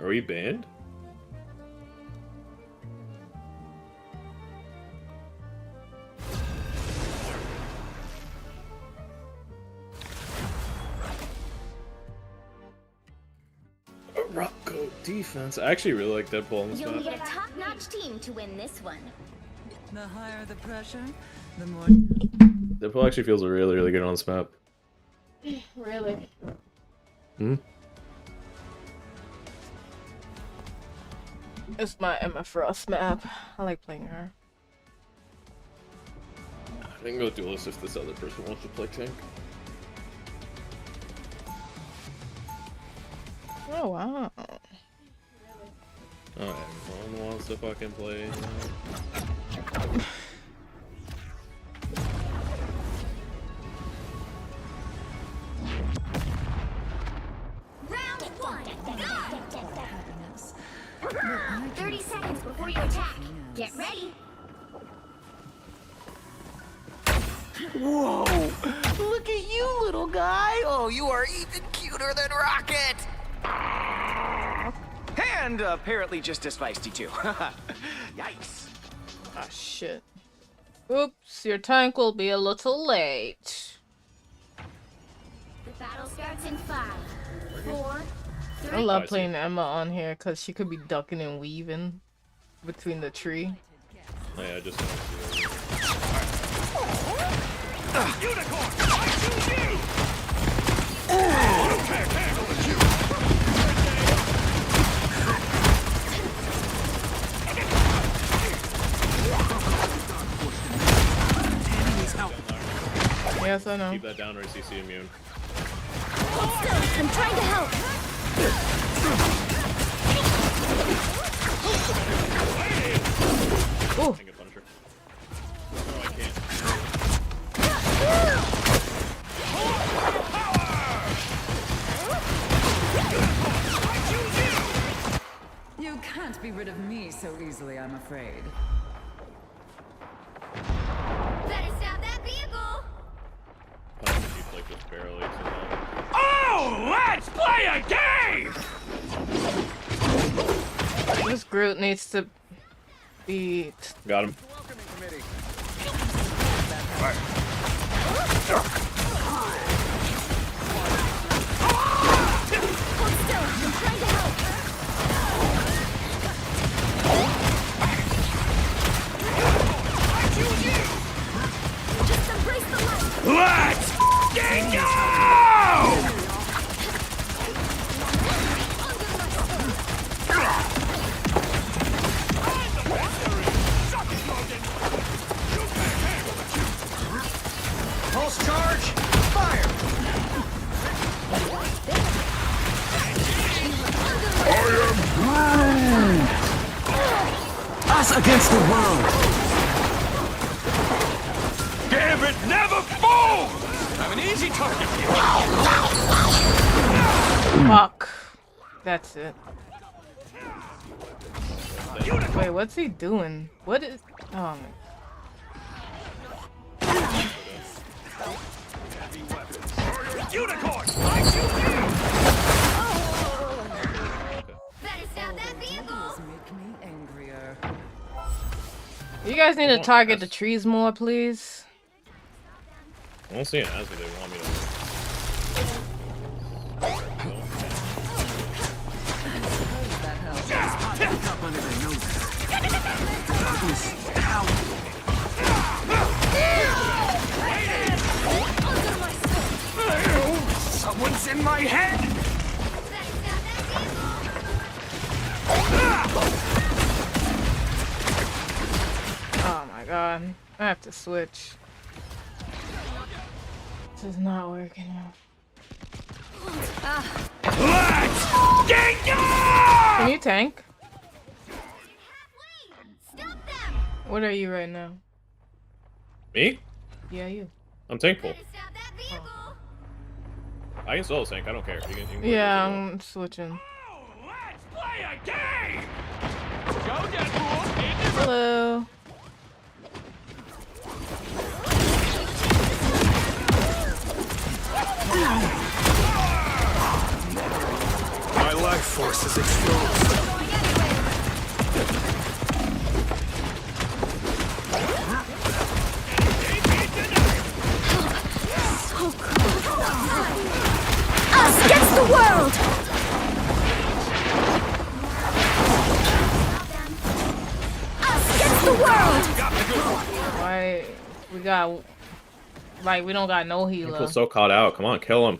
Are we banned? Rocco defense. I actually really like Deadpool on this You'll need map. a top-notch team to win this one. The higher the pressure, the more. Deadpool actually feels really, really good on this map. Really? Hmm? It's my Emma Frost map. I like playing her. I can go duelist if this other person wants to play tank. Oh wow. Alright, no one wants to fucking play. Round one, go! 30 seconds before you attack. Get ready. Whoa! Look at you, little guy! Oh, you are even cuter than Rocket! And apparently just as feisty, too. Yikes. Ah shit. Oops, your tank will be a little late. The battle starts in 5, 4, 3. I love I see. playing Emma on here because she could be ducking and weaving between the tree. Oh, yeah, I just. Unicorn! I choose you! You can't handle the juice! Yes, I know. Keep that down or CC immune. Hold still, I'm trying to help. Ooh. Finger Punisher. No, I can't. You can't be rid of me so easily, I'm afraid. Better stop that vehicle. Punisher keeps like this barrel aches and Oh, let's play a game! This Groot needs to be. got him. Hold still, I'm trying to help. Just embrace the light. Let's f***ing go! Pulse charge, fire! Us against the world. Gambit never falls! I'm an easy target. Fuck. That's it. Wait, what's he doing? What is? Oh my. Unicorn! I choose you! Better stop that vehicle. Make me angrier. You guys need to target the trees more, please. I don't see an as they want me to. That helps. Up under their noses. Ow. Someone's in my head! Oh my god. I have to switch. This is not working out. Let's get go! Can you tank? Stop them. What are you right now? Me? Yeah, you. I'm tankful. Better stop that vehicle. I can solo tank. I don't care. You can go Yeah, solo. I'm switching. Let's play a game! Go, Deadpool! Hello. forces exposed. Us against the world! Us against the world! Right, we got like we don't got no healer. People so caught out. Come on, kill him.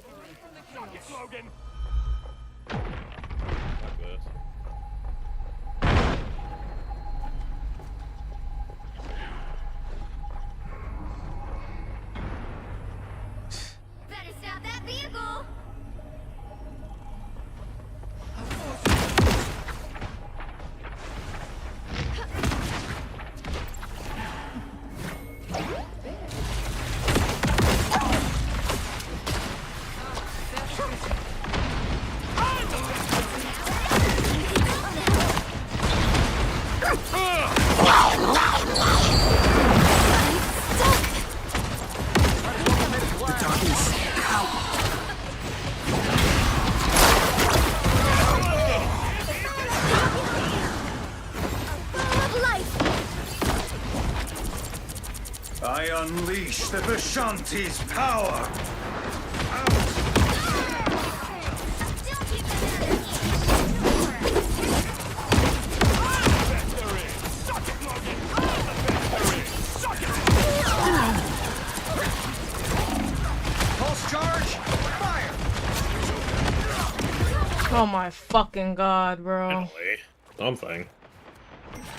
Better stop that vehicle! The darkness. I unleash the Vishanti's power. Pulse charge. Fire. Oh my fucking god, bro. Finally. Something.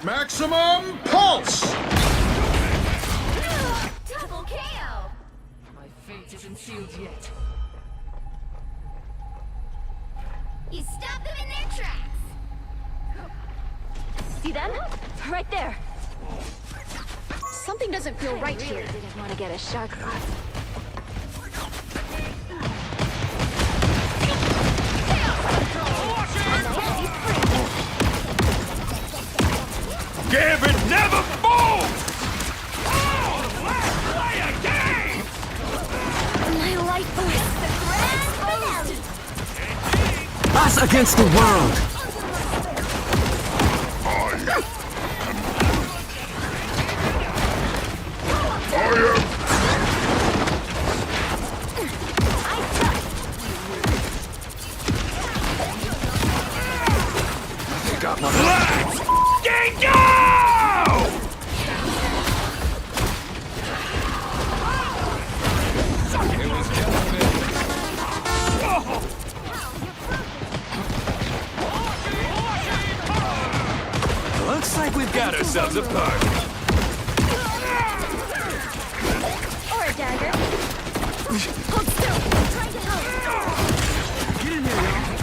Maximum pulse. Double KO! My fate isn't sealed yet. You stop them in their tracks! See them? Right there! Something doesn't feel right here. Didn't want to get a shark off. Gambit never falls. My life force! The grand finale! Us against the world. Got one. Let's go! Looks like we've got ourselves a party. Or a dagger. Hold still! I'm trying to help! Get in there, y'all.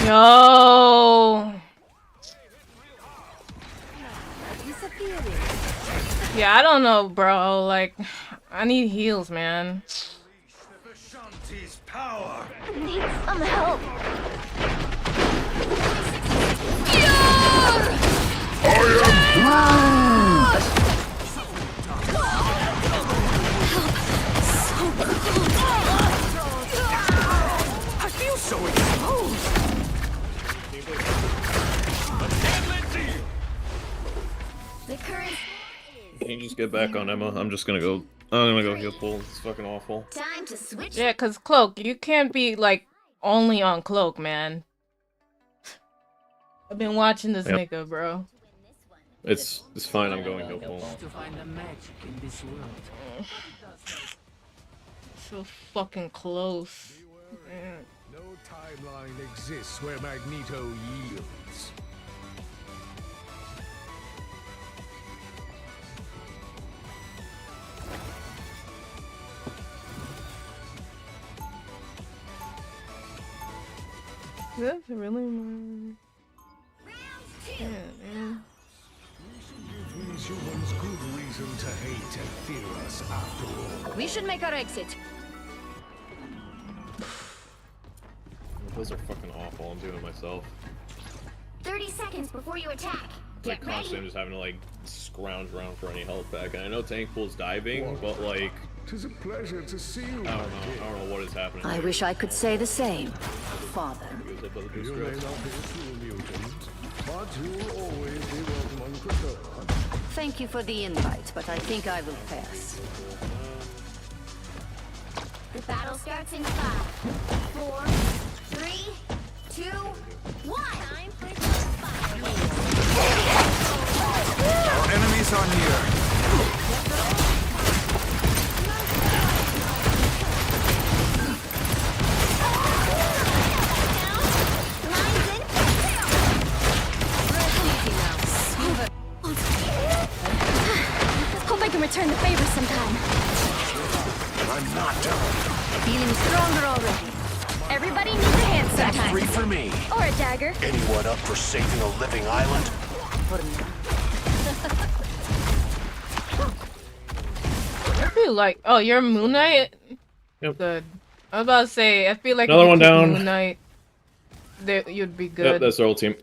Yo. Yeah, I don't know, bro. Like, I need heals, man. The Vishanti's power. Need some help! I feel so exposed. The current Can you just get back on Emma? I'm just gonna go. I'm gonna go heal pool. It's fucking awful. time to switch. Yeah, cause Cloak, you can't be like only on Cloak, man. I've been watching this Yep. nigga, bro. It's fine. I'm going heal pool. To find the magic in this world. So fucking close. Man. No timeline exists where Magneto yields. That's really my... Yeah, man. Give these humans good reason to hate and fear us after all. We should make our exit. Those are fucking awful. I'm doing it myself. 30 seconds before you attack. Like Get ready. constantly, I'm just having to like scrounge around for any health back. And I know tank pool's diving, but like 'Tis a pleasure to see you. I don't know what is happening. I wish I could say the same, Father. He was up by the You boost may race. not be a true mutant, but you'll always be welcome on Krakoa. Thank you for the invite, but I think I will pass. The battle starts in 5, 4, 3, 2, 1. Time for the fight. Our enemies are near. Lines in. Hope I can return the favor sometime. I'm not done. Feeling stronger already. Everybody needs a hand sometimes. Free for me. Or a dagger. Anyone up for saving a living island? I feel like, oh, you're Moon Knight? Yep. Good. I was about to say, I feel like Another if you one keep down. Moon Knight, you'd be Yep, good. that's their whole team.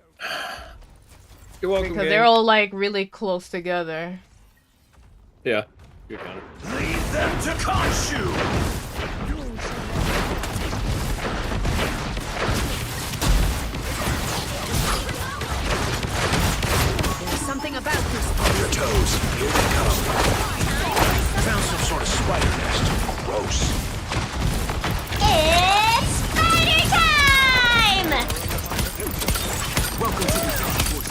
You're welcome, because gang. they're all like really close together. Yeah, good counter. Lead them to Khonshu! There's something about this. On your toes. Here they come. Found some sort of spider nest. Gross. It's spider time! Welcome to the Dark Force.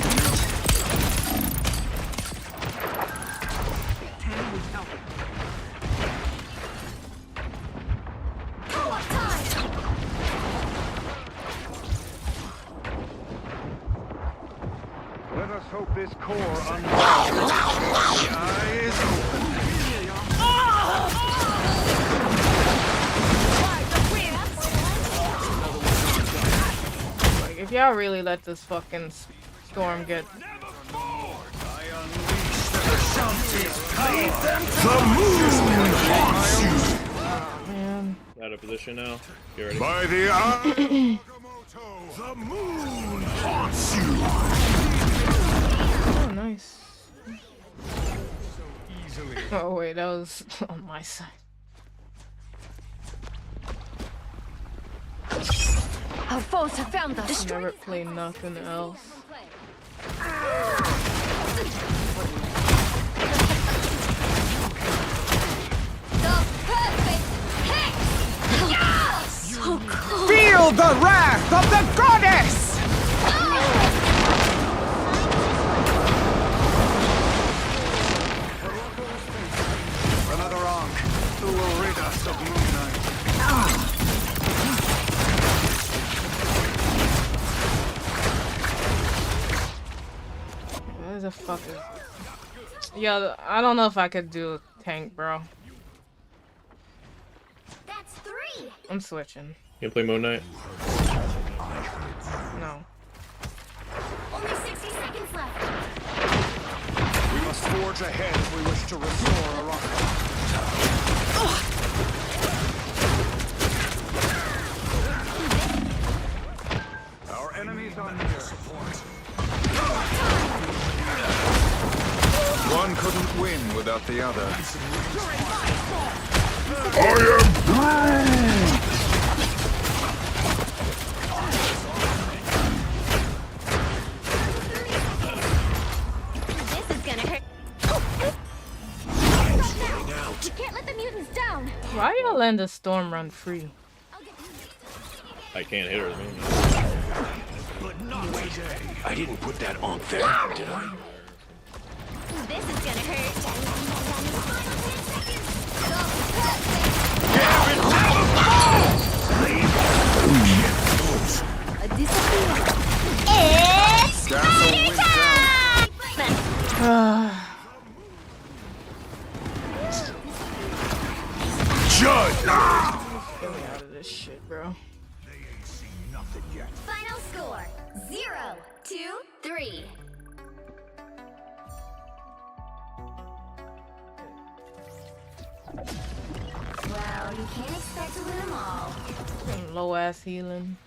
Pull-up time! Let us hope this core unfolds. The eye is open. Like, if y'all really let this fucking storm get... I unleash the Vishanti's power. The moon haunts you. Man. Out of position now. Get ready. By the eye, the moon haunts you. Oh, nice. Oh, wait, that was on my side. Our foes have found us. Never played nothing else. The perfect hit! So cold. Feel the wrath of the goddess! Another Ankh, who will rid us of Moon Knight. What the fuck is... Yeah, I don't know if I could do a tank, bro. That's 3! I'm switching. You can play Moon Knight. No. Only 60 seconds left. We must forge ahead if we wish to restore Araka. Our enemies are near. One couldn't win without the other. This is gonna hurt. You can't let the mutants down. Why y'all letting the storm run free? I can't hit her as Moon Knight. I didn't put that on there, did I? This is gonna hurt. A disappear. It's Castle spider wins time! Judge! Get me out of this shit, bro. Final score 0, 2, 3. Well, you can't expect to win them all. Low ass healing.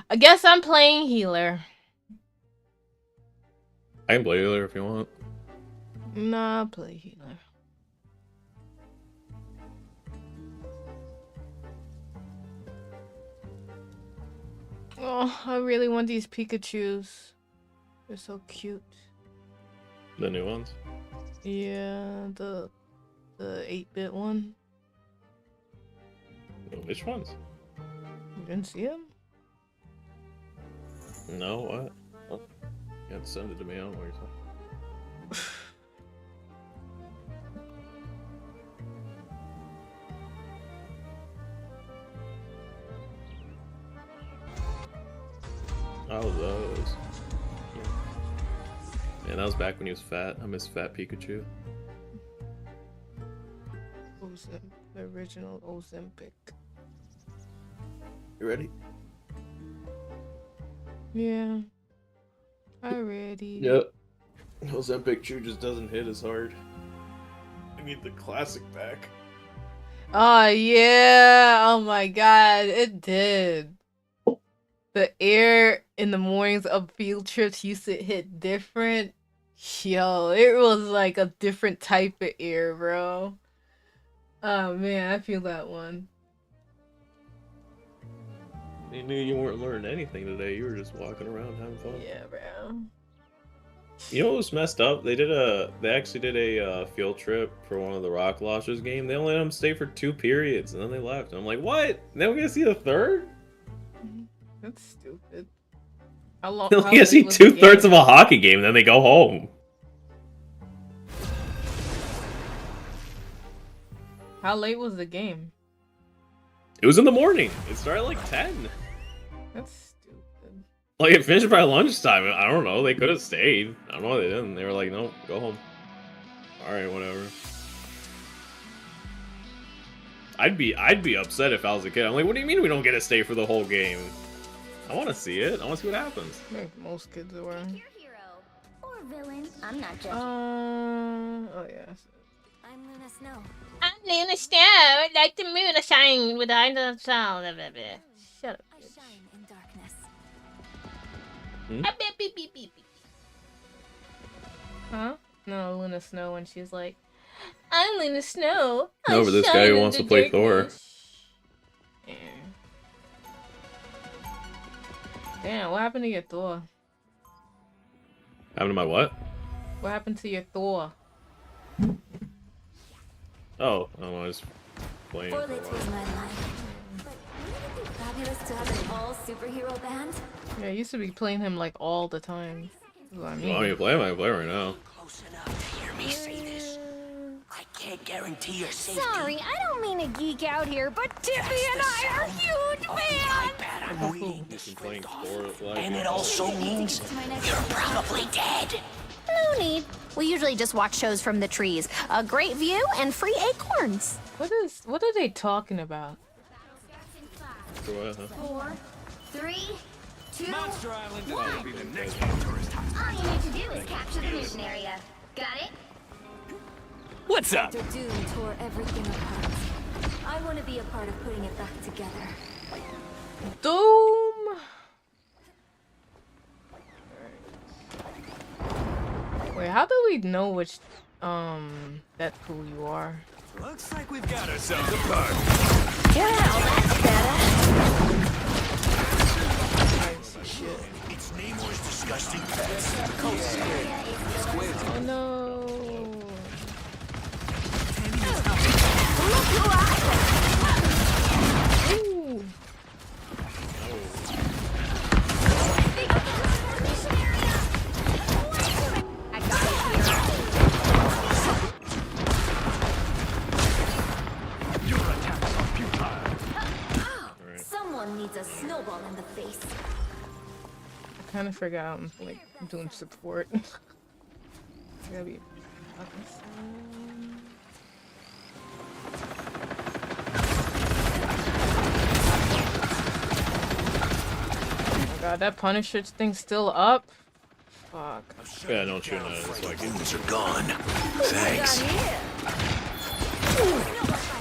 I guess I'm playing healer. I can play healer if you want. Nah, I'll play healer. Oh, I really want these Pikachus. They're so cute. The new ones. Yeah, the 8-bit one. Which ones? You didn't see him? No, what? Oh, you had to send it to me. I don't know what you're saying. Oh, those. Man, that was back when he was fat. I miss fat Pikachu. The original Ozempic. You ready? Yeah. Already. Yep. Ozempic Chew just doesn't hit as hard. I need the classic back. Oh yeah. Oh my god, it did. The air in the mornings of field trips used to hit different. Yo, it was like a different type of air, bro. Oh man, I feel that one. You knew you weren't learning anything today. You were just walking around having fun. Yeah, bro. You know what was messed up? They actually did a field trip for one of the Rock Launchers game. They only let them stay for 2 periods, and then they left. And I'm like, what? Now we're gonna see the third? That's stupid. How long? They only see 2/3 of a hockey game, and then they go home. How late was the game? It was in the morning. It started at like 10. That's stupid. Like, it finished by lunchtime. I don't know. They could have stayed. I don't know why they didn't. They were like, no, go home. Alright, whatever. I'd be upset if I was a kid. I'm like, what do you mean we don't get to stay for the whole game? I want to see it. I want to see what happens. I think most kids were. Your hero or villain. I'm not judging. Oh yeah. I'm Luna Snow. I'm Luna Snow, like the moon shining behind the sound. Shut up. I shine in darkness. Beep, beep, beep, beep. Huh? No, Luna Snow when she's like, I'm Luna Snow. No, but this guy who wants to play Thor. Yeah. Damn, what happened to your Thor? Happened to my what? What happened to your Thor? Oh, I was playing. Orlitz was my life. But wouldn't it be fabulous to have an all-superhero band? Yeah, I used to be playing him like all the time. That's what I mean. Oh, you play him? I play right now. Close enough to hear me say this. I can't guarantee your safety. Sorry, I don't mean to geek out here, but Tiffy and I are huge Of the fans! iPad I'm reading this Been playing script Thor off. like. And it also means you're probably dead. No need. We usually just watch shows from the trees. A great view and free acorns. What are they talking about? For what, huh? 4, 3, 2, Monster Island 1. will be the next tourist hotspot. All you need to do is capture the mission area. Got it? What's up? Dr. Doom tore everything apart. I want to be a part of putting it back together. Doom. Wait, how do we know which Deadpool you are? Looks like we've got ourselves a party. Nice shit. It's Namor's disgusting pets. Oh no. Ooh. I got it here. Your attacks are futile. Someone needs a snowball in the face. I kind of forgot I'm like doing support. I gotta be. Oh my god, that Punisher thing's still up? Fuck. Yeah, no shit. It's like Wounds are gone. Thanks.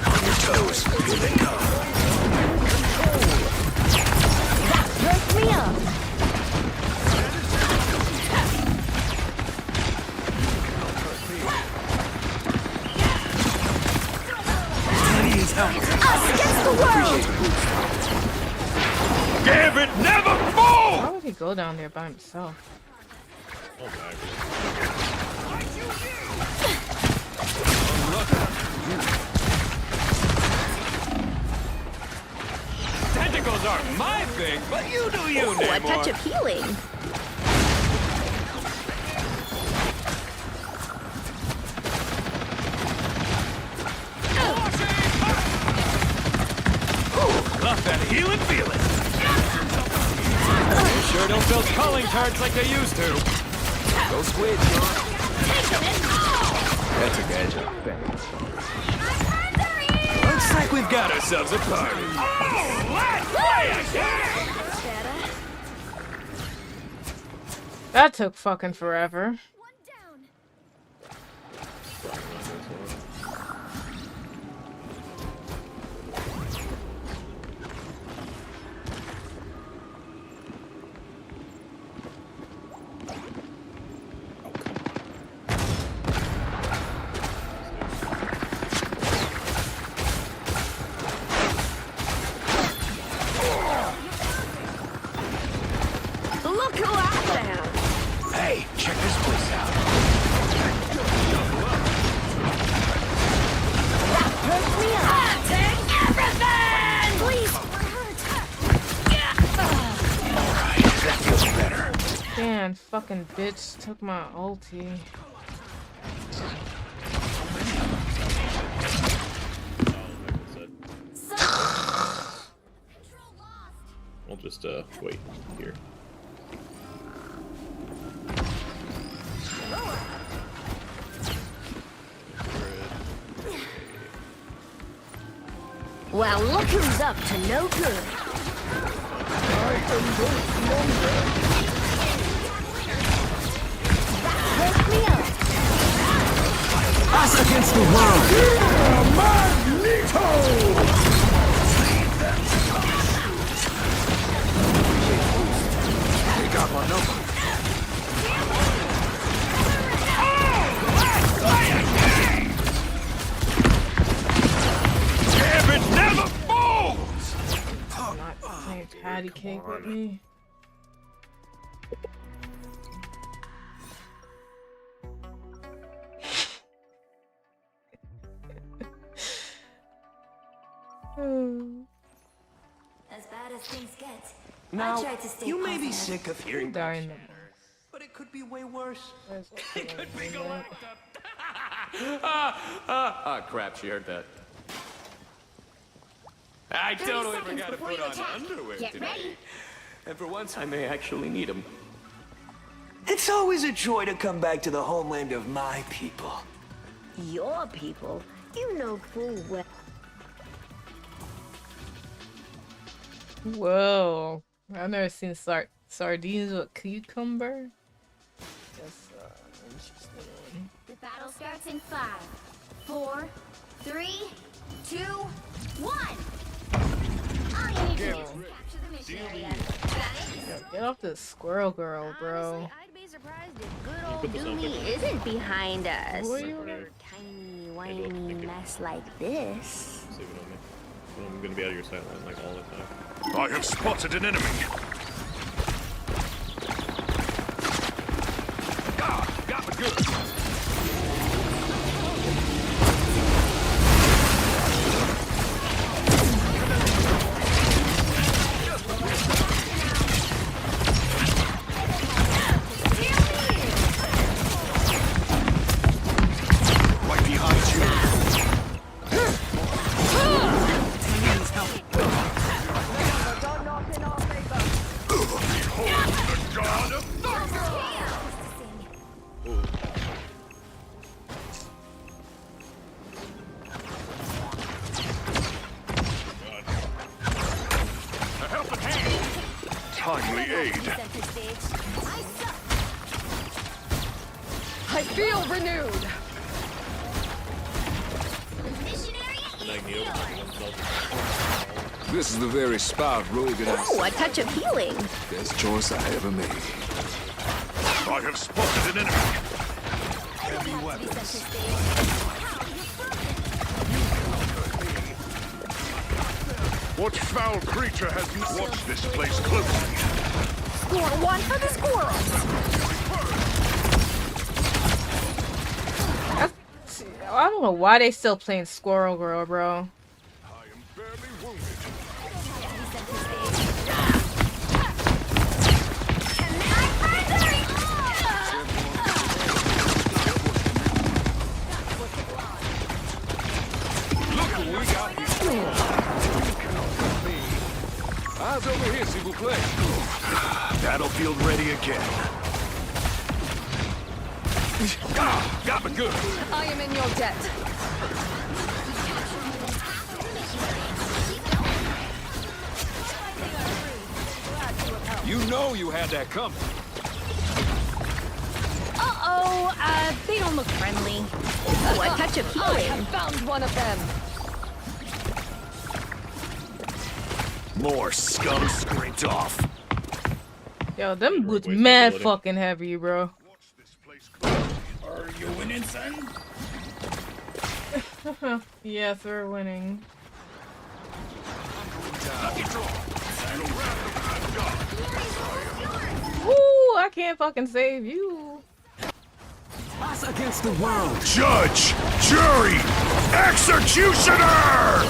On your toes. Here they come. me up. Us against the world! Gambit never falls! Why would he go down there by himself? Oh my. Tentacles aren't my thing, but you do you, Ooh, a touch of healing. Love that healing feeling. They sure don't build calling cards like they used to. Go squid, John. That's a gadget. Looks like we've got ourselves a party. Oh, let's play again! That took fucking forever. Look who I found! Hey, check this place out. Pick me up! Take everything! Please, we're hurt. That feels better. Damn, fucking bitch took my ulti. We'll just wait here. Well, look who's up to no good. Pick me up. Us against the world. Magneto! They got my number. Gambit never falls! Not playing patty cake with me. As bad as things get. Now, I tried to stay you may be positive. sick of hearing that, Dying. but it could be way worse. It could be Galacta. Crap, she heard that. I totally seconds forgot to before put you on attack. underwear Get today. ready. And for once, I may actually need them. It's always a joy to come back to the homeland of my people. Your people, you know full well. Whoa. I've never seen sardines with cucumber. That's interesting. The battle starts in 5, 4, 3, 2, 1. All you need to do is capture the mission area. Get off this squirrel girl, bro. Honestly, I'd be surprised if good old put this on Doomy video. isn't behind us. Who are you? A tiny, whiny mess like this. Save it on me. I'm gonna be out of your sight line like all the time. I have spotted an enemy. Got me good. Right behind you. God of thunder! A helping hand! Timely aid! I feel renewed. Mission area is Magneto yours. himself. This is the very spot Rogan has. Ooh, a touch of healing. Best choice I ever made. I have spotted an enemy. Heavy weapons. What foul creature has watched this place closely? Score one for the squirrels. I don't know why they still playing Squirrel Girl, bro. I am barely wounded. Look who we got here. Eyes over here, s'il vous plaît. Battlefield ready again. Got me good. I am in your debt. You know you had that coming. They don't look friendly. Ooh, a touch of I healing. have found one of them. More scum scraped off. Yo, them boots Waste mad ability. fucking heavy, bro. Watch this place closely. Are you winning, son? Yes, we're winning. Woo! I can't fucking save you. Us against the world. Judge, jury, executioner!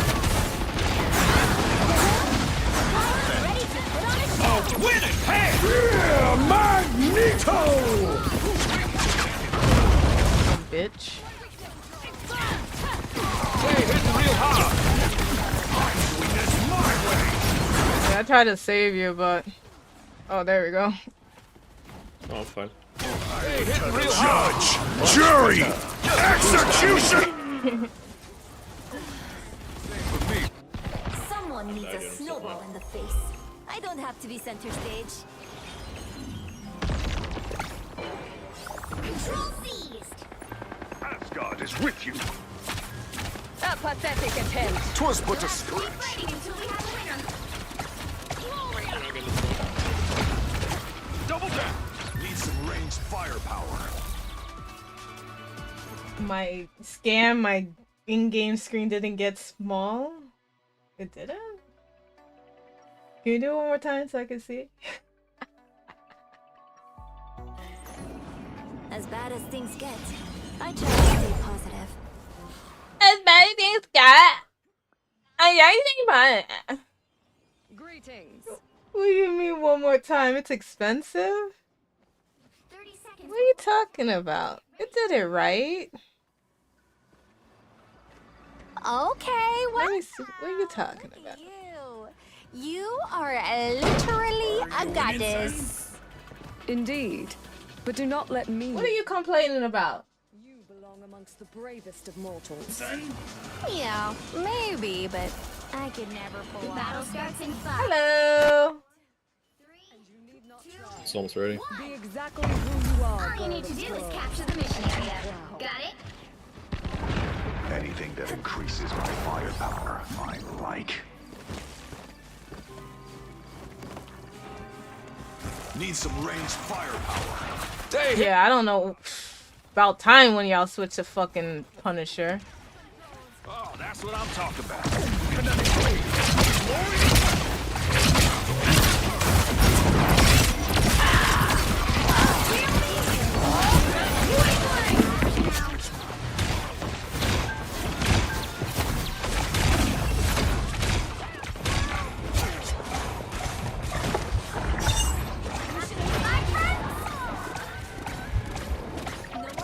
Winning! Hey! Yeah, Magneto! Bitch. Hey, hitting real hard. Yeah, I tried to save you, but... Oh, there we go. Oh, I'm fine. Hey, hitting real hard. Judge, jury, execution! Someone needs a snowball in the face. I don't have to be center stage. Control seized. Asgard is with you. A pathetic attempt. 'Twas but a Keep scratch. fighting until we have a winner. Double down. Need some ranged firepower. My in-game screen didn't get small. It didn't? Can you do it one more time so I can see? As bad as things get, I try to stay positive. As bad as things got. Greetings. What do you mean one more time? It's expensive? 30 seconds. What are you talking about? It did it right. Okay, Let well, me see. What are you talking look about? at you. You are literally a goddess. Indeed. But do not let me. What are you complaining about? You belong amongst the bravest of mortals. Son? Yeah, maybe, but I could never pull Battle off. starts in 5, Hello. 3, It's almost ready. Be exactly who you are. all you need to do is capture the mission area. Got it? Anything that increases my firepower, I like. Need some ranged firepower. Dang. Yeah, I don't know. About time when y'all switch to fucking Punisher. Oh, that's what I'm talking about.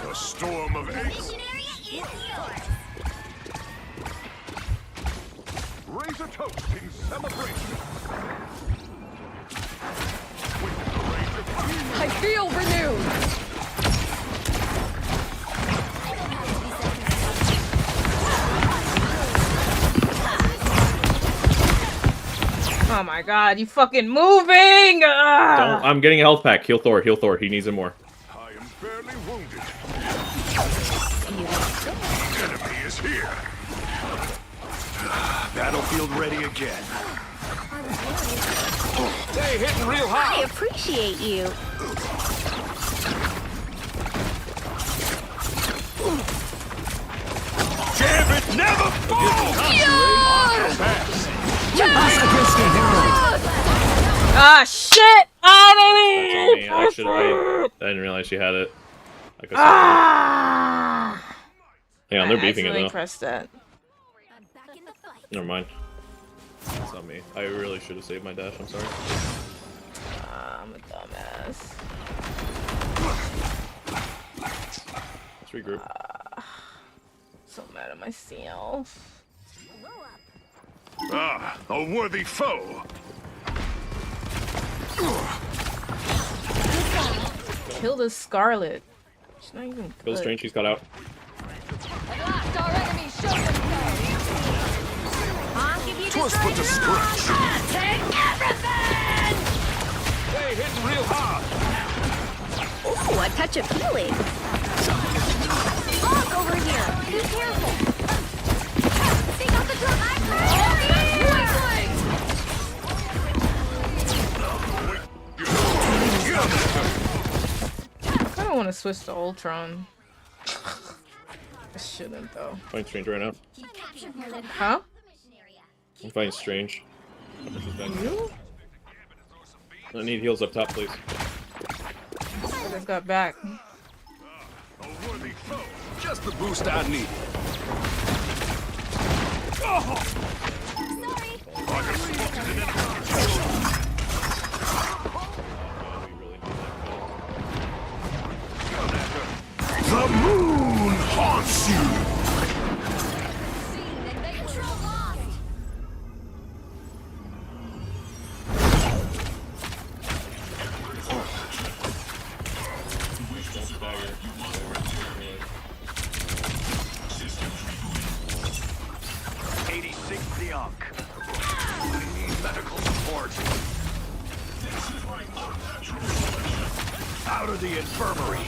A storm of ace. Mission area is yours. Raise a toast in celebration. I feel renewed. Oh my god, you fucking moving! Ah! Don't, I'm getting a health pack. Heal Thor. Heal Thor. He needs it more. I am barely wounded. Enemy is here. Battlefield ready again. They hitting real I hard. appreciate you. Gambit never falls. Ah, shit! I That's on me. I didn't realize she had it. I guess Ah! hang on, they're beefing it accidentally though. pressed that. I'm back in the fight. Never mind. That's not me. I really should have saved my dash. I'm sorry. I'm a dumbass. Let's regroup. So mad at myself. Ah, a worthy foe. Kill the Scarlet. She's not even Kill good. Strange. She's got out. Twas but a scratch. They hitting real hard. Ooh, a touch of healing. Look over here. Be careful. They got the drum. I don't want to switch to Ultron. I shouldn't though. Find Strange right now. Huh? I'm fighting Strange. She's back. I need heals up top, please. I just got back. A worthy foe. Just the boost I needed. Roger spotted an enemy. The moon haunts you. Medical support. Out of the infirmary.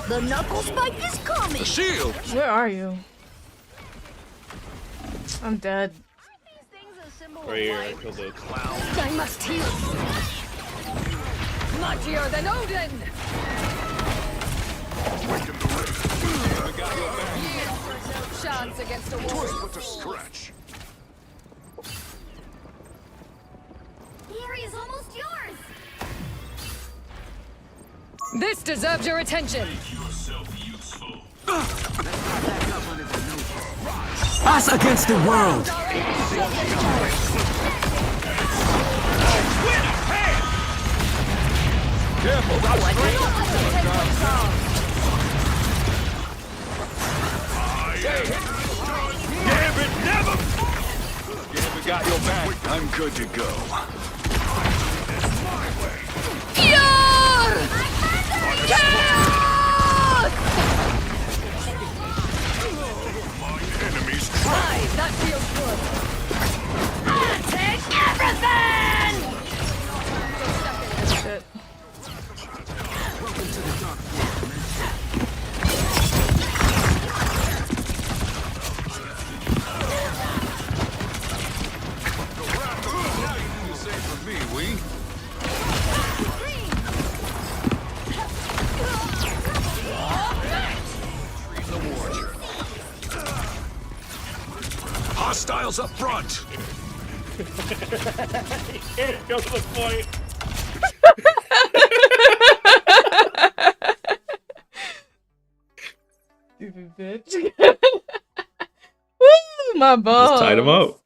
The knuckle spike is coming. The shield. Where are you? I'm dead. Right here. I killed the I must heal. Mightier than Odin! Waken the ring. We got your back. No chance against a warrior. But a scratch. The area is almost yours. This deserves your attention. Us against the world. Careful, that's straight. Gambit never. Gambit got your back. I'm good to go. My enemies try. That feels good. Shit. You say for me, we. Hostiles up front. Can't go to the point. Stupid bitch. Woo, my balls. Just tied him up.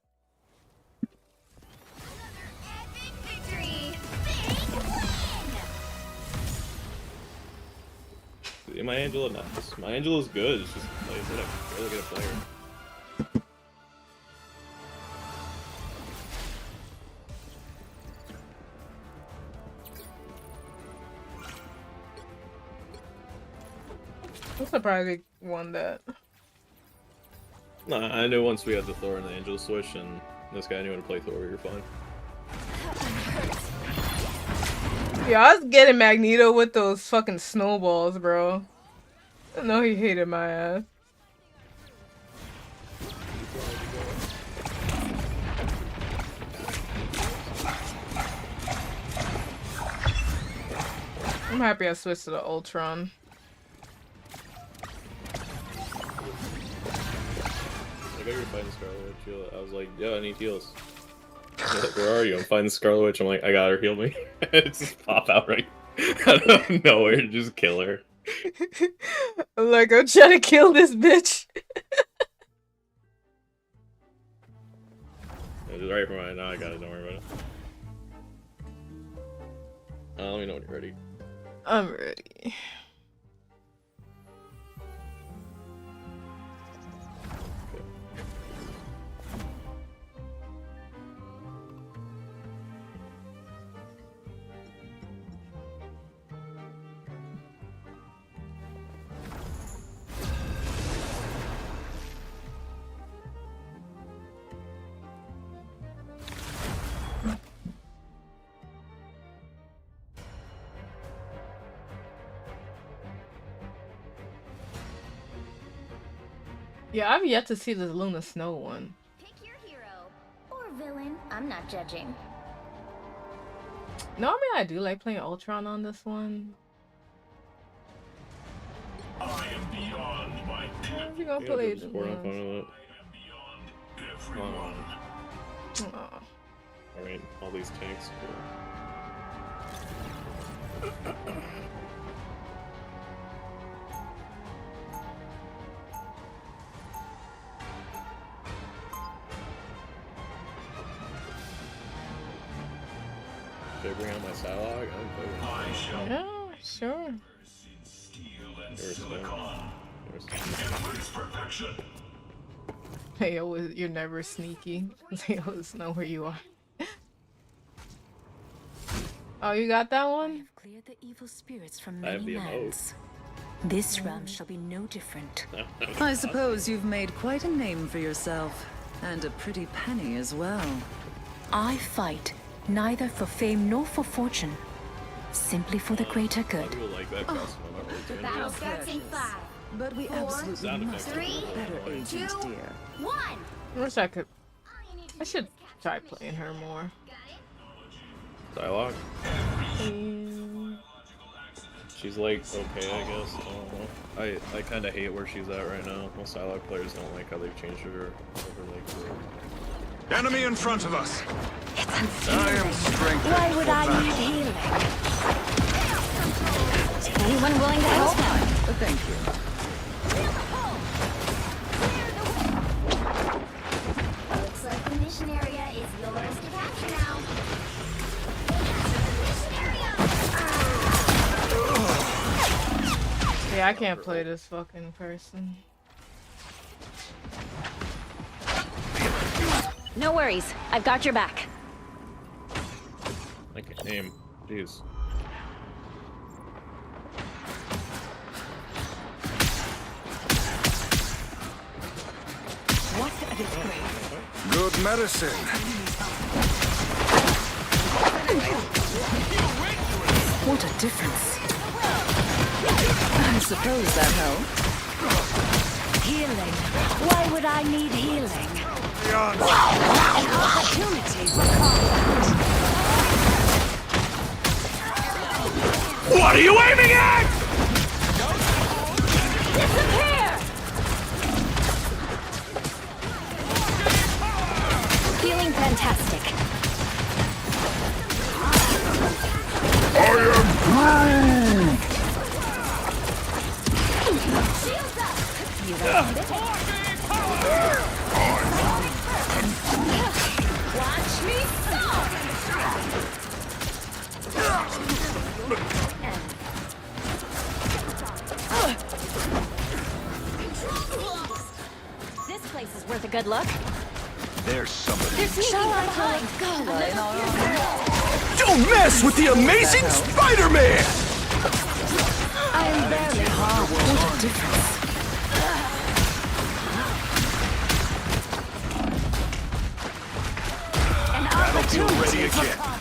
Victory. See, my Angela nuts. My Angela's good. It's just like, I really good at player. I'm surprised they won that. Nah, I knew once we had the Thor and the Angel switch, and this guy knew how to play Thor, we were fine. Yeah, I was getting Magneto with those fucking snowballs, bro. I know he hated my ass. I'm happy I switched to the Ultron. Like, I could find Scarlet Witch. I was like, yo, I need heals. Like, where are you? I'm finding Scarlet Witch. I'm like, I got her, heal me. It just pop out right out of nowhere, just kill her. I'm like, I'm trying to kill this bitch. It was right for mine. Now I got it. Don't worry about it. Let me know when you're ready. I'm ready. Yeah, I've yet to see this Luna Snow one. Pick your hero or villain. I'm not judging. No, I mean, I do like playing Ultron on this one. I am beyond my depth. You gonna Yeah, play just the pour on ones. everyone. Aw. I mean, all these tanks. Should I bring out my Psylocke? I shall Yeah, sure. steel and Never silicon. seen. Embrace perfection. Hey, you're never sneaky. They always know where you are. Oh, you got that one? Clear the evil spirits from I have many the emote. lands. This realm shall be no different. I suppose you've made quite a name for yourself. And a pretty penny as well. I fight neither for fame nor for fortune, simply for the greater good. I like that costume. I'm not really doing Battle it. starts in 5, But we 4, absolutely Sound must have effects. a better 3, agent, 2, dear. 1. I wish I could. I should try playing her more. Psylocke? Mm. She's like, okay, I guess. I don't know. I kind of hate where she's at right now. Most Psylocke players don't like how they've changed her over like Enemy in front of us. I am strengthened. Why would for I battle. need healing? Anyone willing to help? But thank you. Looks like the mission area is yours to capture now. Yeah, I can't play this fucking person. No worries. I've got your back. I can't aim. Jeez. What a disgrace. Good medicine. What a difference. I suppose that helped. Healing. Why would I need healing? Beyond. An opportunity for combat. What are you aiming at? Disappear! Feeling fantastic. I am Groot. Shields up! Watch me storm! This place is worth a good look. There's somebody. They're sneaking behind. Don't mess with the amazing Spider-Man! I'm barely hard. What a difference. An Feel ready opportunity for again. combat.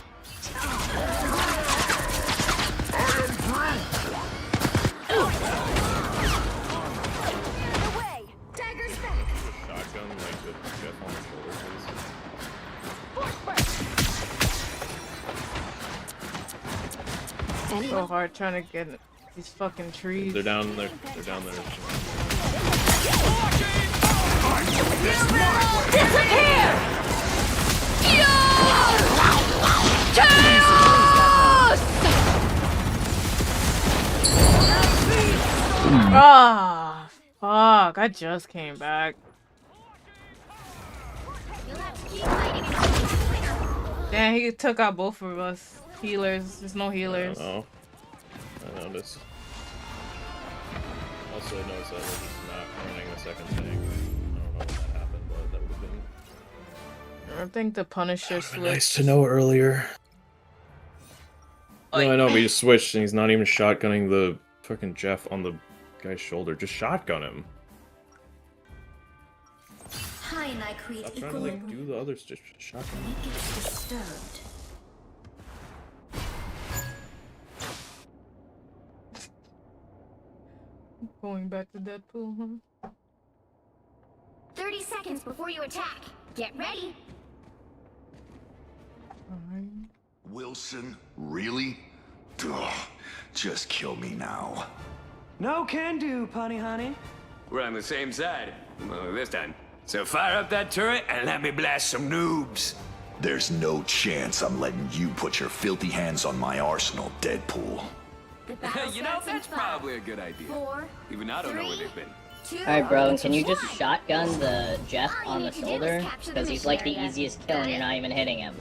Away. Dagger's back. Shotgun, like the Jeff on the shoulder, please. Force burst. So hard trying to get these fucking trees. They're down there. They're down there. Disappear! Ah, fuck! I just came back. Damn, he took out both of us. Healers. There's no healers. I noticed. Also, I noticed that we're just not running the second tank. I don't know when that happened, but that would have been. I think the Punisher switched. Nice to know earlier. No, I know, but he just switched and he's not even shotgunning the fucking Jeff on the guy's shoulder. Just shotgun him. Hi, Nightcreed. Stop trying to like do the others, just shotgun him. It gets disturbed. Going back to Deadpool, huh? 30 seconds before you attack. Get ready. Wilson, really? Ugh, just kill me now. No can do, punny honey. We're on the same side. Well, this time. So fire up that turret and let me blast some noobs. There's no chance I'm letting you put your filthy hands on my arsenal, Deadpool. You know, that's probably a good idea. Even I don't know where they've been. Alright, bro, can you just shotgun the Jeff on the shoulder? Because he's like the easiest kill and you're not even hitting him.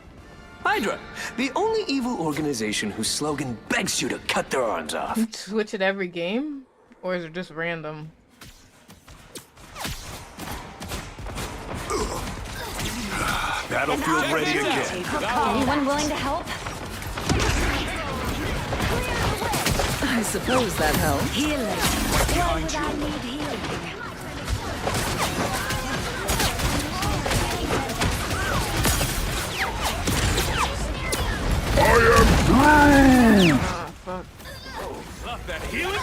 Hydra, the only evil organization whose slogan begs you to cut their arms off. Switch it every game? Or is it just random? Battlefield ready again. Anyone willing to help? I suppose that helps. Healing. Why would I need healing? Oh, fuck. Love that healing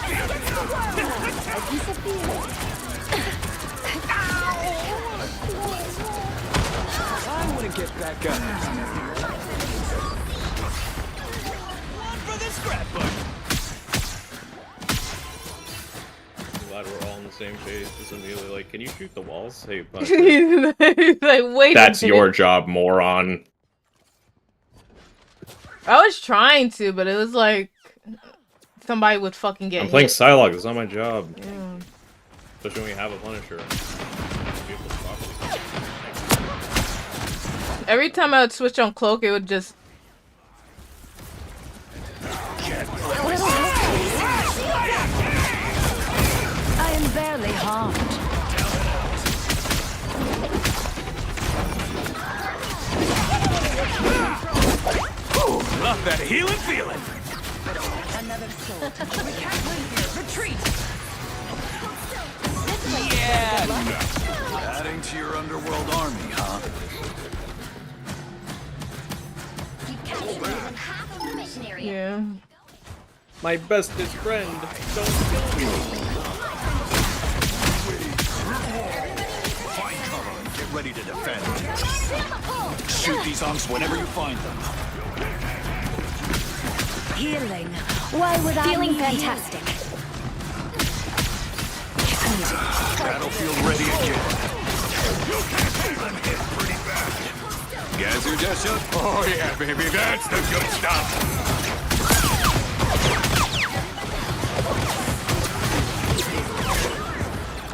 I want to get back up. Run for the scrapbook. I'm glad we're all on the same page. Just immediately like, can you shoot the walls? Hey, He's like, wait. that's your job, moron. I was trying to, but it was like somebody would fucking get I'm playing hit. Psylocke. It's not my job. Yeah. Especially when we have a Punisher. Every time I would switch on Cloak, it would just. I am barely harmed. Love that healing feeling. Another soul. We can't win here. Retreat. Yeah. Adding to your underworld army, huh? Yeah. My bestest friend. Don't kill me. Find cover and get ready to defend. Shoot these unks whenever you find them. Healing. Why would I Feeling need fantastic. Battlefield ready again. I'm hit pretty bad. Guess who just shot? Oh yeah, baby, that's the good stuff.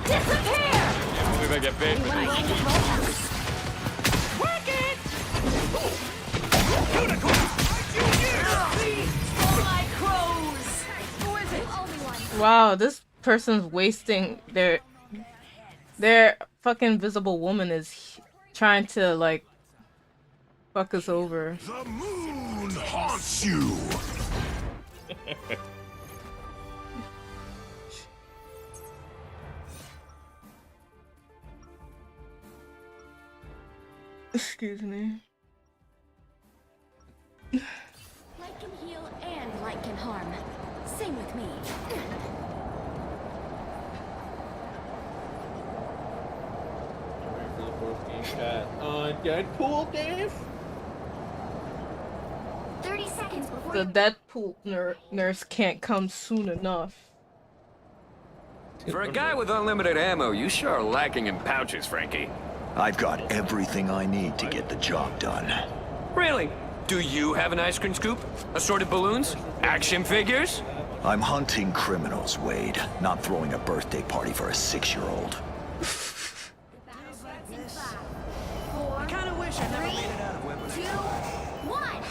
Disappear! Can't believe I get bit. Wow, this person's wasting their fucking Invisible Woman is trying to like fuck us over. The moon haunts you. Excuse me. Light can heal and light can harm. Same with me. Ready for the fourth game chat on Deadpool, Dave? 30 seconds. seconds before The Deadpool nurse can't come soon enough. For a guy with unlimited ammo, you sure are lacking in pouches, Frankie. I've got everything I need to get the job done. Really? Do you have an ice cream scoop? Assorted balloons? Action figures? I'm hunting criminals, Wade, not throwing a birthday party for a 6-year-old. I kind of wish I never made it out of Weapon. 2, 1.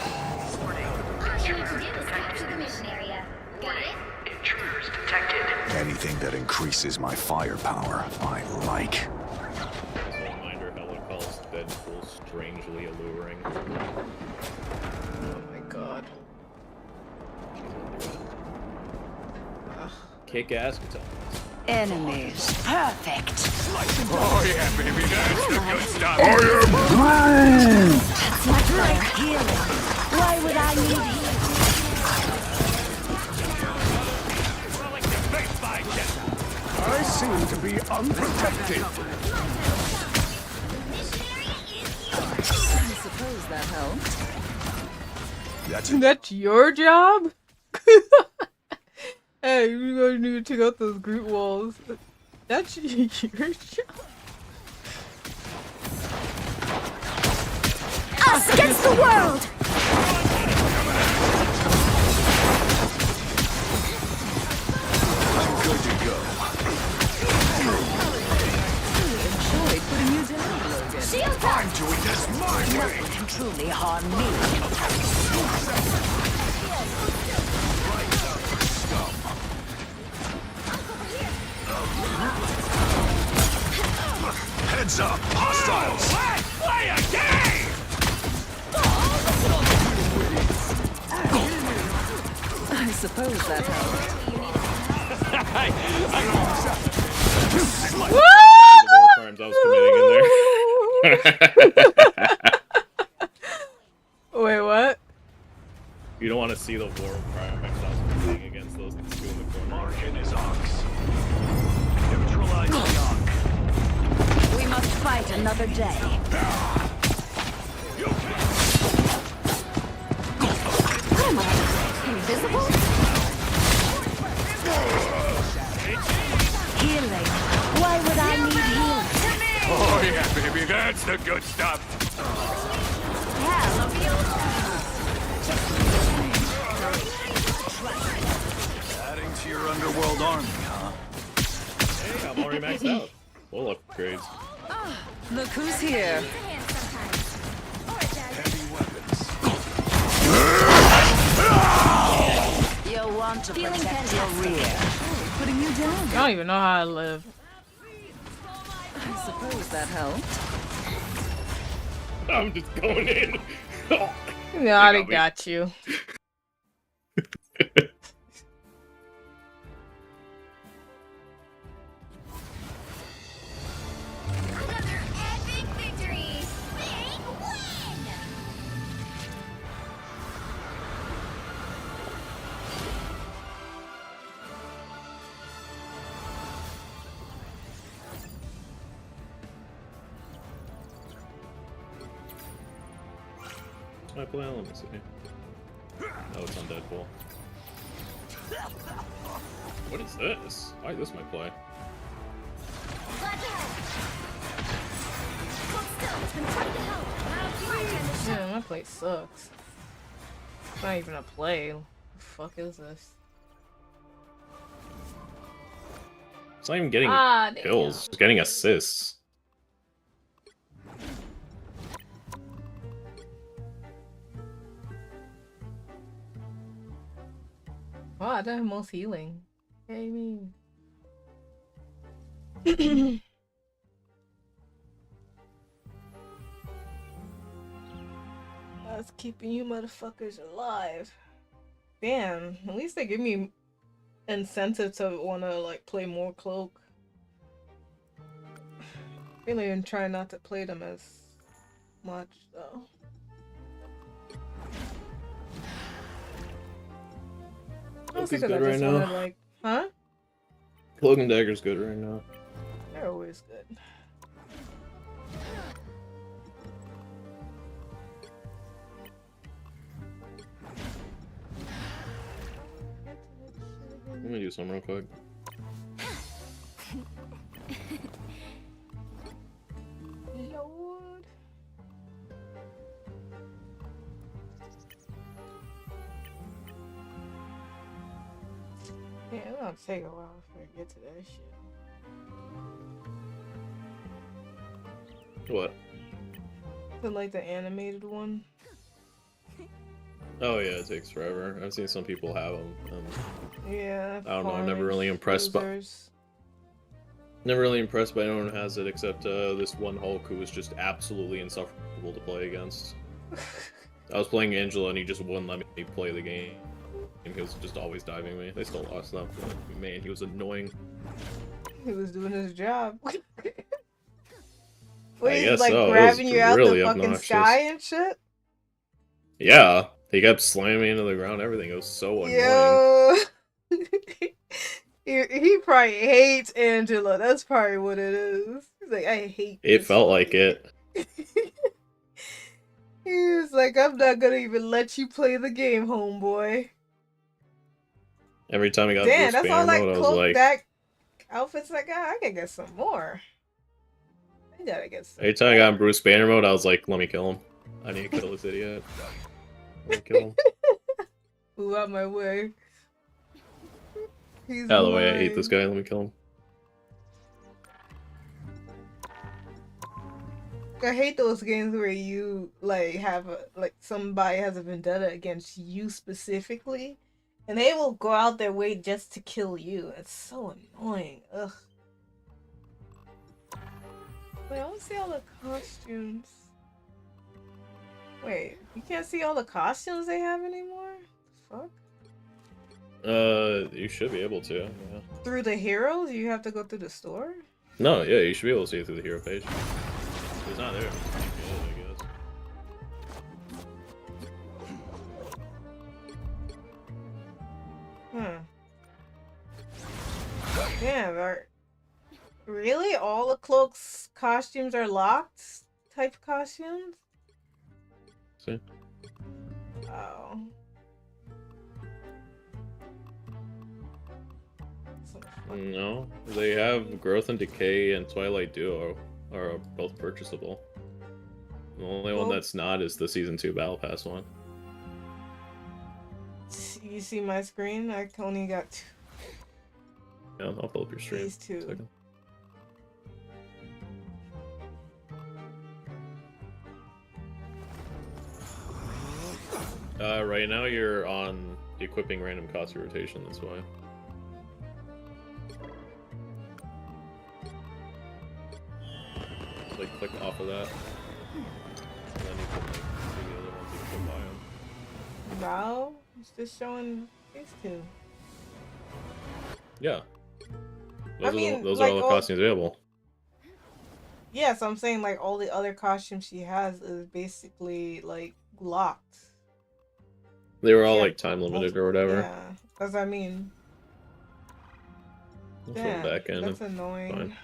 All you need to do is capture the mission area. Got it? Intruders detected. Anything that increases my firepower, I like. Reminder, Helen calls Deadpool strangely alluring. Oh my god. Kick ass guitar. Enemies. Perfect. Oh yeah, baby, that's the good stuff. That's much like healing. Why would I need healing? I seem to be unprotected. I suppose that helped. That's your job? Hey, you guys need to check out those group walls. That's your job. Us against the world! I'm good to go. Enjoyed putting you down, Logan. Shield I'm doing this my way. Nothing can truly harm me. Heads up, hostiles. Play a game! I suppose that helped. The war crimes I was committing in there. Wait, what? You don't want to see the war crimes I was committing against those two in the corner. Marking his ox. Neutralize the ox. We must fight another day. What am I? Invisible? Healing. Why would I need healing? Oh yeah, baby, that's the good stuff. Adding to your underworld army, huh? Hey, I'm already maxed out. Full upgrades. Look who's here. Heavy weapons. You'll want to Feeling protect your rear. Putting you down. I don't even know how I live. I suppose that helped. I'm just going in. No, I already got you. Another epic victory! Big win! I play on, let me see. Oh, it's on Deadpool. What is this? Why is this my play? Yeah, my play sucks. It's not even a play. What the fuck is this? It's not even getting damn. kills, it's getting assists. Oh, I don't have most healing. Hey, me. That's keeping you motherfuckers alive. Damn, at least they give me incentive to wanna like play more Cloak. Really, I'm trying not to play them as much though. Cloak is good right now. Like, huh? Cloak and Dagger's good right now. They're always good. do some real quick. Lord. Yeah, it's gonna take a while before I get to that shit. What? The like the animated one. Oh yeah, it takes forever. I've seen some people have them. Yeah. I don't know. I'm never really impressed by. Never really impressed by anyone who has it except this one Hulk who was just absolutely insufferable to play against. I was playing Angela and he just wouldn't let me play the game. And he was just always diving me. They still lost that, but man, he was annoying. He was doing his job. I He's guess like so. grabbing you out really the fucking obnoxious. sky and shit. Yeah, he kept slamming me into the ground. Everything. It was so annoying. Yo. he probably hates Angela. That's probably what it is. He's like, I hate It this felt like it. He was like, I'm not gonna even let you play the game, homeboy. Every time I got Damn, Bruce that's all Banner like mode, I was cloak like, back outfits I got. I can get some more. I gotta get some. every time I got in Bruce Banner mode, I was like, let me kill him. I need to kill this idiot. Let me kill him. Ooh, out my way. He's Out of the way, I hate mine. this guy. Let me kill him. I hate those games where you like have a, like somebody has a vendetta against you specifically, and they will go out their way just to kill you. It's so annoying. Ugh. Wait, I don't see all the costumes. Wait, you can't see all the costumes they have anymore? Fuck. You should be able to. Yeah. Through the heroes? You have to go through the store? No, yeah, you should be able to see it through the hero page. It's not there. I guess. Damn, really? All the cloaks costumes are locked? Type costumes? See? Oh. No, they have Growth and Decay and Twilight Duo are both purchasable. The only one that's not is the Season 2 Battle Pass one. You see my screen? I only got two. Yeah, I'll pull up your stream. These two. Second. Right now you're on equipping random costume rotation, that's why. Like click off of that. And then you can like see the other ones you can buy them. No, it's just showing these two. Yeah. I mean, Those like are all the all- costumes available. Yeah, so I'm saying like all the other costumes she has is basically like locked. They were all Yeah, like time limited or whatever. Yeah, that's what I mean. I'll put Damn, them back in. that's annoying. Fine.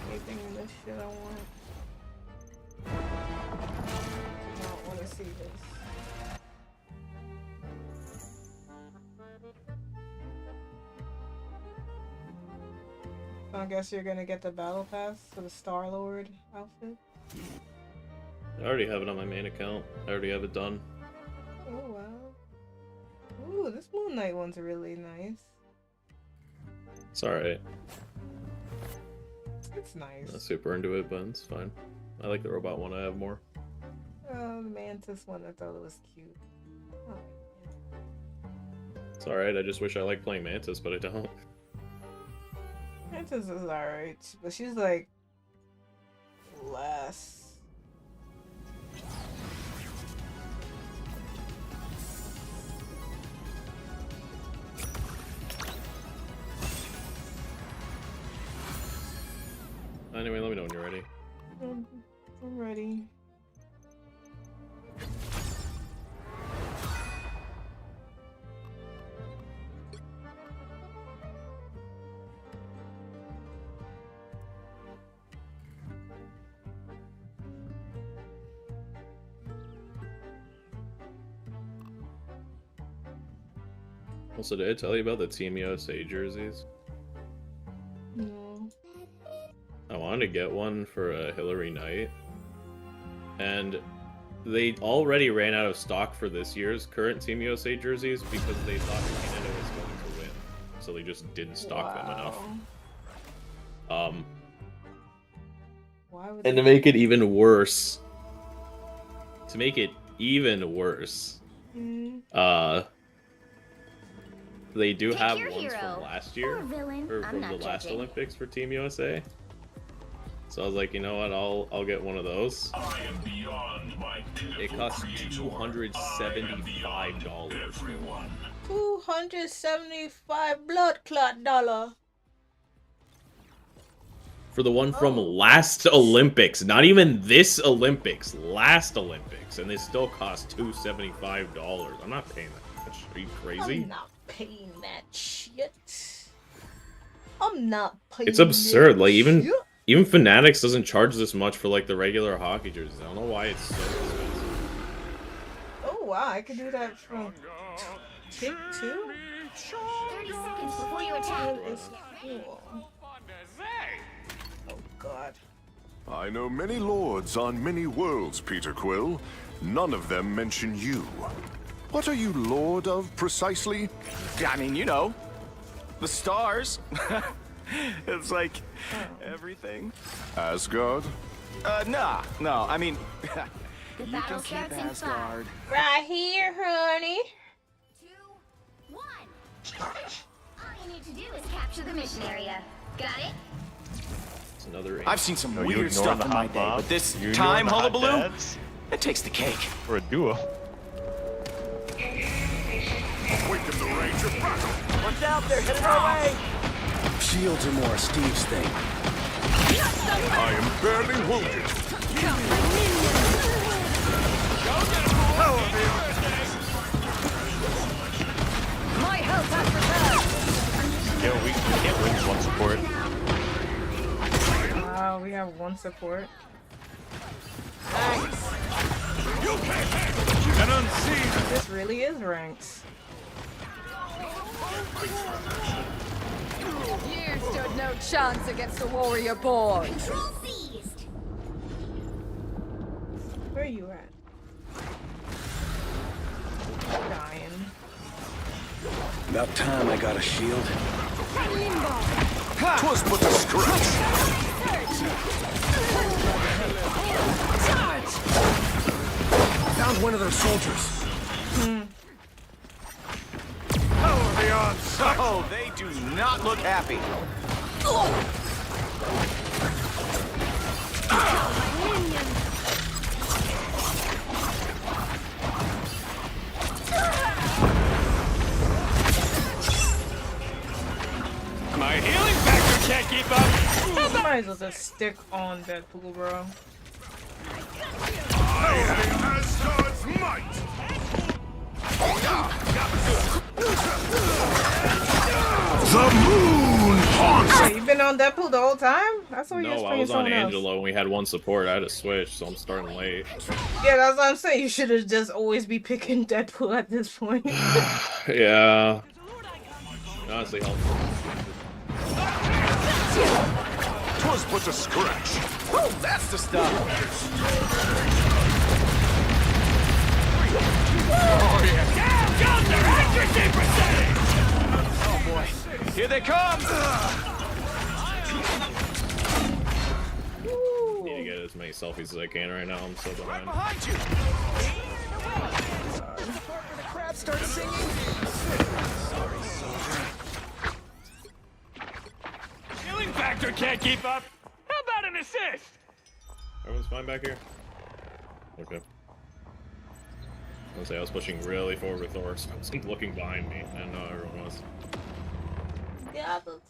Anything in this shit I want. I don't want to see this. So I guess you're gonna get the battle pass for the Star-Lord outfit? I already have it on my main account. I already have it done. Oh wow. Ooh, this Moon Knight one's really nice. It's alright. It's nice. Not super into it, but it's fine. I like the robot one I have more. Oh, the Mantis one, I thought it was cute. Oh, It's alright, I just wish I liked playing Mantis, but I don't. Mantis is alright, but she's like less. Anyway, let me know when you're ready. I'm ready. Also, did I tell you about the Team USA jerseys? No. I wanted to get one for Hillary Knight, and they already ran out of stock for this year's current Team USA jerseys because they thought Canada was going to win, so they just didn't stock them enough. Why would And to make it even worse, they do have ones from last year, or from the last Olympics for Team USA. So I was like, you know what, I'll get one of those. It costs $275. $275 blood clot dollar. For the one from last Olympics, not even this Olympics, last Olympics, and they still cost $275. I'm not paying that much. Are you crazy? I'm not paying that shit. I'm not paying. It's absurd. Like shit. even Fanatics doesn't charge this much for like the regular hockey jerseys. I don't know why it's so expensive. Oh wow, I could do that from Tick 2? 30 seconds before you attack. That is cool. Oh god. I know many lords on many worlds, Peter Quill. None of them mention you. What are you lord of, precisely? I mean, you know, the stars. It's like everything. Asgard? No, I mean, The battle starts in 5, Right here, honey. 2, 1. All you need to do is capture the mission area. Got it? It's another. I've seen some weird stuff in my day, but this time hullabaloo, it takes the cake. For a duo. Awaken the rage of battle! Watch out, they're headed our way. Shields are more Steve's thing. I am barely wounded. My health has returned. Yo, we can't win with one support. Wow, we have one support. And unseen. This really is ranked. You stood no chance against the warrior boy. Control seized. Where are you at? Dying. About time I got a shield. Twas but a scratch. Found one of their soldiers. Oh, they do not look happy. My healing factor can't keep up. Might as well just stick on Deadpool, bro. I am Asgard's might. The moon haunts. Wait, you been on Deadpool the whole time? I saw you No, just I playing was on someone else. Angelo and we had one support. I had to switch, so I'm starting late. Yeah, that's what I'm saying. You should have just always be picking Deadpool at this point. Yeah. Honestly, helpful. Twas but a scratch. Woo, that's the stuff. Oh yeah. Down, their accuracy percentage. Oh boy, here they come. Need to get as many selfies as I can right now. I'm so behind. Behind you. Before the crowd starts singing. Sorry, soldier. Healing factor can't keep up. How about an assist? Everyone's fine back here? Okay. I was pushing really forward with Thor, so I was looking behind me. I didn't know everyone was. Yeah, but...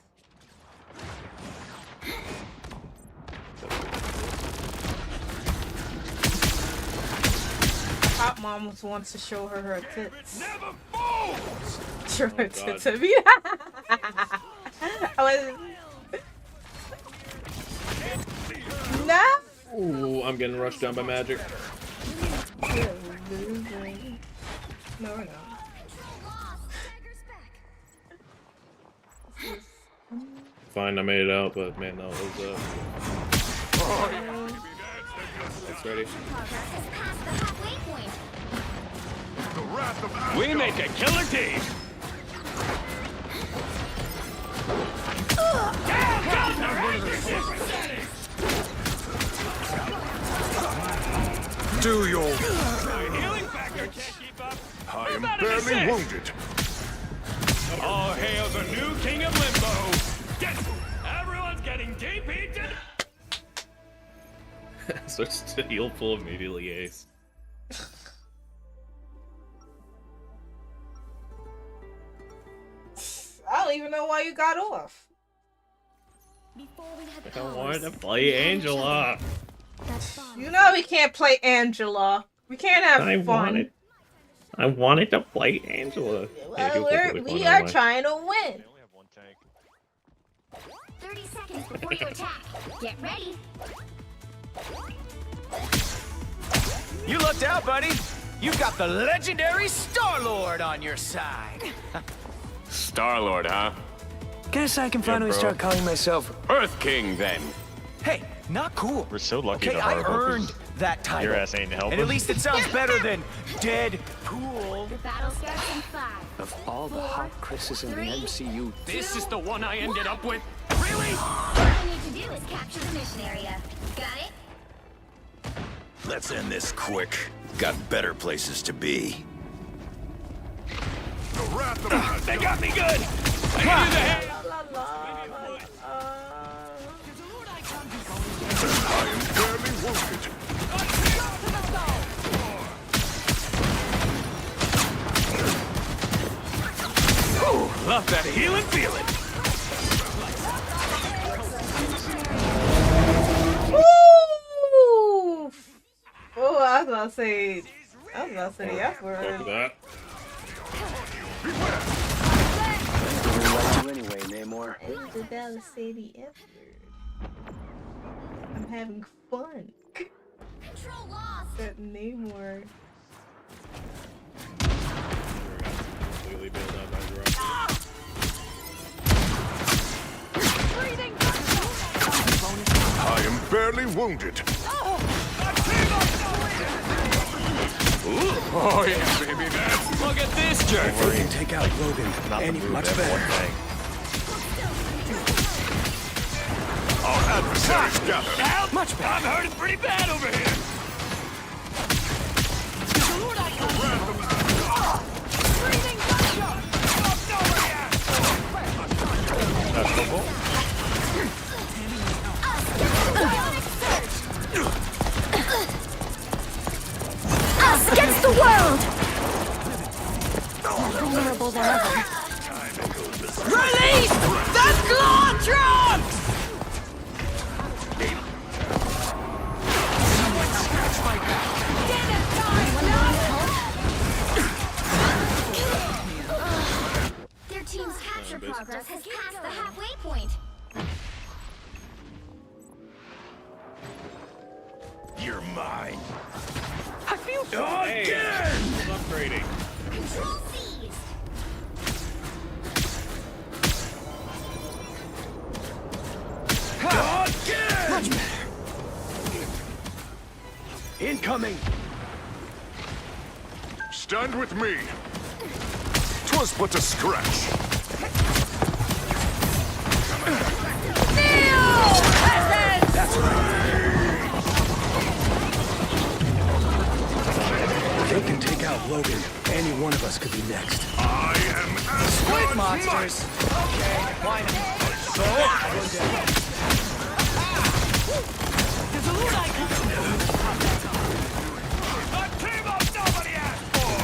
Hot Mom wants to show her tits. Never falls. Show her God. tits of me. I was... No! Ooh, I'm getting rushed down by magic. No, we're not. Fine, I made it out, but man, that was It's ready. We make a killer team. Do your... My healing factor can't keep up. I am barely wounded. All hail the new king of limbo. Everyone's getting DP'd. Starts to heal full immediately, Ace. I don't even know why you got off. I wanted to play Angela. You know we can't play Angela. We can't have fun. I wanted to play Angela. Well, we are trying to win. 30 seconds before you attack. Get ready. You lucked out, buddy. You've got the legendary Star-Lord on your side. Star-Lord, huh? Guess I can finally start calling myself Earth King, then. Hey, not cool. We're so lucky Okay, to I Marvel, 'cause earned that title. your ass ain't helping. And at least it sounds better than Deadpool. The battle starts in 5. of all the hot Chris's in the MCU. This is the one I ended up with. Really? All you need to do is capture the mission area. Got it? Let's end this quick. Got better places to be. They got me good. I can use a hand. I am barely wounded. Ooh, love that healing feeling. Woo! Oh, I was about to say the F word. Fuck that. I like you anyway, Namor. I was about to say the F word. I'm having fun. Control lost. That Namor. Completely bailed out by Gerard. I am barely wounded. Oh yeah, baby, that's... Look at this jerk. We can take out Logan. Any much better. Our adversaries gather. Help! Much better. I'm hurting pretty bad over here. Us against the world! More vulnerable than ever. Release the Glontrons! Their team's capture progress has passed the halfway point. You're mine. I feel Again! Upgrading. Control seized. Again! Much better. Incoming. Stand with me. 'Twas but a scratch. That's right. They can take out Logan. Any one of us could be next. I am as Squid monsters. Okay, why not? So, A team up nobody asked for.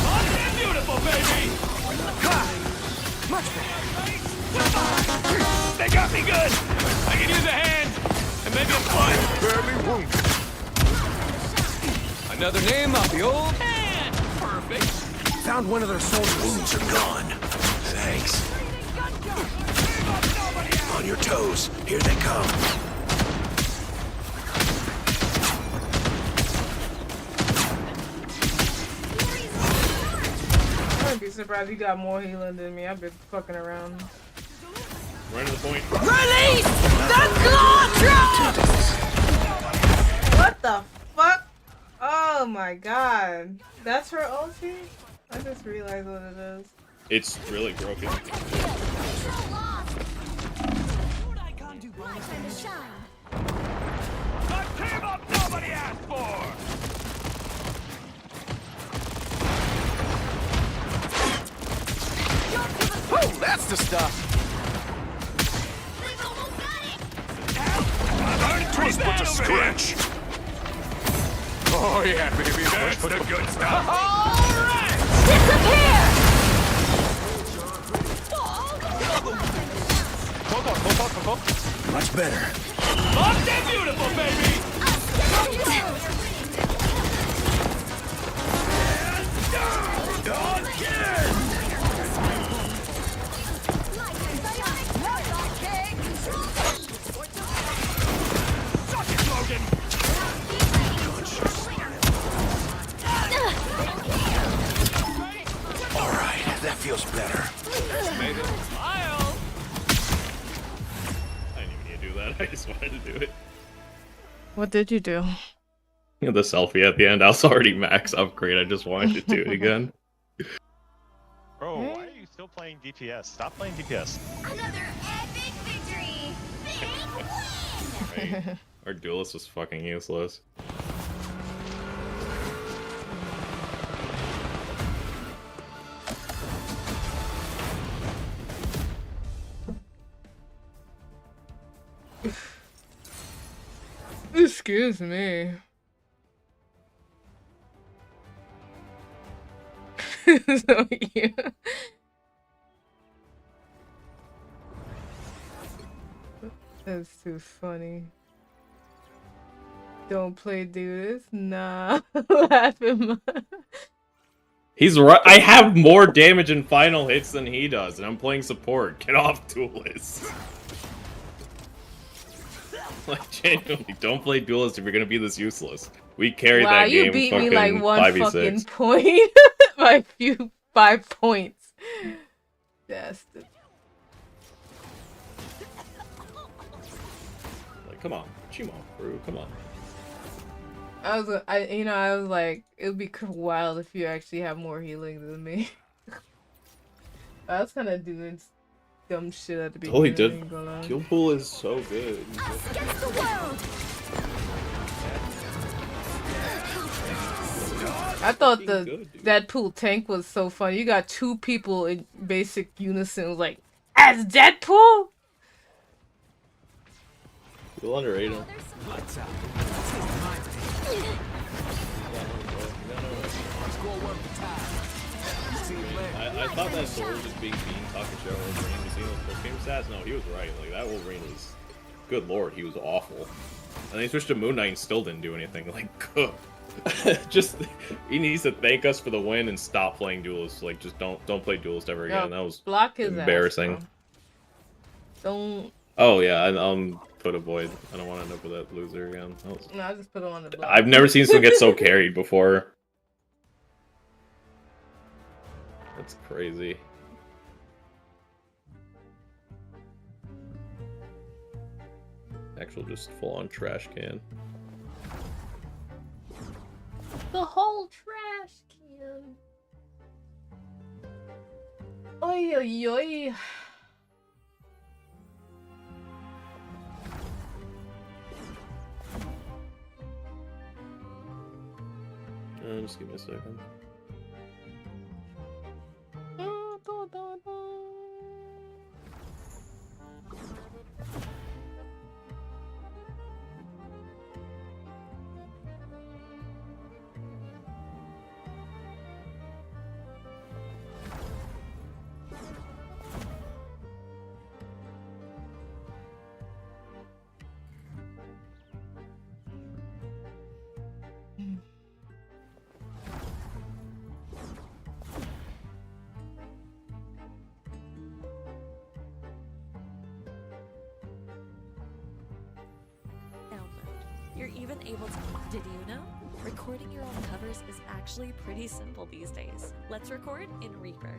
Oh, beautiful, baby. much better. They got me good. I can use a hand, and maybe a foot. Barely wounded. Another name off the old hand. Perfect. Found one of their soldiers. Wounds are gone. Thanks. On your toes. Here they come. wouldn't be surprised if you got more healing than me. I've been fucking around. Right to the point. Release the Claw! What the fuck? Oh my god. That's her ulti? I just realized what it is. It's really broken. My time to shine. A team up nobody asked for! Woo, that's the stuff. Twas but a scratch. Oh yeah, baby. That's the good stuff. Disappear! Much better. Locked and beautiful, baby! Suck it, Logan! All right, that feels better. Made it smile! I didn't even need to do that. I just wanted to do it. What did you do? The selfie at the end. I was already max upgrade. I just wanted to do it again. Bro, why are you still playing DPS? Stop playing DPS. Another epic victory. Big win. Right. Our duelist was fucking useless. Excuse me. So you. That's too funny. Don't play do this? Nah. Laughing. He's right. I have more damage in final hits than he does, and I'm playing support. Get off, duelist. Like, genuinely, don't play duelist if you're gonna be this useless. We carried Wow, that game. you beat fucking me like one 5v6. fucking point by 5 points. Bastard. Like, come on, Chimo, bro, come on. I was like, it would be wild if you actually have more healing than me. I was kind of doing dumb shit at the beginning. Totally did. Kill pool is so good. Against the world. I thought the Deadpool tank was so funny. You got two people in basic unison. It was like, as Deadpool? You'll underrate him. I thought that sword was just being mean talking shit over Wolverine. You see those post-game stats? No, he was right. Like, that Wolverine was... Good lord, he was awful. And then he switched to Moon Knight and still didn't do anything. Like, good. Just... He needs to thank us for the win and stop playing Duelist. Like, just don't play Duelist ever again. That was block his embarrassing. Ass, don't... Oh, yeah, put a void. I don't want to end up with that loser again. No, I just put him on the block. I've never seen someone get so carried before. That's crazy. Actual just full-on trash can. The whole trash can. Oi, oi, oi. Just give me a second. You're even able to... Did you know? Recording your own covers is actually pretty simple these days. Let's record in Reaper.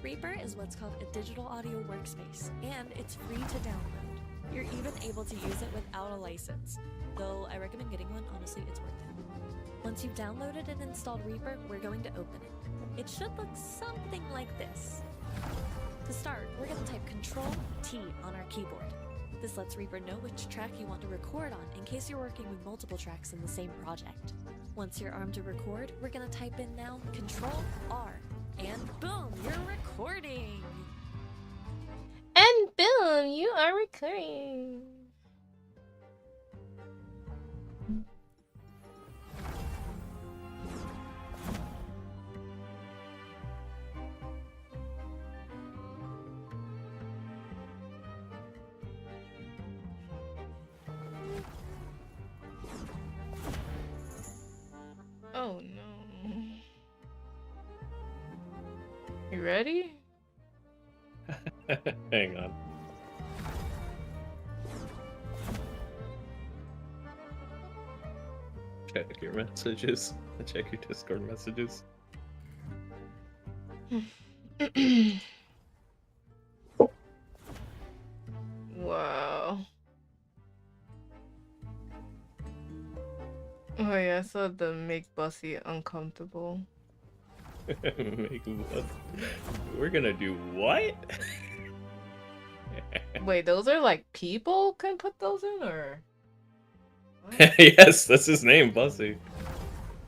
Reaper is what's called a digital audio workspace, and it's free to download. You're even able to use it without a license, though I recommend getting one, honestly it's worth it. Once you've downloaded and installed Reaper, we're going to open it. It should look something like this. To start, we're going to type Control-T on our keyboard. This lets Reaper know which track you want to record on in case you're working with multiple tracks in the same project. Once you're armed to record, we're going to type in now Control-R, and boom, you're recording! And boom, you are recording. Oh no. You ready? Hang on. Check your messages. Check your Discord messages. Wow. Oh yeah, I saw the make Bussy uncomfortable. We're gonna do what? Wait, those are like people can put those in, or? Yes, that's his name, Bussy.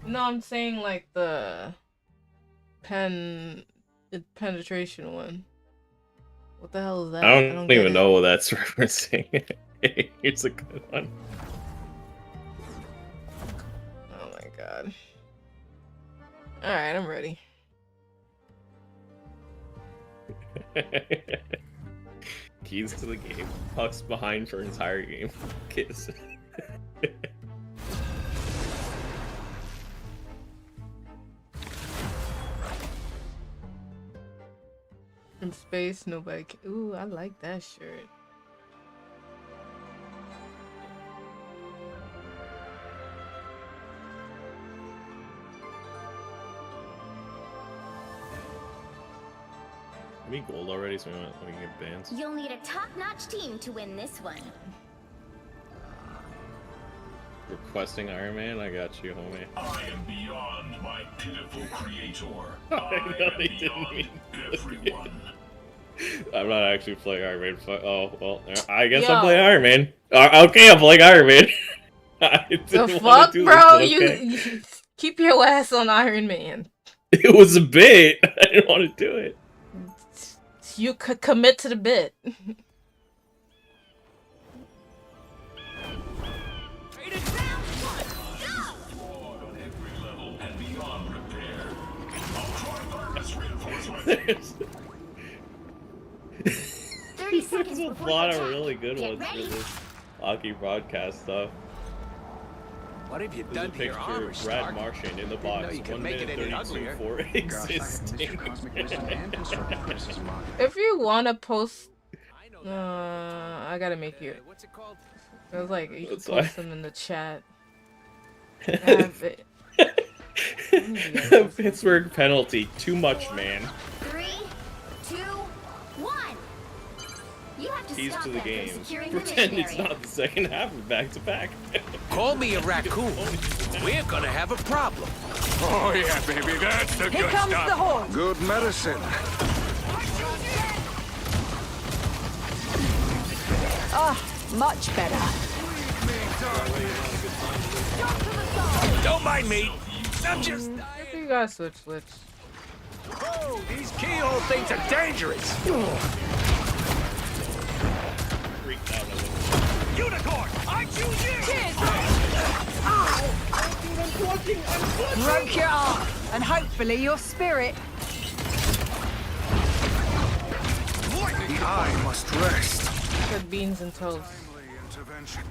No, I'm saying like the penetration one. What the hell is that? I don't get even it. know what that's referencing. Here's a good one. Oh my god. Alright, I'm ready. Keys to the game. Puck's behind for entire game. Kiss. In space, nobody can. Ooh, I like that shirt. We gold already, so we can get bans. You'll need a top-notch team to win this one. Requesting Iron Man, I got you, homie. I am beyond my pitiful creator. I know he didn't mean everyone. I'm not actually playing Iron Man. Oh, well, I guess Yo. I'm playing Iron Man. Okay, I'm playing Iron Man. I The didn't wanna fuck, do bro? this, but okay. You keep your ass on Iron Man. It was a bit. I didn't want to do it. You could commit to the bit. There's 30 seconds a before lot you of attack. really good Get ones for ready. this hockey broadcast stuff. What have you There's a done to your picture armor, of Brad Stark? Martian in the Didn't know box. you could 1 make it minute any 32 uglier. for existing. If you wanna post, I gotta make you. What's it called? I was like, you can That's post why. them in the chat. I have it. Pittsburgh penalty. Too much, man. 3, 2, 1. You have to Keys stop to the them from game. securing the Pretend mission it's area. not the second half of back to back. Call me a raccoon. We're gonna have a problem. Oh yeah, baby, that's the Here good comes stuff. the horse. Good medicine. Much better. Don't mind me. I'm just. You gotta switch. Oh, these keyhole things are dangerous. Freaked out of it. Unicorn, I choose you. Broke your arm, and hopefully your spirit. The eye must rest. Good beans and toast. Timely intervention.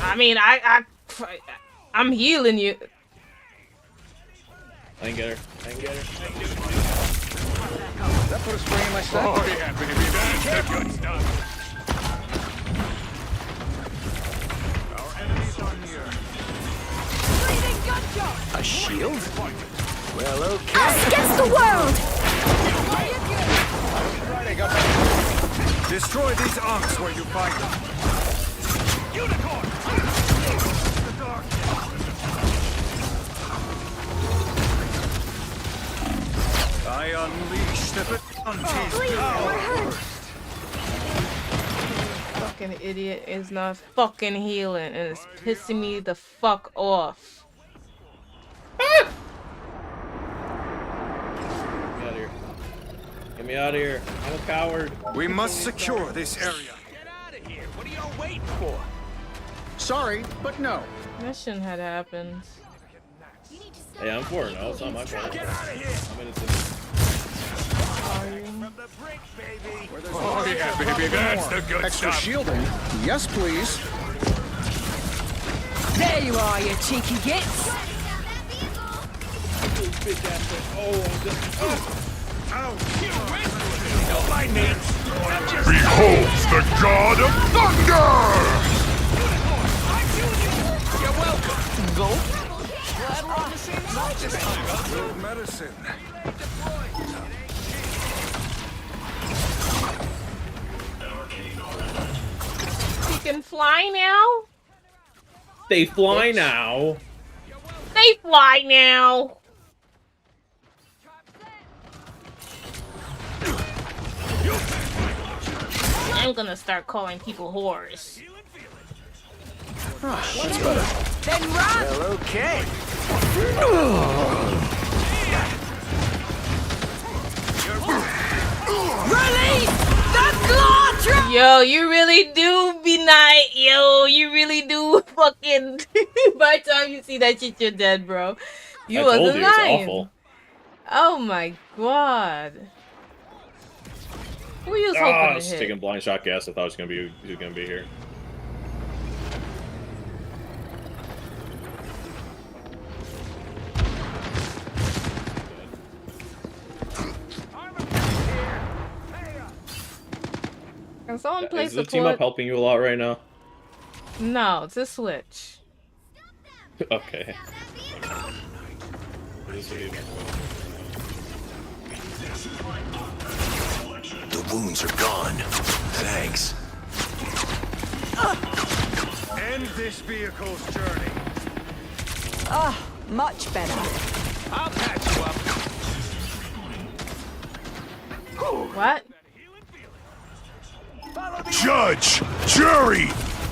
I mean, I'm healing you. I can get her. That put a spring in my step. Oh yeah, baby, that's the good stuff. Our enemies are A shield? Well, okay. Us against the world! Destroy these Unks where you find them. Unicorn! I unleash the Vitante's power. Fucking idiot is not fucking healing and it's pissing me the fuck off. Get out of here. Get me out of here. I'm a coward. We must secure this area. Get out of here. What are y'all waiting for? Sorry, but no. That shouldn't have happened. Hey, I'm 4-0. It's not my fault. Get out of here. I'm innocent. From the brink, baby. Oh yeah, baby, that's the good Extra stuff. shielding. Yes, please. There you are, you cheeky gits. Don't mind me. I'm just Behold the god of thunder! You're welcome. Go. Good medicine. He can fly now? They fly now. They fly now! I'm gonna start calling people whores. That's better. Then run! Well, okay. Release the Glotron! Yo, you really do be nice. Yo, you really do fucking. By the time you see that shit, you're dead, bro. You I wasn't told you, it's lying. awful. Oh my god. Who you was hoping Ah, to just hit? taking blind shot gas. I thought he was gonna be here. Can someone play Is the team up support? helping you a lot right now? No, it's a switch. Okay. This will be- The wounds are gone. Thanks. End this vehicle's journey. Ah, much better. I'll patch you up. What? Judge! Jury!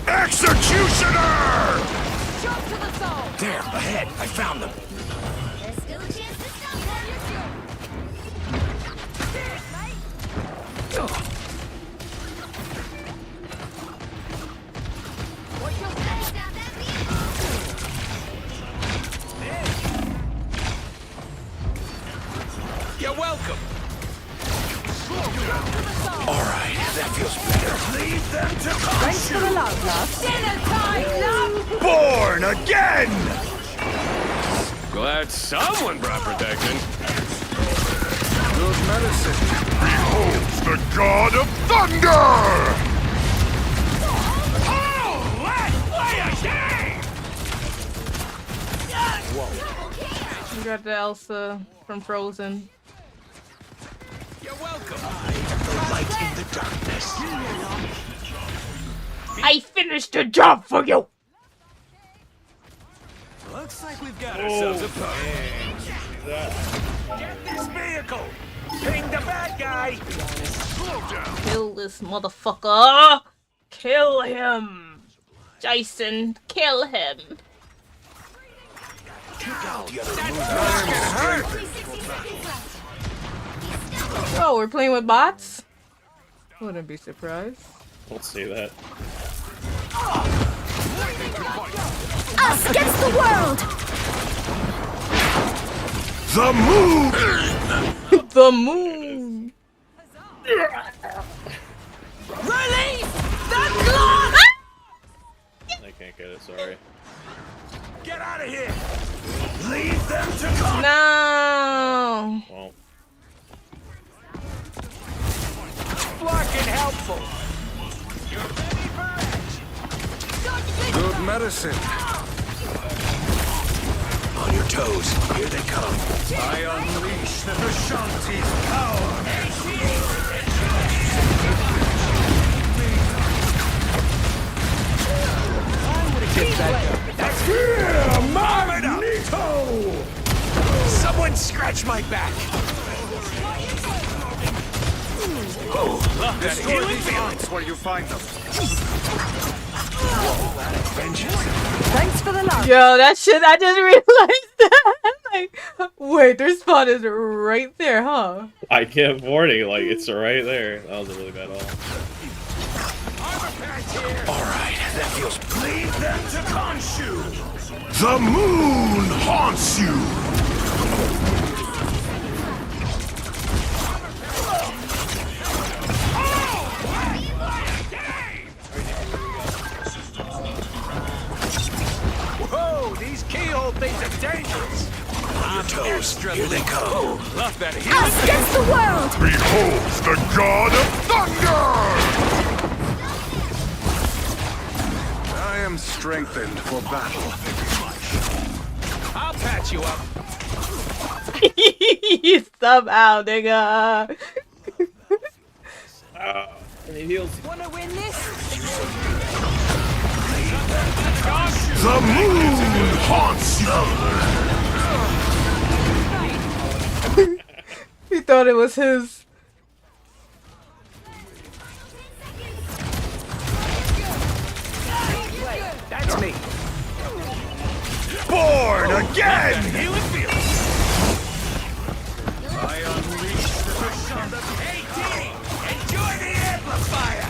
Executioner! Shot to the soul! There, ahead. I found them. There's still a chance to stop them. What's your You're welcome. Alright, that feels better. Leave them to Thanks for the love, love. Dinner time, love! born again! Glad someone brought protection. Good medicine. Behold the god of thunder! Oh, let's play a game! You got the Elsa from Frozen. You're welcome. The light in the darkness. I finished the job for you! Looks like we've got ourselves a party. Get this vehicle! Ping the bad guy! Slow down! Kill this motherfucker! Kill him! Jason, kill him! Oh, we're playing with bots? Wouldn't be surprised. Don't say that. Us against the world! The moon! The moon! Release the Glot! I can't get it, sorry. Get out of here! Leave them to God! No! Well, Fucking helpful! You're ready for action! Good medicine. toes. Here they come. I unleash the Vishanti's power. That's here, Magneto! Someone scratch my back. Oh, destroy these ants where you find them. Thanks for the love. Yo, that shit, I just realized that. Like, wait, their spawn is right there, huh? I kept warning, like, it's right there. That was a really bad all. Alright, that feels... Lead them to Khonshu! The moon haunts you! Whoa, these keyhole things are dangerous! On your toes. Here they come. Love that Us against the world! Behold the god of thunder! I am strengthened for battle. I'll patch you up. Somehow, nigga. And he heals. Wanna win this? The moon haunts you! He thought it was his. That's me. Born again! I unleash the Vishanta. Hey, team! Enjoy the amplifier!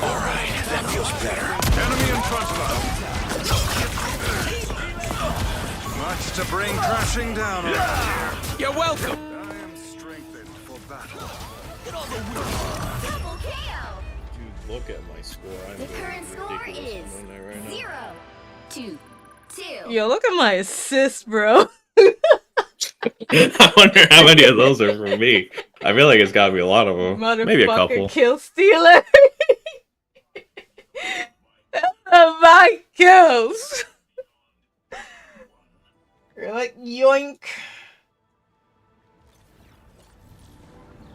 Alright, that feels better. Enemy in front of us. Much to bring crashing down around here. You're welcome. I am strengthened for battle. Double KO! Dude, look at my score. I'm The doing current score ridiculous is on that right now. 0-2. Yo, look at my assist, bro. I wonder how many of those are from me. I feel like it's gotta be a lot of them. Maybe a Motherfucker couple. kill stealer. That's my kills. You're like, yoink.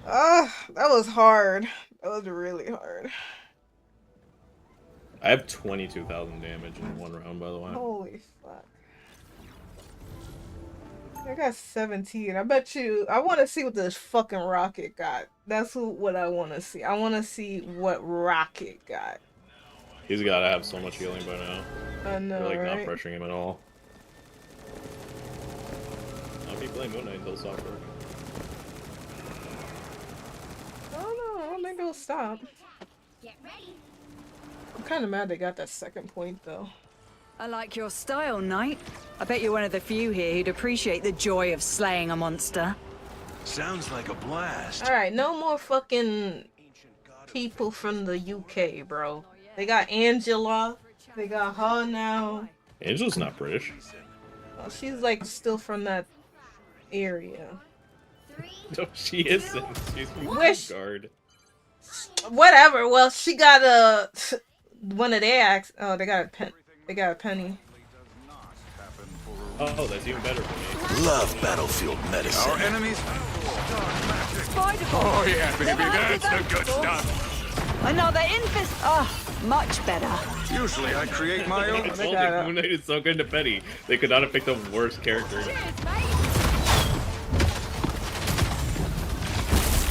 That was hard. That was really hard. I have 22,000 damage in one round, by the way. Holy fuck. I got 17. I bet you. I want to see what this fucking Rocket got. That's what I want to see. I want to see what Rocket got. He's gotta have so much healing by now. I know, We're like right? not pressuring him at all. I'll keep playing Moon Knight until it stops working. I don't think it'll stop. Get ready. I'm kind of mad they got that second point though. I like your style, Knight. I bet you're one of the few here who'd appreciate the joy of slaying a monster. Sounds like a blast. Alright, no more fucking people from the UK, bro. They got Angela. They got her now. Angela's not British. Well, she's like still from that area. No, she isn't. She's from Wish- Guard. Whatever. Well, she got a one of their acts. Oh, they got a pen. They got a penny. Oh, that's even better for me. Love battlefield medicine. Our enemies. Oh yeah, baby, that's the good stuff. Another infest. Oh, much better. Usually I create my own. I told you, Moon Knight is so good to Petty. They could not have picked the worst character.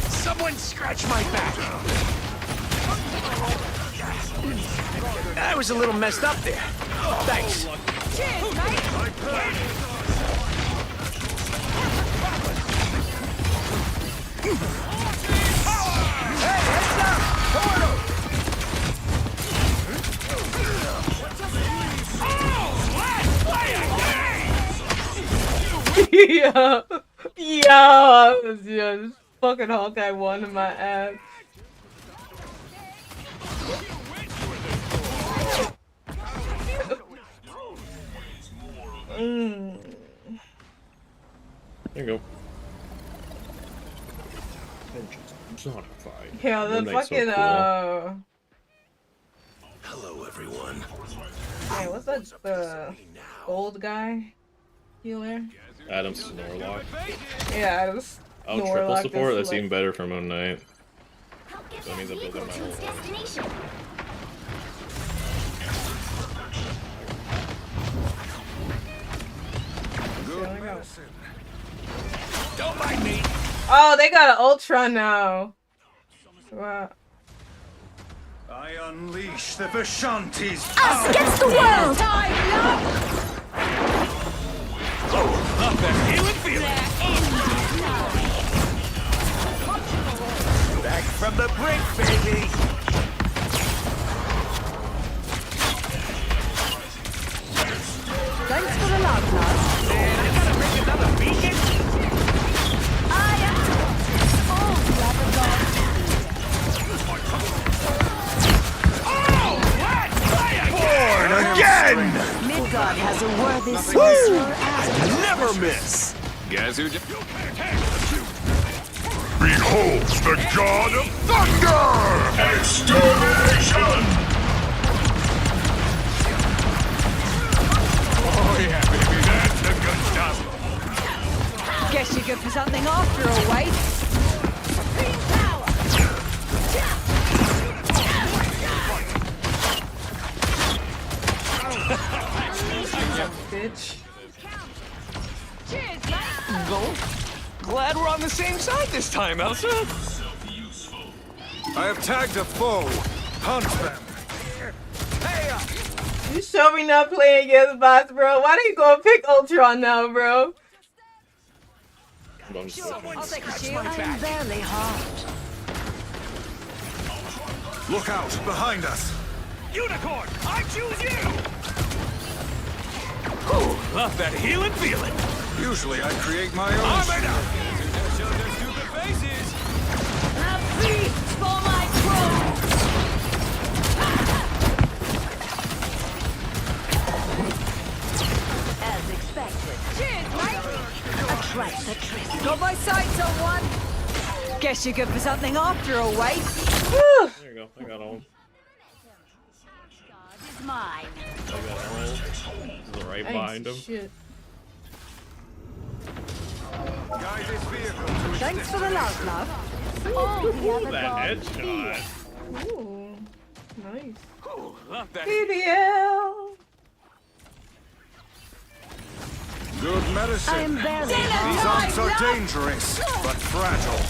Someone scratch my back. I was a little messed up there. Thanks. Cheers, mate. Hey, heads up! Portal! Yo, yo, this fucking Hawkeye won in my ass. There you go. Personify. Yeah, the Moon Knight's so fucking cool. Hello, everyone. Hey, what's that? The old guy healer? Adam Snorlock. Yeah, Adam's Oh, triple support? That's even better for Moon Knight. That means I'm building my whole destination. Good medicine. Don't mind me. Oh, they got an Ultron now. Wow. I unleash the Vishanti's Us against the world! Love that healing feeling. Back from the brink, baby. Thanks for the love, love. Man, I gotta bring another beacon. I am all the other gods. Oh, what? Born again! Midgard has a worthy Woo! successor. I never miss. Guess who? Behold the god of thunder! Extermination! Oh yeah, baby, that's the good stuff. Guess you're good for something after all, wait. Supreme power! Bitch. Cheers, mate! Glad we're on the same side this time, Elsa. I have tagged a foe. Hunt them. Hey, You sure we not playing against bots, bro? Why do you go pick Ultron now, bro? I'm just I'll take a scratch shield. my I'm back. barely harmed. Look out, behind us. Unicorn, I choose you. Ooh, love that healing feeling. Usually I create my own. Armored up. Show their stupid faces. A feast for my throne! As expected. Cheers, mate! Attract the tryst. Got my sights on one. Guess you're good for something after all, wait. There you go. I got all. God is mine. I got all. This is right behind him. Shit. Guide this vehicle to its Thanks for the love, love. All the other That gods. headshot. Ooh. Nice. Ooh, love that. PBL. good medicine. I am barely These harmed. arms are dangerous, but fragile.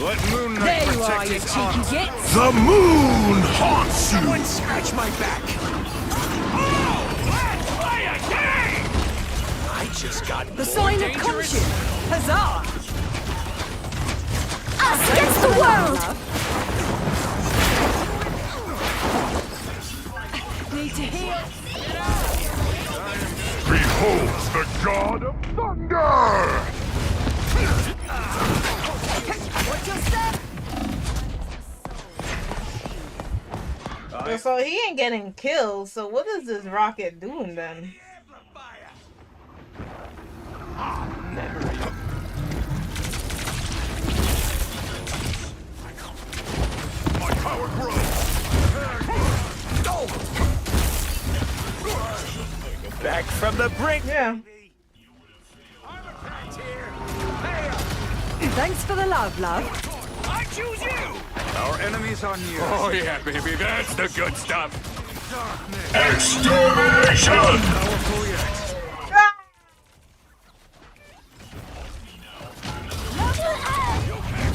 Let Moon Knight There you are, protect you his cheeky arms. gits. The moon haunts you! Someone scratch my back. Oh, let's play a game. I just got The more sign of dangerous. conscience. Huzzah! Us against the world! Need to heal. Behold the god of thunder! What's your step? So he ain't getting killed. So what is this rocket doing then? My power grows! Back from the brink. Yeah. Thanks for the love, love. I choose you. Our enemies are near. Oh yeah, baby, that's the good stuff. Extermination! Powerful yet.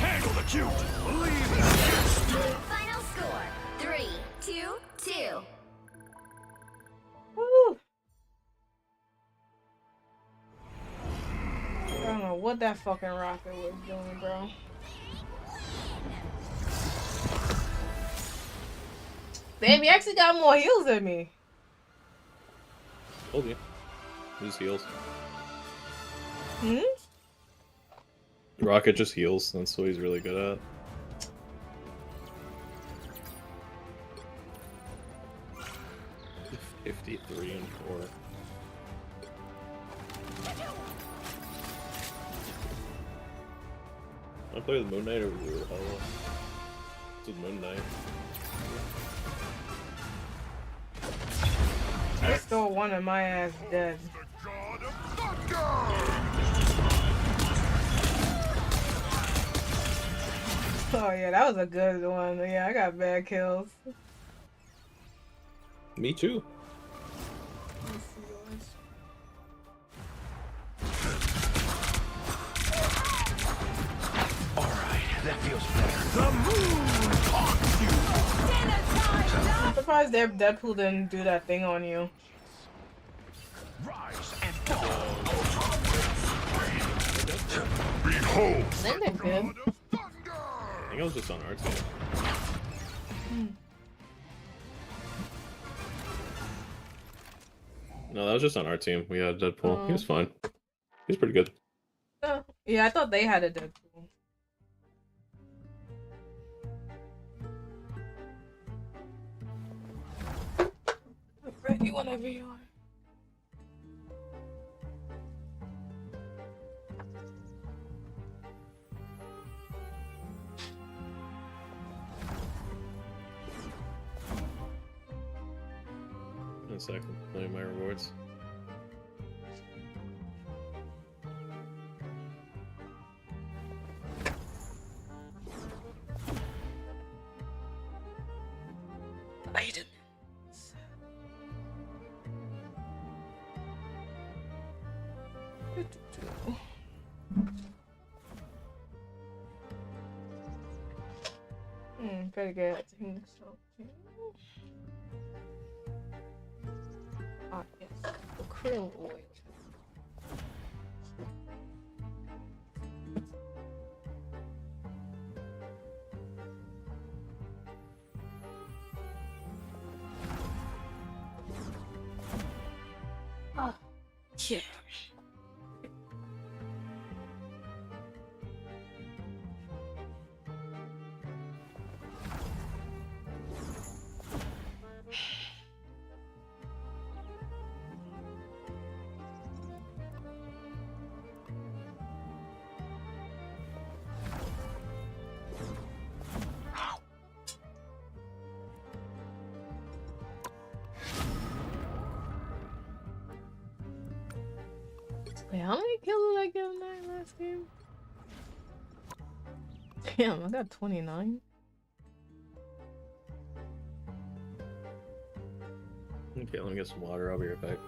Handle the cute. Final score 3-2-2. Woo. I don't know what that fucking rocket was doing, bro. Damn, you actually got more heals than me. Told you. Just heals. Hmm? Rocket just heals. That's what he's really good at. $53 and 4. play with Moon Knight or Hollow? It's with Moon Knight. I stole one of my ass dead. Oh yeah, that was a good one. Yeah, I got bad kills. Me too. That feels better. The moon haunts you! I'm surprised Deadpool didn't do that thing on you. Rise and fall. Behold! Then they're good. I think I was just on our team. No, that was just on our team. We had Deadpool. He was fine. He's pretty good. Yeah, I thought they had a Deadpool. Ready whenever you are. One second, playing my rewards. Aiden. Better get it to him this time. Ah, yes. The krill oil. Ah, yeah. Wait, how many kills did I get in that last game? Damn, I got 29. Okay, let me get some water. I'll be right back.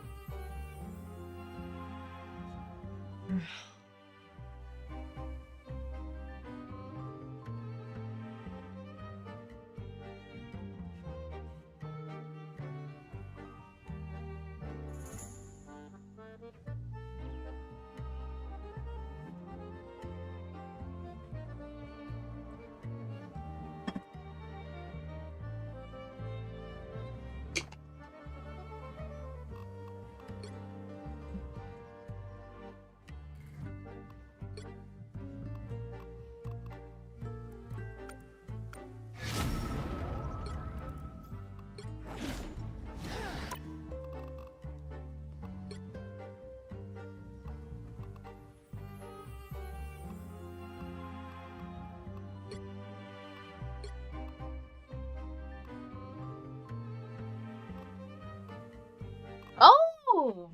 Oh!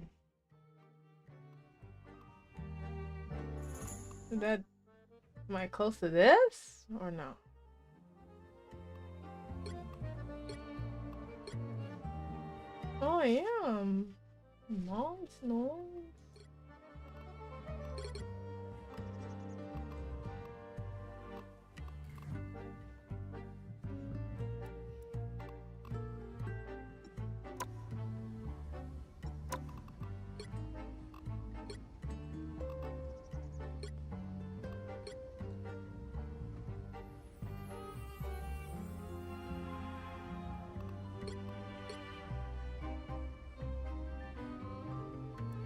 That, am I close to this or no? Oh, I am. Nice, nice.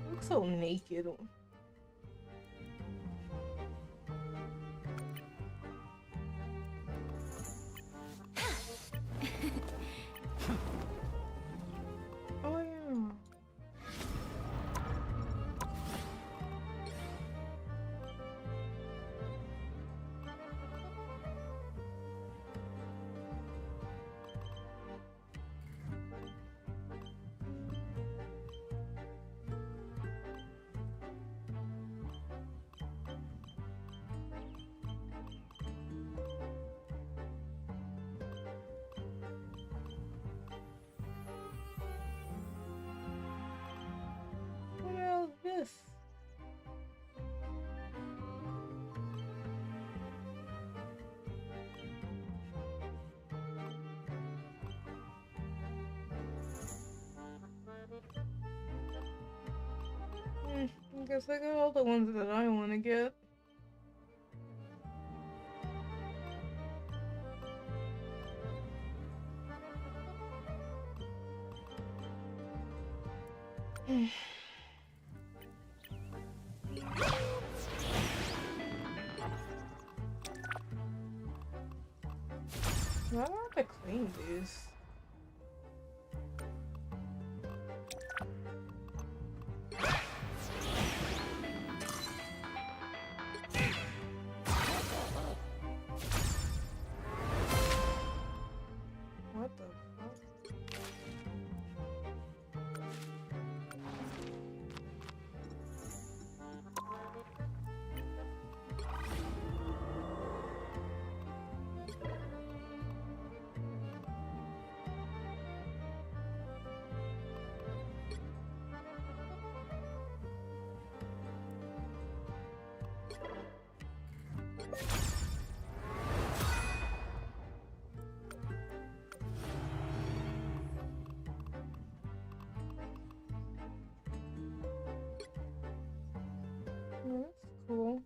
Look so naked. Oh yeah. this. I guess I got all the ones that I want to get. Why do I have to clean these? What the fuck? Oh, that's cool.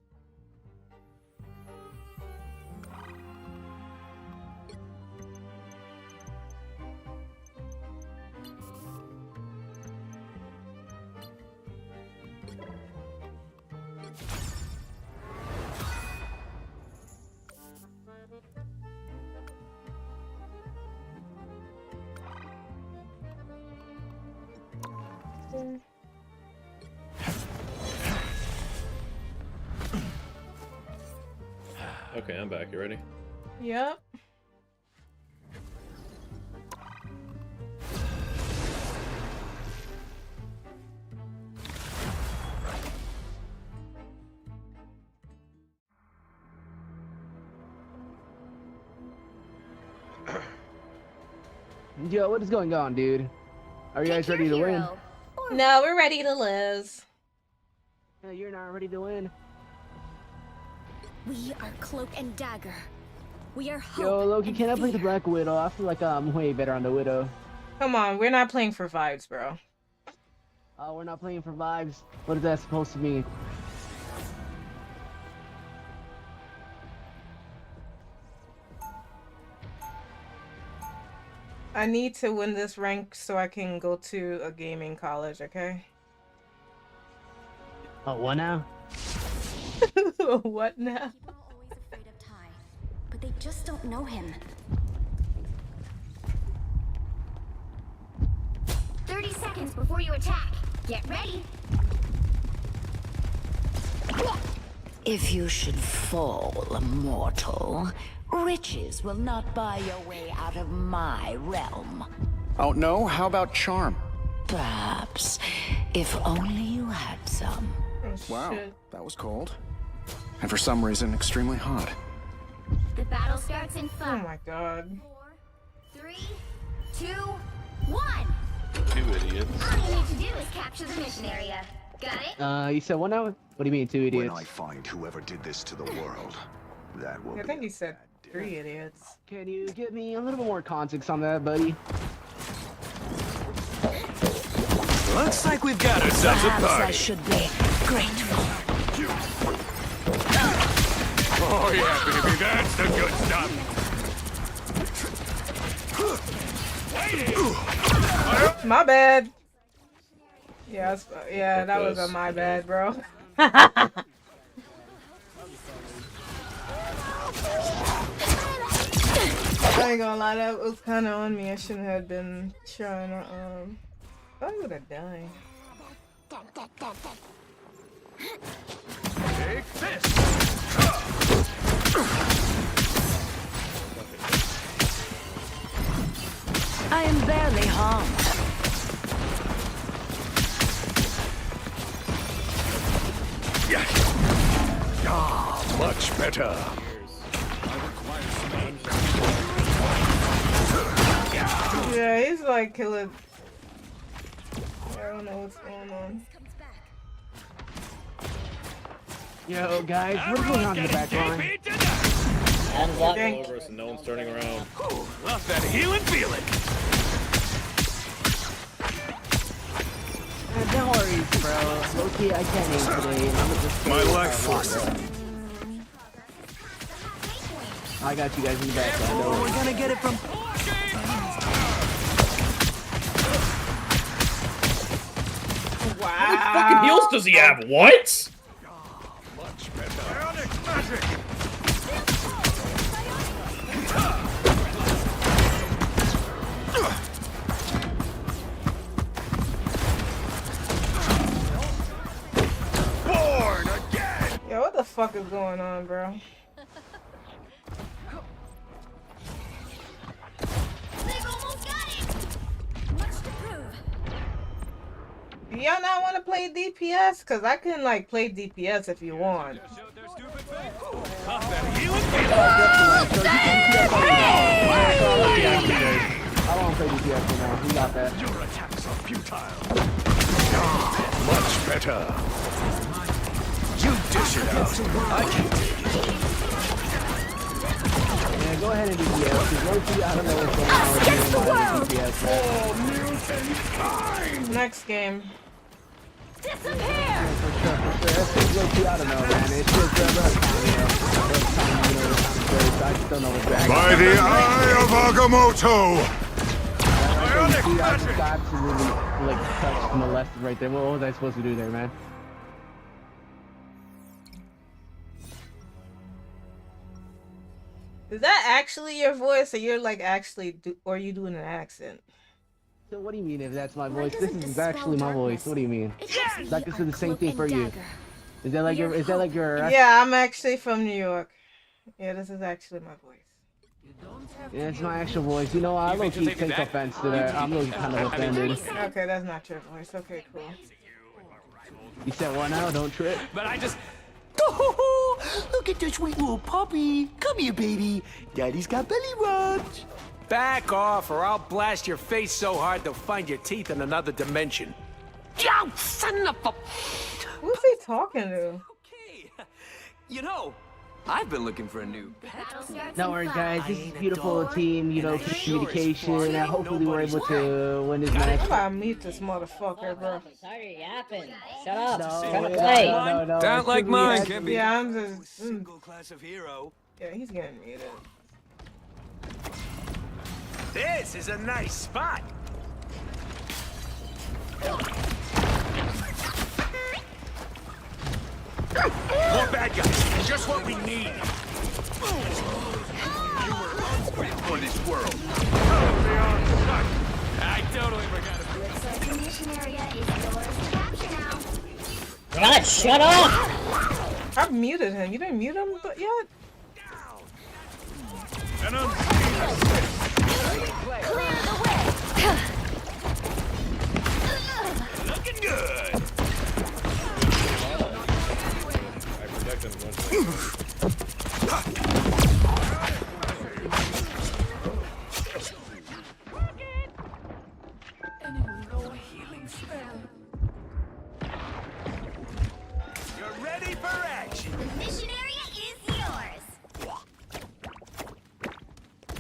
Okay. Okay, I'm back. You ready? Yep. Yo, what is going on, dude? Are you guys ready to win? No, we're ready to lose. No, you're not ready to win. We are Cloak and Dagger. We are hope. Yo, Loki, and can I play the fear. Black Widow? I feel like I'm way better on the Widow. Come on, we're not playing for vibes, bro. Oh, we're not playing for vibes. What is that supposed to mean? I need to win this rank so I can go to a gaming college, okay? Oh, what now? What now? People are always afraid of Ty, but they just don't know him. 30 seconds before you attack. Get ready. If you should fall, mortal, riches will not buy your way out of my realm. Oh no, how about charm? Perhaps, if only you had some. Wow, that was cold. And for some reason, extremely hot. The battle starts in 5. Oh my god. 4, 3, 2, 1. Two idiots. All you need to do is capture the mission area. Got it? You said what now? What do you mean, 2 idiots? When I find whoever did this to the world, that will I think he said 3 idiots. Can you give me a little bit more context on that, buddy? Looks like we've got ourselves a Perhaps I party. should be grateful. Oh yeah, baby, that's the good stuff. My bad. Yeah, yeah, that was a my bad, bro. I ain't gonna lie, that was kind of on me. I shouldn't have been trying to, I would have died. Take this. I am barely harmed. Ah, much better. Yeah, he's like killing. I don't know what's going on. Yo, guys, what's going on in the back line? And what? Over, so no one's turning around. Lost that healing feeling. No worries, bro. Loki, I can't aim today. And I'm just My life force. I got you guys in the back line. Oh, we're gonna get it from. Wow. How many fucking heals does he have? What? Much better. Bionic magic. Born again! Yo, what the fuck is going on, bro? Y'all not want to play DPS? Cause I can like play DPS if you want. I won't play DPS for now. We got that. Your attacks are futile. Much better. You dish it out. I can take it. Yeah, go ahead and DPS. Cause Loki, I don't know what's going on with DPS. Next game. Disappear! For sure. Loki, I don't know, man. It's just I just don't know what's going on. By the eye of Agamotto! I just absolutely like touched molested right there. What was I supposed to do there, man? Is that actually your voice, or you're like actually, or are you doing an accent? So what do you mean if that's my voice? This is actually my voice. What do you mean? Like I said, the same thing for you. Is that like your? Is that like your? Yeah, I'm actually from New York. Yeah, this is actually my voice. Yeah, it's my actual voice. You know, I low-key take offense to that. I'm low-key kind of offended. Okay, that's not your voice. Okay, cool. You said what now? Don't trip. But I just. Look at the sweet little puppy. Come here, baby. Daddy's got belly rubs. Back off, or I'll blast your face so hard they'll find your teeth in another dimension. Yo, son of a... Who's he talking to? Okay. You know, I've been looking for a new pet. No worries, guys. This is beautiful team. You know, communication. Hopefully, we're able to win this match. I'm about to meet this motherfucker, bro. Sorry, yapping. Shut up. No, Trying to play. No. Don't like mine, can be. Yeah, I'm just. Single class of hero. Yeah, he's getting muted. This is a nice spot. More bad guys. Just what we need. You were unfit for this world. I totally forgot about it. Looks like the mission area is yours to capture now. God, shut up! I've muted him. You didn't mute him yet? And Clear the way. Looking good. I protect him once. You're ready for action. The mission area is yours.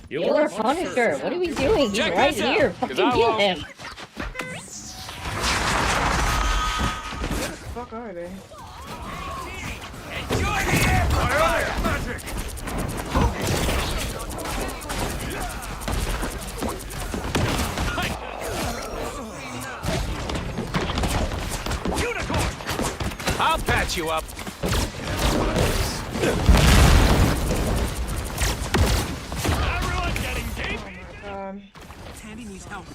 Killer Punisher, what are we doing? He's Check right this out, here. 'cause Fucking I get won't. him. Where the fuck are they? Enjoy the air. Magic. Unicorn. I'll patch you up. Everyone getting deep. Tandy needs help.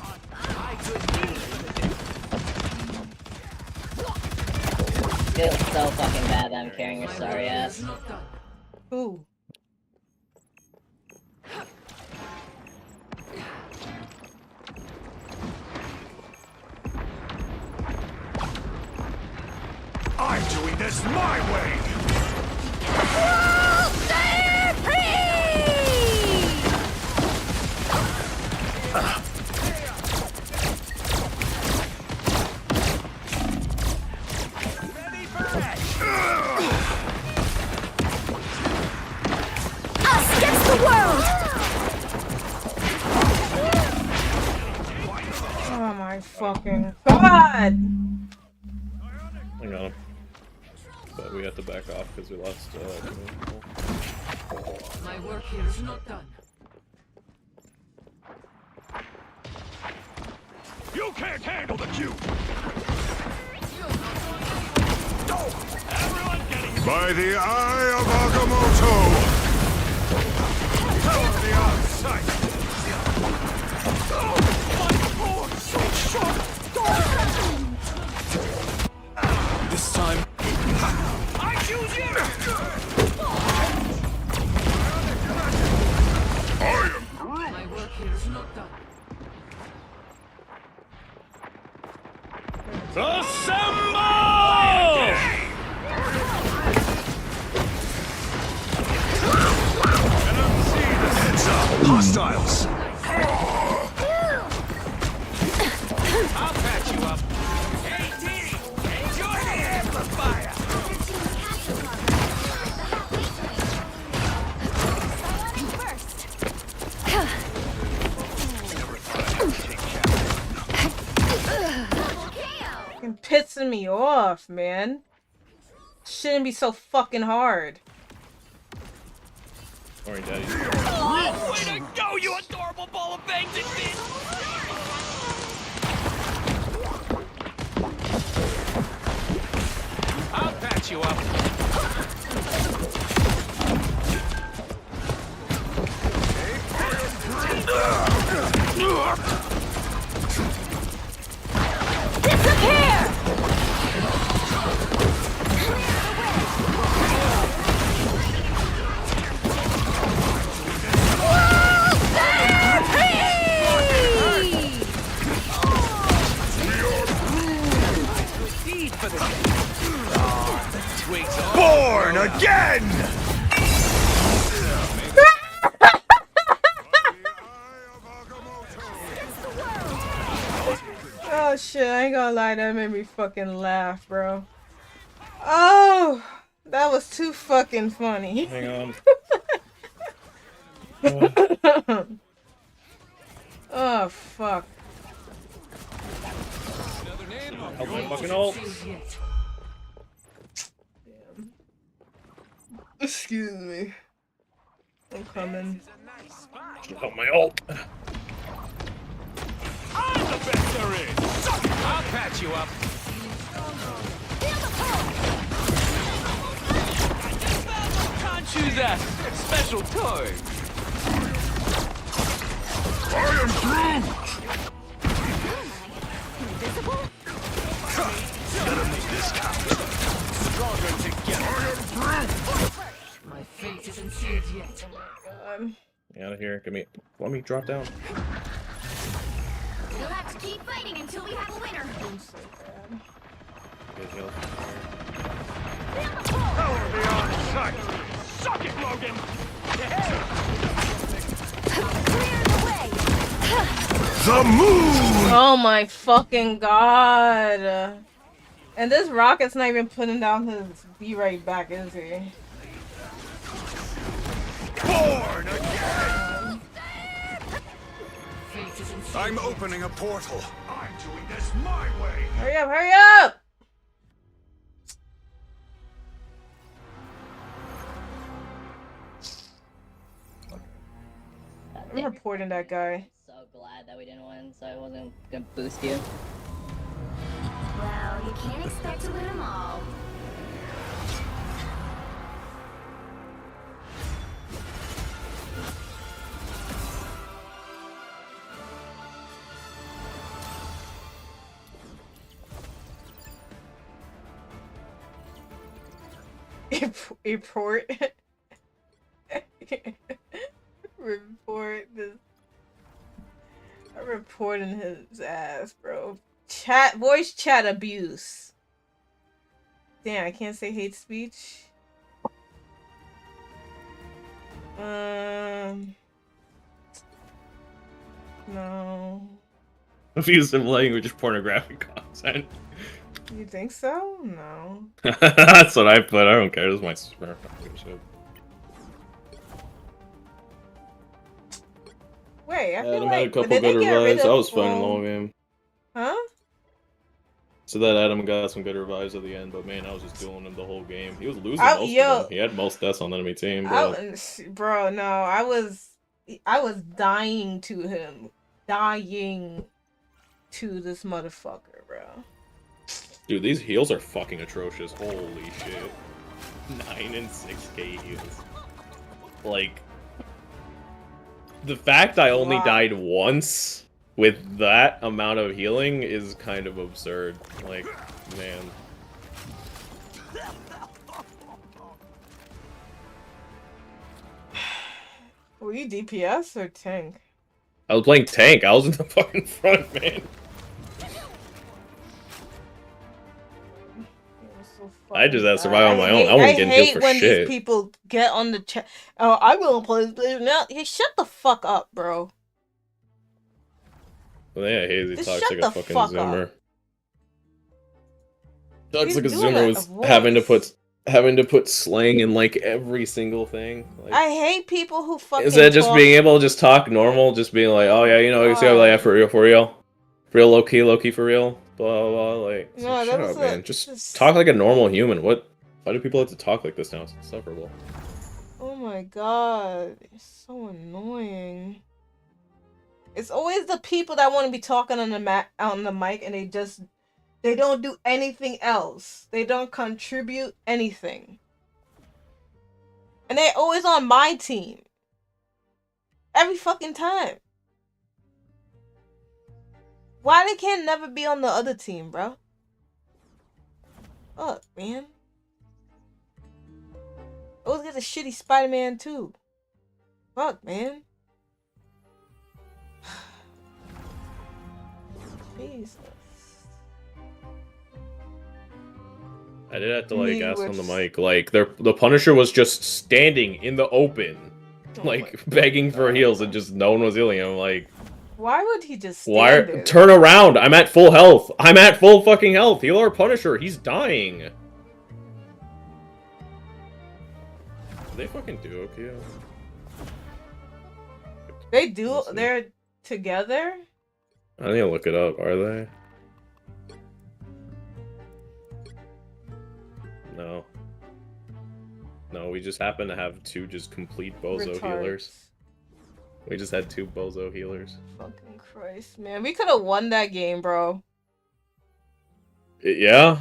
Feels so fucking bad that I'm carrying your sorry ass. Who? I'm doing this my way. my fucking god! I got him. But we have to back off because we lost My work here is not done. You can't handle the cube! By the eye of Agamotto! Power beyond sight! This time, I choose you! My work here is not done. Heads up, hostiles! I'll patch you up. Hey, Dee! Enjoy the amplifier! Fucking pissing me off, man. Shouldn't be so fucking hard. Sorry, Daddy. Oh, way to go, you adorable ball of banged bitch! I'll patch you up. Disappear! Born again! Oh shit, I ain't gonna lie, that made me fucking laugh, bro. Oh, that was too fucking funny. Hang on. Oh fuck. Help my fucking ult. Excuse me. I'm coming. Help my ult. I'm the best there is! I'll patch you up. Can't choose a special toy. I am Groot! Stronger together. I am Groot! My fate isn't sealed yet. Get out of here. Let me drop down. We'll have to keep fighting until we have a winner. Power beyond sight. Suck it, Logan. The moon! Oh my fucking god. And this Rocket's not even putting down his be right back, is he? Born again! I'm opening a portal. I'm doing this my way. Hurry up, hurry up! I'm reporting that guy. So glad that we didn't win, so I wasn't gonna boost you. Well, you can't expect to win them all. Report. Report this. I'm reporting his ass, bro. Voice chat abuse. Damn, I can't say hate speech. No. Abusive language is pornographic content. You think so? No. That's what I put. I don't care. This is my spare shit. Wait, I feel Adam like had a couple did they good get rid revives. of- I was fine in the well, whole game. Huh? So that Adam got some good revives at the end, but man, I was just dueling him the whole game. He was losing most of them. He had most deaths on the enemy team, but... Bro, no, I was dying to him. Dying to this motherfucker, bro. Dude, these heals are fucking atrocious. Holy shit. 9 and 6k heals. Like... The fact I only died once with that amount of healing is kind of absurd. Like, man. Were you DPS or tank? I was playing tank. I was in the fucking front, man. I just had to survive on my own. I wasn't getting healed for shit. I hate when these people get on the chat. Oh, I will play this now. Hey, shut the fuck up, bro. Well, yeah, Hazy talks like a fucking zoomer. Talks like a zoomer was having to put slang in like every single thing. Like, I hate people who fucking. Is that just being able to just talk normal, just being like, oh yeah, you know, you see, like, yeah, for real, low key, for real, blah blah blah. Like, no, shut up, man. Just talk like a normal human. What? Why do people have to talk like this now? It's insufferable. Oh my god, it's so annoying. It's always the people that want to be talking on the mic and they don't do anything else. They don't contribute anything. And they're always on my team. Every fucking time. Why they can't never be on the other team, bro? Fuck, man. Always get a shitty Spider-Man too. Fuck, man. Jesus. I did have to like ask on the mic, like the Punisher was just standing in the open, like begging for heals, and just no one was healing him. Like, why would he just stand there? Turn around! I'm at full health. I'm at full fucking health. Heal our Punisher. He's dying. Do they fucking do okay? They do. They're together. I need to look it up. Are they? No. No, we just happen to have two just complete bozo healers. We just had 2 bozo healers. Fucking Christ, man. We could have won that game, bro. Yeah.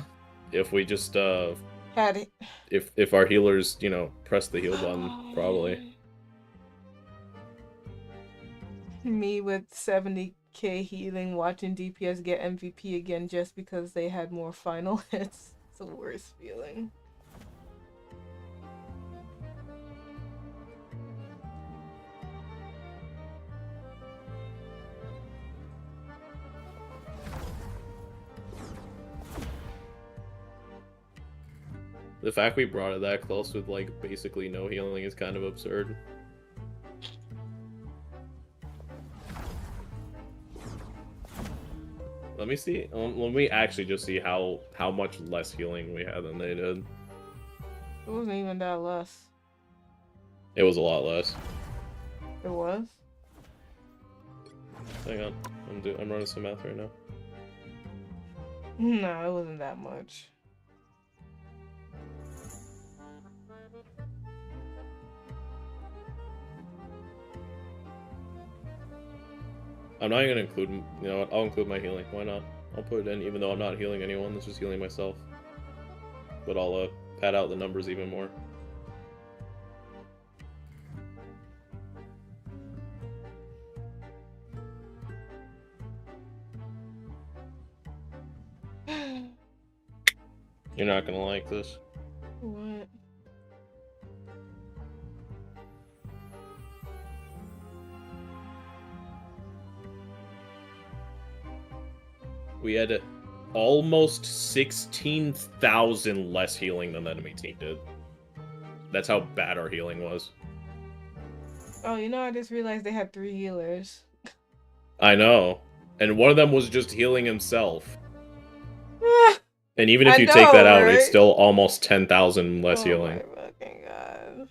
If we just, had it. If our healers, you know, press the heal button, probably. Me with 70k healing, watching DPS get MVP again just because they had more final hits. It's the worst feeling. The fact we brought it that close with like basically no healing is kind of absurd. Let me see. Let me actually just see how much less healing we had than they did. It wasn't even that less. It was a lot less. It was? Hang on. I'm running some math right now. No, it wasn't that much. I'm not even gonna include, you know what, I'll include my healing, why not? I'll put it in even though I'm not healing anyone, it's just healing myself. But I'll pad out the numbers even more. You're not gonna like this. What? We had almost 16,000 less healing than the enemy team did. That's how bad our healing was. Oh, you know, I just realized they had 3 healers. I know. And one of them was just healing himself. And even if you take that out, it's still almost 10,000 less healing. Oh my fucking god.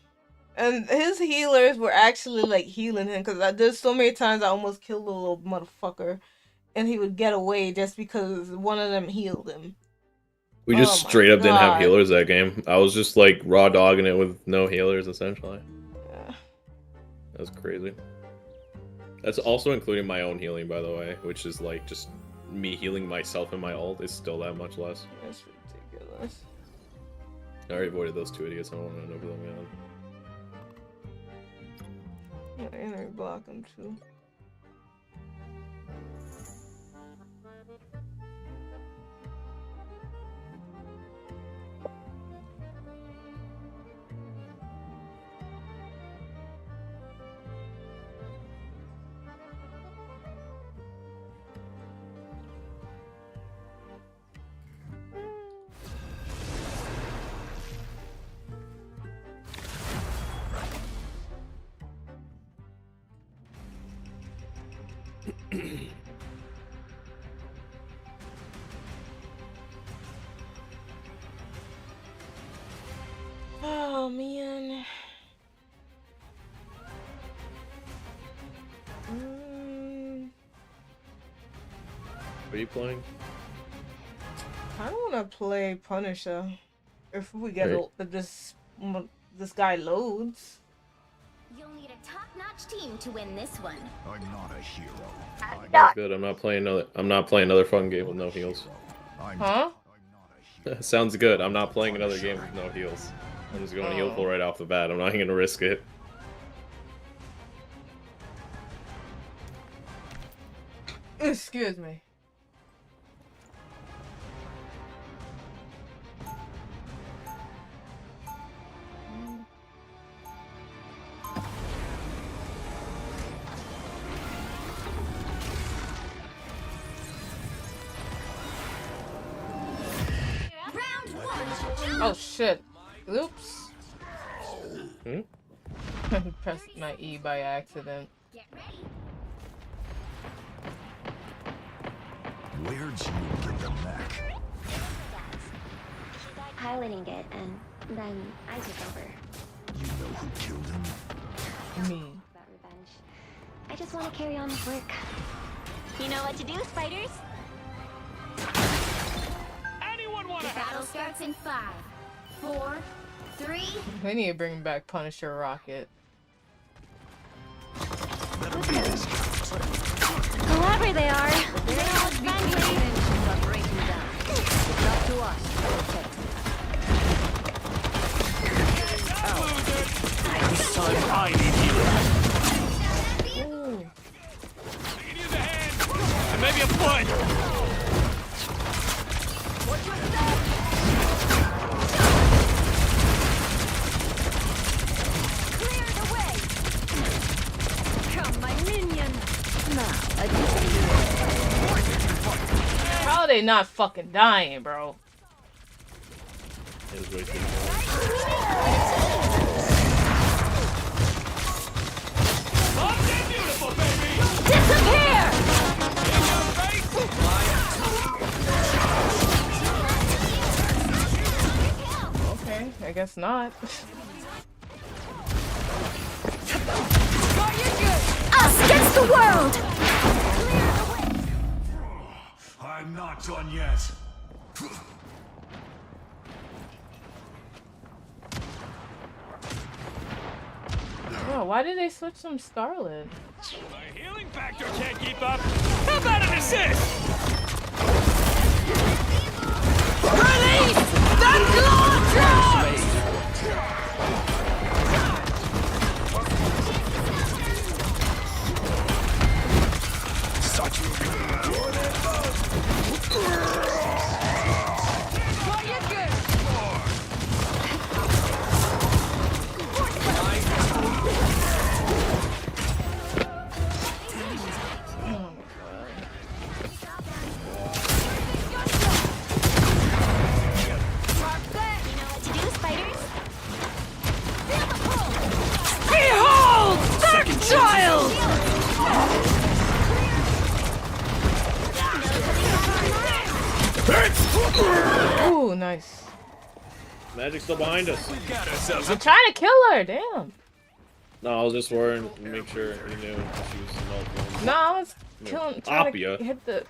And his healers were actually, like, healing him, because there's so many times I almost killed the little motherfucker. and he would get away just because one of them healed him. We just straight up didn't have healers that game. I was just like raw dogging it with no healers essentially. Yeah. That was crazy. That's also including my own healing, by the way, which is like just me healing myself and my ult is still that much less. That's ridiculous. I already avoided those two idiots. I don't want to run over them again. Yeah, and I block him too. Oh man. What are you playing? I don't want to play Punisher. If we get Right. if this guy loads. You'll need a top-notch team to win this one. I'm not a hero. That's good. I'm not playing another fun game with no heals. Huh? Sounds good. I'm not playing another game with no heals. I'm just going heal full right off the bat. I'm not even gonna risk it. Excuse me. Oh shit. Oops. Hmm? I pressed my E by accident. Where'd you get the mech? Piloting it, and then I took over. You know who killed him? Me. About revenge. I just want to carry on with work. You know what to do, spiders? Anyone want The battle starts in 5, 4, 3. They need to bring back Punisher Rocket. Whoever they are, they're all friendly. It's up to us to protect This time I need you. I can use a hand! And maybe a foot! What's your step? Clear the way! Come, my minion! Now, How are they not fucking dying, bro? It was way too disappear! Okay, I guess not. Us against the world! I'm not done yet. Oh, why did they switch some Scarlet? My healing factor can't keep up! How about an assist? Release the Glotron! Such Behold! Dark Child! Ooh, nice. Magic's still behind us. We got ourselves I'm trying to kill her, damn. No, I was just worrying to make sure you knew she was multiple. No, trying Appia. to hit the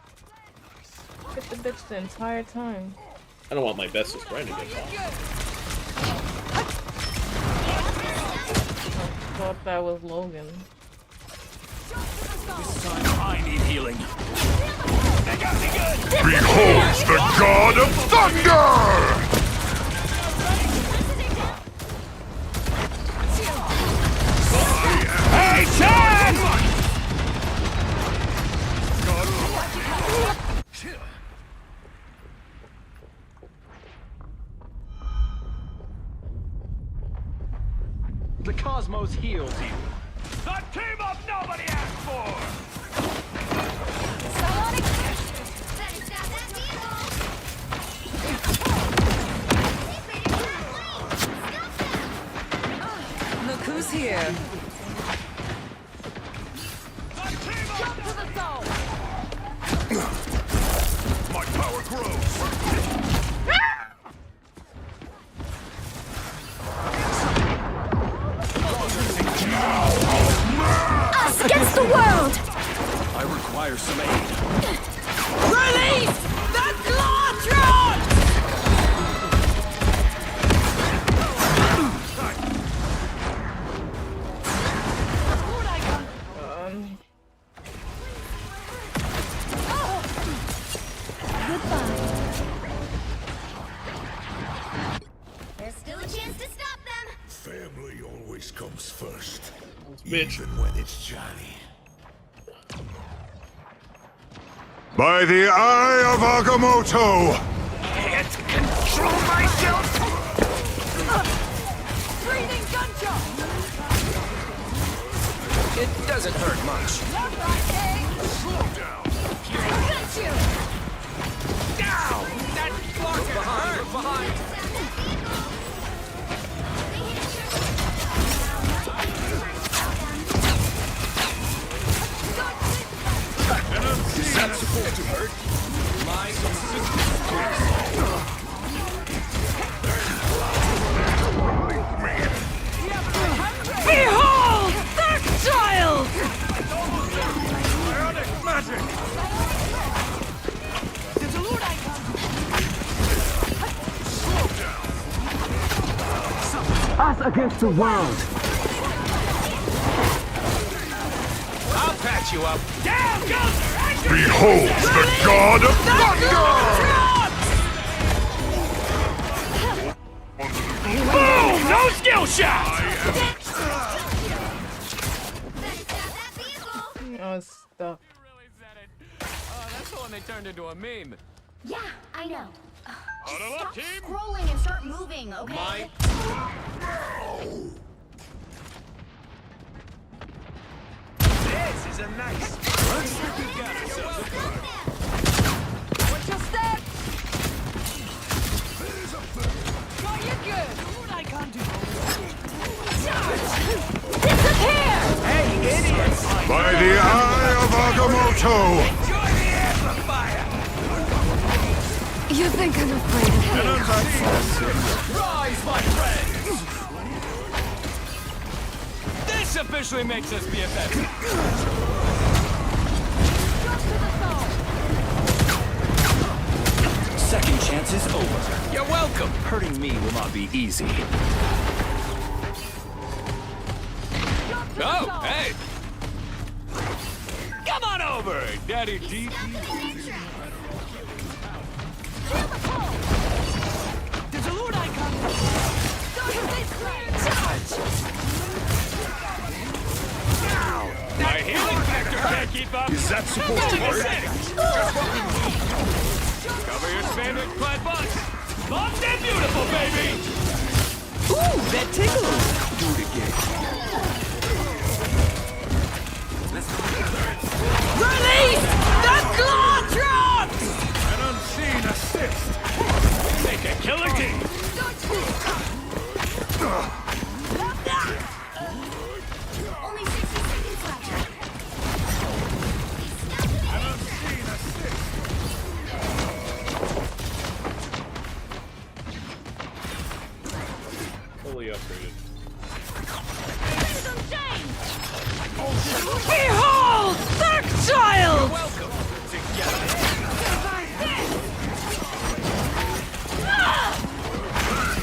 bitch the entire time. I don't want my bestest friend to get caught. I thought that was Logan. This time I need healing. They got me good. Behold the god of thunder! Hey, Chad! The cosmos heals you. The team up nobody asked for! Look who's here. My power grows! Us against the world! I require some aid. Release the Glotron! There's still a chance to stop them! Family always comes first. Bitch. Even when it's Johnny. By the eye of Agamotto! Can't control myself! Breathing gunshot! It doesn't hurt much. Slow down! I got you! Down! That block behind! Behind! Is that supposed to hurt? My Behold! Dark child! Bionic magic! Us against the world. I'll patch you up. Down goes the Behold the god of thunder! Boom! No skill shot! I was stuck. Oh, that's the one they turned into a meme. Yeah, I know. Huddle up, Stop team! scrolling and start moving, okay? This is a nice. Looks like we've got ourselves a party. What's your step? Oh, you're good. What I can't do. Charge! Disappear! Hey, idiots! By the eye of Agamotto! Enjoy the amplifier! You think I'm afraid of helicopters? Rise, my friends! This officially makes us BFFs. Second chance is over. You're welcome. Hurting me will not be easy. Oh, hey! Come on over, Daddy D. There's a loot icon! My healing factor can't keep up. Is that supposed to hurt? Cover your spandex clad butts. Soft and beautiful, baby. Ooh, that tickles. Do it again. Release the Glotron! An unseen assist. Make a killer team. Only 60 seconds left. An unseen assist. Fully upgraded. Behold! Dark child!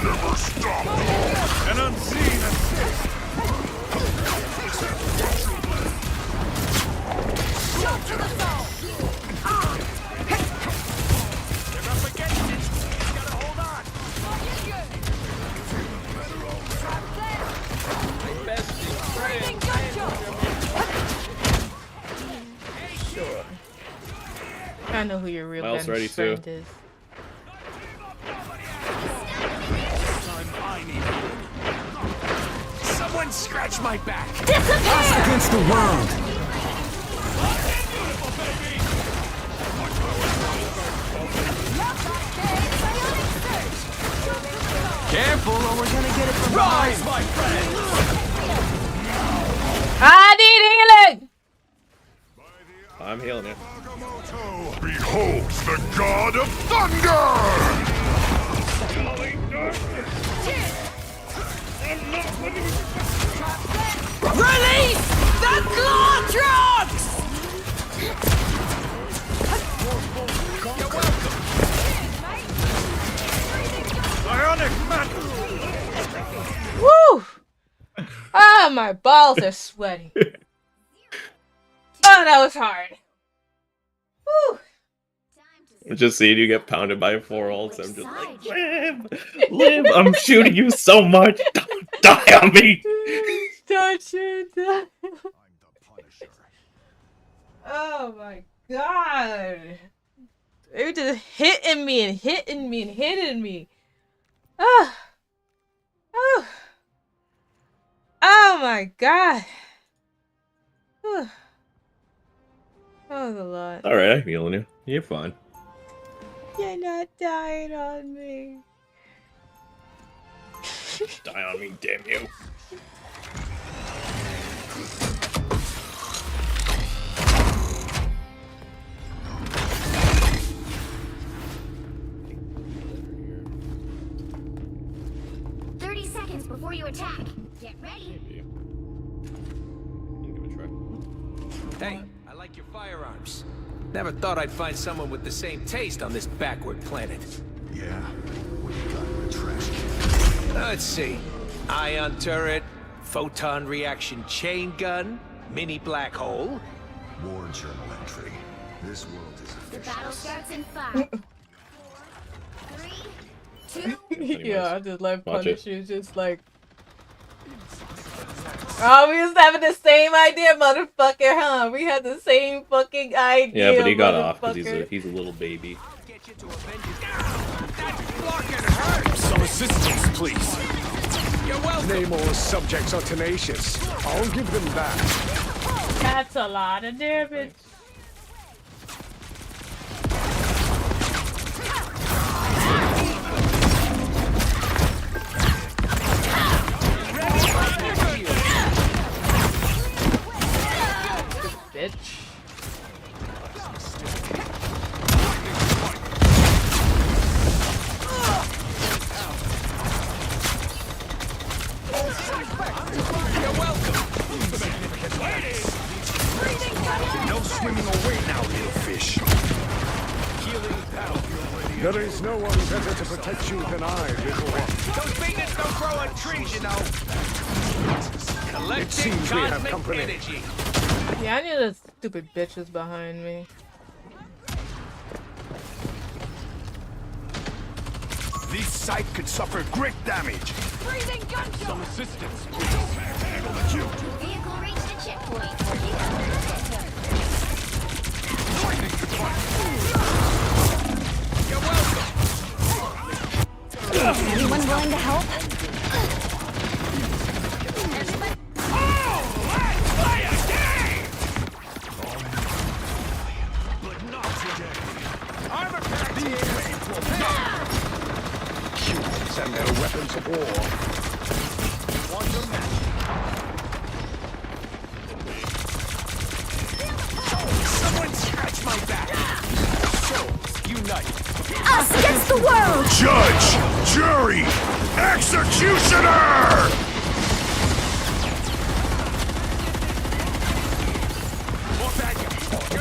Never stop! An unseen assist! To the soul! They're up against it! You gotta hold on! I know who your real Miles ready best friend too. is. Someone scratch my back! Us against the world! Careful or we're gonna get it from Rise, my friend! I need healing! I'm healing you. Beholds the god of thunder! Release the Glortrox! Bionic man! Woo! Ah, my balls are sweaty. Oh, that was hard. Woo! Just seeing you get pounded by 4 ults, I'm just like, live! I'm shooting you so much! Don't die on me! Don't shoot that. Oh my god. They're just hitting me and hitting me and hitting me. Oh. Oh. Oh my god. Whew. That was a lot. Alright, I'm healing you. You're fine. You're not dying on me. Die on me, damn you. Before you attack, get ready. Hey, I like your firearms. Never thought I'd find someone with the same taste on this backward planet. Yeah, what you got in the trash can? Let's see. Ion turret, photon reaction chain gun, mini black hole. War journal entry. This world is The official. battle starts in 5, 4, 3, 2. Yeah, I just like Watch it. Punisher, just like. Oh, we was having the same idea, motherfucker, huh? We had the same fucking idea. Yeah, but he got off because motherfucker. he's a little baby. Some assistance, please. You're welcome. Namor's subjects are tenacious. I'll give them that. That's a lot of damage. Bitch. You're welcome. No swimming away now, little fish. There is no one better to protect you than I, little one. Those magnets don't grow on trees, you know. It Collecting seems we have cosmic company. energy. Yeah, I knew those stupid bitches behind me. This site could suffer great damage. Breathing gunshot! Some assistance, please. Vehicle reached the checkpoint. You're welcome. Anyone willing to help? Armor pack the Humans and their weapons of war. Someone scratch my back. Souls, unite. Us against the world! Judge! Jury! Executioner! More bad guys.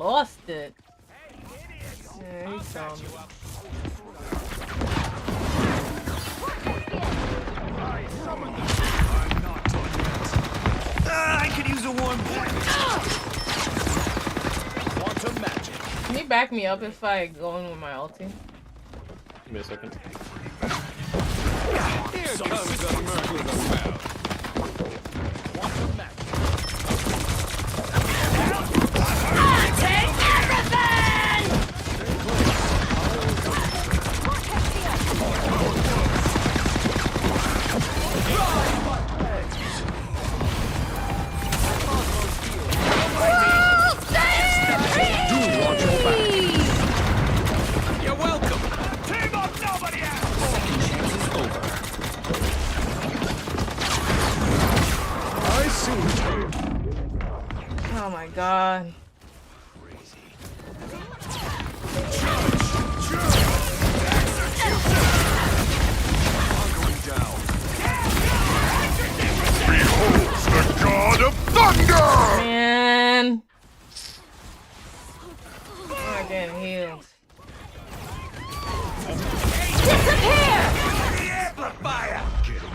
lost it. Yeah, he saw me. I could use a warm Quantum magic. Can you back me up if I go in with my ulti? Give me a second. Here comes the merciless crowd. Quantum magic. Take everything! You're welcome. Team up, nobody else. Second chance is over. I see you. Oh my god. Behold the god of thunder! Man. I'm not getting healed. Disappear! The amplifier.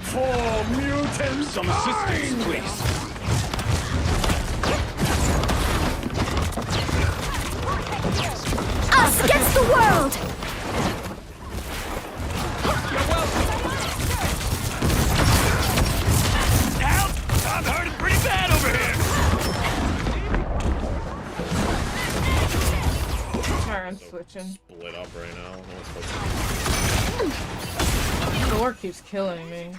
4 mutants. Some assistance, please. Us against the world! You're welcome. Out! I'm hurting pretty bad over here. Alright, I'm switching. Split up right now. No one's focusing. Thor keeps killing me.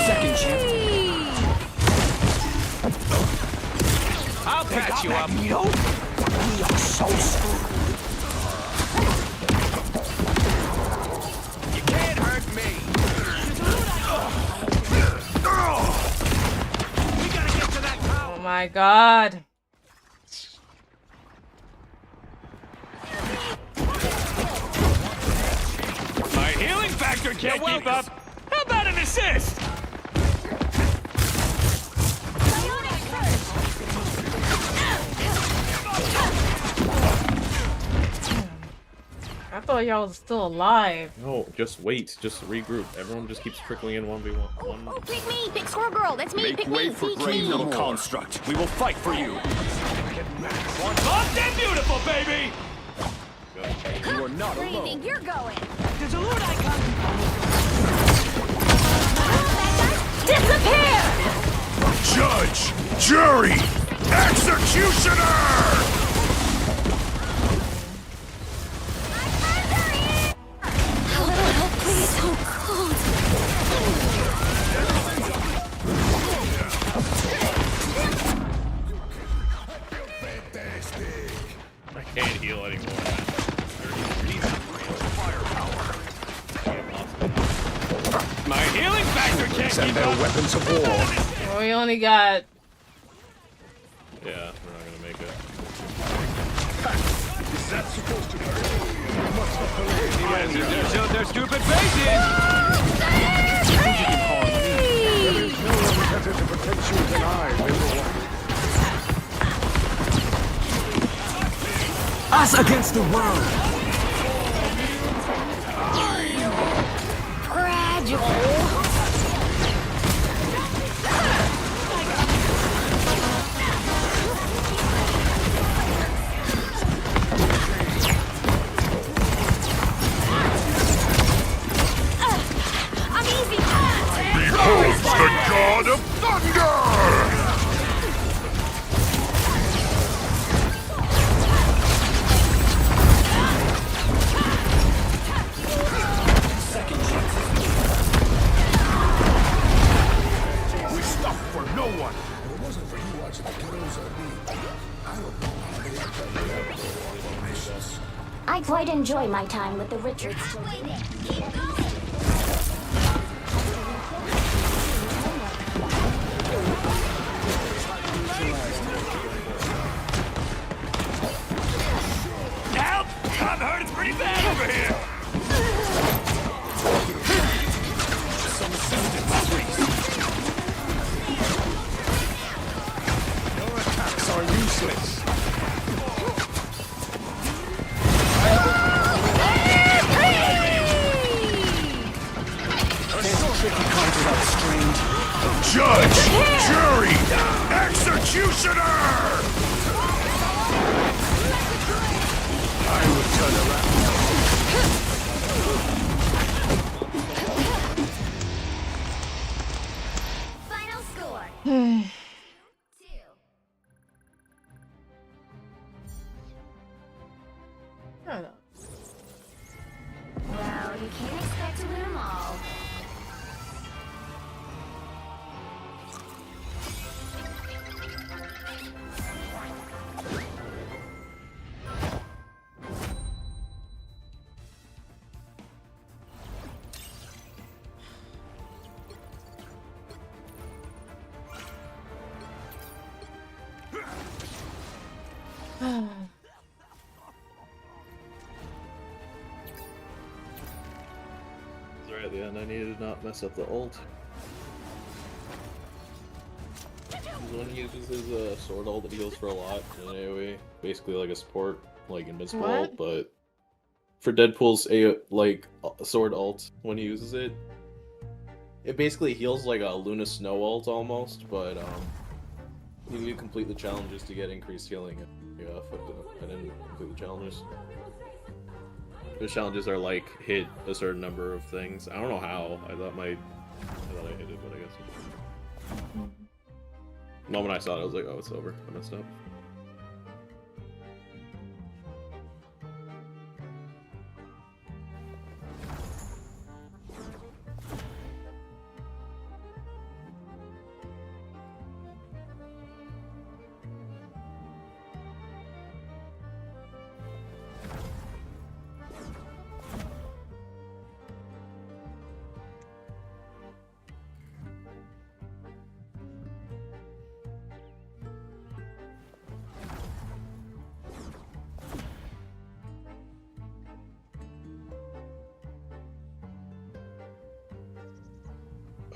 Second chance. I'll patch you up. We are so screwed. You can't hurt me. We gotta get to that tower. Oh my god. My healing factor can't keep up. How about an assist? I thought y'all was still alive. No, just wait. Just regroup. Everyone just keeps trickling in 1v1. Pick me! Pick Squirrel Girl! That's me! Pick me! Pick me! Little construct. We will fight for you. Soft and beautiful, baby. You are not Where do you alone. think you're going? There's a loot icon. Disappear! Judge, jury, executioner! A little help, please. So cold. I can't heal anymore. My healing factor can't Send keep their up. weapons of war. Well, we only got. Yeah, we're not gonna make it. Is that supposed to hurt? They're still their stupid faces. There is no other better to protect you than I, little one. Us against the world. Fragile. I'm easy. Behold the god of thunder! We stop for no one. If it wasn't for you watching the kiddos on me, I don't know how they have done I quite enjoy my time with the Richards children. useless. Tricky cards without strange. Judge! Jury! Executioner! I will turn around. Final score. Well, you can't expect to win them all. It's right at the end. I needed to not mess up the ult. When he uses his sword ult, it heals for a lot in AoE. Basically like a support, like invincible ult, but for Deadpool's sword ult, when he uses it, it basically heals like a Luna Snow ult almost, but you need to complete the challenges to get increased healing. Yeah, I didn't complete the challenges. The challenges are like hit a certain number of things. I don't know how. I thought I hit it, but I guess. The moment I saw it, I was like, oh, it's over. I messed up.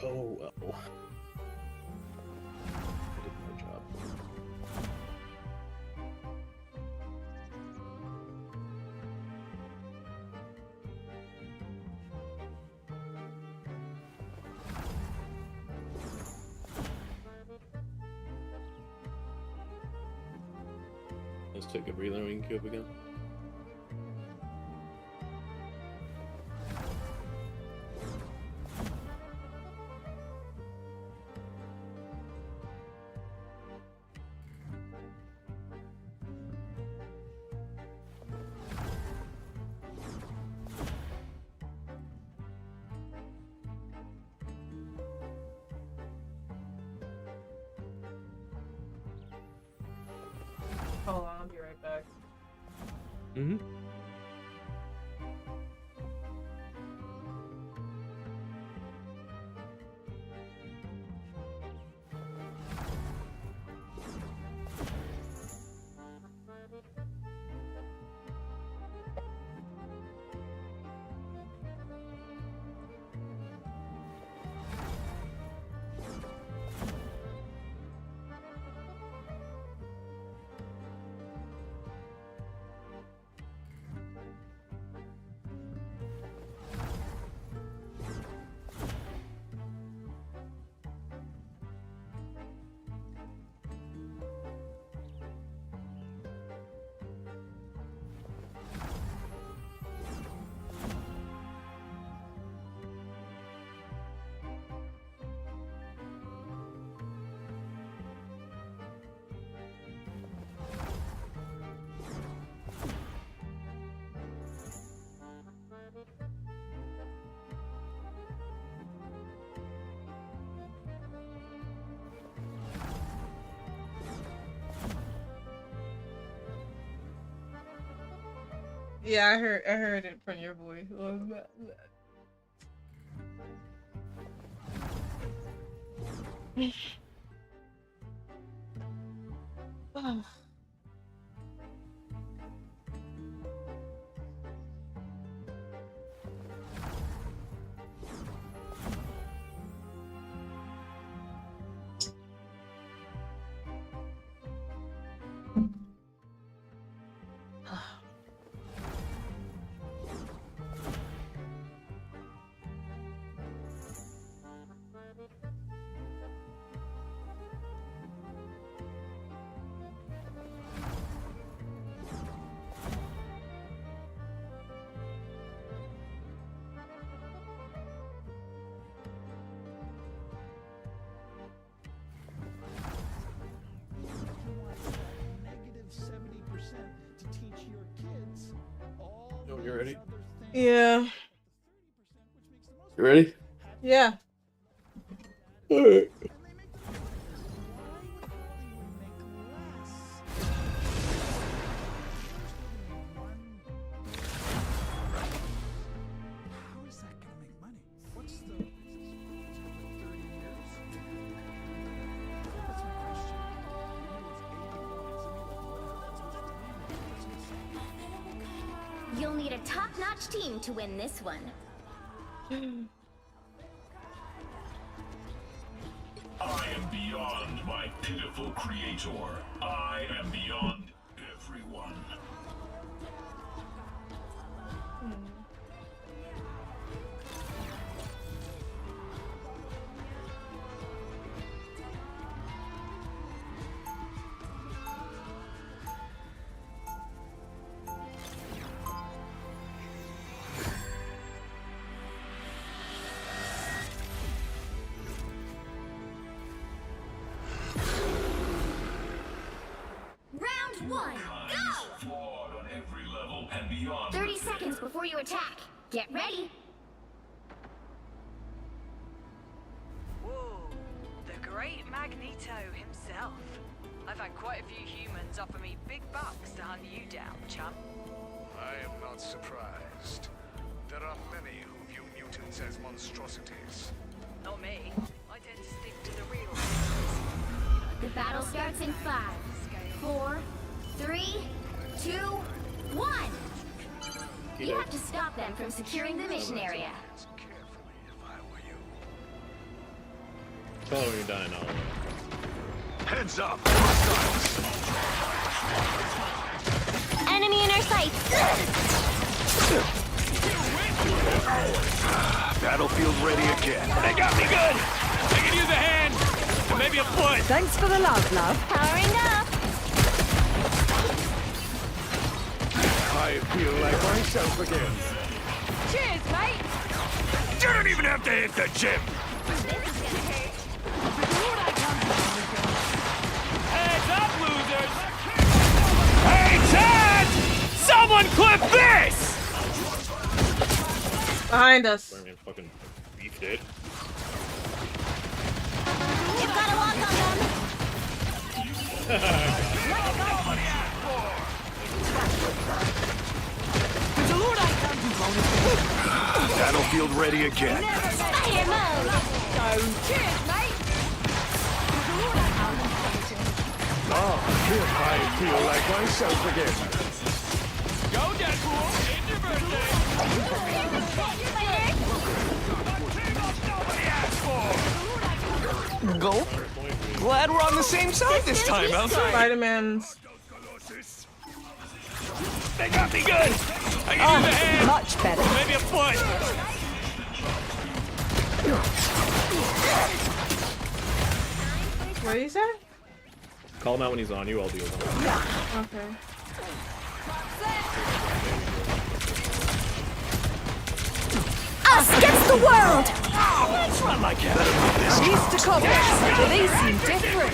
Oh well. I did my job. Let's take a breather and we can queue up again. Hold on, I'll be right back. Mm-hmm. Yeah, I heard it from your voice. Oh. You ready? Yeah. You ready? Yeah. Alright. You'll need a top-notch team to win this one. I am beyond my pitiful creator. I am beyond everyone. Round one, go! Flawed on every level and beyond. 30 seconds before you attack. Get ready. Whoa, the great Magneto himself. I've had quite a few humans offer me big bucks to hunt you down, chum. I am not surprised. There are many who view mutants as monstrosities. Not me. I tend to stick to the real. The battle starts in 5, 4, 3, 2, 1. You have to stop them from securing the mission area. Tell me you're dying now. Heads up! Enemy in our sights. Battlefield ready again. They got me good! I can use a hand! And maybe a foot! Thanks for the love. Powering up. I feel like myself again. Cheers, mate! You don't even have to hit the gym! Heads up, losers! Hey, Ted! Someone clip this! Behind us. I mean, fucking beefed it. You've got a lock on them. Battlefield ready again. Fire mode. Cheers, mate! I feel like myself again. Go, Deadpool! It's your birthday! Gulp. Glad we're on the same side this time, Elsa. Spider-Man's. They got me good! I can use a hand! Much better. Maybe a foot! What did he say? Call him out when he's on you, I'll deal with him. Okay. Us against the world. Let's run like it. Used to comics, but these seem different.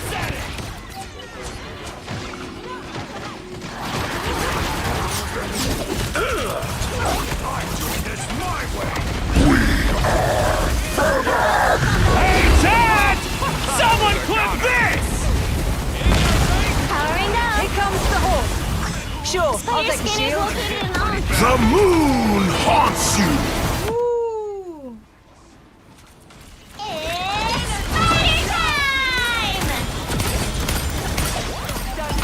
I'm doing this my way. Hey, Ted! Someone clip this! Powering up. Here comes the horse. Sure, I'll Spider take the scan is shield. located in on. The moon haunts you. Ooh. It's spider time!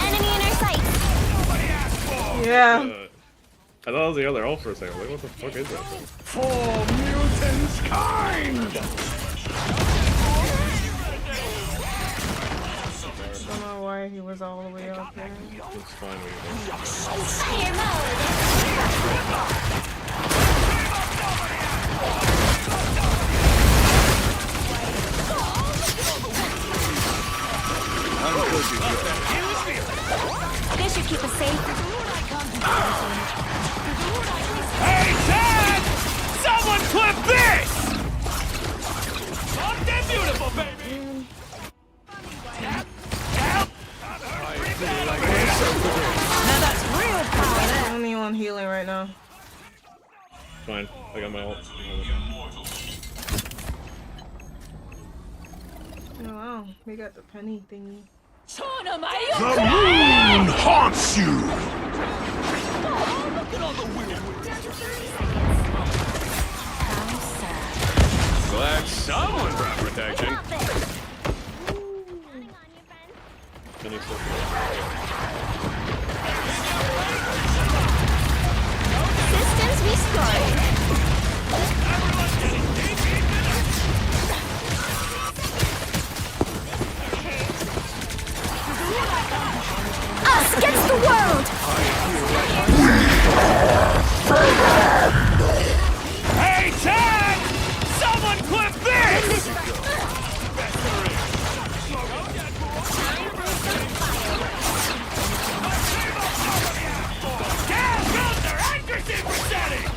Enemy in our sights. Yeah. I thought it was the other elf for a second. Like, what the fuck is that? For mutants kind. I don't know why he was all the way up there. It's fine with Fire mode. This should keep us safe. Hey, Ted! Someone clip this! Something beautiful, baby! Now that's real power. I'm the only one healing right now. fine. I got my ult. Oh wow, we got the penny thingy. The moon haunts you! Look at all the weird. Glad someone brought protection. Systems restored. Us against the world! Hey, Ted! Someone clip this! Gas filter accuracy percentage!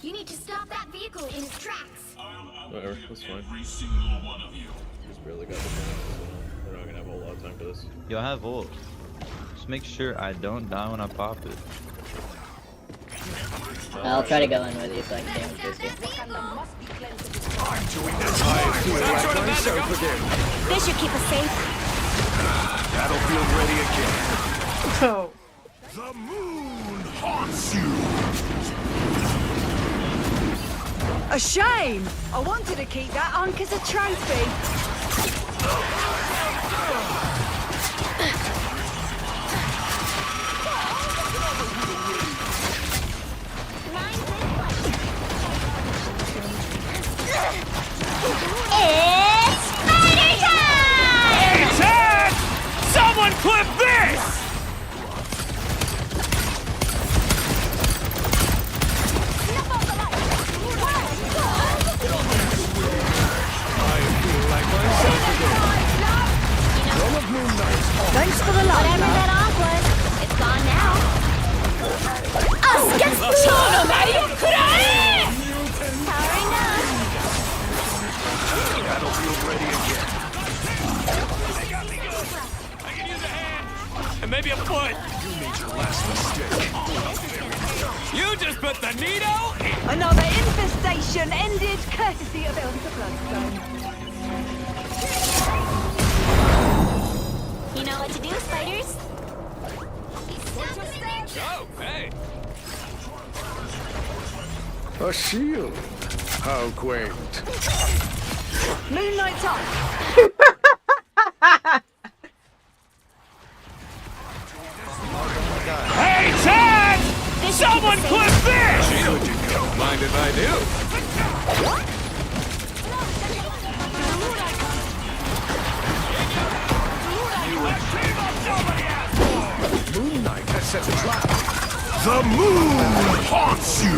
You need to stop that vehicle in its tracks. Whatever, that's fine. Just barely got the point, so we're not gonna have a whole lot of time for this. Yo, I have ult. Just make sure I don't die when I pop it. I'll try to go in with you so I can damage this here. This should keep us safe. Battlefield ready again. Oh. The moon haunts you! A shame! I wanted to keep that on as a trophy. It's spider time! Hey, Ted! Someone clip this! Thanks for the love. Whatever that off was, it's gone now. Us against the world! Powering up. Battlefield ready again. I can use a hand! And maybe a foot! You made your last mistake. You just put the Nito in! Another infestation ended courtesy of Elder Bloodstone. You know what to do, spiders? Oh, hey! A shield. How quaint. Moon Knight's up. Hey, Ted! Someone clip this! Don't mind if I do. Moon Knight has set a trap. The moon haunts you!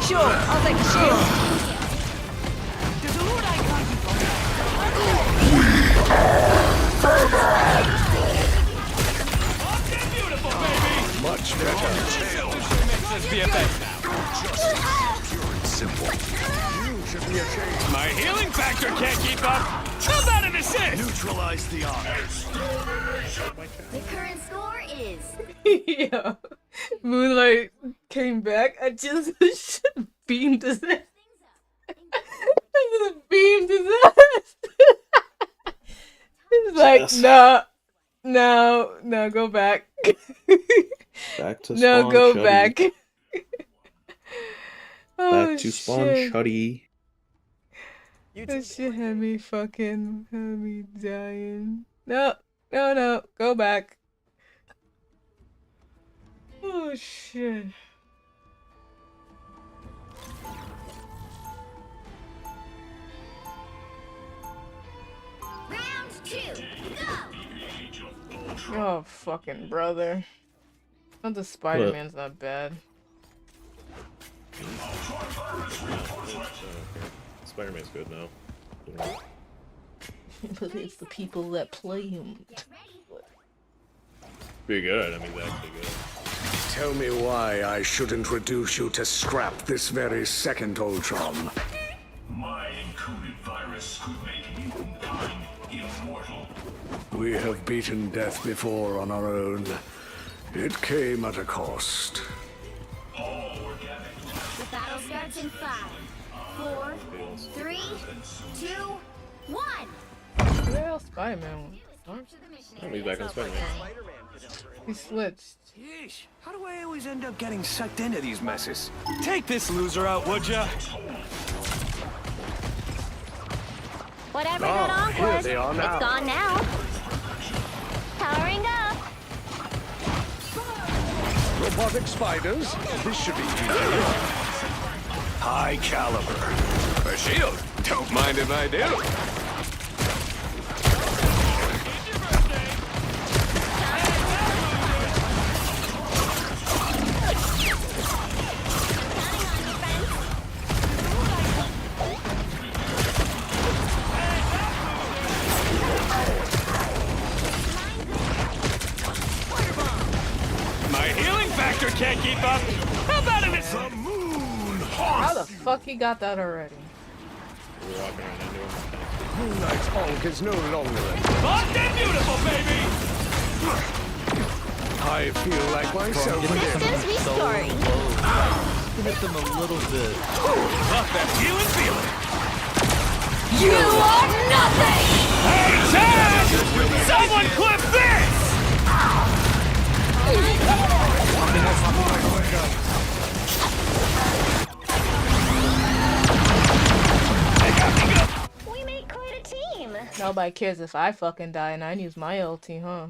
Sure, I'll take a shield. Much better. This VFX now. Just pure and simple. You should be ashamed. My healing factor can't keep up. How about an assist? Neutralize the odds. The current score is Yeah. Moonlight came back. I just beamed his ass. I just beamed his ass. He's like, Yes. no, go back. Back to spawn. No, go Shuddy. back. Oh, Back to spawn, shit. Shuddy. That shit had me dying. No, go back. Oh shit. round 2. Go! Oh fucking brother. Not the Spider-Man's not bad. Spider-Man's good now. But it's the people that play him. Pretty good. I mean, they're actually good. Tell me why I should introduce you to Scrap this very second, Ultron. My encoded virus could make humankind immortal. We have beaten death before on our own. It came at a cost. All organic life. The battle starts in 5, 4, 3, 2, 1. Yeah, Spider-Man. He's back on Spider-Man. He switched. Yeesh, how do I always end up getting sucked into these messes? Take this loser out, would ya? Whatever got awkward, here they are now. it's gone now. Powering up. Robotic spiders? This should be easy. High caliber. A shield? Don't mind if I do. My healing factor can't keep up. How about an The moon How haunts the fuck he got that already? We're walking around into him. Moon Knight's honk is no longer a Locked and beautiful, baby! I feel like myself again. Systems restoring. Hit them a little bit. Love that feeling. You are nothing! Hey, Chad! Someone clip this! We make quite a team. Nobody cares if I fucking die and I use my ulti, huh?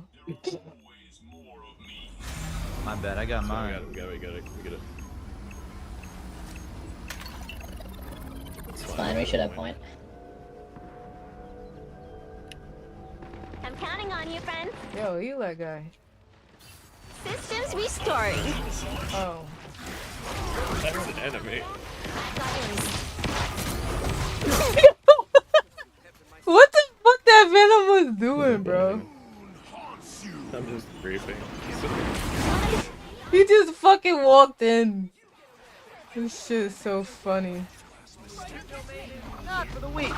My bad, I got We mine. got it. It's fine, we should have point. I'm counting on you, friends. Yo, you that guy. Systems restoring. Oh. That's an enemy. What the fuck that Venom was doing, bro? I'm just griefing. He just fucking walked in. This shit is so funny. Not for the weak.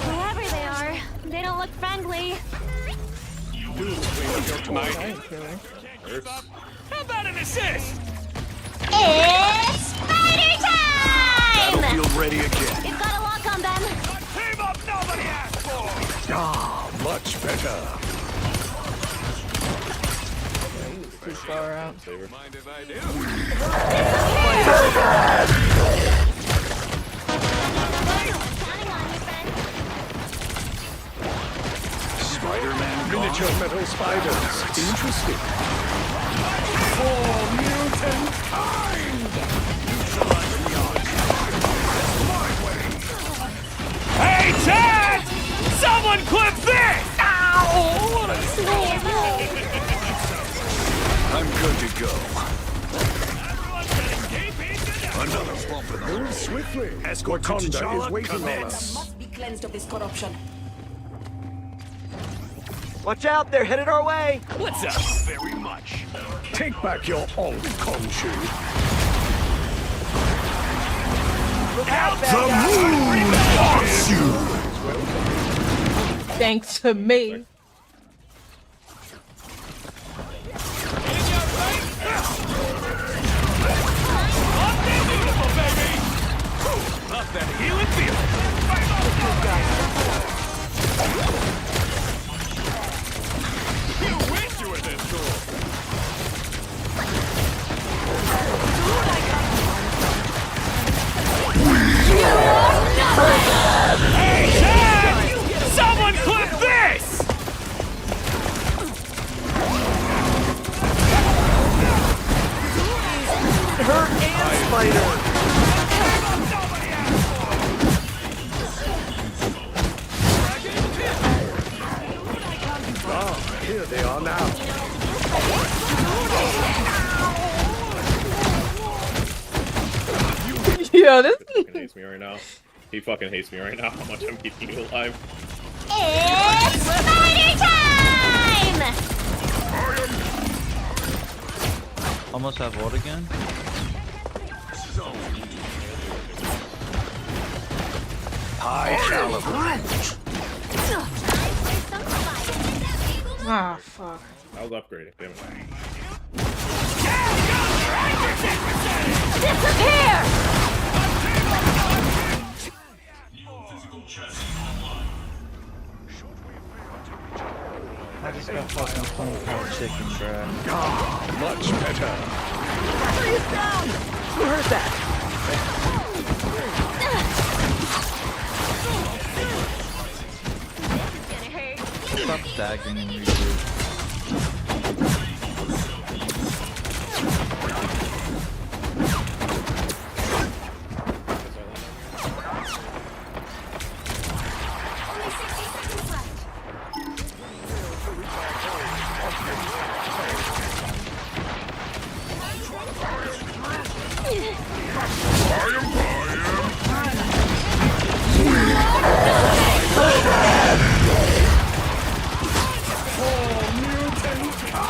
Whoever they are, they don't look friendly. How about an assist? It's spider time! Battlefield ready again. You've got a lock on them. Team up nobody asked for! Ah, much better. Too far out. Mind if I do? Spider-Man miniature metal spiders. Interesting. For mutant kind. Hey, Chad! Someone clip this! Ow! What a I'm good to go. Another bump in the Move swiftly. Escort to Wakanda T'Challa is waiting on commence. us. Must be cleansed of this corruption. Watch out, they're headed our way. What's up? Very much. Take back your honk, Khonshu. the moon haunts you. Thanks to me. Love that healing feeling. You wish you were this cool. Hey, Chad! Someone clip this! Her and Spider. Ah, here they are now. Yo, this Fucking hates me right now. He fucking hates me right now. How much I'm keeping you alive. It's spider time! Almost have what again? High caliber. Ah, fuck. I was upgrading. Damn it. Disappear! I just got fucking 20-pound chicken, bruh. Much better. Freeze down! Who heard that? Stop staggering and regroup.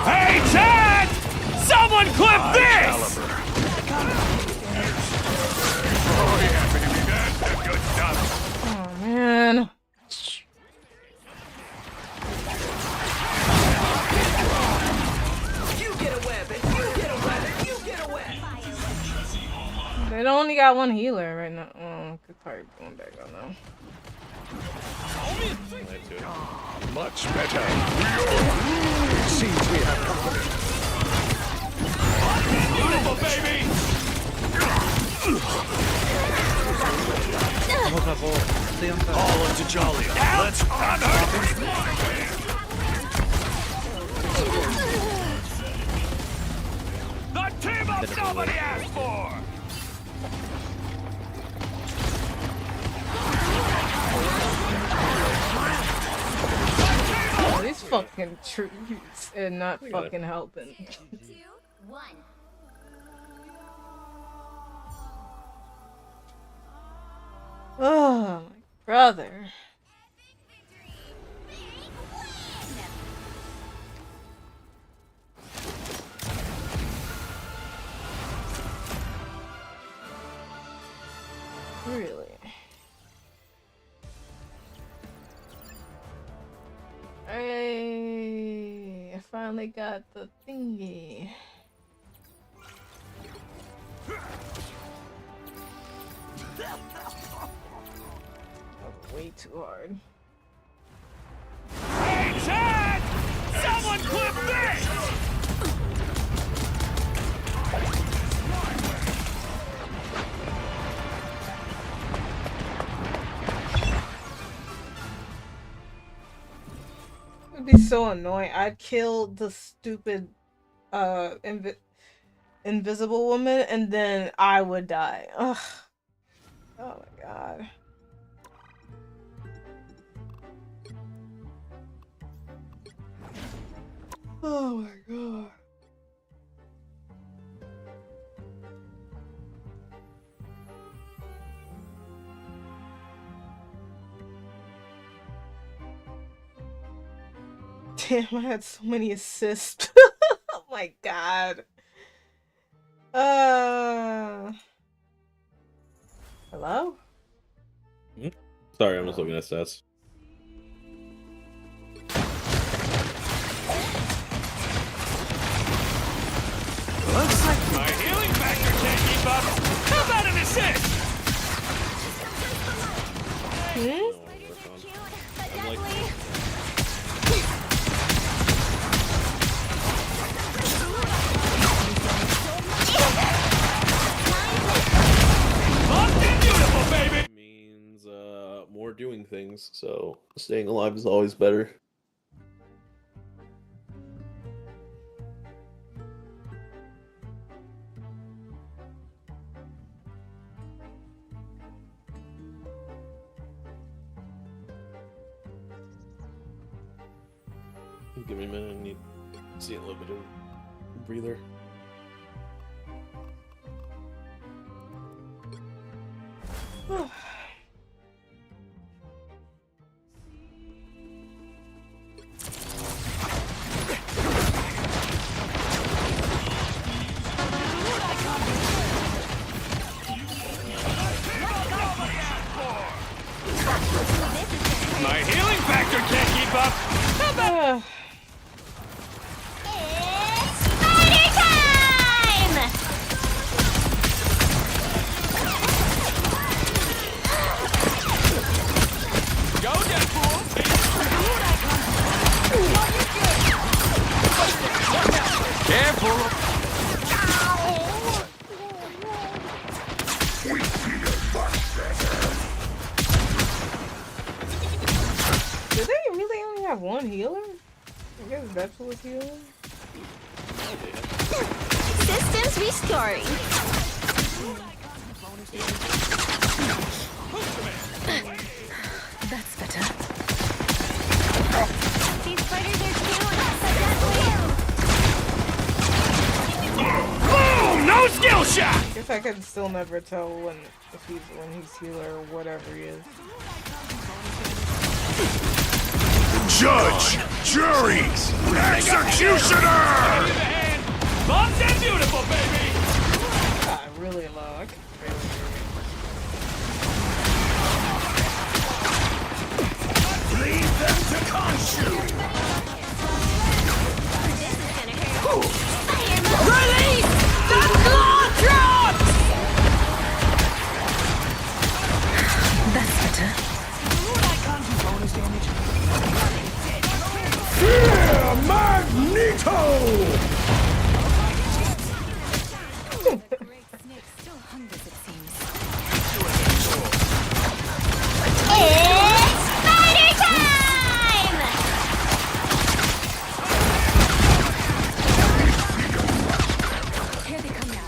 Hey, Chad! Someone clip this! Oh yeah, baby, that's the good stuff. Oh man. You get a weapon! You get a weapon! You get a weapon! They only got one healer right now. Oh, could probably going back on now. Much better. It seems we have company. Beautiful, baby! All into Jolly. Let's The team up nobody asked for! Oh, these fucking troops and not fucking helping. 2, 1. Oh, my brother. Really? Hey, I finally got the thingy. Way too hard. Hey, Chad! Someone clip this! It'd be so annoying. I'd kill the stupid invisible woman and then I would die. Ugh. Oh my god. Oh my god. Damn, I had so many assists. Oh my god. Hello? Sorry, I'm just looking at stats. Looks like my healing factor can't keep up. How about an assist? Beautiful, baby! Means more doing things, so staying alive is always better. Give me a minute, I need to see a little bit of breather. Spider time! Go, Deadpool! Careful! Do they really only have one healer? I guess Deadpool was healing. Systems restoring. That's better. These spiders are killing us. Boom! No skill shot! I guess I can still never tell when he's healer or whatever he is. Judge, jury, executioner! Bumped and beautiful, baby! Really low. I can Leave them to Khonshu! Release the claw drops! That's better. Fear Magneto! It's spider time! Here they come now.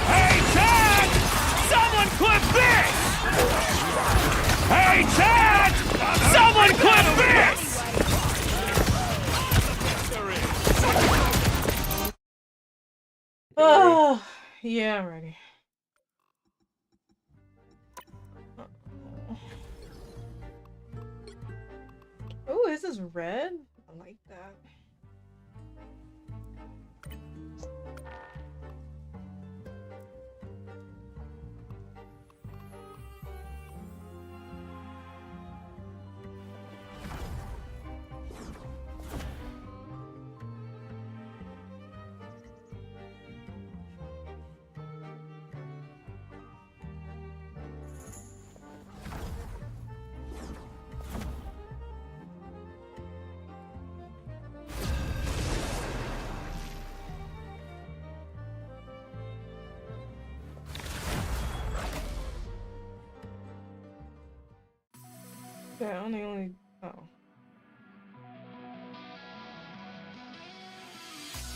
Hey, Ted! Someone clip this! Hey, Ted! Someone clip this! Oh, yeah, I'm ready. Oh, this is red. I like that. Yeah, only. Oh.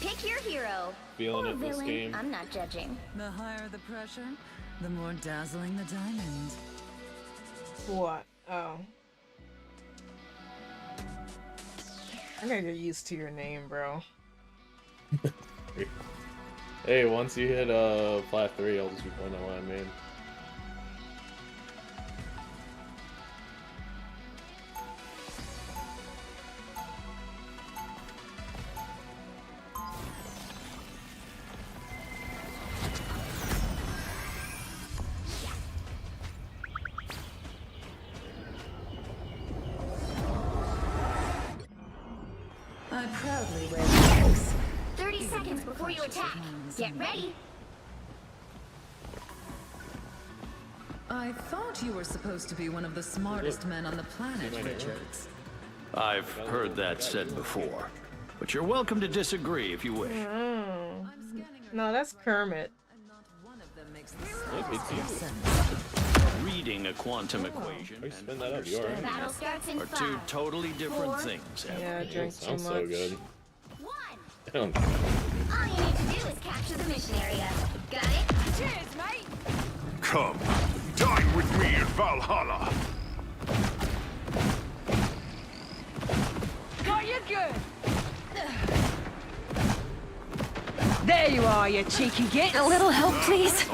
Pick your hero. Feeling or it this villain. game. I'm not judging. The higher the pressure, the more dazzling the diamond. What? Oh. I gotta get used to your name, bro. Hey, once you hit flat 3, I'll just be pointing out what I mean. I proudly wear the 30 seconds before you attack. Get ready. I thought you were supposed to be one of the smartest men on the planet, Richards. I've heard that said before, but you're welcome to disagree if you wish. Mm. No, that's Kermit. Reading a quantum equation and understanding it are two totally different things. Yeah, I drink too much. Sounds so good. All you need to do is capture the mission area. Got it? Cheers, mate! Come, dine with me in Valhalla. Got you good! There you are, you cheeky git! A little help, please.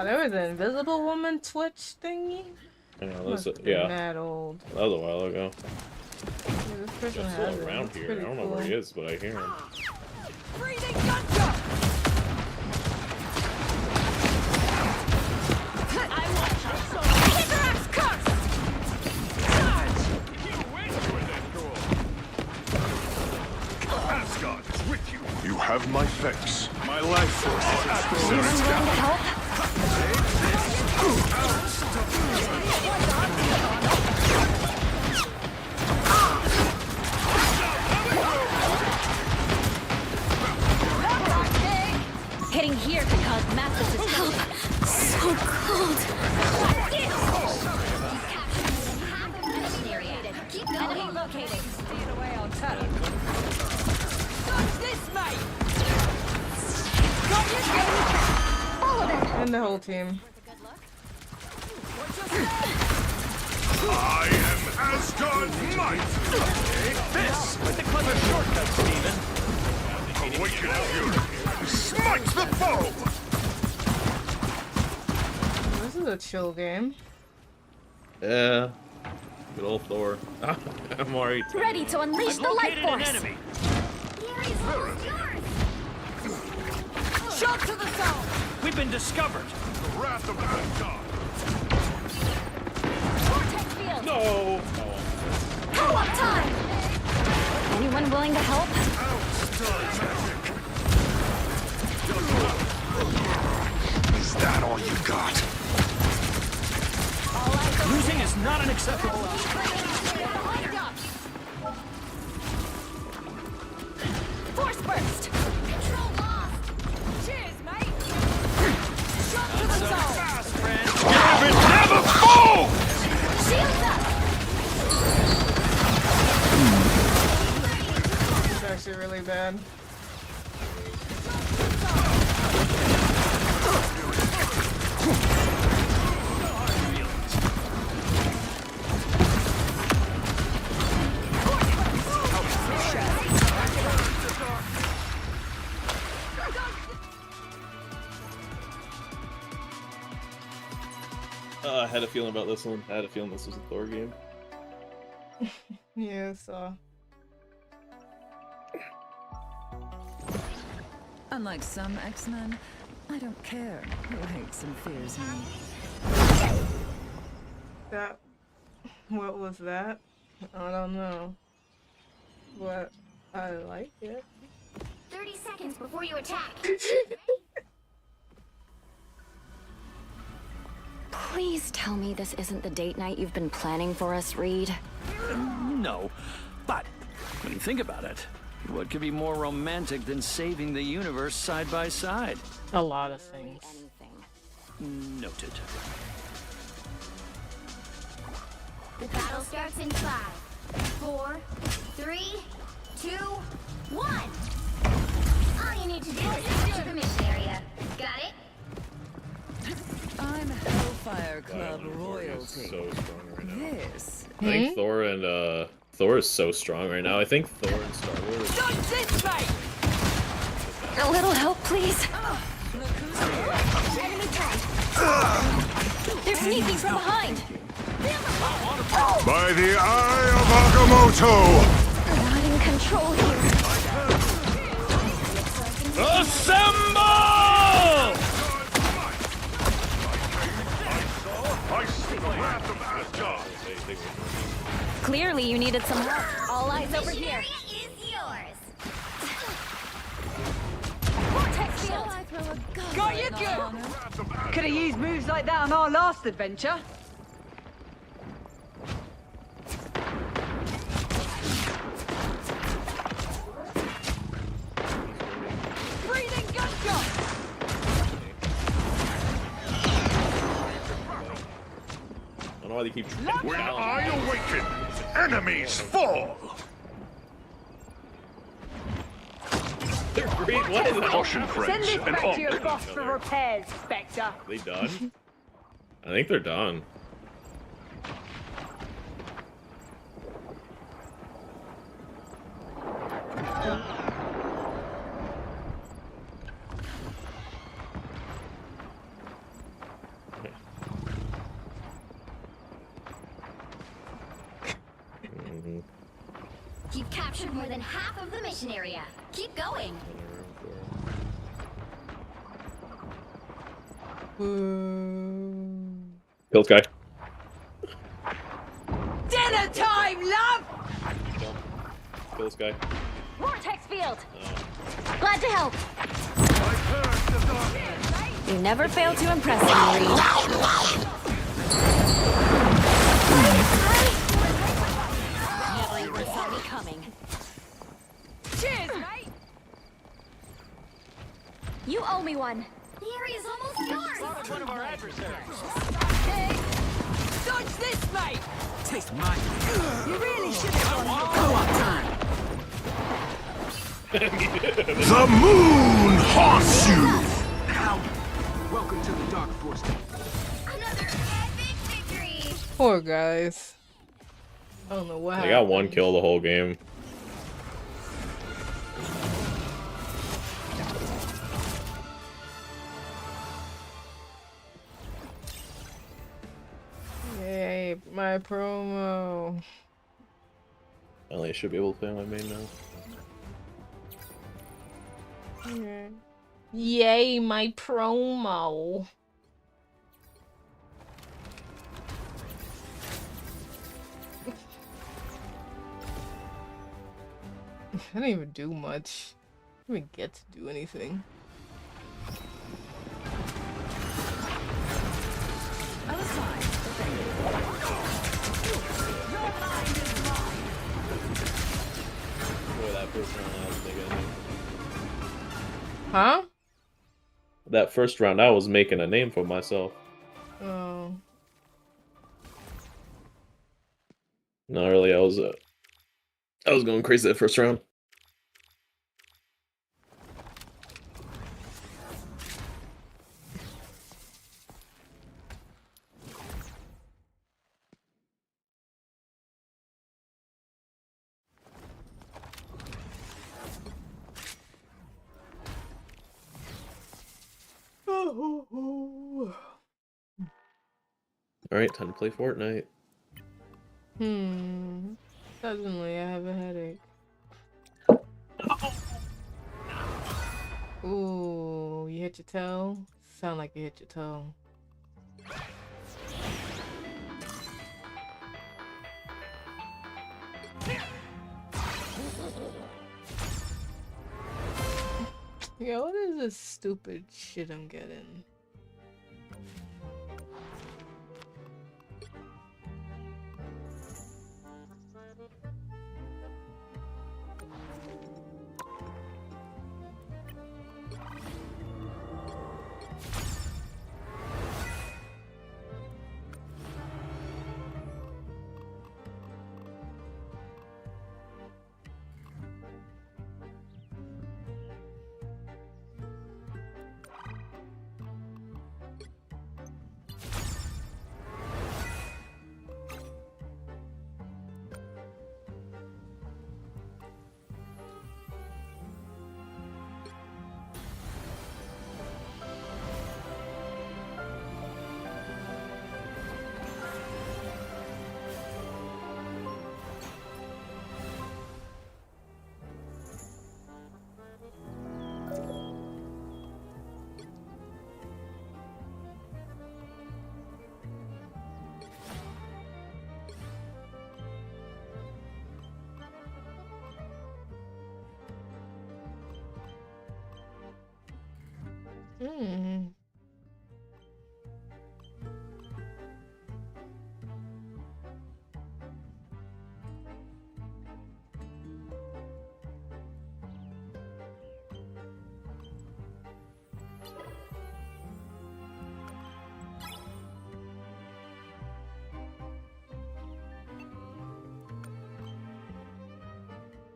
there was an Invisible Woman Twitch thingy? I know, Must that's have been yeah. mad old. That was a while ago. Yeah, this person He's has still it. around That's here. I pretty don't know where he cool. is, but I hear him. Breathing gunshot! I want your soul! Keep your ass cursed! Charge! Asgard is with you. You have my thanks. My life force is Anyone willing to help? Hitting here can cause massive destruction. So cold. Keep going. Enemy located. Steal away on top. Dodge this, mate! Got you, All of it. And the whole team. I am Asgard Might! This with the clever shortcut, Steven. Awaken fury! Smite the foe! This is a chill game. Yeah. Good old Thor. I'm already. Ready to unleash the light force. Enemy. Shot to the soul! We've been discovered. The wrath of Asgard! Vortex field. No. Pull-up time. Anyone willing to help? Is that all you got? Losing is not unacceptable. Force burst. Control lost. Cheers, mate! Shot to the soul! Fast, friend. Never fall! Shields up. It's actually really bad. I had a feeling about this one. I had a feeling this was a Thor game. Yeah, so. Unlike some X-Men, I don't care who hates and fears me. That. What was that? I don't know. But I like it. 30 seconds before you attack. Please tell me this isn't the date night you've been planning for us, Reed. No, but when you think about it, what could be more romantic than saving the universe side by side? A lot of things. Noted. The battle starts in 5, 4, 3, 2, 1. All you need to do is enter the mission area. Got it? I'm Hellfire Club Thor is royalty. so strong right now. This. I think Thor is so strong right now. I think Thor and Star Wars. Dodge this, mate! A little help, please. Enemy tag. They're sneaking from behind. By the eye of Agamotto! Not in control here. Assemble! I see the wrath of Asgard! Clearly you needed some help. All eyes over Mission here. area is yours. Vortex field. Got you good! Could have used moves like that on our last adventure. Breathing gunshot! I don't know why they keep. When I awaken, enemies fall! They're green. What is that? Caution, Send friends, this and back to your on. boss for repairs, Spectre. Are they done? I think they're done. than half of the mission area. Keep going. Kill this guy. Dinner time, love! Kill this guy. Vortex field. Glad to help. You never fail to impress me, Reed. Never even saw me coming. Cheers, mate! You owe me one. The area's almost yours. One of our adversaries. Hey! Dodge this, mate! Taste mine. You really should have gone home. The moon haunts you! Welcome to the Dark Force. Another epic victory. Poor guys. I don't know what I got one kill the whole game. Yay, my promo. Finally, I should be able to play on my main now. Yay, my promo. I didn't even do much. I didn't even get to do anything. Boy, that first round I was making a name. Huh? That first round I was making a name for myself. Oh. No, really, I was going crazy that first round. Alright, time to play Fortnite. Suddenly I have a headache. Ooh, you hit your toe? Sound like you hit your toe. Yeah, what is this stupid shit I'm getting?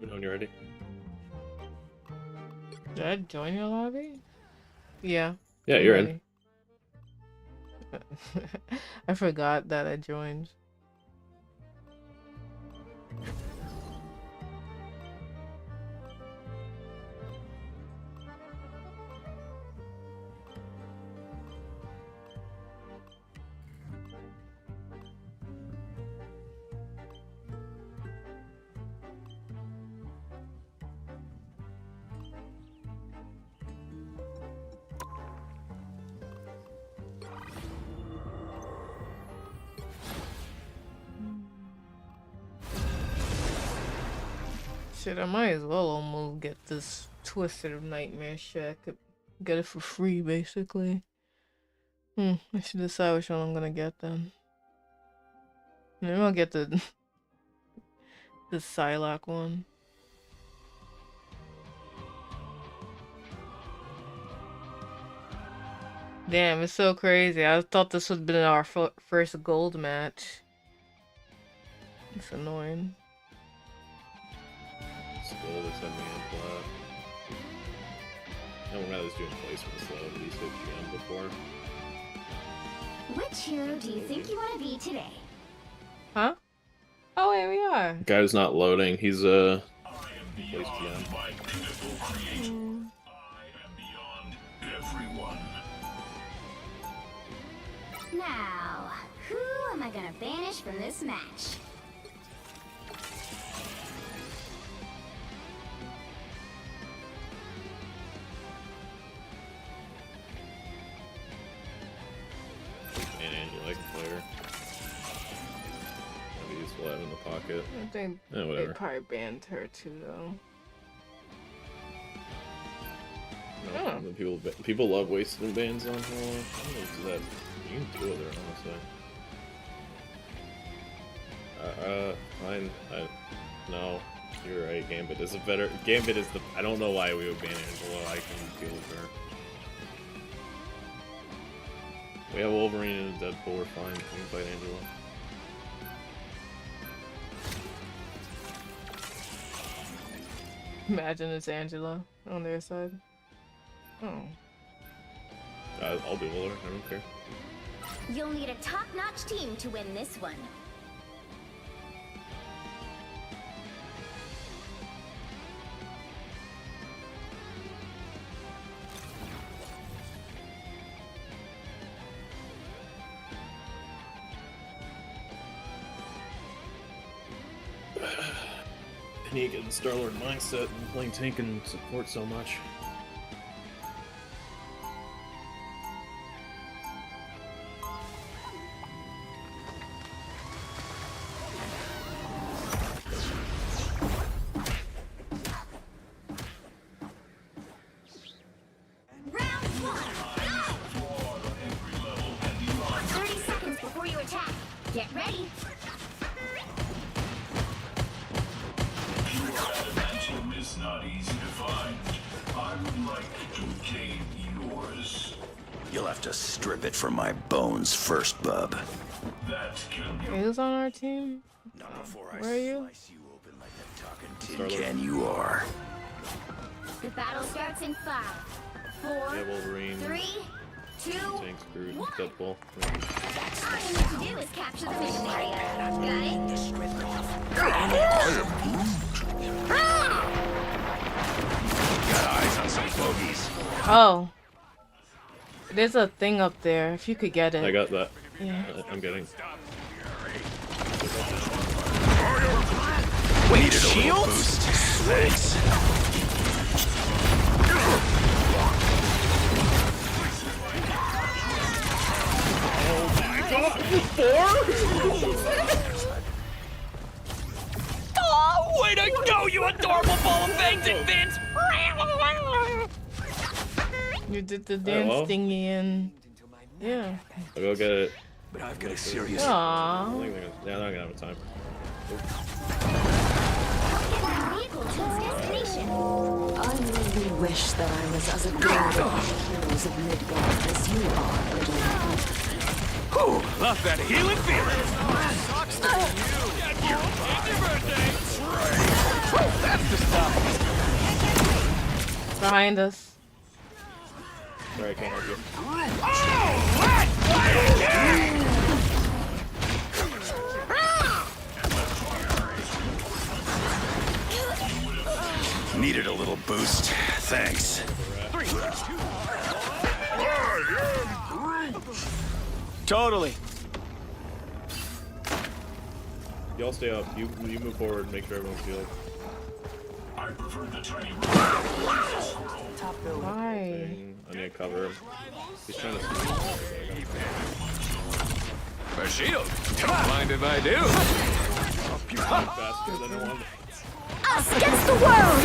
You know when you're ready. Did I join your lobby? Yeah. Yeah, I'm you're ready. I forgot that I joined. Shit, I might as well almost get this Twisted of Nightmare shit. I could get it for free, basically. I should decide which one I'm gonna get then. Maybe I'll get the Psylocke one. Damn, it's so crazy. I thought this would have been our first gold match. It's annoying. Still, they sent me in flat. No one was doing placements though, at least at GM before. Which hero do you think you want to be today? Huh? Oh, here we are. Guy who's not loading, he's placed GM. Now, who am I gonna banish from this match? And Angela, I can play her. That'd be useful to have in the pocket. I think whatever. they probably banned her too, though. No, people love wasting bans on her. I don't know if that you can do it there, honestly. Fine. No, you're right. Gambit is a better. Gambit is the. I don't know why we would ban Angela. I can deal with her. We have Wolverine and Deadpool. We're fine. We can fight Angela. Imagine it's Angela on their side. Oh. I'll duel her. I don't care. You'll need a top-notch team to win this one. I need to get the Star-Lord mindset and playing tank and support so much. Round 1, go! 30 seconds before you attack. Get ready. Is not easy to find. I would like to gain yours. You'll have to strip it from my bones first, bub. That can be. Who's on our team? Not before I Where are you? slice you open like the talking tin can you are. The battle starts in 5, 4, Yeah, Wolverine. 3, 2, Tanks, Groot, Deadpool. all you need to do is capture the mission area. Got it? Got eyes on some bogeys. Oh. There's a thing up there. If you could get it. I got that. Yeah. I'm getting. Wait, needed a little boost. Thanks. Oh my god! 4? Oh, way to go, you adorable ball of bangs and fins! You did the dance thingy and yeah. I'll go get it. But I've got a serious. Aww. They're not gonna have time. Vehicle to its destination. I really wish that I was as adored by the heroes of Midgard as you are, little one. Whew, love that healing feeling! That's the stuff! Behind us. Sorry, I can't help you. Needed a little boost. Thanks. Totally. Y'all stay up. You move forward. Make sure everyone's healed. I prefer the tiny Why? I need to cover him. He's trying to sneak. For shield. Come on. Mind if I do? Faster than I wanted. Us against the world!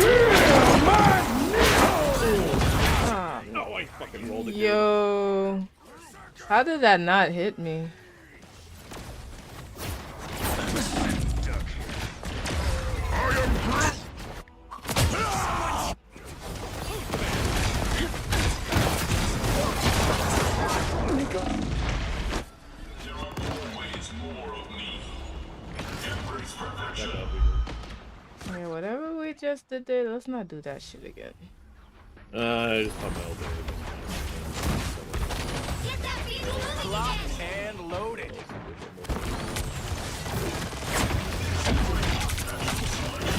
Oh, I fucking rolled it. Yo. How did that not hit me? Yeah, whatever we just did there, let's not do that shit again. I just put my elbow. Locked and loaded.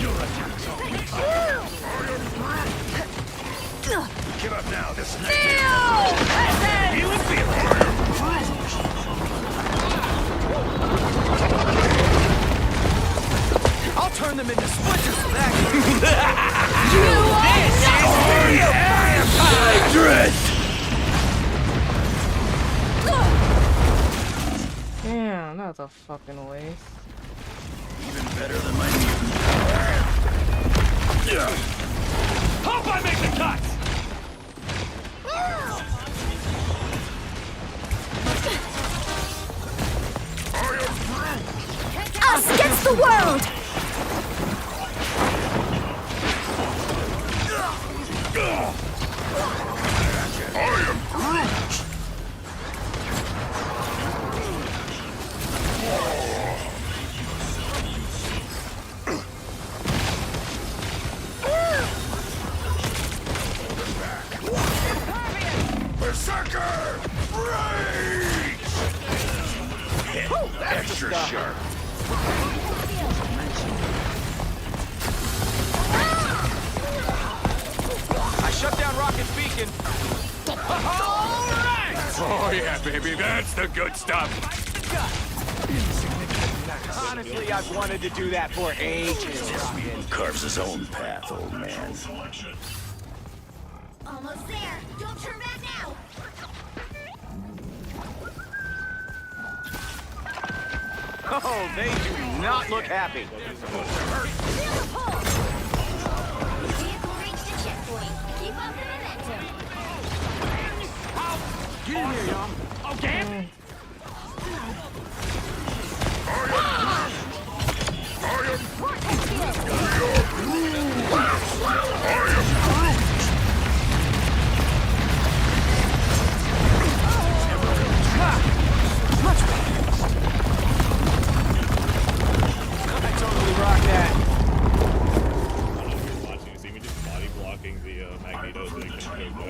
Your attack's on me. Get up now, this is you and feel it. I'll turn them into splinters for that. Damn, that was a fucking waste. Even better than my mutant. Hope I make the cut! Us against the world! I am Groot! Berserker! Rage! Extra sharp. I shut down Rocket's beacon. Alright! Oh yeah, baby, that's the good stuff. Honestly, I've wanted to do that for ages. This mutant carves his own path, old man. Almost there. Don't turn back now. Oh, they do not look happy. Vehicle reached the checkpoint. Keep up the momentum. Get in here, y'all. Oh, damn it! I totally rock that. Watching, you see me just body blocking the Magneto so he can go.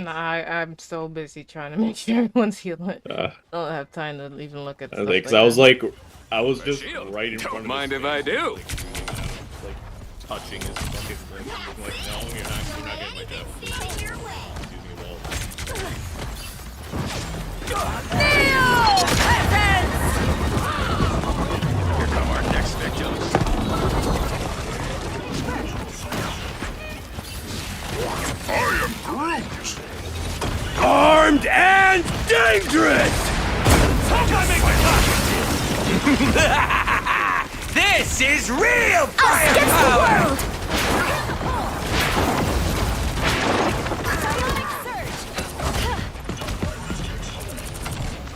Nah, I'm so busy trying to make sure everyone's healing. I don't have time to even look at stuff like I was that. like, I was just right in front of him. Don't mind if I do. Like, touching his fucking limb. I'm like, no, you're not getting my death. Using a wall. Here come our next victims. I am Groot! Armed and dangerous! Hope I make my cut! This is real firepower!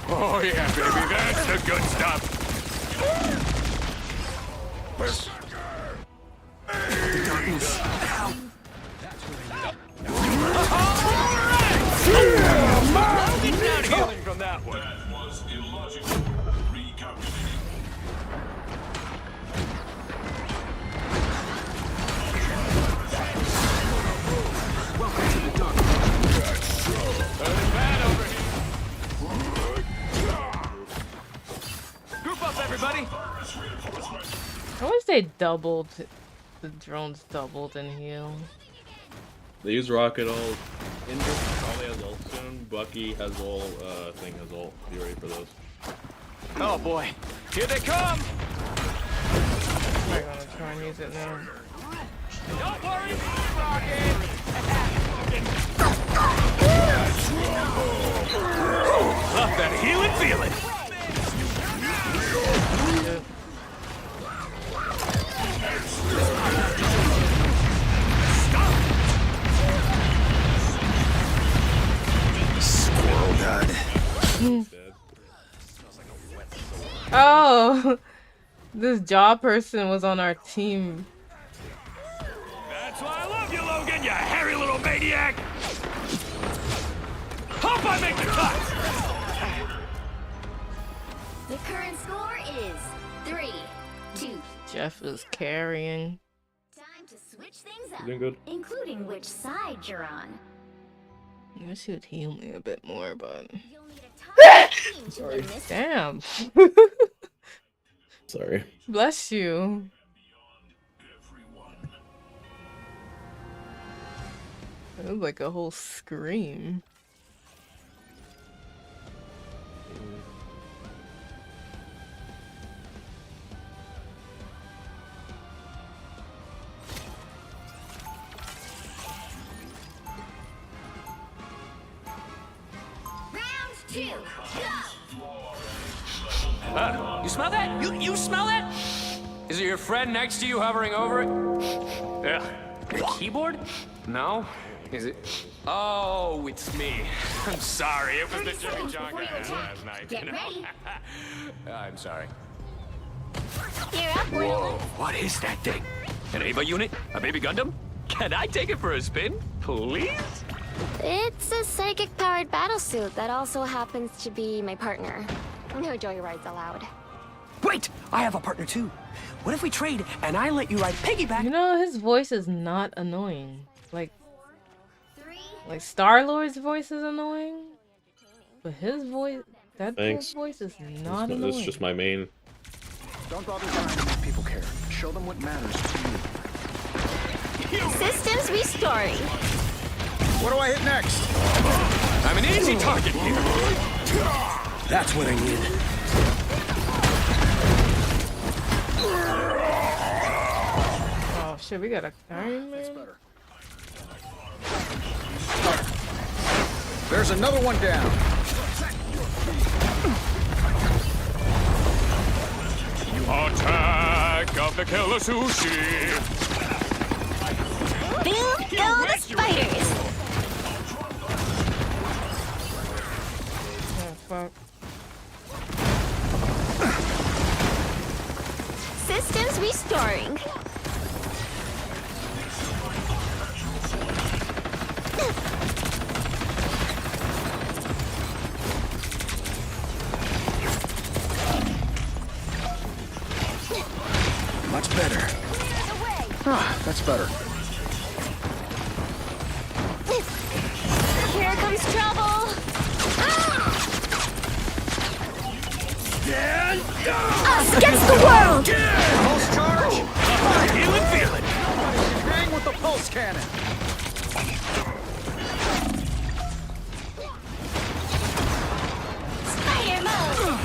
Oh yeah, baby, that's the good stuff. Darkness. Logan's not healing from that one. That was illogical. Recalculating. Welcome to the dark. Turning bad over here. Group up, everybody. I wish they doubled, the drones doubled in heal. They use Rocket all. Indra probably has ult soon. Bucky has all. Thing has ult. Be ready for those. Oh boy, here they come. I'm gonna try and use it now. Don't worry, Rocket. Love that healing feeling. Oh, this jaw person was on our team. That's why I love you, Logan, you hairy little maniac! Hope I make the cut! The current score is 3-2. Jeff is carrying. Time to switch things up, Doing good. including which side you're on. I wish he would heal me a bit more, but Sorry. damn. Sorry. Bless you. It was like a whole scream. Round 2, go! You smell that? You smell that? Is it your friend next to you hovering over it? Yeah. The keyboard? No. Is it? Oh, it's me. I'm sorry. It was the Jimmy John guy last night. Get ready. I'm sorry. You're up, Whoa, what is that thing? An Ava unit? A baby Gundam? Can I take it for a spin? Please? It's a psychic-powered battlesuit that also happens to be my partner. No joyrides allowed. Wait! I have a partner too. What if we trade and I let you ride piggyback? You know, his voice is not annoying. Like Star-Lord's voice is annoying, but his voice, Deadpool's voice is not annoying. It's just my main. Don't bother trying to make people care. Show them what matters to you. Systems restoring. What do I hit next? I'm an easy target here. That's what I need. Oh shit, we got a Iron Man. There's another one down. Attack of the Killer Sushi! Boom go the spiders! Oh fuck. Systems restoring. Much better. Ah, that's better. Here comes trouble. Us against the world! Pulse charge! Feel it, feel it! Hang with the pulse cannon! Spider mode!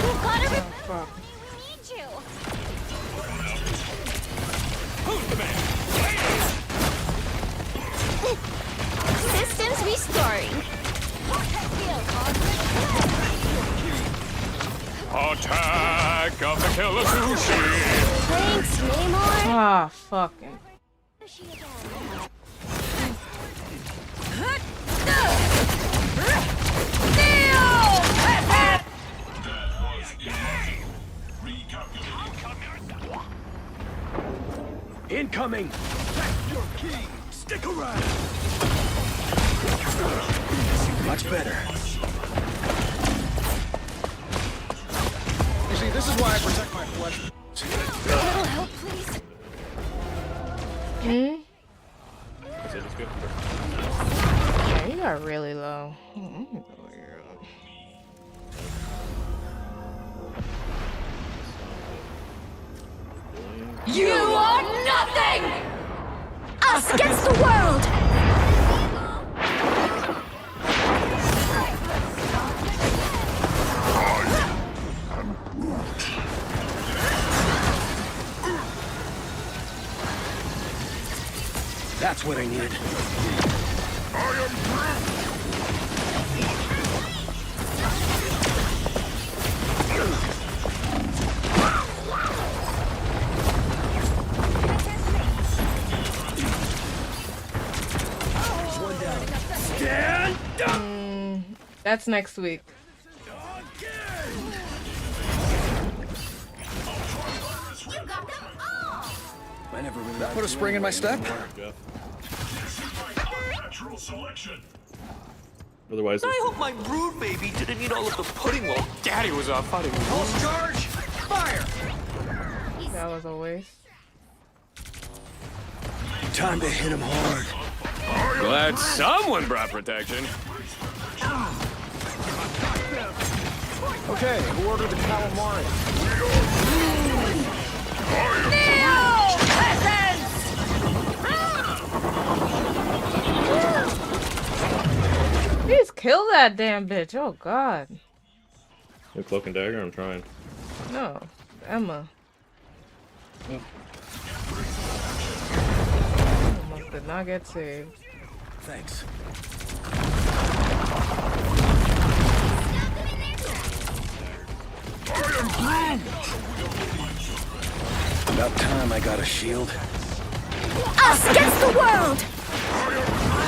We've got to fuck. We need you! Who's the man? Systems restoring. Attack of the Killer Sushi! Thanks, Namor. Ah, fucking. Incoming! Your king! Stick around! Much better. You see, this is why I protect my flesh. Little help, please. Hmm? That's it, it's good. Yeah, you got really low. You are nothing! Us against the world! That's what I needed. That's next week. I never really that put a spring in my step. Otherwise, I hope my brood baby didn't eat all of the pudding while Daddy was off fighting. Pulse charge, fire! That was a waste. Time to hit him hard. Glad someone brought protection. Okay, who ordered the calamari? Please kill that damn bitch. Oh god. The cloak and dagger, I'm trying. No, Emma. Almost did not get saved. Thanks. About time I got a shield. Us against the world!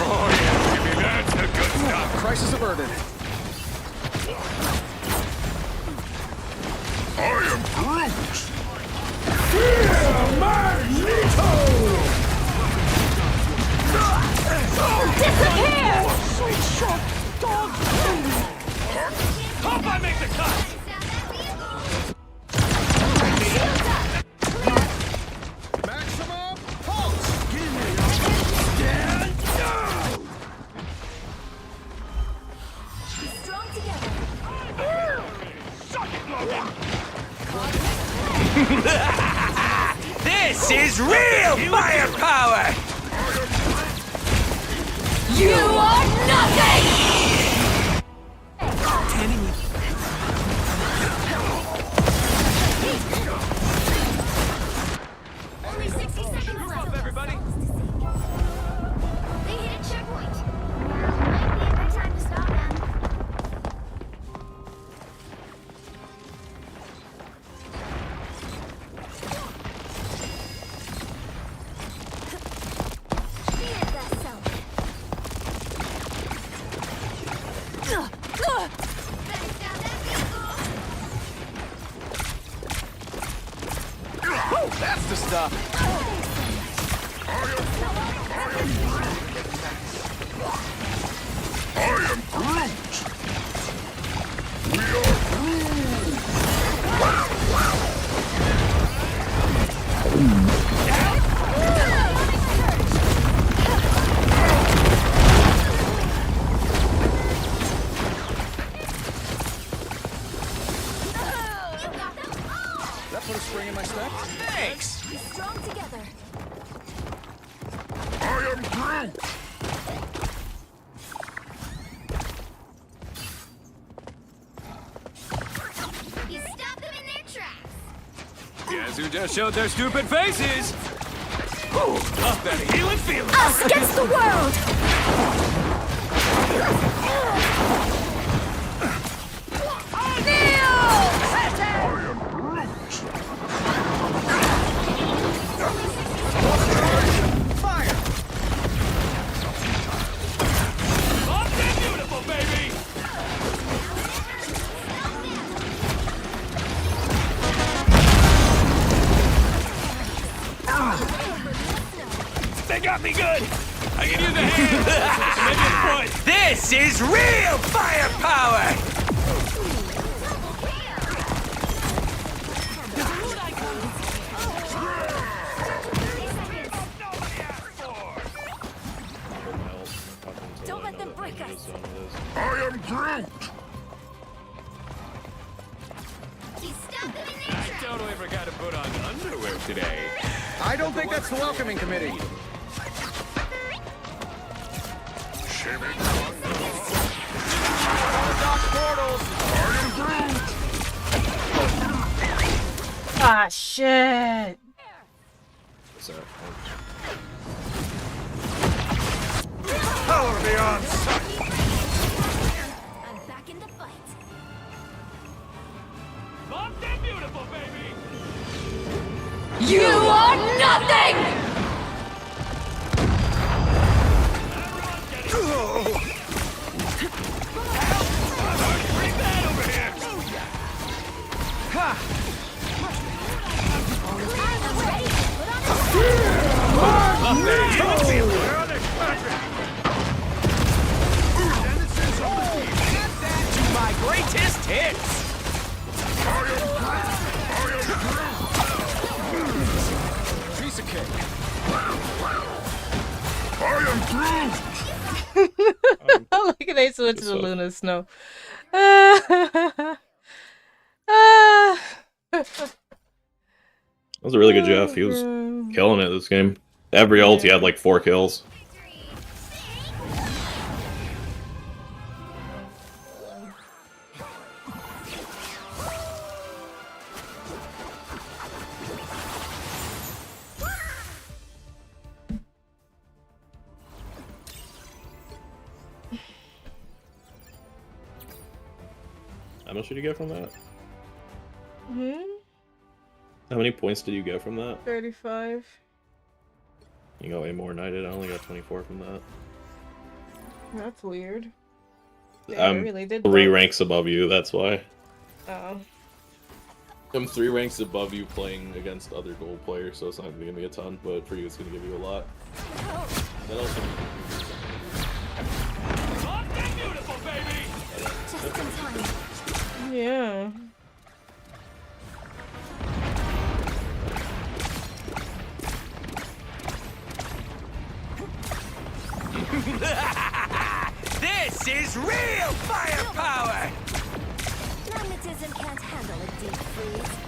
Oh yeah, give me that's the good stuff. Crisis averted. I am Groot! Fear Magneto! Disappear! Hope I make the cut! Maximum pulse! Stand down! Strong together. Suck it, Logan! This is real firepower! You are nothing! Only 60 seconds left. Everybody! They hit a checkpoint. Now might be a good time to stop them. Fear thyself. Better stop that vehicle. That's the stuff. I am Groot! We are Groot! That put a spring in my step. Thanks! Be strong together. I am Groot! You stop them in their tracks. Guess who just showed their stupid faces? Ooh, up that healing feeling. Us against the world! Fire! Up and beautiful, baby! They got me good! I can use a hand! Maybe a foot! This is real firepower! Don't let them break us. I am Groot! You stop them in their I tracks. totally forgot to put on underwear today. I don't think that's the welcoming committee. Shimming. Ah, shit. What's that? Power beyond sight! I'm back in the fight. Up and beautiful, baby! You are nothing! Everyone's getting To my greatest hits! Piece of cake. Look at they switch to Luna Snow. That was a really good Jeff. He was killing it this game. Every ult, he had like 4 kills. How much did you get from that? How many points did you get from that? 35. You got way more than I did. I only got 24 from that. That's weird. Yeah, I I'm really did 3 both. ranks above you, that's why. Oh. I'm 3 ranks above you playing against other gold players, so it's not going to give me a ton, but for you it's going to give you a lot. That also... Just in time. Yeah. This is real firepower! Magnetism can't handle a deep freeze.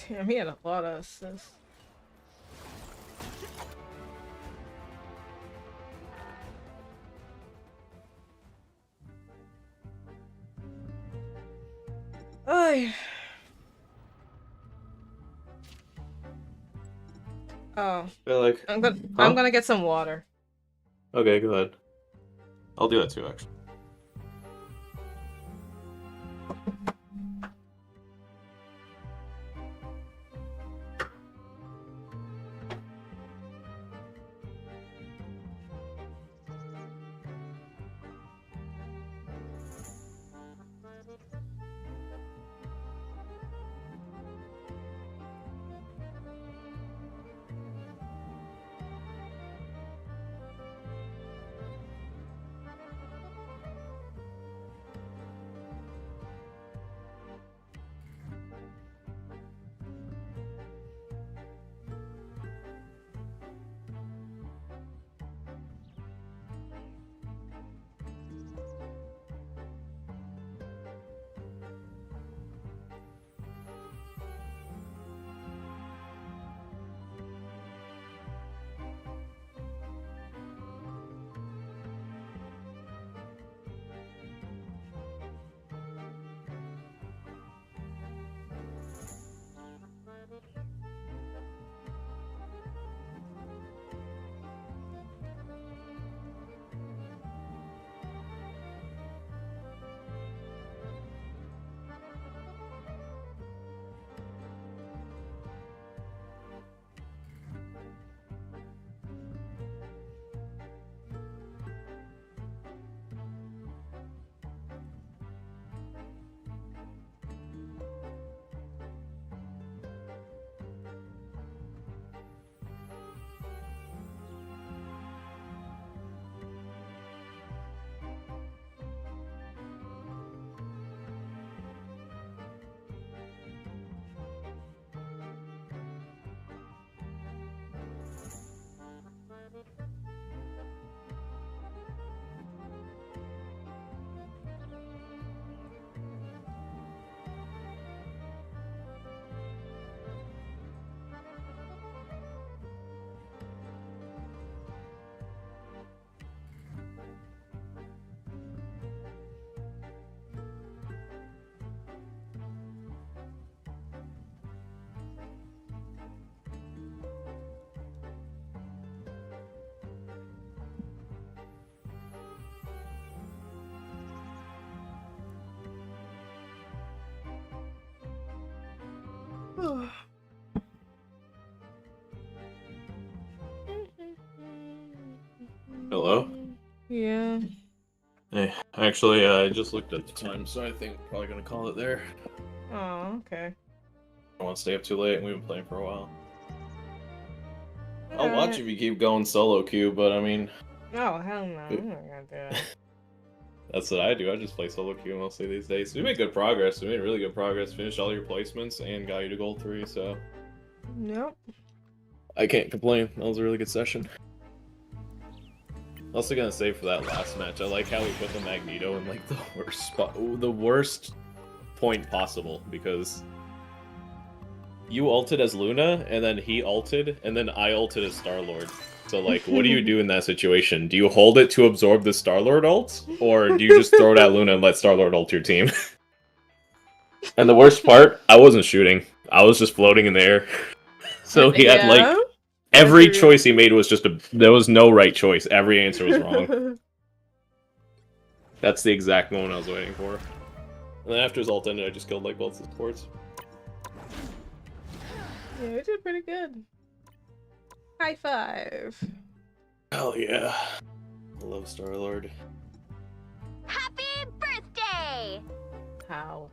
Damn, he had a lot of assists. Oh. Oh. Feel like... I'm gonna get some water. Okay, go ahead. I'll do that too, actually. Hello? Yeah. Hey, actually, I just looked at the time, so I think we're probably gonna call it there. Oh, okay. I won't stay up too late, we've been playing for a while. I'll Alright. watch if you keep going solo queue, but I mean, Oh, hell no. I'm not gonna do that. that's what I do. I just play solo queue mostly these days. We made good progress. We made really good progress. Finished all your placements and got you to gold 3, so Nope. I can't complain. That was a really good session. Also gonna say for that last match, I like how we put the Magneto in like the worst spot, the worst point possible, because you ulted as Luna, and then he ulted, and then I ulted as Star-Lord. So like, what do you do in that situation? Do you hold it to absorb the Star-Lord ult, or do you just throw it at Luna and let Star-Lord ult your team? And the worst part, I wasn't shooting. I was just floating in the air. So he had like every choice he made was just there was no right choice. Every answer was wrong. That's the exact moment I was waiting for. And then after his ult ended, I just killed like both the supports. Yeah, we did pretty good. High five. Hell yeah. I love Star-Lord. Happy birthday! How?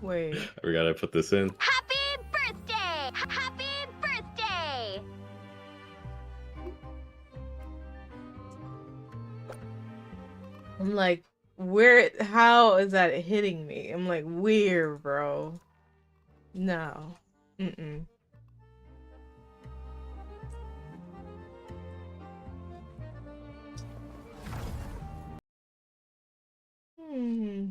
Wait. I forgot I put this in. Happy birthday! Happy birthday! I'm like, where? How is that hitting me? I'm like, where, bro? No. Mm-mm. Hmm.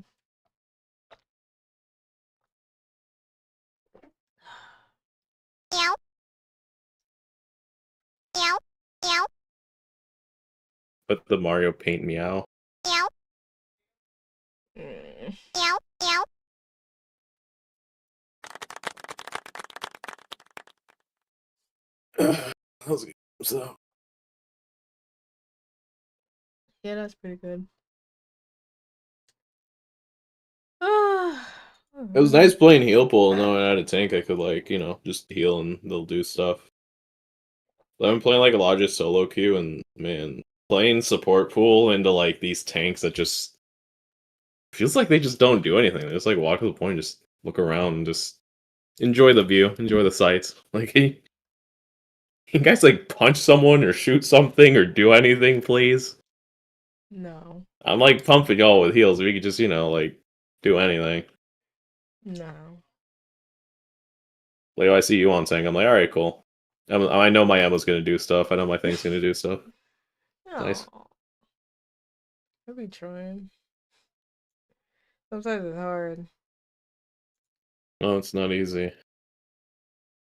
Meow. Meow. Meow. Put the Mario Paint meow. Meow. Mm. Meow. Meow. How's it? So Yeah, that's pretty good. it was nice playing heal pool, and knowing I had a tank I could like, you know, just heal and they'll do stuff. I've been playing like a lot of just solo queue, and man, playing support pool into like these tanks that just feels like they just don't do anything. They just like walk to the point, just look around, and just enjoy the view, enjoy the sights. Like, you guys like punch someone or shoot something or do anything, please? No. I'm like pumping y'all with heals. We could just, you know, like do anything. No. Like, I see you on tank. I'm like, all right, cool. I know my ammo's gonna do stuff. I know my thing's gonna do stuff. Nice. I'll be trying. Sometimes it's hard. No, it's not easy.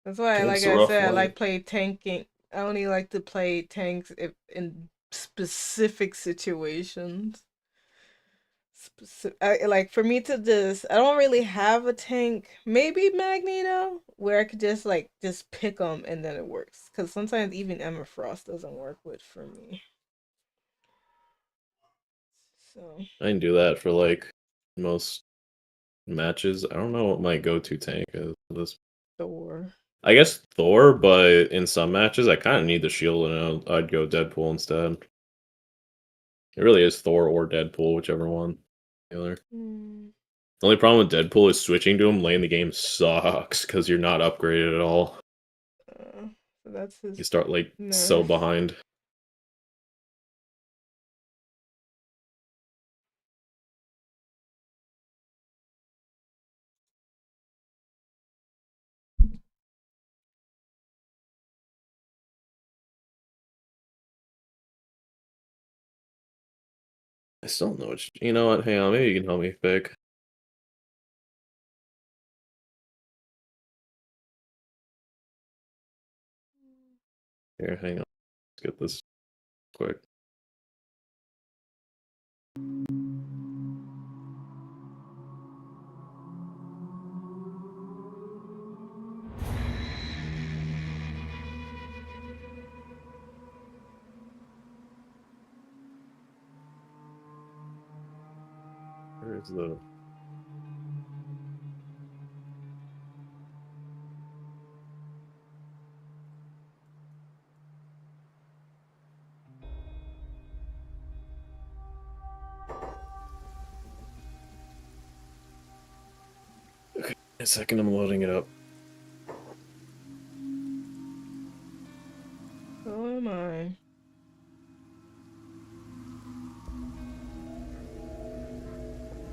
That's why, Tank's like a I rough said, I one. like play tanking. I only like to play tanks if in specific situations. Like for me to just, I don't really have a tank. Maybe Magneto, where I could just pick them and then it works. Because sometimes even Emma Frost doesn't work with for me. So I can do that for like most matches. I don't know what my go-to tank is for this. Thor. I guess Thor, but in some matches I kind of need the shield, and I'd go Deadpool instead. It really is Thor or Deadpool, whichever one. The only problem with Deadpool is switching to him late in the game sucks because you're not upgraded at all. So that's his. You start like nerf. so behind. I still don't know which. You know what? Hang on, maybe you can help me pick. Here, hang on. Let's get this quick. Where's the... A second, I'm loading it up. Oh am I?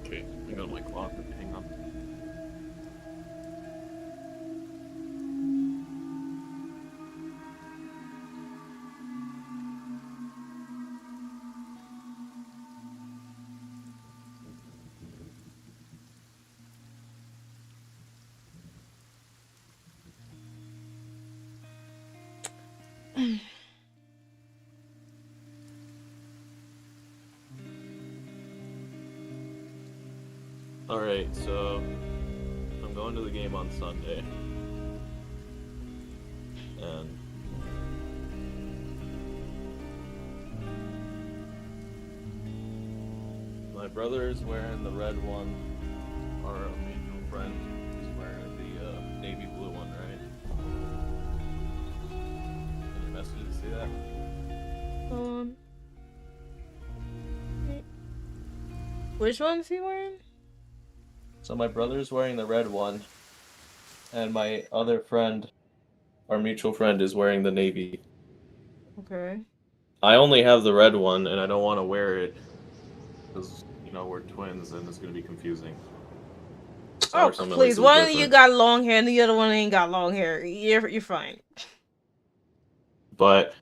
Okay, I got my clock. Hang on. Alright, so I'm going to the game on Sunday. And my brother is wearing the red one. Our mutual friend is wearing the navy blue one, right? Any messages, see that? Which one is he wearing? So my brother's wearing the red one, and my other friend, our mutual friend, is wearing the navy. Okay. I only have the red one, and I don't want to wear it because, you know, we're twins, and it's going to be confusing. Oh, please. One of you got long hair, and the other one ain't got long hair. You're fine. But,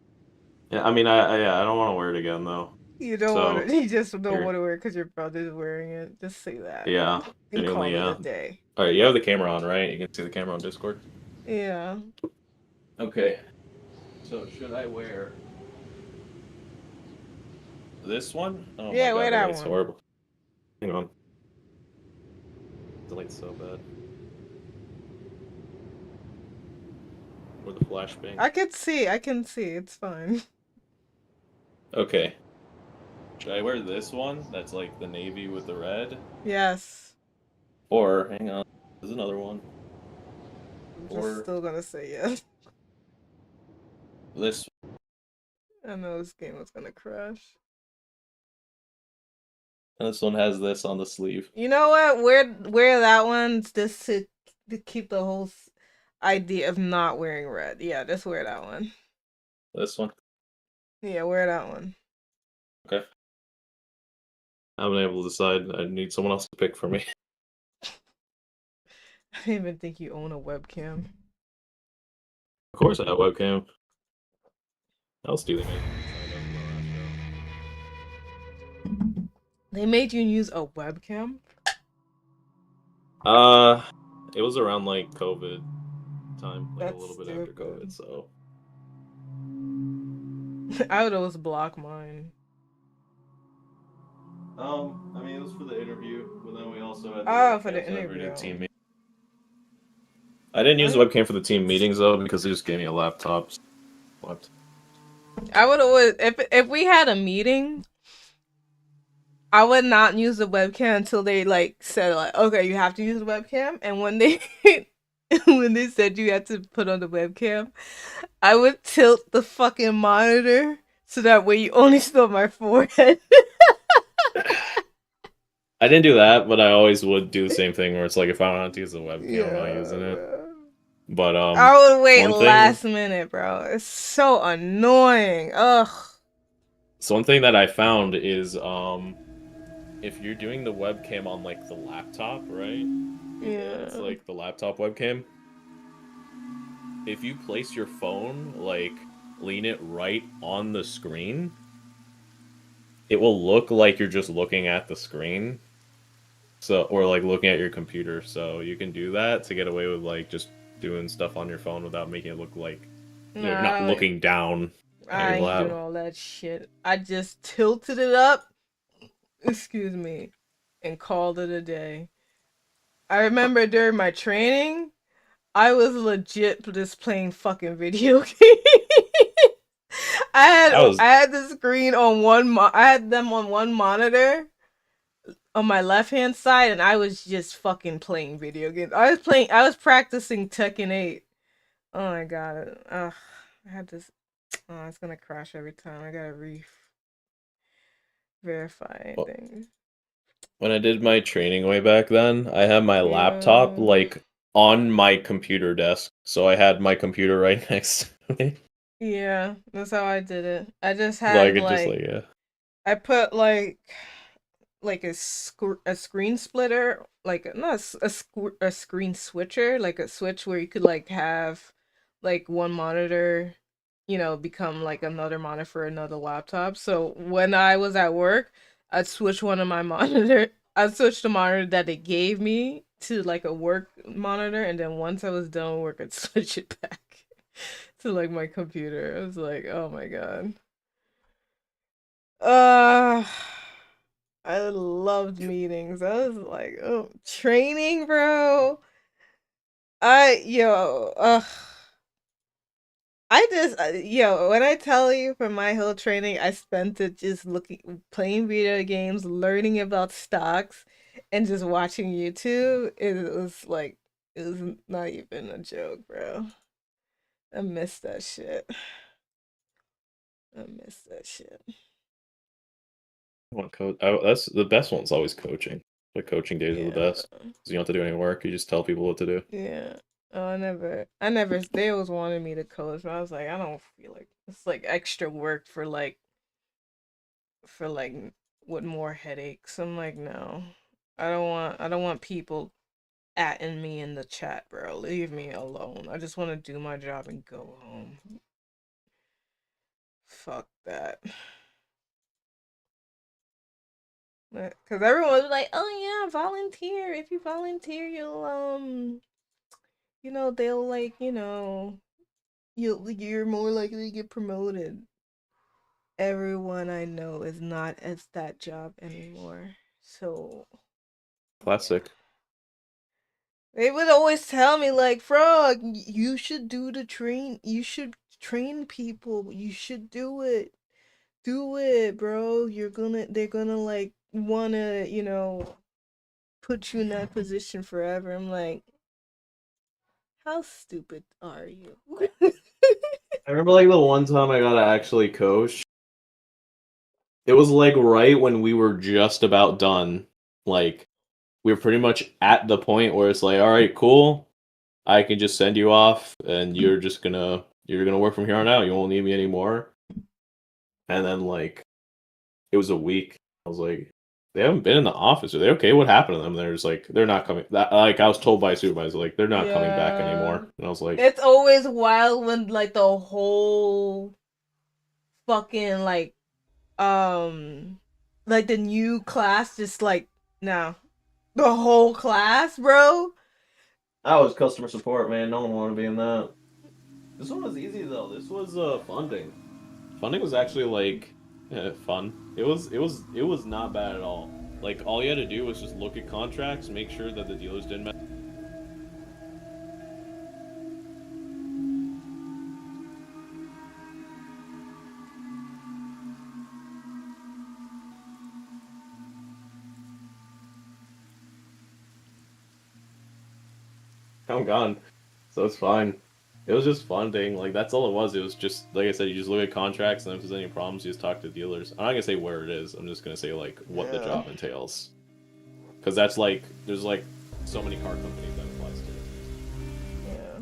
yeah, I mean, I don't want to wear it again, though. You don't So, want to. You just don't here. want to wear it because your brother's wearing it. Just say that. Yeah, And call genuinely, it yeah. a day. Alright, you have the camera on, right? You can see the camera on Discord? Yeah. Okay. So, should I wear this one? Oh Yeah, my wear God, that light's one. horrible. Hang on. The light's so bad. Or the flashbang. I can see. It's fine. Okay. Should I wear this one? That's like the navy with the red? Yes. Or, hang on, there's another one. I'm Or just still gonna say yes. this. I know this game was gonna crash. And this one has this on the sleeve. You know what? Wear that one just to keep the whole idea of not wearing red. Yeah, just wear that one. This one. Yeah, wear that one. Okay. I haven't been able to decide. I need someone else to pick for me. I didn't even think you own a webcam. Of course I have a webcam. How else do they make They made you use a webcam? it was around like COVID time, like That's a little bit after COVID, so I would always block mine. I mean it was for the interview, but then we also had For the we did interview. team meeting. I didn't use the webcam for the team meetings though because they just gave me a laptop. I would always if we had a meeting, I would not use the webcam until they like said like, okay, you have to use the webcam. And when they when they said you had to put on the webcam, I would tilt the fucking monitor so that way you only saw my forehead. I didn't do that, but I always would do the same thing where it's like if I wanted to use the webcam, I'm not using it. But I would wait last minute, bro. It's so annoying. Ugh. So one thing that I found is if you're doing the webcam on like the laptop, right? Yeah. It's like the laptop webcam. If you place your phone, like lean it right on the screen, it will look like you're just looking at the screen. So, or like looking at your computer. So you can do that to get away with like just doing stuff on your phone without making it look like you're not looking down I at ain't your lap. doing all that shit. I just tilted it up, excuse me, and called it a day. I remember during my training, I was legit just playing fucking video games. I had the screen on I had them on one monitor on my left hand side, and I was just fucking playing video games. I was practicing Tekken 8. Oh my god. Ugh. I had this. Oh, it's gonna crash every time. I gotta verify things. When I did my training way back then, I had my laptop like on my computer desk, so I had my computer right next to me. Yeah, that's how I did it. I just So I had could just yeah. I put like a screen splitter, like not a screen switcher, like a switch where you could like have like one monitor, you know, become like another monitor for another laptop. So when I was at work, I'd switch one of my I'd switch the monitor that they gave me to like a work monitor, and then once I was done with work, I'd switch it back to like my computer. I was like, oh my god. Uh I loved meetings. I was like, oh, training, bro. I just, when I tell you for my whole training, I spent it just playing video games, learning about stocks, and just watching YouTube. It was not even a joke, bro. I miss that shit. I miss that shit. I want coach. That's the best one's always coaching. The coaching days are the best. 'Cause you don't have to do any work. You just tell people what to do. Yeah. Oh, they always wanted me to coach, but I was like, I don't feel like it's like extra work for like with more headaches. I'm like, no. I don't want people atting me in the chat, bro. Leave me alone. I just want to do my job and go home. Fuck that. Because everyone was like, oh yeah, volunteer. If you volunteer, you'll you know, they'll like, you know, you're more likely to get promoted. Everyone I know is not at that job anymore. So Classic. they would always tell me like, Frog, you should you should train people. You should do it. Do it, bro. They're gonna like wanna, you know, put you in that position forever. I'm like, how stupid are you? I remember like the one time I got to actually coach. It was like right when we were just about done. Like we were pretty much at the point where it's like, all right, cool. I can just send you off, and you're gonna work from here on out. You won't need me anymore. And then like, it was a week. I was like, they haven't been in the office. Are they okay? What happened to them? They're just like, they're not coming. Like I was told by a supervisor, like they're not coming back anymore. And I was like, it's always wild when like the whole fucking like the new class just like no, the whole class, bro. I was customer support, man. No one wanted to be in that. This one was easy though. This was funding. Funding was actually like fun. It was not bad at all. Like all you had to do was just look at contracts, make sure that the dealers didn't mess. I'm gone, so it's fine. It was just funding, like that's all it was. It was just like I said, you just look at contracts, and if there's any problems, you just talk to dealers. I'm not gonna say where it is. I'm just gonna say like what the job entails, because that's like there's like so many car companies that applies to. Yeah.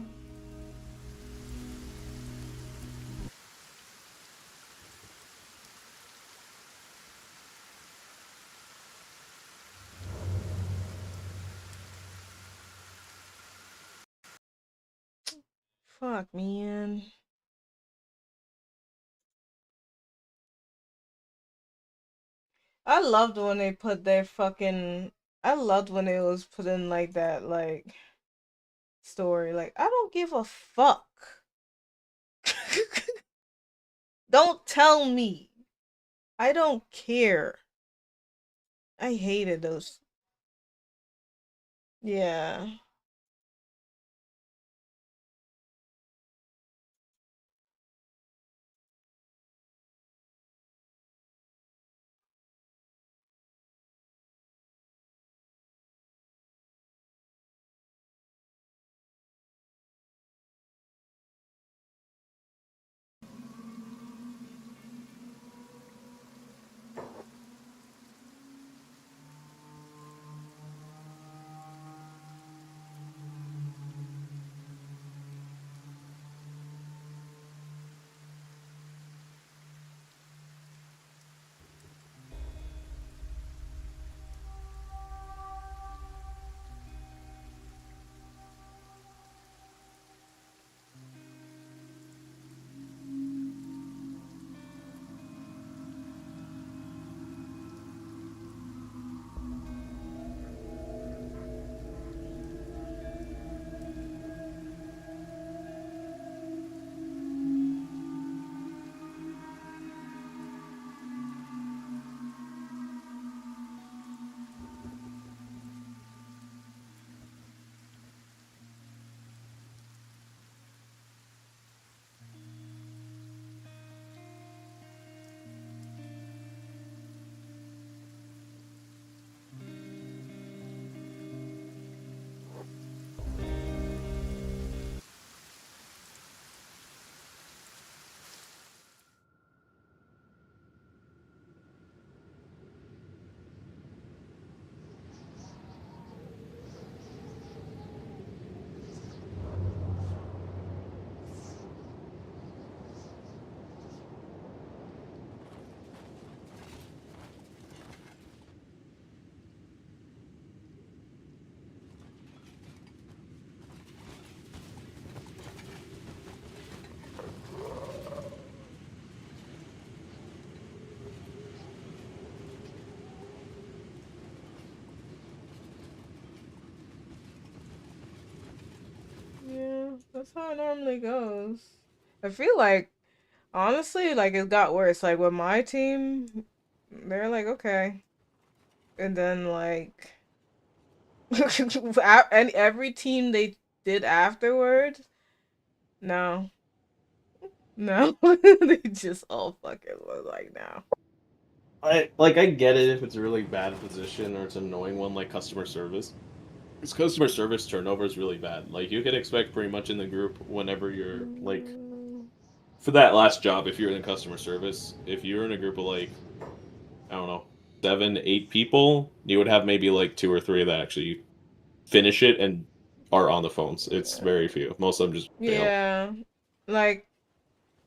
Fuck, man. I loved when they put their fucking. I loved when it was put in like that, like story. Like, I don't give a fuck. Don't tell me. I don't care. I hated those. Yeah. That's how it normally goes. I feel like, honestly, like it got worse. Like with my team, they're like, okay. And then like, and every team they did afterwards, no. No. They just all fucking was like, no. I get it if it's a really bad position or it's an annoying one like customer service. Because customer service turnover is really bad. Like you could expect pretty much in the group whenever you're like for that last job, if you're in customer service, if you're in a group of like I don't know, 7, 8 people, you would have maybe like 2 or 3 that actually finish it and are on the phones. It's very few. Most of them just fail. Yeah. Like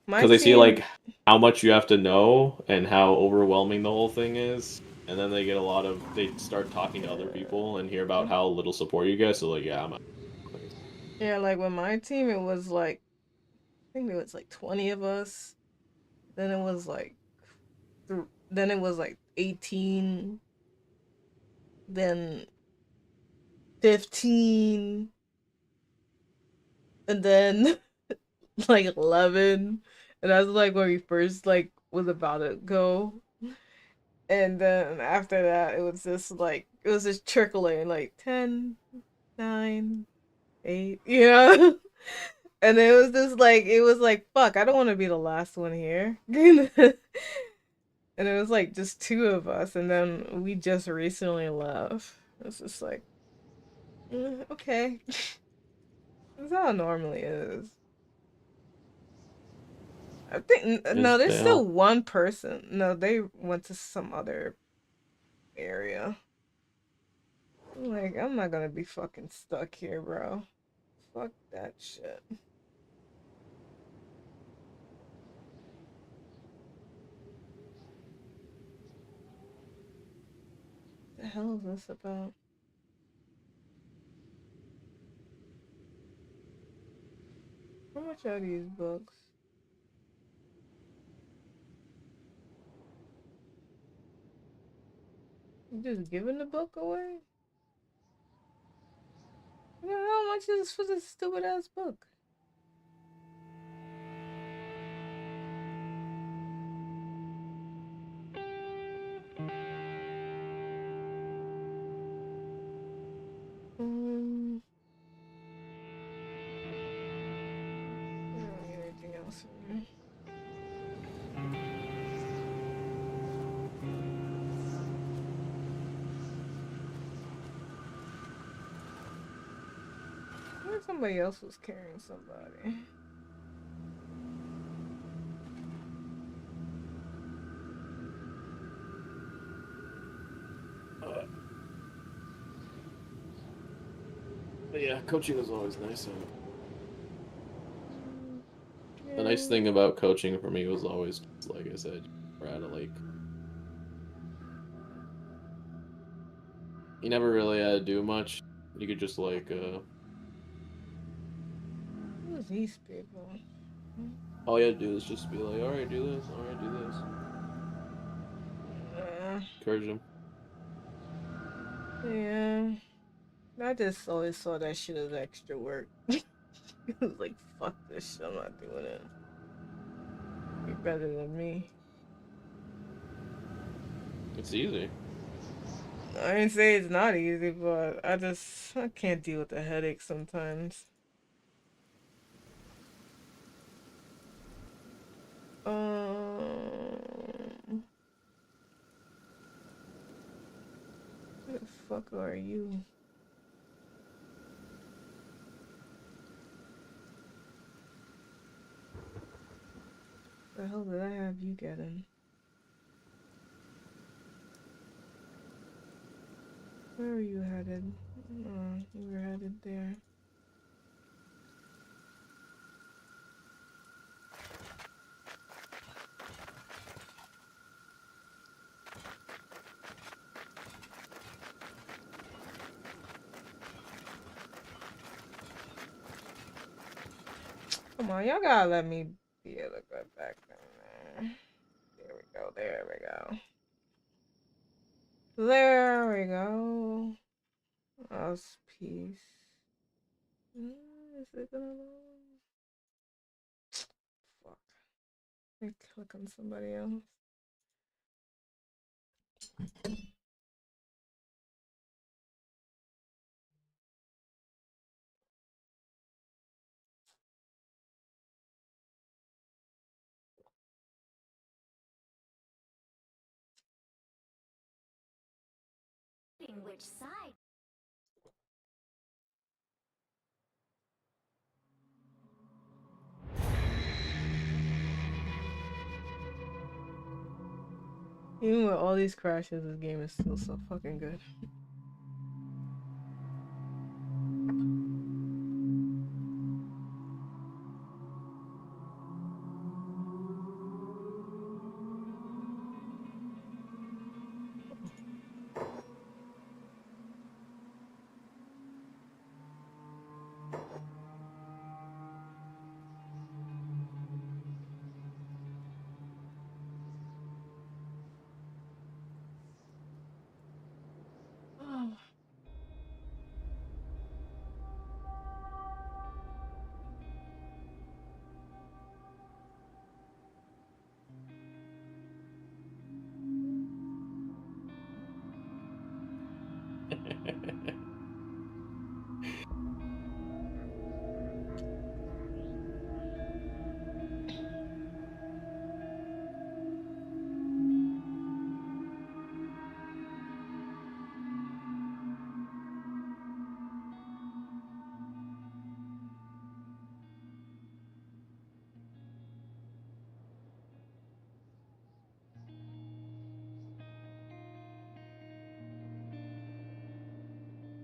my Because they see team, like how much you have to know and how overwhelming the whole thing is, and then they get a lot of they start talking to other people and hear about how little support you get. So like, yeah, I'm. yeah, like with my team, it was like I think there was like 20 of us. Then it was like, then it was like 18. Then 15. And then like 11. And that's like when we first like was about to go. And then after that, it was just trickling like 10, 9, 8, you know? And it was like, fuck, I don't want to be the last one here. And it was like just 2 of us, and then we just recently left. It's just like, okay. That's how it normally is. I think, no, there's still one person. No, they went to some other area. Like, I'm not gonna be fucking stuck here, bro. Fuck that shit. The hell is this about? How much are these books? You just giving the book away? Yeah, how much is for this stupid ass book? I don't need anything else from you. What if somebody else was carrying somebody? But yeah, coaching is always nice. The nice thing about coaching for me was always, like I said, we're at a lake. You never really had to do much. You could just like, Who's these people? all you had to do is just be like, alright, do this, alright, do this. Encourage them. Yeah. I just always saw that shit as extra work. It was like, fuck this shit, I'm not doing it. You're better than me. It's easy. I didn't say it's not easy, but I can't deal with the headache sometimes. Who the fuck are you? The hell did I have you getting? Where are you headed? Oh, you were headed there. Come on, y'all gotta let me be able to go back down there. There we go, there we go. There we go. Us peace. Is it gonna load? I click on somebody else. Which side? Even with all these crashes, this game is still so fucking good. Oh.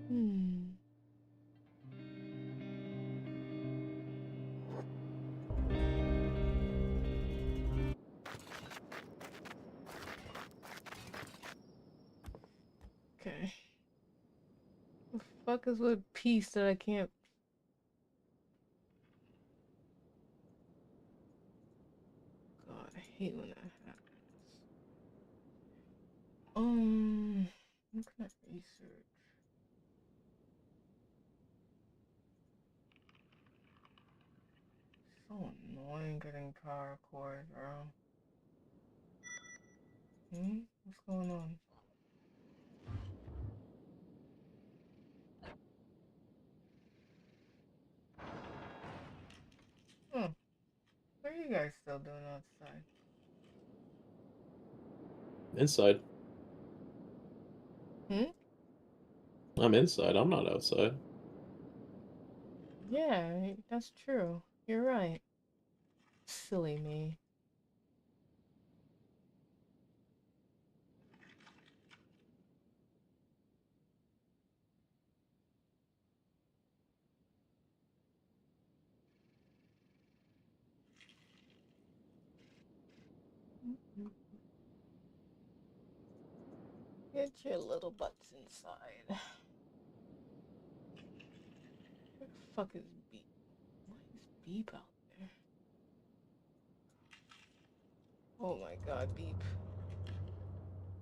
Hmm. Okay. The fuck is with peace that I can't. God, I hate when that happens. What can I research? So annoying getting power cord, bro. What's going on? What are you guys still doing outside? Inside. I'm inside. I'm not outside. Yeah, that's true. You're right. Silly me. Get your little butts inside. Where the fuck is Beep? Why is Beep out there? Oh my god, Beep.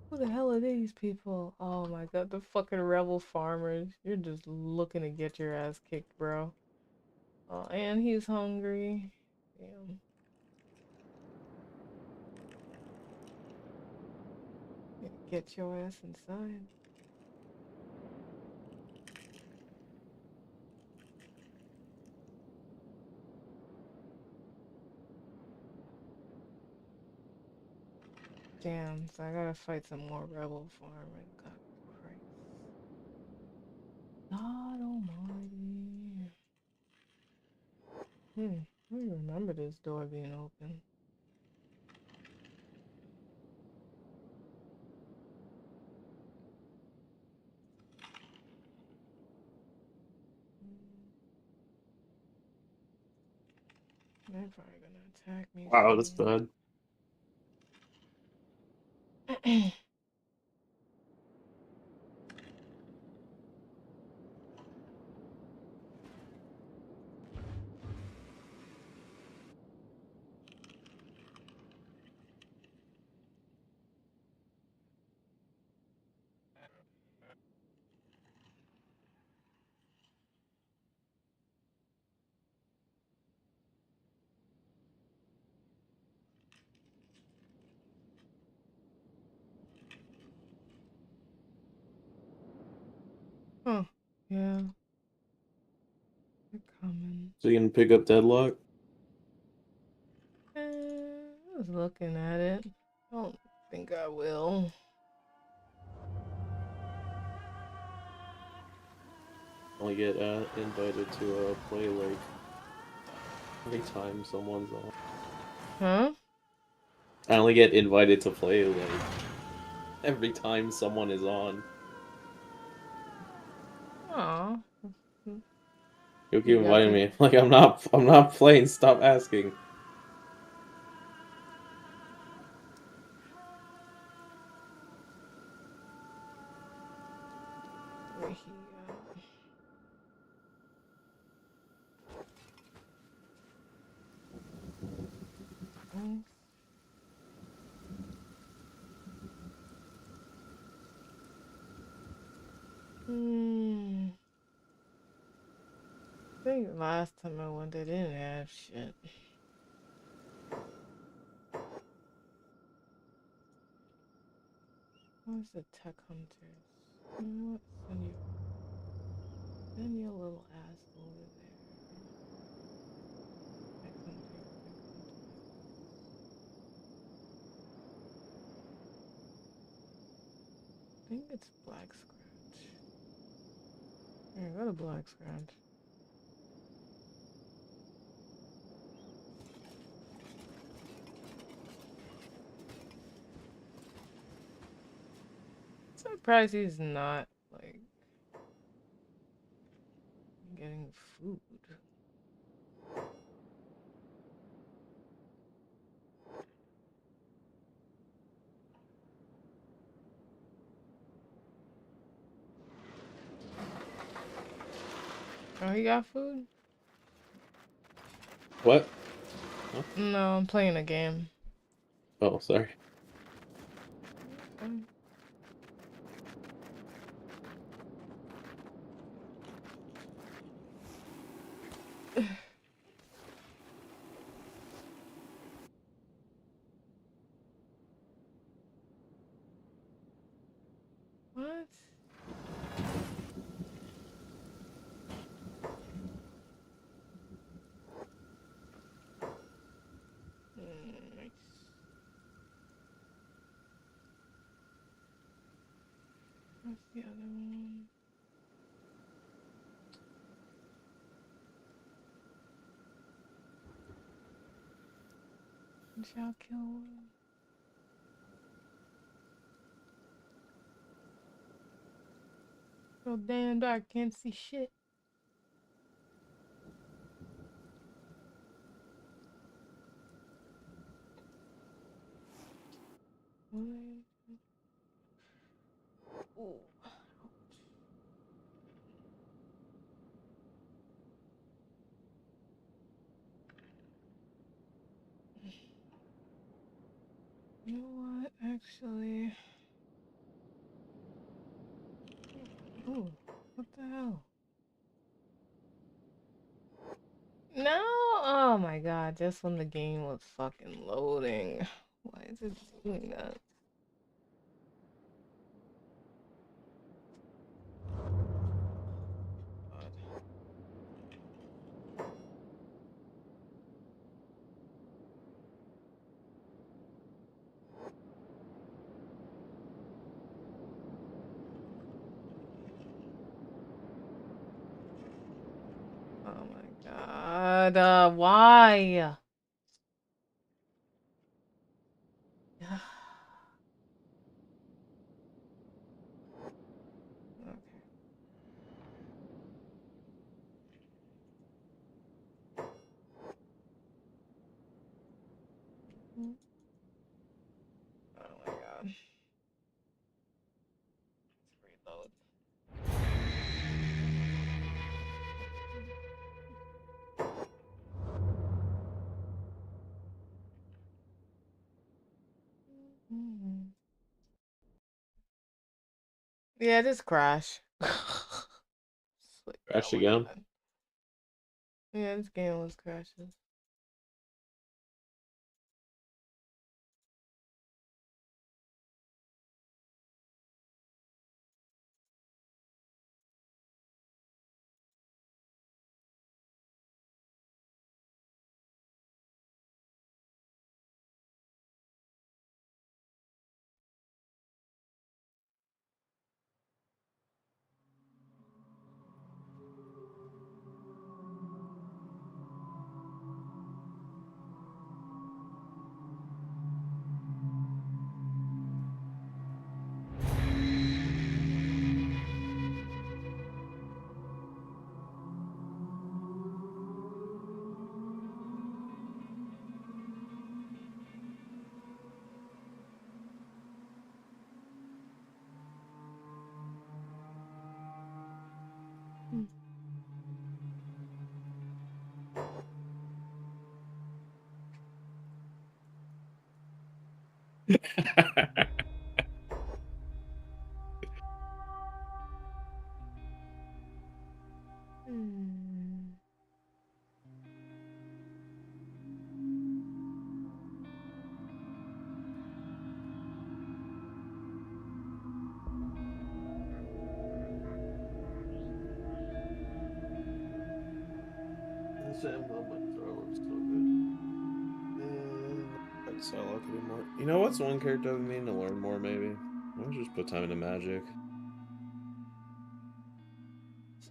Who the hell are these people? Oh my god, the fucking rebel farmers. You're just looking to get your ass kicked, bro. Oh, and he's hungry. Damn. Get your ass inside. Damn, so I gotta fight some more rebel farmers. God Christ. God almighty. I don't remember this door being open. They're probably gonna attack me. Wow, that's bad. Huh. Yeah. They're coming. So you can pick up Deadlock? I was looking at it. I don't think I will. Only get invited to play like every time someone's on. Huh? I only get invited to play like every time someone is on. Aw. You keep You got inviting to- me. Like I'm not playing. Stop asking. Where he at? Thanks. I think last time I went, they didn't have shit. Where's the tech hunters? You know what? Send your little ass over there. Tech hunters, tech hunters. I think it's Black Scratch. Here, go to Black Scratch. Surprised he's not like getting food. Oh, he got food? What? Huh? No, I'm playing a game. Oh, sorry. Um, What? Nice. What's the other one? Shall kill one. So damn dark, can't see shit. What? Ooh. You know what? Actually. Ooh, what the hell? No! Oh my god, just when the game was fucking loading. Why is it doing that? Oh my god, why? Oh my god. Let's reload. Yeah, just crash. Crash again. Yeah, this game was crashing. You know what's one character I've been meaning to learn more, maybe? Why don't you just put time into magic?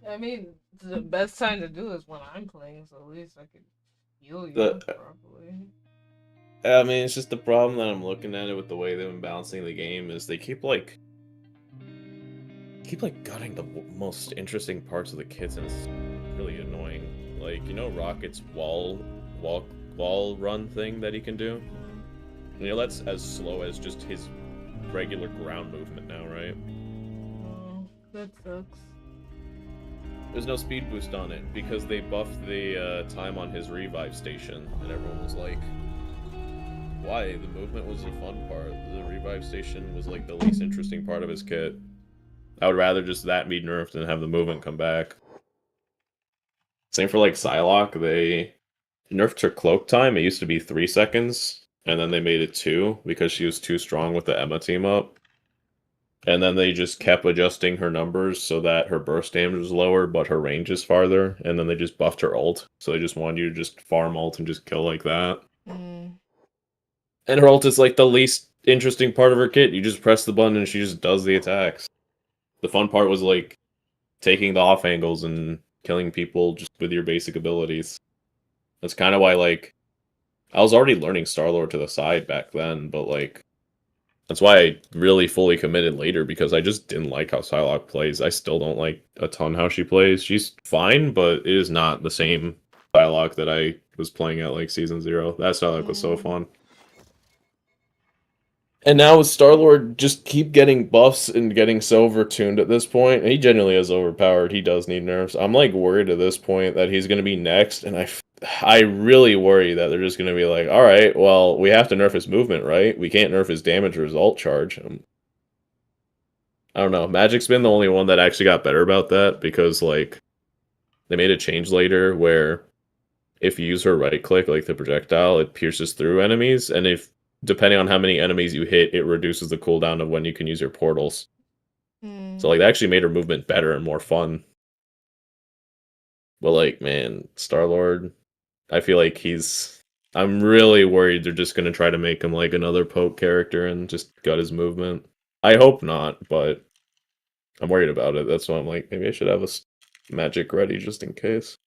I mean, the best time to do is when I'm playing, so at least I could heal you properly. I mean, it's just the problem that I'm looking at it with the way they've been balancing the game is they keep gutting the most interesting parts of the kits, and it's really annoying. Like, you know, Rocket's wall run thing that he can do. You know, that's as slow as just his regular ground movement now, right? Oh, that sucks. There's no speed boost on it because they buffed the time on his revive station, and everyone was like, why? The movement was the fun part. The revive station was like the least interesting part of his kit. I would rather just that be nerfed than have the movement come back. Same for like Psylocke, they nerfed her cloak time. It used to be 3 seconds, and then they made it 2 because she was too strong with the Emma team up. And then they just kept adjusting her numbers so that her burst damage was lower, but her range is farther. And then they just buffed her ult. So they just wanted you to just farm ult and just kill like that. And her ult is like the least interesting part of her kit. You just press the button and she just does the attacks. The fun part was like taking the off angles and killing people just with your basic abilities. That's kind of why, like, I was already learning Star-Lord to the side back then, but like, that's why I really fully committed later, because I just didn't like how Psylocke plays. I still don't like a ton how she plays. She's fine, but it is not the same Psylocke that I was playing at like Season 0. That Psylocke was so fun. And now with Star-Lord, just keep getting buffs and getting so overtuned at this point. He genuinely is overpowered. He does need nerfs. I'm like worried at this point that he's going to be next, and I really worry that they're just going to be like, all right, well, we have to nerf his movement, right? We can't nerf his damage result charge. I don't know. Magic's been the only one that actually got better about that, because like they made a change later where if you use her right click, like the projectile, it pierces through enemies, and if depending on how many enemies you hit, it reduces the cooldown of when you can use your portals. So like, that actually made her movement better and more fun. But like, man, Star-Lord, I feel like I'm really worried they're just going to try to make him like another poke character and just gut his movement. I hope not, but I'm worried about it. That's why I'm like, maybe I should have a magic ready just in case.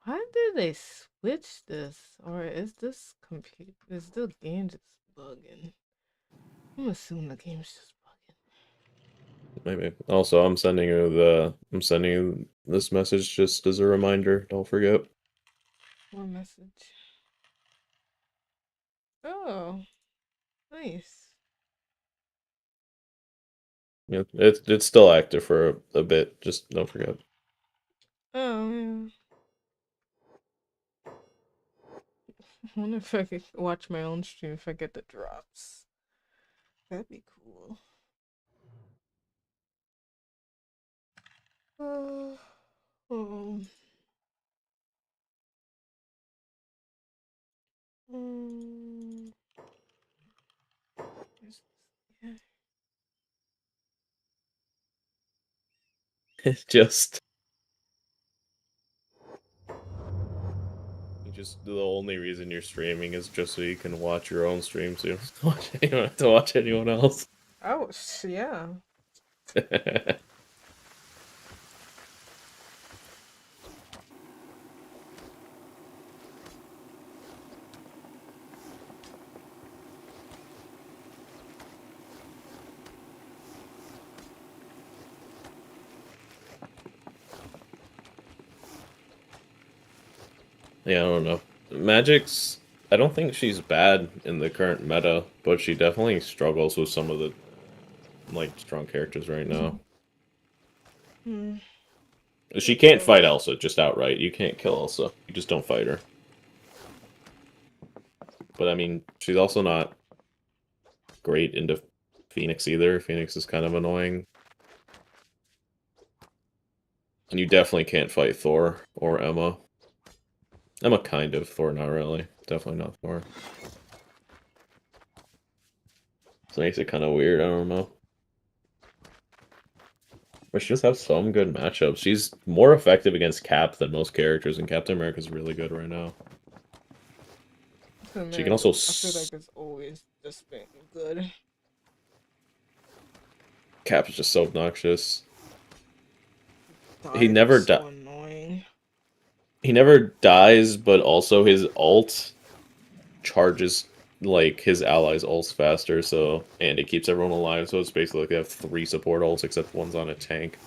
Why did they switch this? Or is this game just bugging? I'm assuming the game's just bugging. Maybe. Also, I'm sending you this message just as a reminder. Don't forget. What message? Oh, nice. Yeah, it's still active for a bit. Just don't forget. Oh, yeah. I wonder if I could watch my own stream if I get the drops. That'd be cool. It's just the only reason you're streaming is just so you can watch your own stream, so you don't have to watch anyone else. Oh, yeah. Yeah, I don't know. Magic's... I don't think she's bad in the current meta, but she definitely struggles with some of the, like, strong characters right now. Hmm. She can't fight Elsa just outright. You can't kill Elsa. You just don't fight her. But I mean, she's also not great into Phoenix either. Phoenix is kind of annoying. And you definitely can't fight Thor or Emma. Emma kind of, Thor not really. Definitely not Thor. So it makes it kind of weird, I don't know. But she just has some good matchups. She's more effective against Cap than most characters, and Captain America's really good right now. She can also... I feel like it's always just been good. Cap is just so obnoxious. He never He never dies, but also his ult charges like his allies' ults faster, so and it keeps everyone alive, so it's basically like they have 3 support ults except one's on a tank.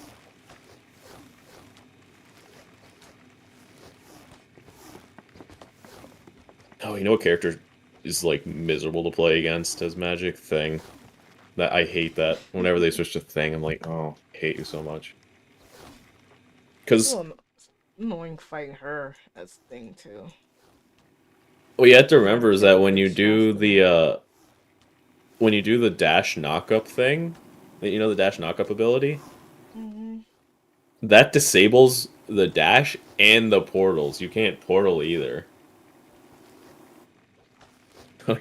Oh, you know what character is like miserable to play against as Magic? Thing. That I hate that. Whenever they switch to Thing, I'm like, oh, I hate you so much. Because annoying fighting her as Thing too. What you have to remember is that when you do the dash knockup thing, you know the dash knockup ability, that disables the dash and the portals. You can't portal either.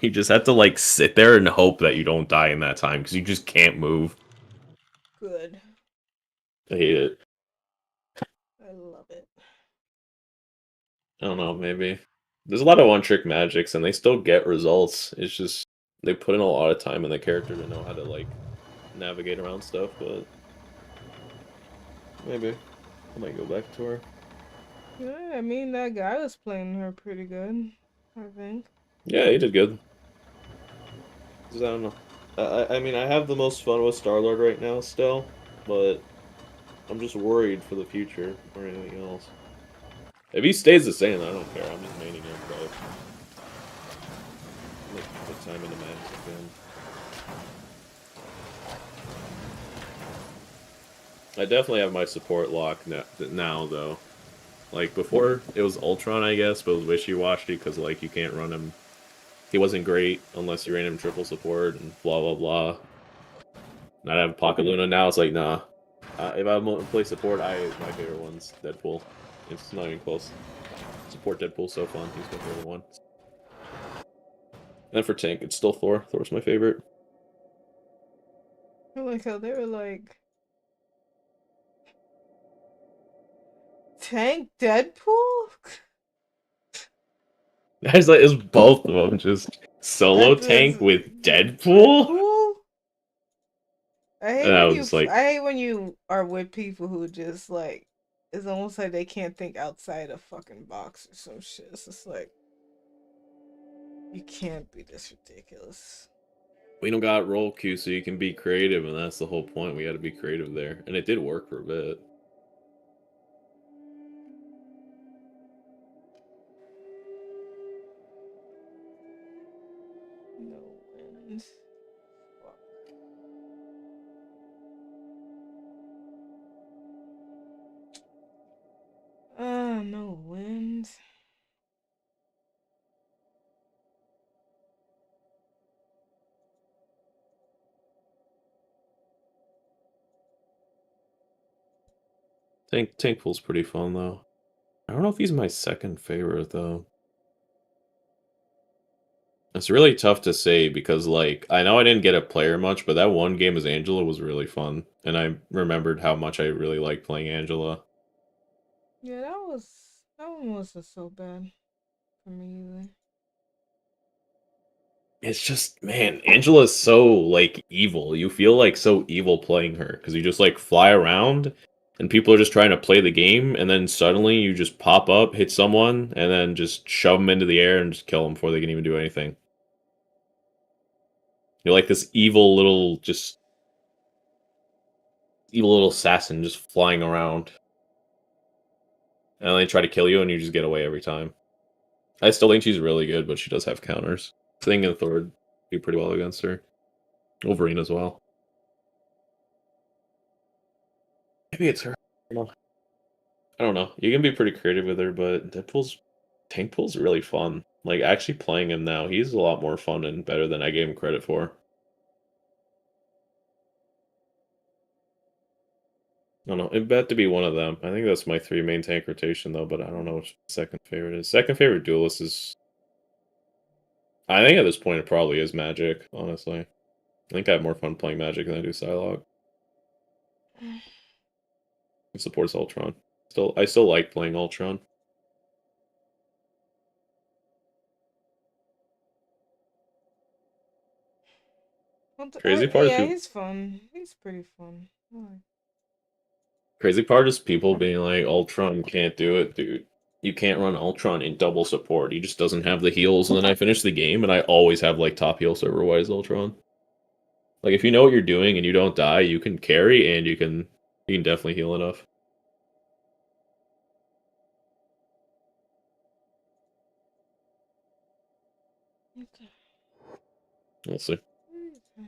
You just have to like sit there and hope that you don't die in that time because you just can't move. Good. I hate it. I love it. I don't know, maybe. There's a lot of one-trick magics, and they still get results. It's just, they put in a lot of time in the character to know how to, like, navigate around stuff, but... Maybe. I might go back to her. Yeah, I mean, that guy was playing her pretty good, I think. Yeah, he did good. I don't know. I mean, I have the most fun with Star-Lord right now, still, but I'm just worried for the future, or anything else. If he stays the same, I don't care. I'm just maining him, bro. Put time into magic again. I definitely have my support lock now, though. Like, before, it was Ultron, I guess, but it was wishy-washy, because, like, you can't run him... He wasn't great unless you ran him triple support, and blah, blah, blah. And I have Pocket Luna now, it's like, nah. If I play support, my favorite one's Deadpool. It's not even close. Support Deadpool's so fun. He's my favorite one. And for tank, it's still Thor. Thor's my favorite. I like how they were like... Tank Deadpool? It's like, it's both of them. Just solo tank with Deadpool? I hate when you are with people who just like... It's almost like they can't think outside a fucking box or some shit. It's just like, you can't be this ridiculous. We don't got roll queue, so you can be creative, and that's the whole point. We got to be creative there, and it did work for a bit. No wins. No wins. Tank Pool's pretty fun, though. I don't know if he's my second favorite, though. It's really tough to say because, like, I know I didn't get to play her much, but that one game as Angela was really fun. And I remembered how much I really liked playing Angela. Yeah, that one wasn't so bad for me either. It's just, man, Angela's so, like, evil. You feel, like, so evil playing her. Because you just, like, fly around, and people are just trying to play the game, and then suddenly you just pop up, hit someone, and then just shove them into the air and just kill them before they can even do anything. You're like this evil little assassin just flying around. And they try to kill you, and you just get away every time. I still think she's really good, but she does have counters. Thing and Thor do pretty well against her. Wolverine as well. Maybe it's her. I don't know. You can be pretty creative with her, but tank pool's really fun. Like actually playing him now, he's a lot more fun and better than I gave him credit for. I don't know. It had to be one of them. I think that's my 3 main tank rotation though, but I don't know which second favorite is. Second favorite duelist is. I think at this point it probably is Magic. Honestly, I think I have more fun playing Magic than I do Psylocke. It supports Ultron. I still like playing Ultron. Crazy part is yeah, people, he's fun. He's pretty fun. crazy part is people being like, Ultron can't do it, dude. You can't run Ultron in double support. He just doesn't have the heals. And then I finish the game, and I always have like top heal server wise Ultron. Like if you know what you're doing and you don't die, you can carry and you can definitely heal enough. We'll see.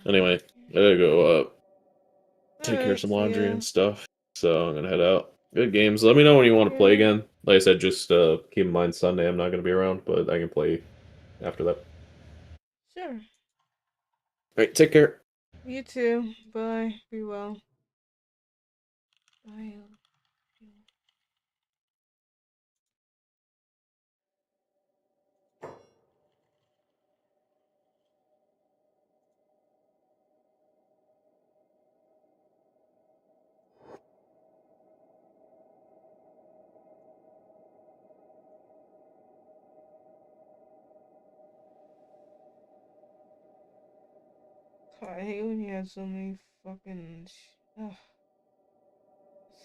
Anyway, I gotta go take care of some laundry and stuff. So I'm gonna head out. Good games. Let me know when you want to play again. Like I said, just keep in mind Sunday I'm not gonna be around, but I can play after that. Sure. Alright, take care. You too. Bye. Be well. Bye. I hate when you have so many fucking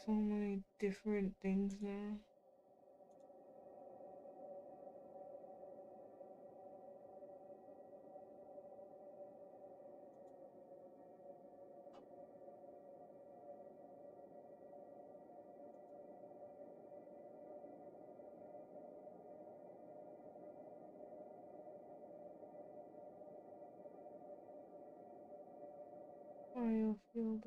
so many different things now. Biofuel.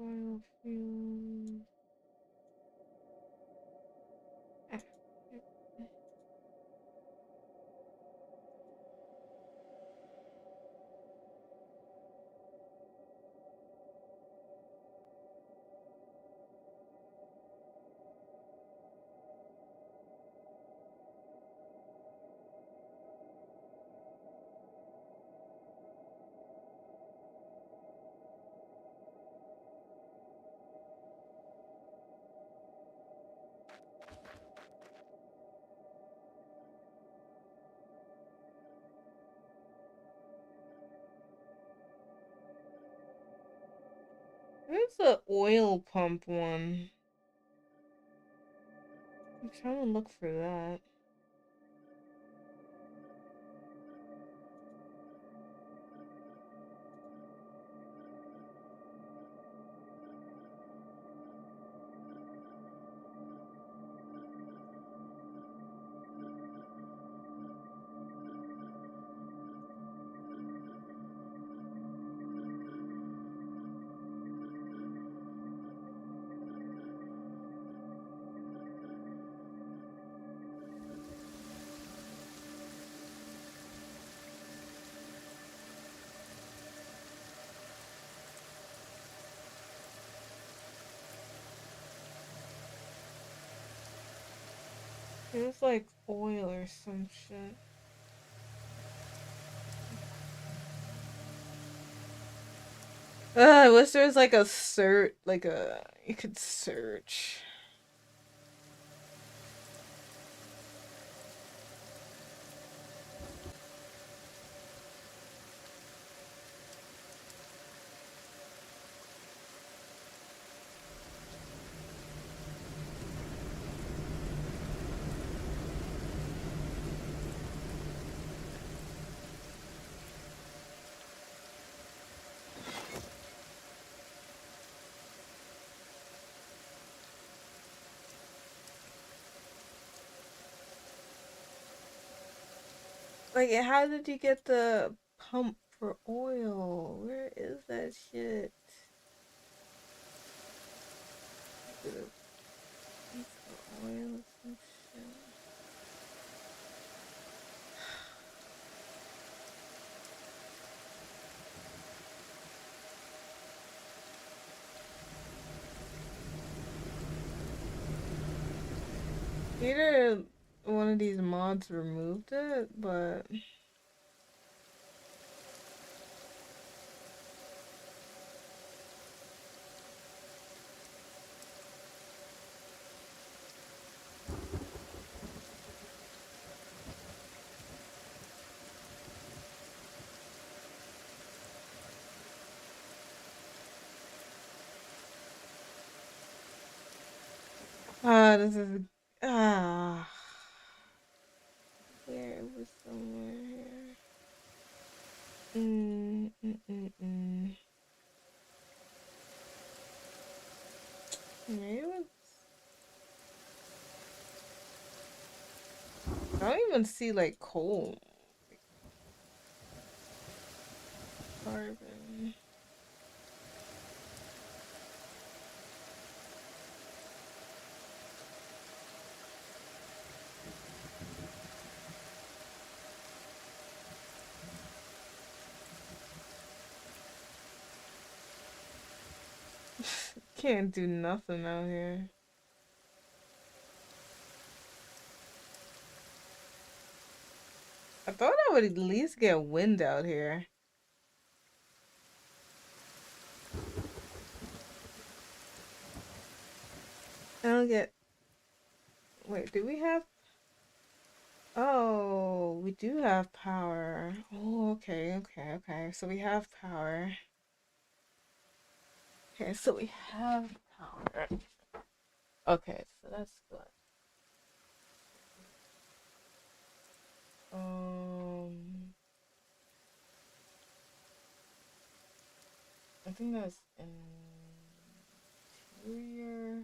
Where's the oil pump one? I'm trying to look for that. It was like oil or some shit. I wish there was like a you could search. Like, how did you get the pump for oil? Where is that shit? Oil and shit. Either one of these mods removed it, but this is here it was somewhere here. Maybe I don't even see like coal. Carbon. Can't do nothing out here. I thought I would at least get wind out here. I don't get... Wait, do we have... Oh, we do have power. Oh, okay. So we have power. Okay, so we have power. Okay, so that's good. I think that's interior.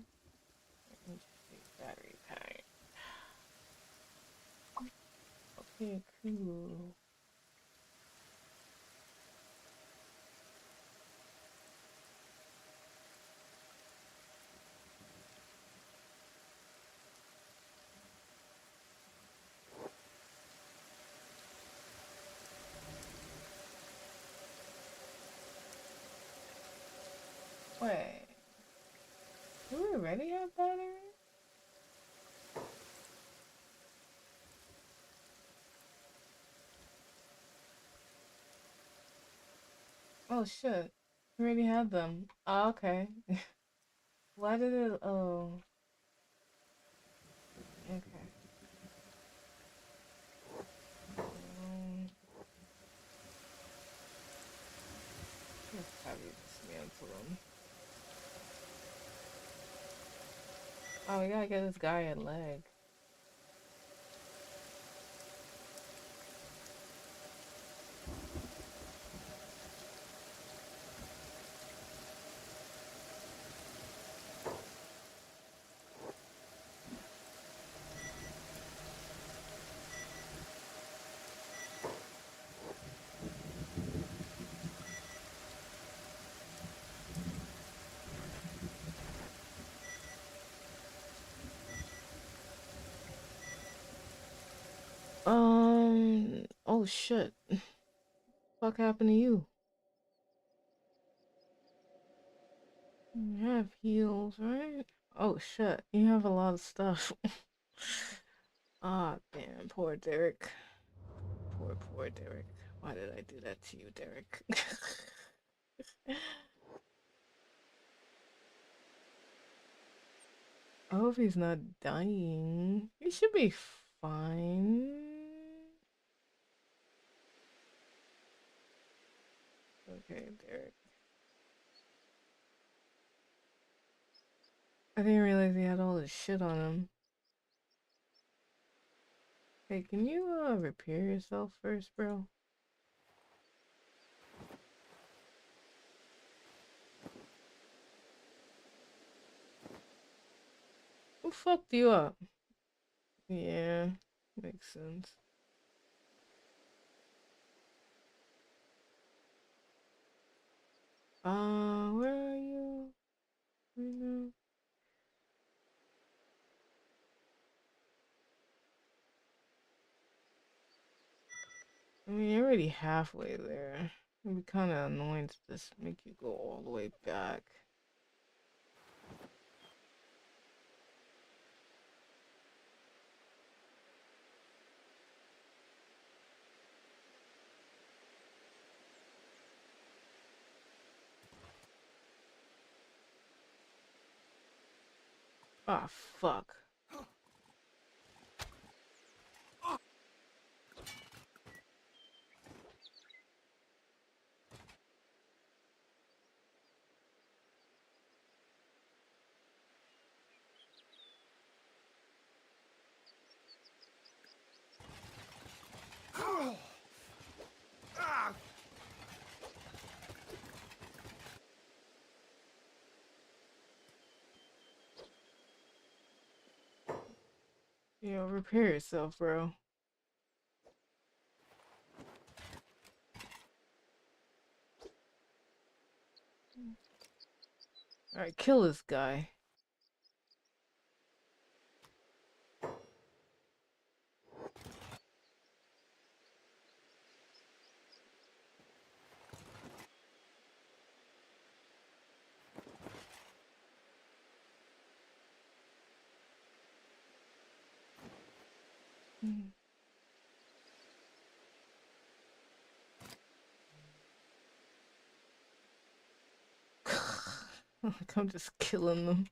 Battery pack. Okay, cool. Wait. Do we already have battery? Oh shit. We already had them. Oh, okay. Why did it... Oh. Okay. Let's probably dismantle them. Oh, we gotta get this guy a leg. Oh shit. Fuck happened to you? You have heals, right? Oh shit, you have a lot of stuff. Ah, damn, poor Derek. Poor Derek. Why did I do that to you, Derek? I hope he's not dying. He should be fine. Okay, Derek. I didn't realize he had all this shit on him. Hey, can you repair yourself first, bro? Who fucked you up? Yeah, makes sense. Where are you right now? I mean, you're already halfway there. It'd be kind of annoying to just make you go all the way back. Ah, fuck. Yo, repair yourself, bro. Alright, kill this guy. Like I'm just killing them.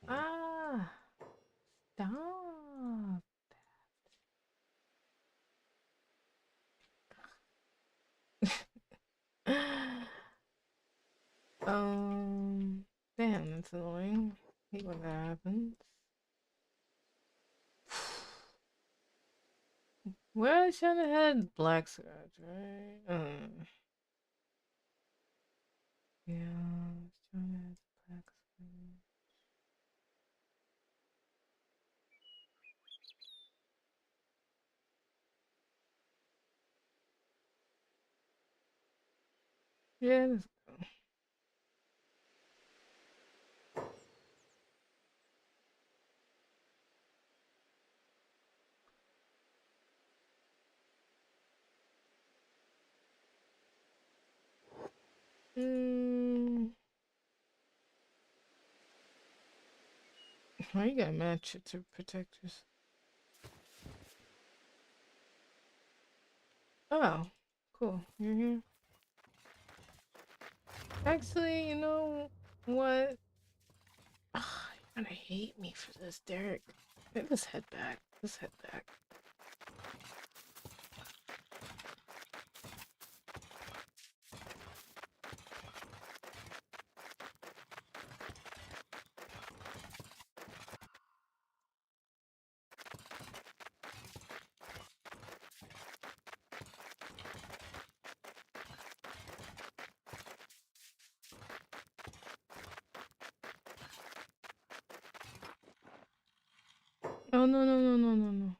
Ah, stop. Damn, that's annoying. I hate when that happens. Well, I should have had black scratch, right? Yeah, I was trying to have black scratch. Yeah, let's go. Why you gotta match it to protectors? Oh, cool. You're here. Actually, you know what? Ah, you're gonna hate me for this, Derek. Let's head back. Let's head back. Oh, no.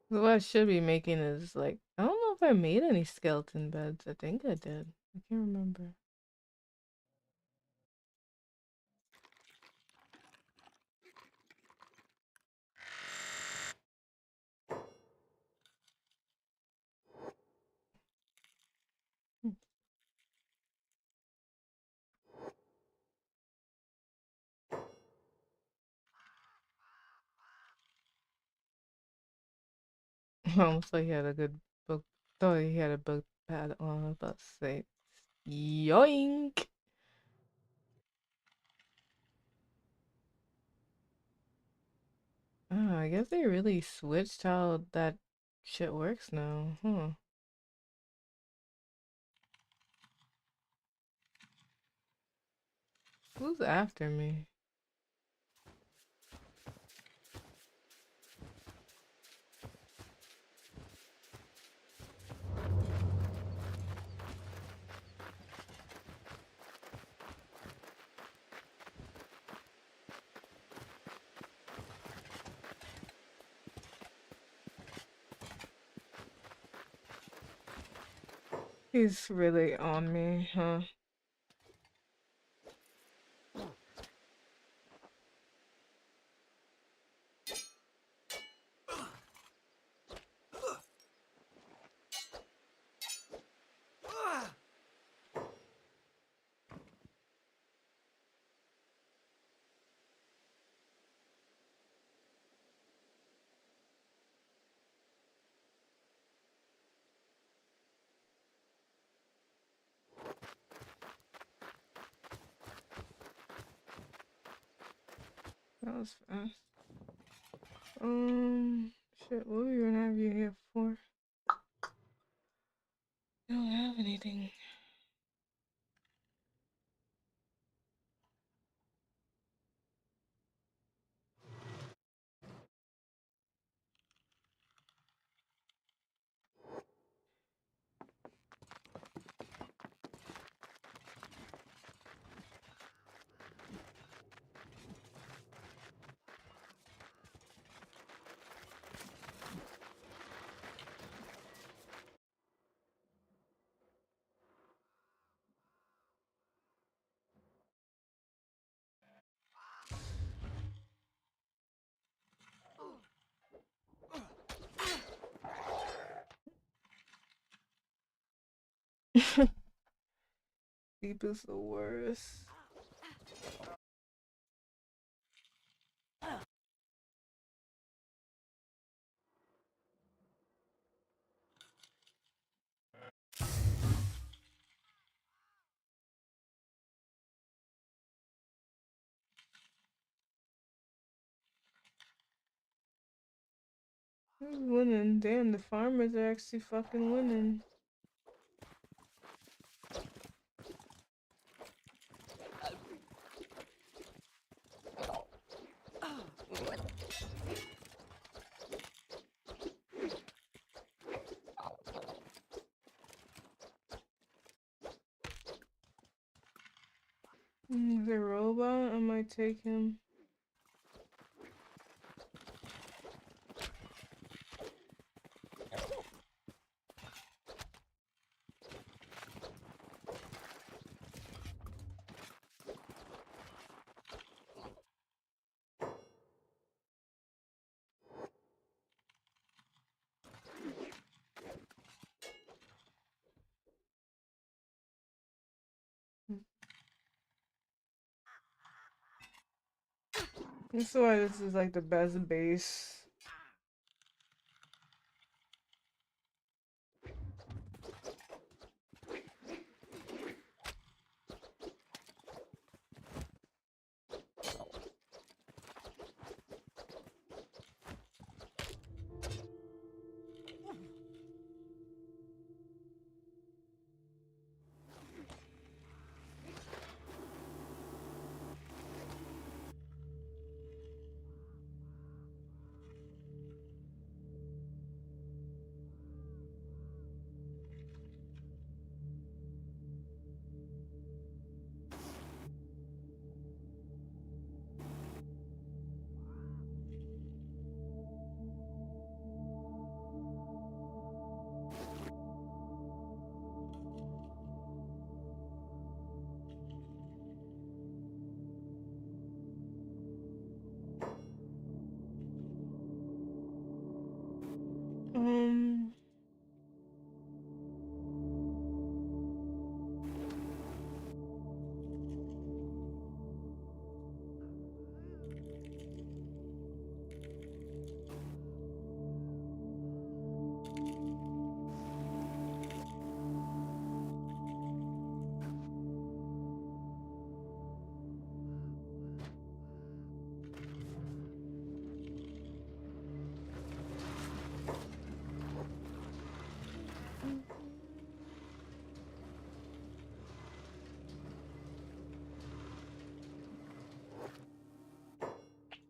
What I should be making is like, I don't know if I made any skeleton beds. I think I did. I can't remember. Almost like he had a good book. Thought he had a book pad on. I was about to say, yoink! Oh, I guess they really switched how that shit works now, huh? Who's after me? He's really on me, huh? That was fast. Shit, what were we gonna have you here for? I don't have anything. Sleep is the worst. Who's winning? Damn, the farmers are actually fucking winning. The robot, I might take him. That's why this is like the best base.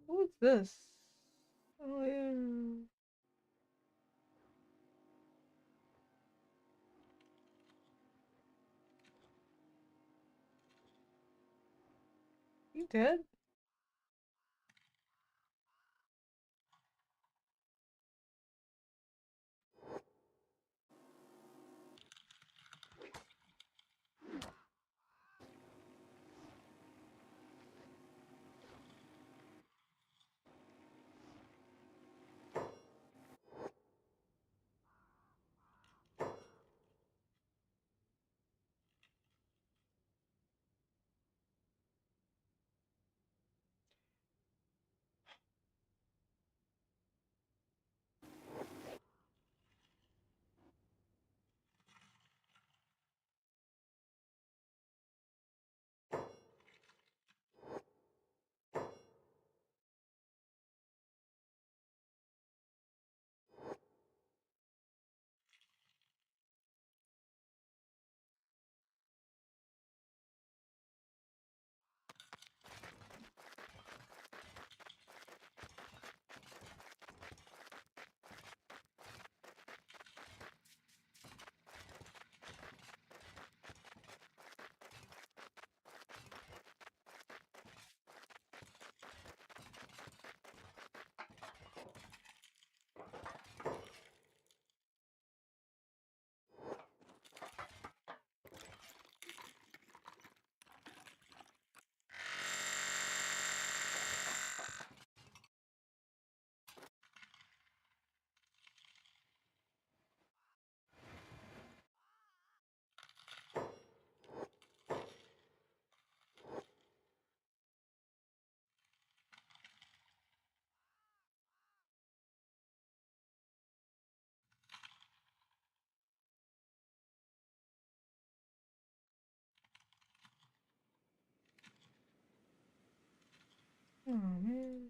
What's this? Oh yeah. You dead? Oh man.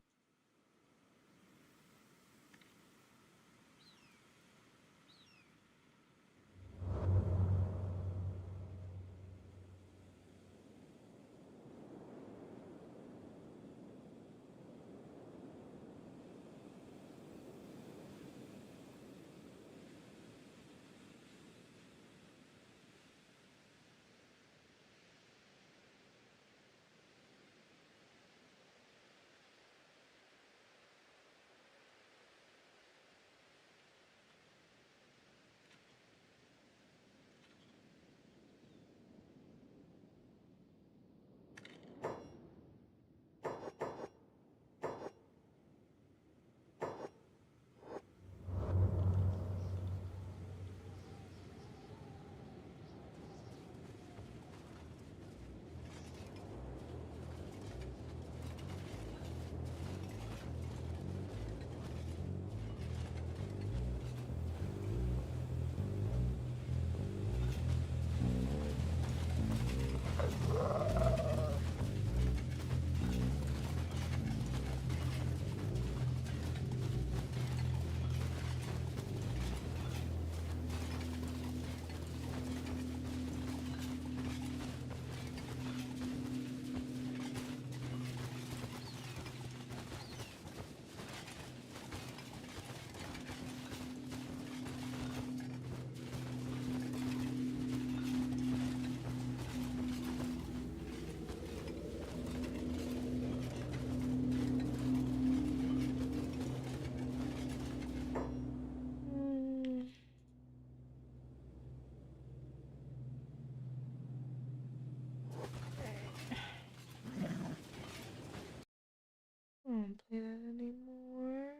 I don't play that anymore.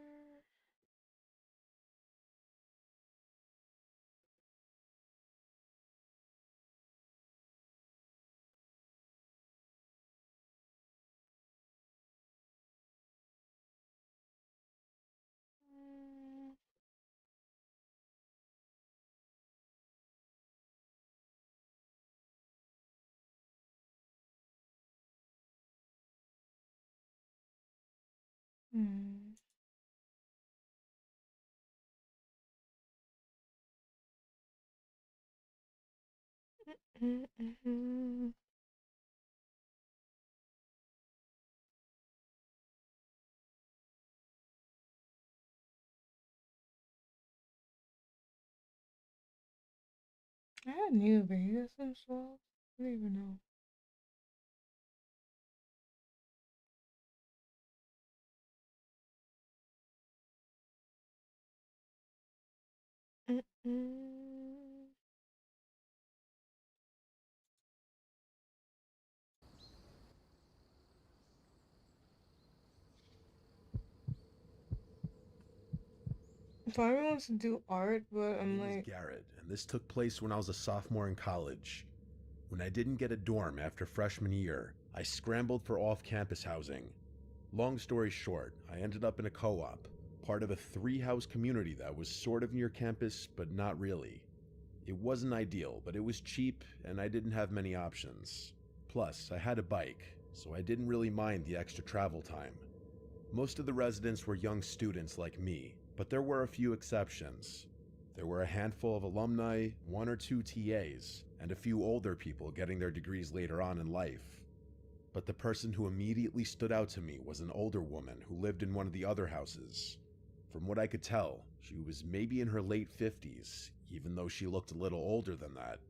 I knew Vegas and stuff. I don't even know. Bobby wants to do art, but I'm My name like, is Garrett, and this took place when I was a sophomore in college. When I didn't get a dorm after freshman year, I scrambled for off-campus housing. Long story short, I ended up in a co-op, part of a 3-house community that was sort of near campus, but not really. It wasn't ideal, but it was cheap, and I didn't have many options. Plus, I had a bike, so I didn't really mind the extra travel time. Most of the residents were young students like me, but there were a few exceptions. There were a handful of alumni, 1 or 2 TAs, and a few older people getting their degrees later on in life. But the person who immediately stood out to me was an older woman who lived in one of the other houses. From what I could tell, she was maybe in her late 50s, even though she looked a little older than that.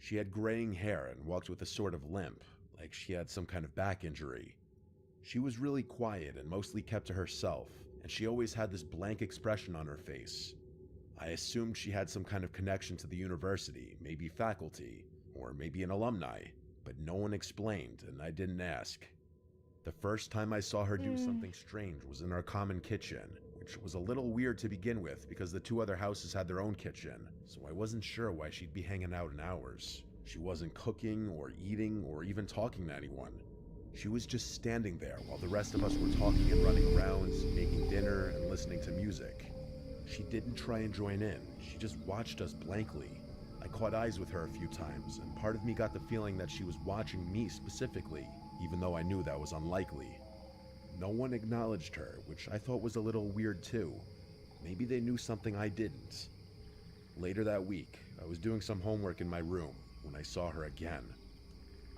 She had graying hair and walked with a sort of limp, like she had some kind of back injury. She was really quiet and mostly kept to herself, and she always had this blank expression on her face. I assumed she had some kind of connection to the university, maybe faculty, or maybe an alumni, but no one explained, and I didn't ask. The first time I saw her do something strange was in our common kitchen, which was a little weird to begin with because the 2 other houses had their own kitchen, so I wasn't sure why she'd be hanging out in ours. She wasn't cooking or eating or even talking to anyone. She was just standing there while the rest of us were talking and running rounds, making dinner, and listening to music. She didn't try and join in, she just watched us blankly. I caught eyes with her a few times, and part of me got the feeling that she was watching me specifically, even though I knew that was unlikely. No one acknowledged her, which I thought was a little weird too. Maybe they knew something I didn't. Later that week, I was doing some homework in my room when I saw her again.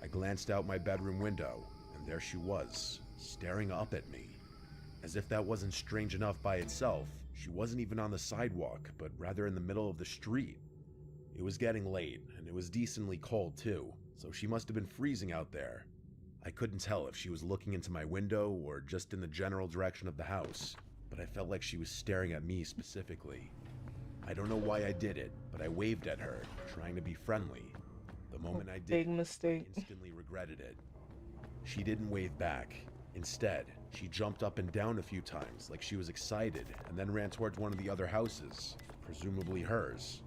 I glanced out my bedroom window, and there she was, staring up at me. As if that wasn't strange enough by itself, she wasn't even on the sidewalk, but rather in the middle of the street. It was getting late, and it was decently cold too, so she must have been freezing out there. I couldn't tell if she was looking into my window or just in the general direction of the house, but I felt like she was staring at me specifically. I don't know why I did it, but I waved at her, trying to be friendly. The moment I did, big mistake. I instantly regretted it. She didn't wave back. Instead, she jumped up and down a few times like she was excited and then ran towards one of the other houses, presumably hers.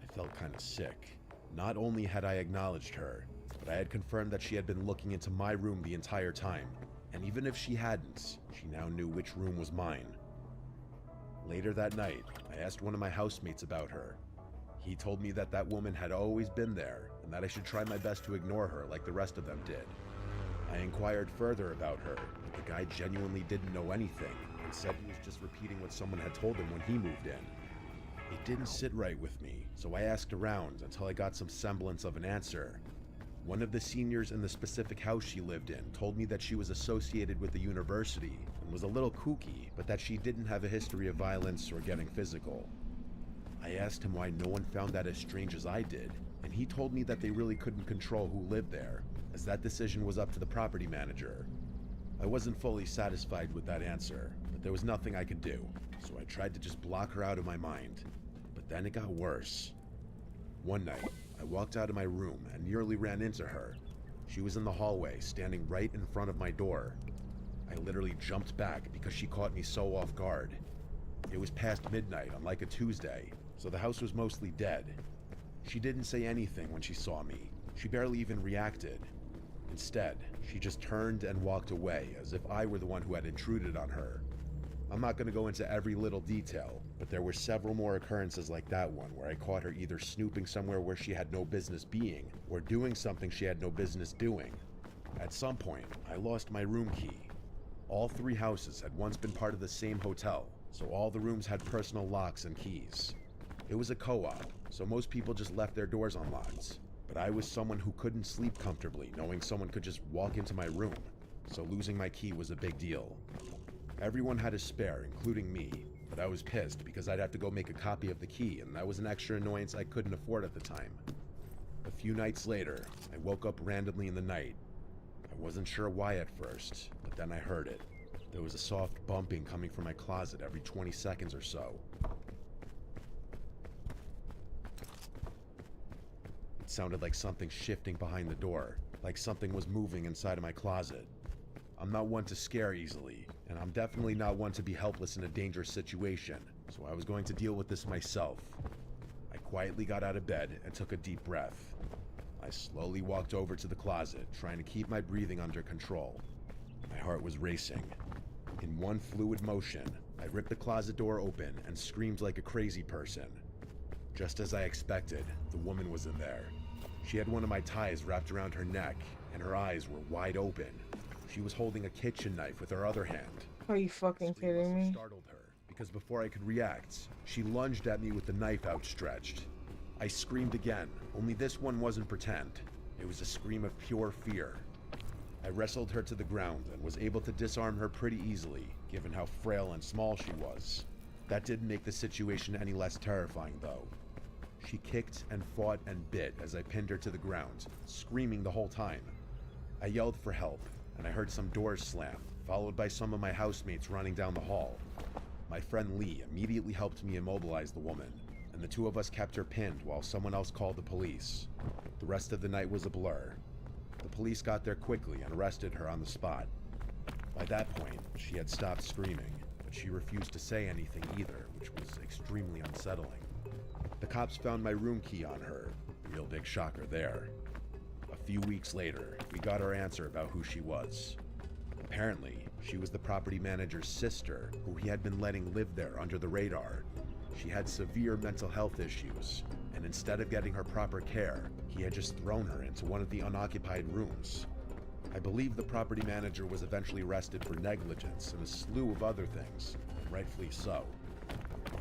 I felt kind of sick. Not only had I acknowledged her, but I had confirmed that she had been looking into my room the entire time. And even if she hadn't, she now knew which room was mine. Later that night, I asked one of my housemates about her. He told me that that woman had always been there and that I should try my best to ignore her like the rest of them did. I inquired further about her, but the guy genuinely didn't know anything and said he was just repeating what someone had told him when he moved in. It didn't sit right with me, so I asked around until I got some semblance of an answer. One of the seniors in the specific house she lived in told me that she was associated with the university and was a little kooky, but that she didn't have a history of violence or getting physical. I asked him why no one found that as strange as I did, and he told me that they really couldn't control who lived there, as that decision was up to the property manager. I wasn't fully satisfied with that answer, but there was nothing I could do, so I tried to just block her out of my mind. But then it got worse. One night, I walked out of my room and nearly ran into her. She was in the hallway, standing right in front of my door. I literally jumped back because she caught me so off guard. It was past midnight on like a Tuesday, so the house was mostly dead. She didn't say anything when she saw me. She barely even reacted. Instead, she just turned and walked away as if I were the one who had intruded on her. I'm not going to go into every little detail, but there were several more occurrences like that one where I caught her either snooping somewhere where she had no business being, or doing something she had no business doing. At some point, I lost my room key. All 3 houses had once been part of the same hotel, so all the rooms had personal locks and keys. It was a co-op, so most people just left their doors unlocked. But I was someone who couldn't sleep comfortably knowing someone could just walk into my room, so losing my key was a big deal. Everyone had a spare, including me, but I was pissed because I'd have to go make a copy of the key, and that was an extra annoyance I couldn't afford at the time. A few nights later, I woke up randomly in the night. I wasn't sure why at first, but then I heard it. There was a soft bumping coming from my closet every 20 seconds or so. It sounded like something shifting behind the door, like something was moving inside of my closet. I'm not one to scare easily, and I'm definitely not one to be helpless in a dangerous situation, so I was going to deal with this myself. I quietly got out of bed and took a deep breath. I slowly walked over to the closet, trying to keep my breathing under control. My heart was racing. In one fluid motion, I ripped the closet door open and screamed like a crazy person. Just as I expected, the woman was in there. She had one of my ties wrapped around her neck, and her eyes were wide open. She was holding a kitchen knife with her other hand. Are you fucking kidding me? Startled her, because before I could react, she lunged at me with the knife outstretched. I screamed again, only this one wasn't pretend. It was a scream of pure fear. I wrestled her to the ground and was able to disarm her pretty easily, given how frail and small she was. That didn't make the situation any less terrifying, though. She kicked and fought and bit as I pinned her to the ground, screaming the whole time. I yelled for help, and I heard some doors slam, followed by some of my housemates running down the hall. My friend Lee immediately helped me immobilize the woman, and the 2 of us kept her pinned while someone else called the police. The rest of the night was a blur. The police got there quickly and arrested her on the spot. By that point, she had stopped screaming, but she refused to say anything either, which was extremely unsettling. The cops found my room key on her. Real big shocker there. A few weeks later, we got our answer about who she was. Apparently, she was the property manager's sister, who he had been letting live there under the radar. She had severe mental health issues, and instead of getting her proper care, he had just thrown her into one of the unoccupied rooms. I believe the property manager was eventually arrested for negligence and a slew of other things, and rightfully so.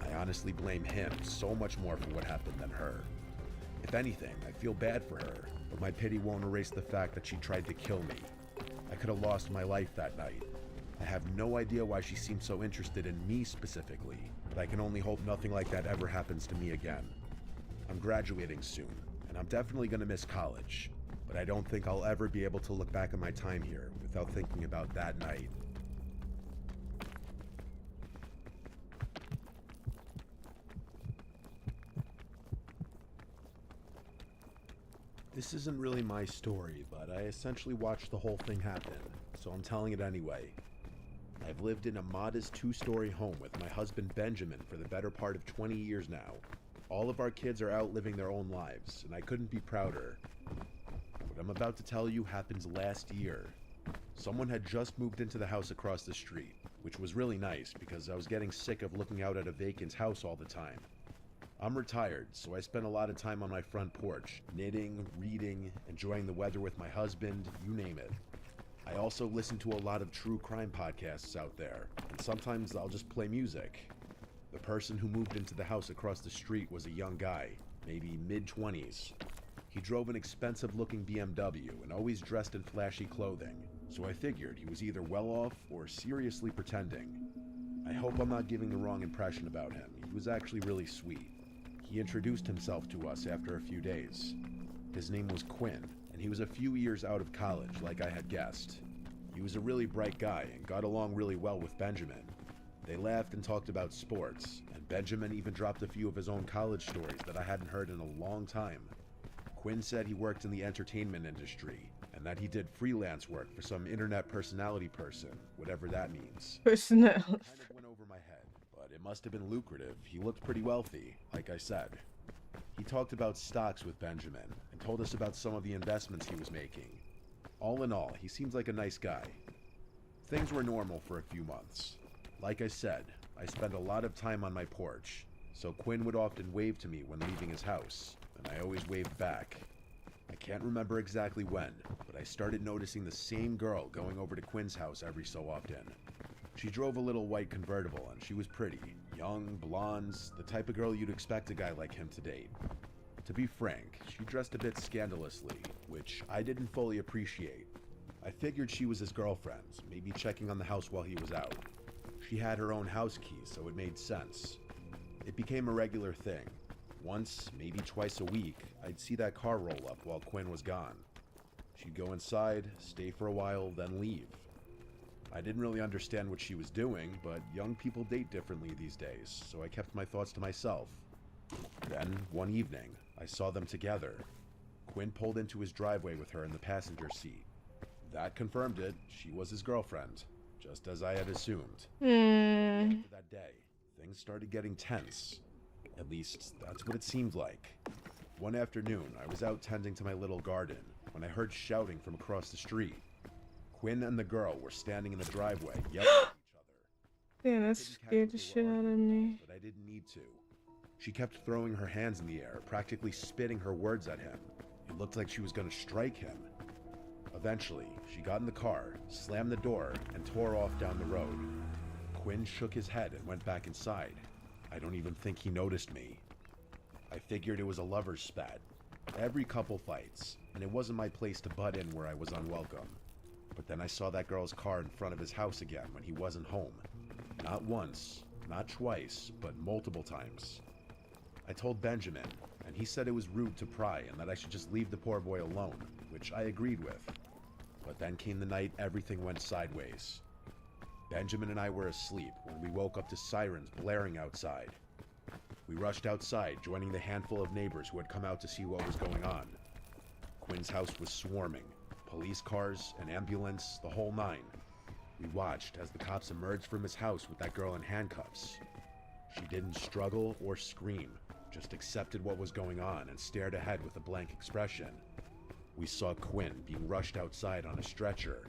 I honestly blame him so much more for what happened than her. If anything, I feel bad for her, but my pity won't erase the fact that she tried to kill me. I could have lost my life that night. I have no idea why she seemed so interested in me specifically, but I can only hope nothing like that ever happens to me again. I'm graduating soon, and I'm definitely going to miss college, but I don't think I'll ever be able to look back on my time here without thinking about that night. This isn't really my story, but I essentially watched the whole thing happen, so I'm telling it anyway. I've lived in a modest 2-story home with my husband Benjamin for the better part of 20 years now. All of our kids are out living their own lives, and I couldn't be prouder. What I'm about to tell you happens last year. Someone had just moved into the house across the street, which was really nice because I was getting sick of looking out at a vacant house all the time. I'm retired, so I spend a lot of time on my front porch, knitting, reading, enjoying the weather with my husband, you name it. I also listen to a lot of true crime podcasts out there, and sometimes I'll just play music. The person who moved into the house across the street was a young guy, maybe mid-20s. He drove an expensive-looking BMW and always dressed in flashy clothing, so I figured he was either well-off or seriously pretending. I hope I'm not giving the wrong impression about him. He was actually really sweet. He introduced himself to us after a few days. His name was Quinn, and he was a few years out of college, like I had guessed. He was a really bright guy and got along really well with Benjamin. They laughed and talked about sports, and Benjamin even dropped a few of his own college stories that I hadn't heard in a long time. Quinn said he worked in the entertainment industry, and that he did freelance work for some internet personality person, whatever that means. Personality. Kind of went over my head, but it must have been lucrative. He looked pretty wealthy, like I said. He talked about stocks with Benjamin, and told us about some of the investments he was making. All in all, he seems like a nice guy. Things were normal for a few months. Like I said, I spent a lot of time on my porch, so Quinn would often wave to me when leaving his house, and I always waved back. I can't remember exactly when, but I started noticing the same girl going over to Quinn's house every so often. She drove a little white convertible, and she was pretty. Young, blondes, the type of girl you'd expect a guy like him to date. To be frank, she dressed a bit scandalously, which I didn't fully appreciate. I figured she was his girlfriend, maybe checking on the house while he was out. She had her own house keys, so it made sense. It became a regular thing. Once, maybe twice a week, I'd see that car roll up while Quinn was gone. She'd go inside, stay for a while, then leave. I didn't really understand what she was doing, but young people date differently these days, so I kept my thoughts to myself. Then, one evening, I saw them together. Quinn pulled into his driveway with her in the passenger seat. That confirmed it. She was his girlfriend, just as I had assumed. After that day, things started getting tense. At least, that's what it seemed like. One afternoon, I was out tending to my little garden when I heard shouting from across the street. Quinn and the girl were standing in the driveway, yelling at each other. Damn, that scared the shit out of me. But I didn't need to. She kept throwing her hands in the air, practically spitting her words at him. It looked like she was going to strike him. Eventually, she got in the car, slammed the door, and tore off down the road. Quinn shook his head and went back inside. I don't even think he noticed me. I figured it was a lover's spat. Every couple fights, and it wasn't my place to butt in where I was unwelcome. But then I saw that girl's car in front of his house again when he wasn't home. Not once, not twice, but multiple times. I told Benjamin, and he said it was rude to pry and that I should just leave the poor boy alone, which I agreed with. But then came the night everything went sideways. Benjamin and I were asleep when we woke up to sirens blaring outside. We rushed outside, joining the handful of neighbors who had come out to see what was going on. Quinn's house was swarming. Police cars, an ambulance, the whole nine. We watched as the cops emerged from his house with that girl in handcuffs. She didn't struggle or scream, just accepted what was going on and stared ahead with a blank expression. We saw Quinn being rushed outside on a stretcher.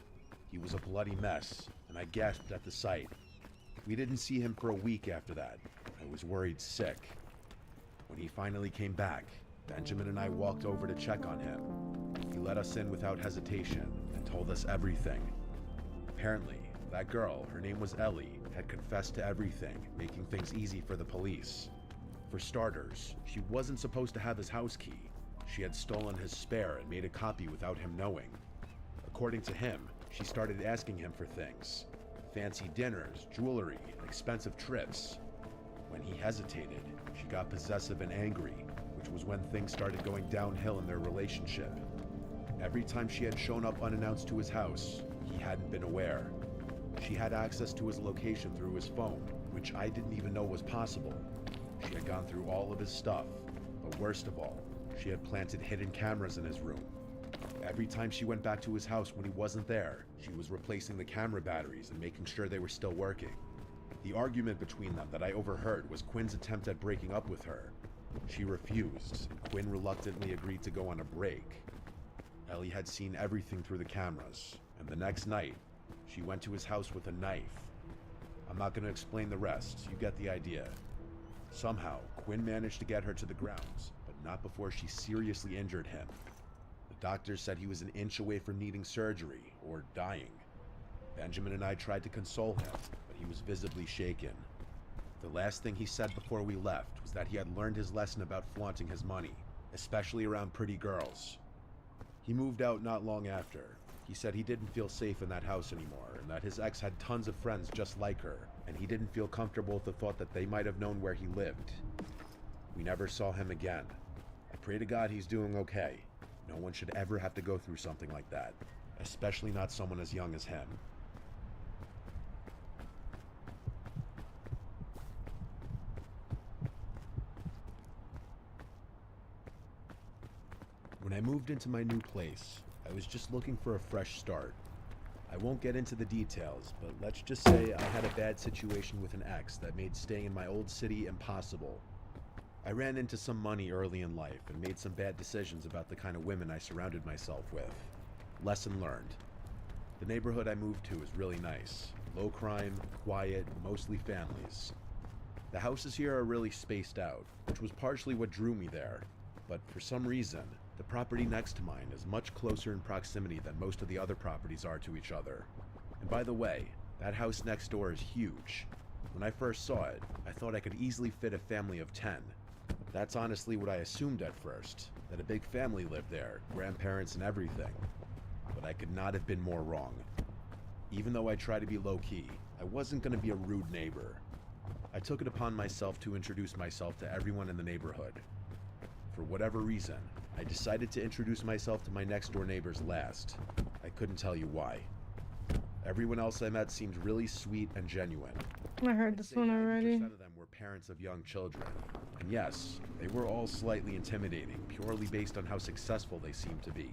He was a bloody mess, and I gasped at the sight. We didn't see him for a week after that. I was worried sick. When he finally came back, Benjamin and I walked over to check on him. He let us in without hesitation and and told us everything. Apparently, that girl, her name was Ellie, had confessed to everything, making things easy for the police. For starters, she wasn't supposed to have his house key. She had stolen his spare and made a copy without him knowing. According to him, she started asking him for things. Fancy dinners, jewelry, and expensive trips. When he hesitated, she got possessive and angry, which was when things started going downhill in their relationship. Every time she had shown up unannounced to his house, he hadn't been aware. She had access to his location through his phone, which I didn't even know was possible. She had gone through all of his stuff, but worst of all, she had planted hidden cameras in his room. Every time she went back to his house when he wasn't there, she was replacing the camera batteries and making sure they were still working. The argument between them that I overheard was Quinn's attempt at breaking up with her. She refused, and Quinn reluctantly agreed to go on a break. Ellie had seen everything through the cameras, and the next night, she went to his house with a knife. I'm not going to explain the rest, you get the idea. Somehow, Quinn managed to get her to the grounds, but not before she seriously injured him. The doctors said he was an inch away from needing surgery, or dying. Benjamin and I tried to console him, but he was visibly shaken. The last thing he said before we left was that he had learned his lesson about flaunting his money, especially around pretty girls. He moved out not long after. He said he didn't feel safe in that house anymore, and that his ex had tons of friends just like her, and he didn't feel comfortable with the thought that they might have known where he lived. We never saw him again. I pray to God he's doing okay. No one should ever have to go through something like that, especially not someone as young as him. When I moved into my new place, I was just looking for a fresh start. I won't get into the details, but let's just say I had a bad situation with an ex that made staying in my old city impossible. I ran into some money early in life and made some bad decisions about the kind of women I surrounded myself with. Lesson learned. The neighborhood I moved to is really nice. Low crime, quiet, mostly families. The houses here are really spaced out, which was partially what drew me there, but for some reason, the property next to mine is much closer in proximity than most of the other properties are to each other. And by the way, that house next door is huge. When I first saw it, I thought I could easily fit a family of 10. That's honestly what I assumed at first, that a big family lived there, grandparents and everything. But I could not have been more wrong. Even though I try to be low-key, I wasn't going to be a rude neighbor. I took it upon myself to introduce myself to everyone in the neighborhood. For whatever reason, I decided to introduce myself to my next-door neighbors last. I couldn't tell you why. Everyone else I met seemed really sweet and genuine. I heard this one already. 90% of them were parents of young children. And yes, they were all slightly intimidating, purely based on how successful they seemed to be.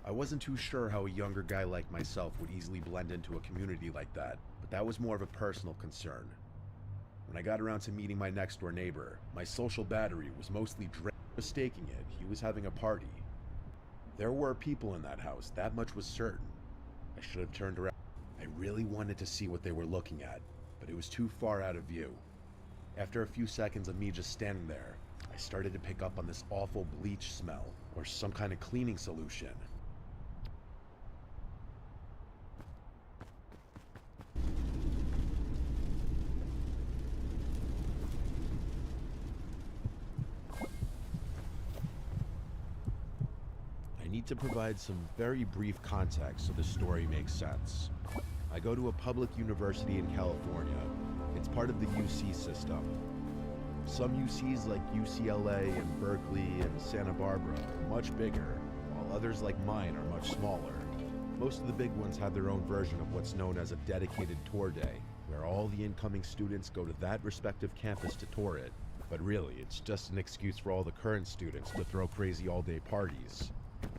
I wasn't too sure how a younger guy like myself would easily blend into a community like that, but that was more of a personal concern. When I got around to meeting my next-door neighbor, my social battery was mostly drained. Mistaking it, he was having a party. There were people in that house, that much was certain. I should have turned around. I really wanted to see what they were looking at, but it was too far out of view. After a few seconds of me just standing there, I started to pick up on this awful bleach smell, or some kind of cleaning solution. I need to provide some very brief context so the story makes sense. I go to a public university in California. It's part of the UC system. Some UCs like UCLA and Berkeley and Santa Barbara are much bigger, while others like mine are much smaller. Most of the big ones have their own version of what's known as a dedicated tour day, where all the incoming students go to that respective campus to tour it. But really, it's just an excuse for all the current students to throw crazy all-day parties.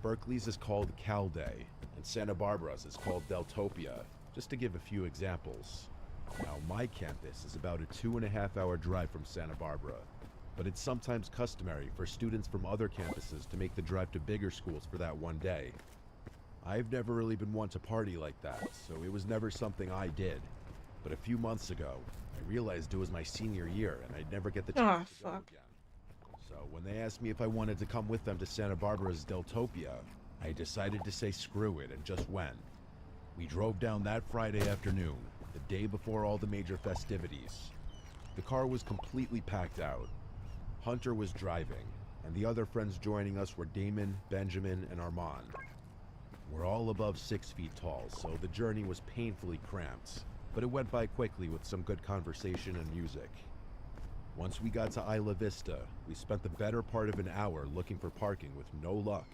Berkeley's is called Cal Day, and Santa Barbara's is called Deltopia, just to give a few examples. Now, my campus is about a 2.5-hour drive from Santa Barbara, but it's sometimes customary for students from other campuses to make the drive to bigger schools for that one day. I've never really been one to party like that, so it was never something I did. But a few months ago, I realized it was my senior year and I'd never get the chance to go again. So when they asked me if I wanted to come with them to Santa Barbara's Deltopia, I decided to say screw it and just went. We drove down that Friday afternoon, the day before all the major festivities. The car was completely packed out. Hunter was driving, and the other friends joining us were Damon, Benjamin, and Armand. We're all above 6 feet tall, so the journey was painfully cramped, but it went by quickly with some good conversation and music. Once we got to Isla Vista, we spent the better part of an hour looking for parking with no luck.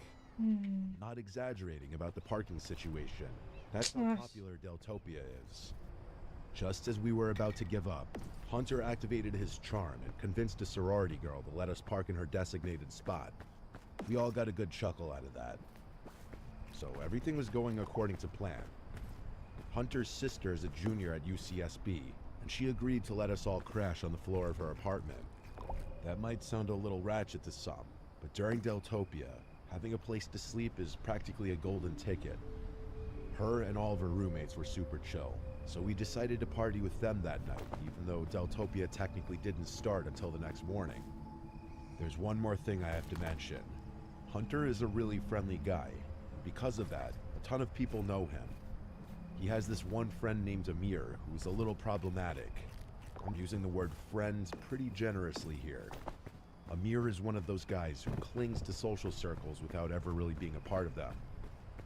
Not exaggerating about the parking situation. That's how popular Deltopia is. Just as we were about to give up, Hunter activated his charm and convinced a sorority girl to let us park in her designated spot. We all got a good chuckle out of that. So everything was going according to plan. Hunter's sister is a junior at UCSB, and she agreed to let us all crash on the floor of her apartment. That might sound a little ratchet to some, but during Deltopia, having a place to sleep is practically a golden ticket. Her and all of her roommates were super chill, so we decided to party with them that night, even though Deltopia technically didn't start until the next morning. There's one more thing I have to mention. Hunter is a really friendly guy. Because of that, a ton of people know him. He has this one friend named Amir, who's a little problematic. I'm using the word friend pretty generously here. Amir is one of those guys who clings to social circles without ever really being a part of them.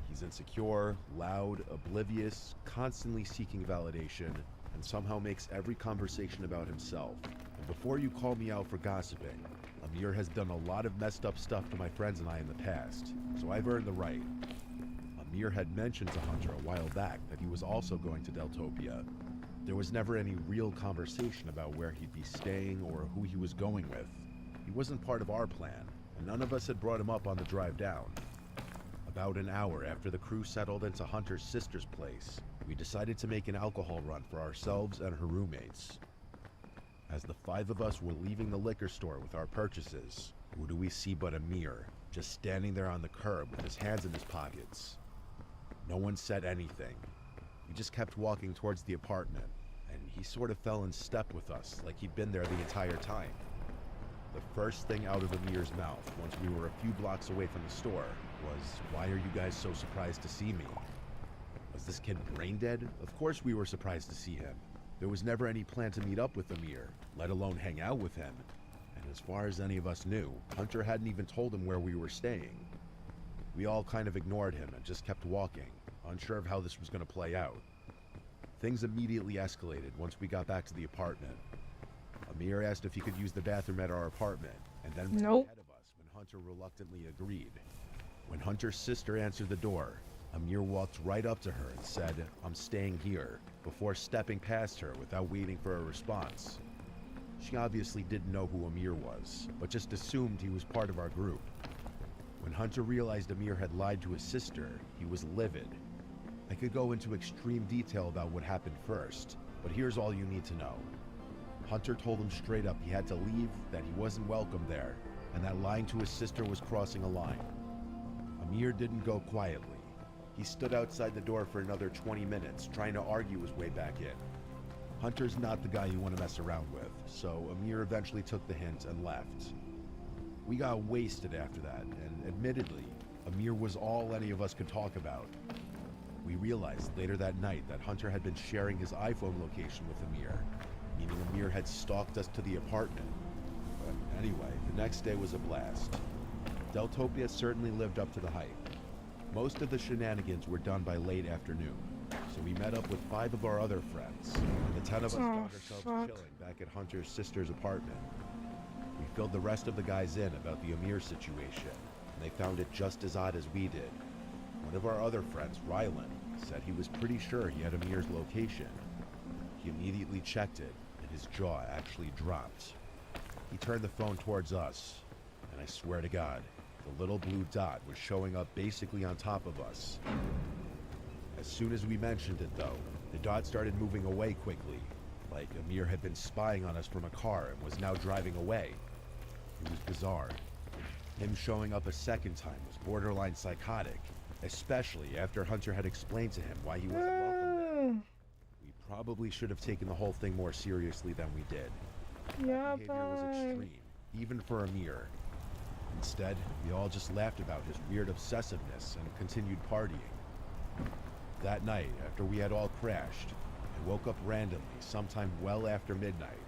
He's insecure, loud, oblivious, constantly seeking validation, and somehow makes every conversation about himself. And before you call me out for gossiping, Amir has done a lot of messed up stuff to my friends and I in the past, so I've earned the right. Amir had mentioned to Hunter a while back that he was also going to Deltopia. There was never any real conversation about where he'd be staying or who he was going with. He wasn't part of our plan, and none of us had brought him up on the drive down. About an hour after the crew settled into Hunter's sister's place, we decided to make an alcohol run for ourselves and her roommates. As the 5 of us were leaving the liquor store with our purchases, who do we see but Amir, just standing there on the curb with his hands in his pockets. No one said anything. We just kept walking towards the apartment, and he sort of fell in step with us, like he'd been there the entire time. The first thing out of Amir's mouth, once we were a few blocks away from the store, was, "Why are you guys so surprised to see me?" Was this kid brain dead? Of course we were surprised to see him. There was never any plan to meet up with Amir, let alone hang out with him. And as far as any of us knew, Hunter hadn't even told him where we were staying. We all kind of ignored him and just kept walking, unsure of how this was going to play out. Things immediately escalated once we got back to the apartment. Amir asked if he could use the bathroom at our apartment, and then ran ahead of us when Hunter reluctantly agreed. When Hunter's sister answered the door, Amir walked right up to her and said, "I'm staying here," before stepping past her without waiting for a response. She obviously didn't know who Amir was, but just assumed he was part of our group. When Hunter realized Amir had lied to his sister, he was livid. I could go into extreme detail about what happened first, but here's all you need to know. Hunter told him straight up he had to leave, that he wasn't welcome there, and that lying to his sister was crossing a line. Amir didn't go quietly. He stood outside the door for another 20 minutes, trying to argue his way back in. Hunter's not the guy you want to mess around with, so Amir eventually took the hint and left. We got wasted after that, and admittedly, Amir was all any of us could talk about. We realized later that night that Hunter had been sharing his iPhone location with Amir, meaning Amir had stalked us to the apartment. But anyway, the next day was a blast. Deltopia certainly lived up to the hype. Most of the shenanigans were done by late afternoon, so we met up with 5 of our other friends, and the 10 of us found ourselves chilling back at Hunter's sister's apartment. We filled the rest of the guys in about the Amir situation, and they found it just as odd as we did. One of our other friends, Rylan, said he was pretty sure he had Amir's location. He immediately checked it, and his jaw actually dropped. He turned the phone towards us, and I swear to God, the little blue dot was showing up basically on top of us. As soon as we mentioned it, though, the dot started moving away quickly, like Amir had been spying on us from a car and was now driving away. It was bizarre. Him showing up a second time was borderline psychotic, especially after Hunter had explained to him why he wasn't welcome there. We probably should have taken the whole thing more seriously than we did. That behavior was extreme, even for Amir. Instead, we all just laughed about his weird obsessiveness and continued partying. That night, after we had all crashed, I woke up randomly sometime well after midnight.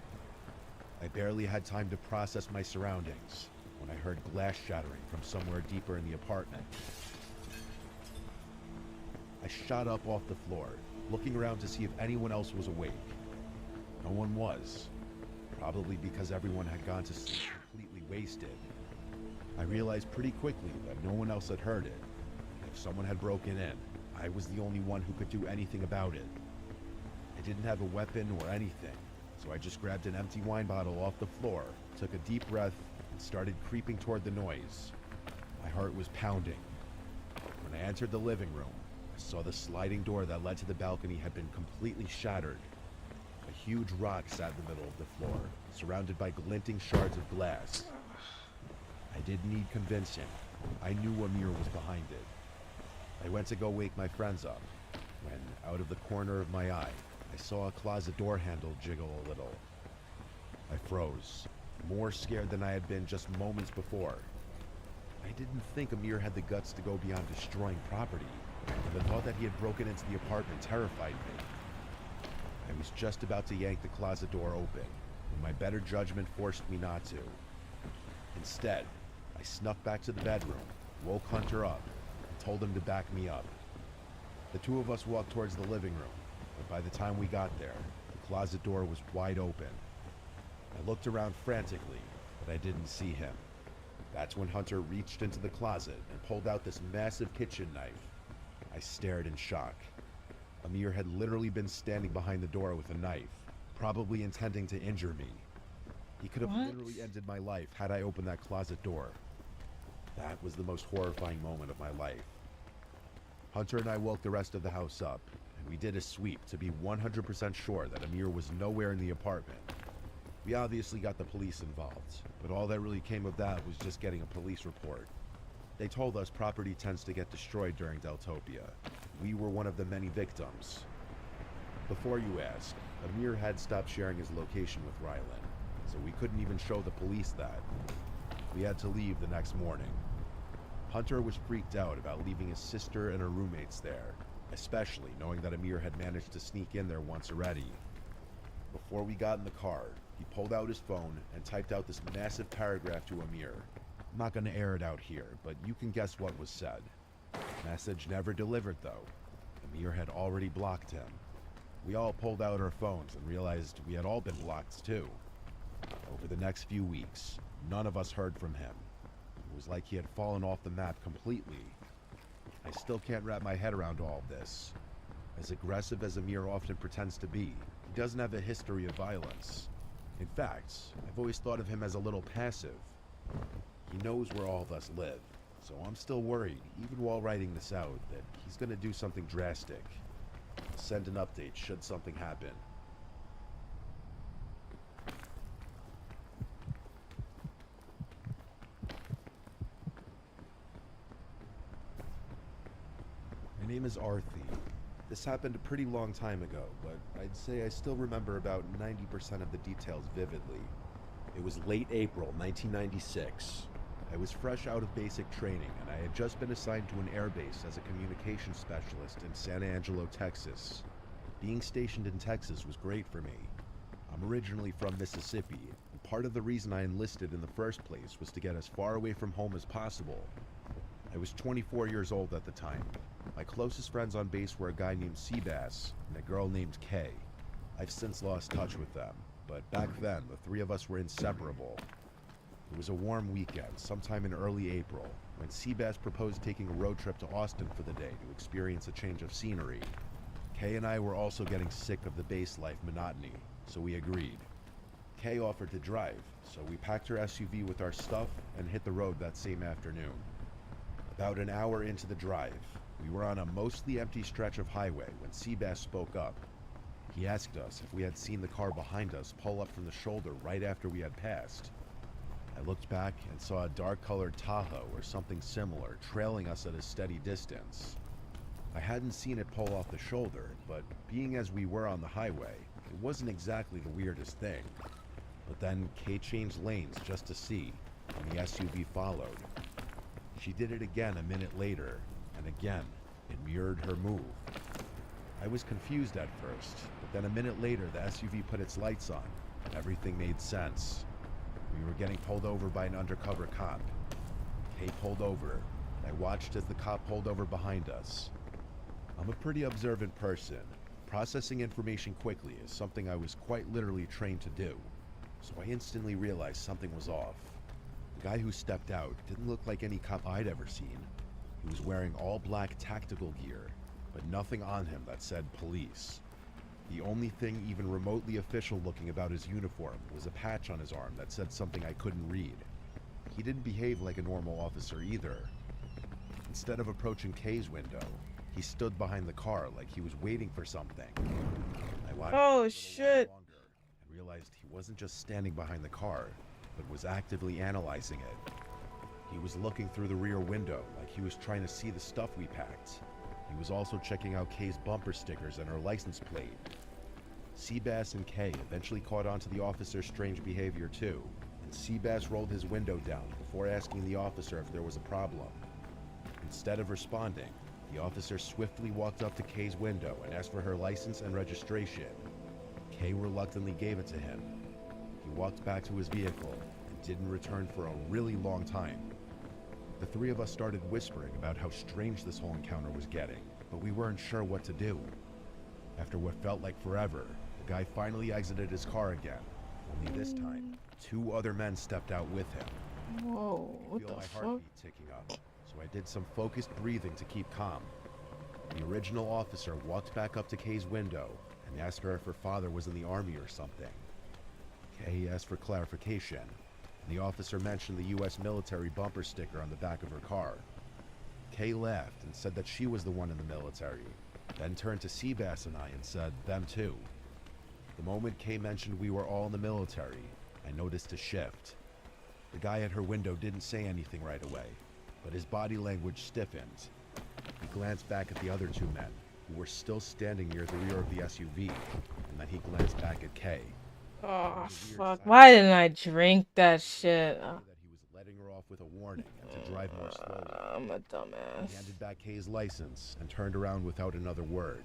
I barely had time to process my surroundings when I heard glass shattering from somewhere deeper in the apartment. I shot up off the floor, looking around to see if anyone else was awake. No one was, probably because everyone had gone to sleep completely wasted. I realized pretty quickly that no one else had heard it. If someone had broken in, I was the only one who could do anything about it. I didn't have a weapon or anything, so I just grabbed an empty wine bottle off the floor, took a deep breath, and started creeping toward the noise. My heart was pounding. When I entered the living room, I saw the sliding door that led to the balcony had been completely shattered. A huge rock sat in the middle of the floor, surrounded by glinting shards of glass. I didn't need convincing. I knew Amir was behind it. I went to go wake my friends up, when, out of the corner of my eye, I saw a closet door handle jiggle a little. I froze, more scared than I had been just moments before. I didn't think Amir had the guts to go beyond destroying property, and the thought that he had broken into the apartment terrified me. I was just about to yank the closet door open, when my better judgment forced me not to. Instead, I snuck back to the bedroom, woke Hunter up, and told him to back me up. The two of us walked towards the living room, but by the time we got there, the closet door was wide open. I looked around frantically, but I didn't see him. That's when Hunter reached into the closet and pulled out this massive kitchen knife. I stared in shock. Amir had literally been standing behind the door with a knife, probably intending to injure me. He could have literally ended my life had I opened that closet door. That was the most horrifying moment of my life. Hunter and I woke the rest of the house up, and we did a sweep to be 100% sure that Amir was nowhere in the apartment. We obviously got the police involved, but all that really came of that was just getting a police report. They told us property tends to get destroyed during Deltopia. We were one of the many victims. Before you ask, Amir had stopped sharing his location with Rylan, so we couldn't even show the police that. We had to leave the next morning. Hunter was freaked out about leaving his sister and her roommates there, especially knowing that Amir had managed to sneak in there once already. Before we got in the car, he pulled out his phone and typed out this massive paragraph to Amir. I'm not going to air it out here, but you can guess what was said. Message never delivered, though. Amir had already blocked him. We all pulled out our phones and realized we had all been blocked too. Over the next few weeks, none of us heard from him. It was like he had fallen off the map completely. I still can't wrap my head around all of this. As aggressive as Amir often pretends to be, he doesn't have a history of violence. In fact, I've always thought of him as a little passive. He knows where all of us live, so I'm still worried, even while writing this out, that he's gonna do something drastic. I'll send an update should something happen. My name is Arthi. This happened a pretty long time ago, but I'd say I still remember about 90% of the details vividly. It was late April 1996. I was fresh out of basic training, and I had just been assigned to an airbase as a communications specialist in San Angelo, Texas. Being stationed in Texas was great for me. I'm originally from Mississippi, and part of the reason I enlisted in the first place was to get as far away from home as possible. I was 24 years old at the time. My closest friends on base were a guy named Seabass and a girl named Kay. I've since lost touch with them, but back then, the three of us were inseparable. It was a warm weekend, sometime in early April, when Seabass proposed taking a road trip to Austin for the day to experience a change of scenery. Kay and I were also getting sick of the base life monotony, so we agreed. Kay offered to drive, so we packed her SUV with our stuff and hit the road that same afternoon. About an hour into the drive, we were on a mostly empty stretch of highway when Seabass spoke up. He asked us if we had seen the car behind us pull up from the shoulder right after we had passed. I looked back and saw a dark-colored Tahoe or something similar trailing us at a steady distance. I hadn't seen it pull off the shoulder, but being as we were on the highway, it wasn't exactly the weirdest thing. But then Kay changed lanes just to see, and the SUV followed. She did it again a minute later, and again, it mirrored her move. I was confused at first, but then a minute later the SUV put its lights on. Everything made sense. We were getting pulled over by an undercover cop. Kay pulled over. I watched as the cop pulled over behind us. I'm a pretty observant person. Processing information quickly is something I was quite literally trained to do. So I instantly realized something was off. The guy who stepped out didn't look like any cop I'd ever seen. He was wearing all black tactical gear, but nothing on him that said police. The only thing even remotely official looking about his uniform was a patch on his arm that said something I couldn't read. He didn't behave like a normal officer either. Instead of approaching Kay's window, he stood behind the car like he was waiting for something. I watched Oh shit. and realized he wasn't just standing behind the car, but was actively analyzing it. He was looking through the rear window like he was trying to see the stuff we packed. He was also checking out Kay's bumper stickers and her license plate. Seabass and Kay eventually caught on to the officer's strange behavior too, and Seabass rolled his window down before asking the officer if there was a problem. Instead of responding, the officer swiftly walked up to Kay's window and asked for her license and registration. Kay reluctantly gave it to him. He walked back to his vehicle and didn't return for a really long time. The three of us started whispering about how strange this whole encounter was getting, but we weren't sure what to do. After what felt like forever, the guy finally exited his car again. Only this time, 2 other men stepped out with him. Whoa, what I the feel my fuck? heartbeat ticking up, so I did some focused breathing to keep calm. The original officer walked back up to Kay's window and asked her if her father was in the army or something. Kay asked for clarification, and the officer mentioned the U.S. military bumper sticker on the back of her car. Kay laughed and said that she was the one in the military, then turned to Seabass and I and said, them too. The moment Kay mentioned we were all in the military, I noticed a shift. The guy at her window didn't say anything right away, but his body language stiffened. He glanced back at the other 2 men, who were still standing near the rear of the SUV, and then he glanced back at Kay. Oh fuck! Why didn't I drink that shit? Letting her off with a warning and to drive more slowly. I'm a dumbass. He handed back Kay's license and turned around without another word.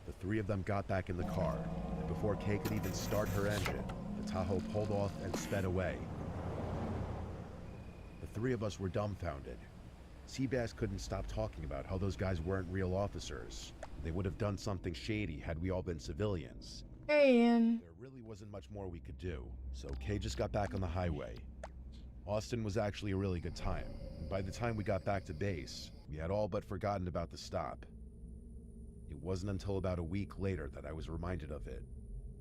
The 3 of them got back in the car, and before Kay could even start her engine, the Tahoe pulled off and sped away. The 3 of us were dumbfounded. Seabass couldn't stop talking about how those guys weren't real officers. They would have done something shady had we all been civilians. And There really wasn't much more we could do, so Kay just got back on the highway. Austin was actually a really good time, and by the time we got back to base, we had all but forgotten about the stop. It wasn't until about a week later that I was reminded of it.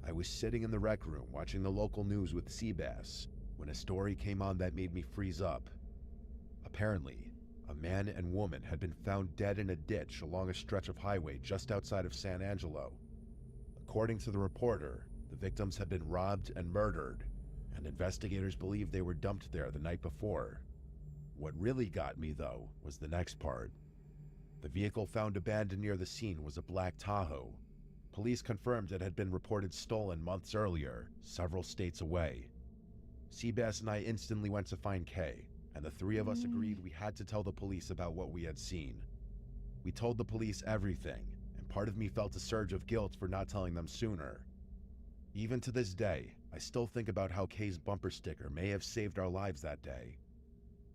I was sitting in the rec room watching the local news with Seabass when a story came on that made me freeze up. Apparently, a man and woman had been found dead in a ditch along a stretch of highway just outside of San Angelo. According to the reporter, the victims had been robbed and murdered, and investigators believe they were dumped there the night before. What really got me, though, was the next part. The vehicle found abandoned near the scene was a black Tahoe. Police confirmed it had been reported stolen months earlier, several states away. Seabass and I instantly went to find Kay, and the 3 of us agreed we had to tell the police about what we had seen. We told the police everything, and part of me felt a surge of guilt for not telling them sooner. Even to this day, I still think about how Kay's bumper sticker may have saved our lives that day.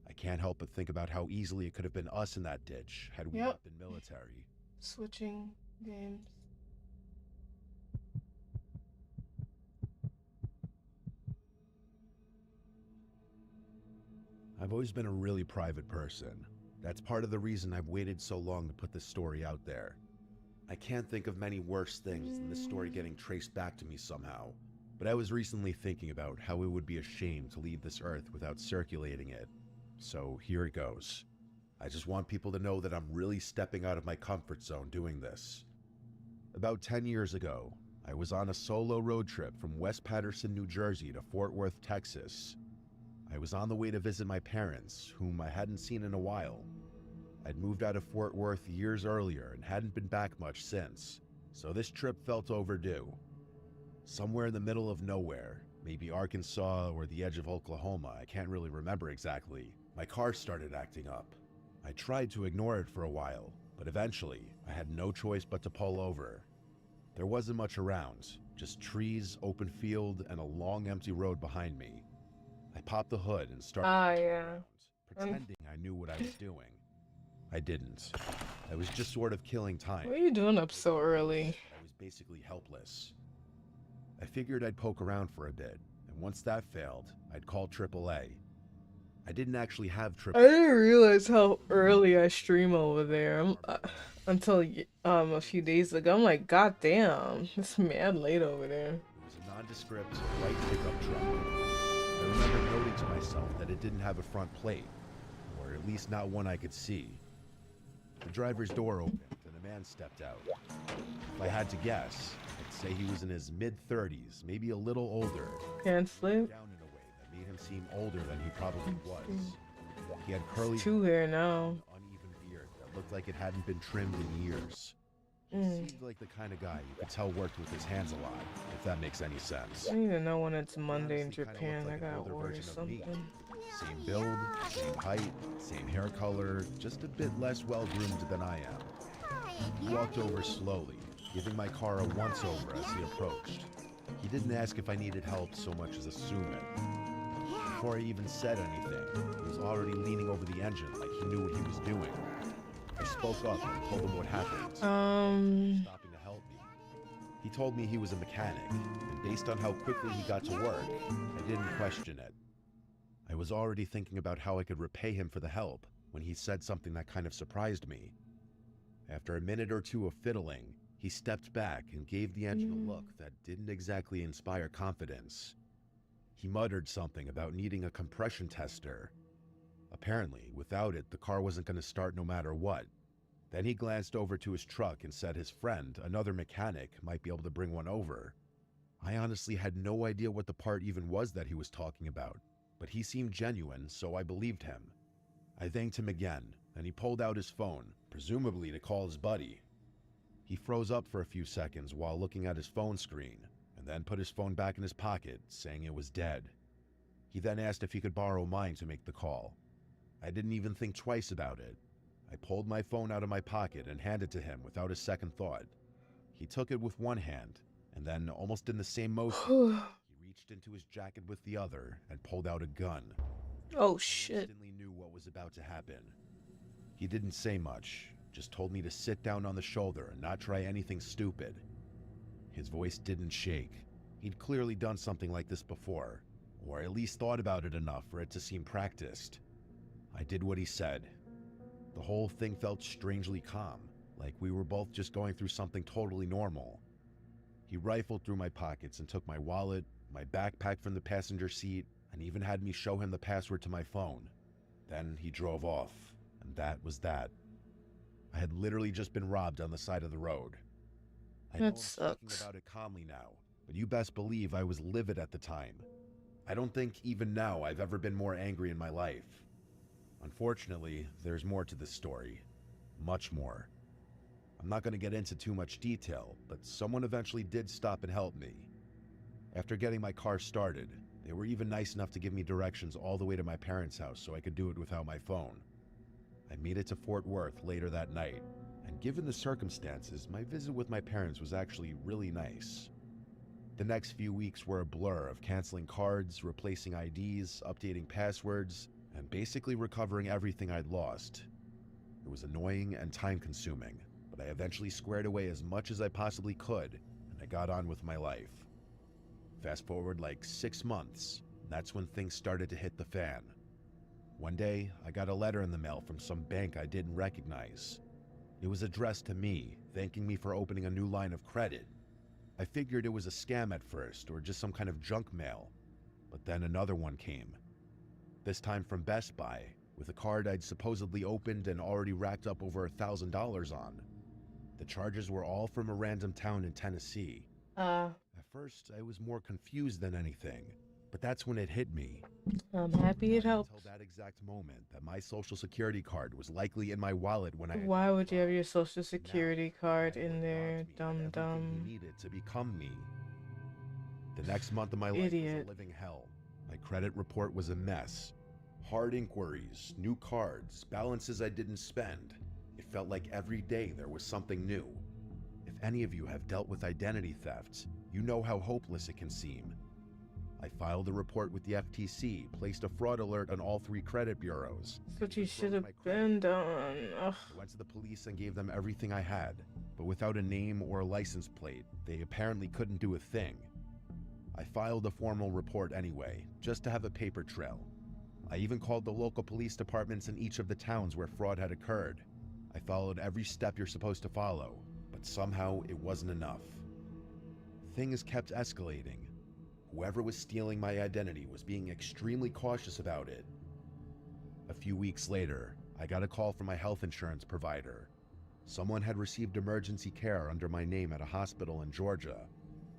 I can't help but think about how easily it could have been us in that ditch had we not been military. switching games. I've always been a really private person. That's part of the reason I've waited so long to put this story out there. I can't think of many worse things than this story getting traced back to me somehow, but I was recently thinking about how it would be a shame to leave this earth without circulating it. So here it goes. I just want people to know that I'm really stepping out of my comfort zone doing this. About 10 years ago, I was on a solo road trip from West Patterson, New Jersey to Fort Worth, Texas. I was on the way to visit my parents, whom I hadn't seen in a while. I'd moved out of Fort Worth years earlier and hadn't been back much since, so this trip felt overdue. Somewhere in the middle of nowhere, maybe Arkansas or the edge of Oklahoma. I can't really remember exactly. My car started acting up. I tried to ignore it for a while, but eventually I had no choice but to pull over. There wasn't much around, just trees, open field, and a long empty road behind me. I popped the hood and started pretending I knew what I was doing. I didn't. I was just sort of killing time. What are you doing up so early? I was basically helpless. I figured I'd poke around for a bit, and once that failed, I'd call AAA. I didn't actually have AAA. I didn't realize how early I stream over there until a few days ago. I'm like, god damn, it's mad late over there. It was a nondescript white pickup truck. I remember noting to myself that it didn't have a front plate, or at least not one I could see. The driver's door opened and a man stepped out. If I had to guess, I'd say he was in his mid-30s, maybe a little older. Can't sleep. Down in a way that made him seem older than he probably was. He had curly hair now. Uneven beard that looked like it hadn't been trimmed in years. He seemed like the kind of guy you could tell worked with his hands a lot, if that makes any sense. I need to know when it's Monday in Japan. I gotta order something. Same build, same height, same hair color, just a bit less well-groomed than I am. He walked over slowly, giving my car a once-over as he approached. He didn't ask if I needed help so much as assume it. Before I even said anything, he was already leaning over the engine like he knew what he was doing. I spoke up and told him what happened. Stopping to help me. He told me he was a mechanic, and based on how quickly he got to work, I didn't question it. I was already thinking about how I could repay him for the help when he said something that kind of surprised me. After a minute or two of fiddling, he stepped back and gave the engine a look that didn't exactly inspire confidence. He muttered something about needing a compression tester. Apparently, without it, the car wasn't going to start no matter what. Then he glanced over to his truck and said his friend, another mechanic, might be able to bring one over. I honestly had no idea what the part even was that he was talking about, but he seemed genuine, so I believed him. I thanked him again, and he pulled out his phone, presumably to call his buddy. He froze up for a few seconds while looking at his phone screen, and then put his phone back in his pocket, saying it was dead. He then asked if he could borrow mine to make the call. I didn't even think twice about it. I pulled my phone out of my pocket and handed it to him without a second thought. He took it with one hand, and then, almost in the same motion, he reached into his jacket with the other and pulled out a gun. Oh shit. I instantly knew what was about to happen. He didn't say much, just told me to sit down on the shoulder and not try anything stupid. His voice didn't shake. He'd clearly done something like this before, or at least thought about it enough for it to seem practiced. I did what he said. The whole thing felt strangely calm, like we were both just going through something totally normal. He rifled through my pockets and took my wallet, my backpack from the passenger seat, and even had me show him the password to my phone. Then he drove off, and that was that. I had literally just been robbed on the side of the road. I know I'm speaking about it calmly now, but you best believe I was livid at the time. I don't think even now I've ever been more angry in my life. Unfortunately, there's more to this story. Much more. I'm not going to get into too much detail, but someone eventually did stop and help me. After getting my car started, they were even nice enough to give me directions all the way to my parents' house so I could do it without my phone. I made it to Fort Worth later that night, and given the circumstances, my visit with my parents was actually really nice. The next few weeks were a blur of canceling cards, replacing IDs, updating passwords, and basically recovering everything I'd lost. It was annoying and time-consuming, but I eventually squared away as much as I possibly could, and I got on with my life. Fast forward like 6 months, and that's when things started to hit the fan. One day, I got a letter in the mail from some bank I didn't recognize. It was addressed to me, thanking me for opening a new line of credit. I figured it was a scam at first, or just some kind of junk mail, but then another one came. This time from Best Buy, with a card I'd supposedly opened and already racked up over $1,000 on. The charges were all from a random town in Tennessee. At first, I was more confused than anything, but that's when it hit me. I'm happy it helped. Until that exact moment that my social security card was likely in my wallet when I... Why would you have your social security card in there, dumb? Needed to become me. The next month of my life was Idiot. a living hell. My credit report was a mess. Hard inquiries, new cards, balances I didn't spend. It felt like every day there was something new. If any of you have dealt with identity theft, you know how hopeless it can seem. I filed a report with the FTC, placed a fraud alert on all 3 credit bureaus. That's what you should have been done. Ugh. I went to the police and gave them everything I had, but without a name or a license plate, they apparently couldn't do a thing. I filed a formal report anyway, just to have a paper trail. I even called the local police departments in each of the towns where fraud had occurred. I followed every step you're supposed to follow, but somehow it wasn't enough. Things kept escalating. Whoever was stealing my identity was being extremely cautious about it. A few weeks later, I got a call from my health insurance provider. Someone had received emergency care under my name at a hospital in Georgia.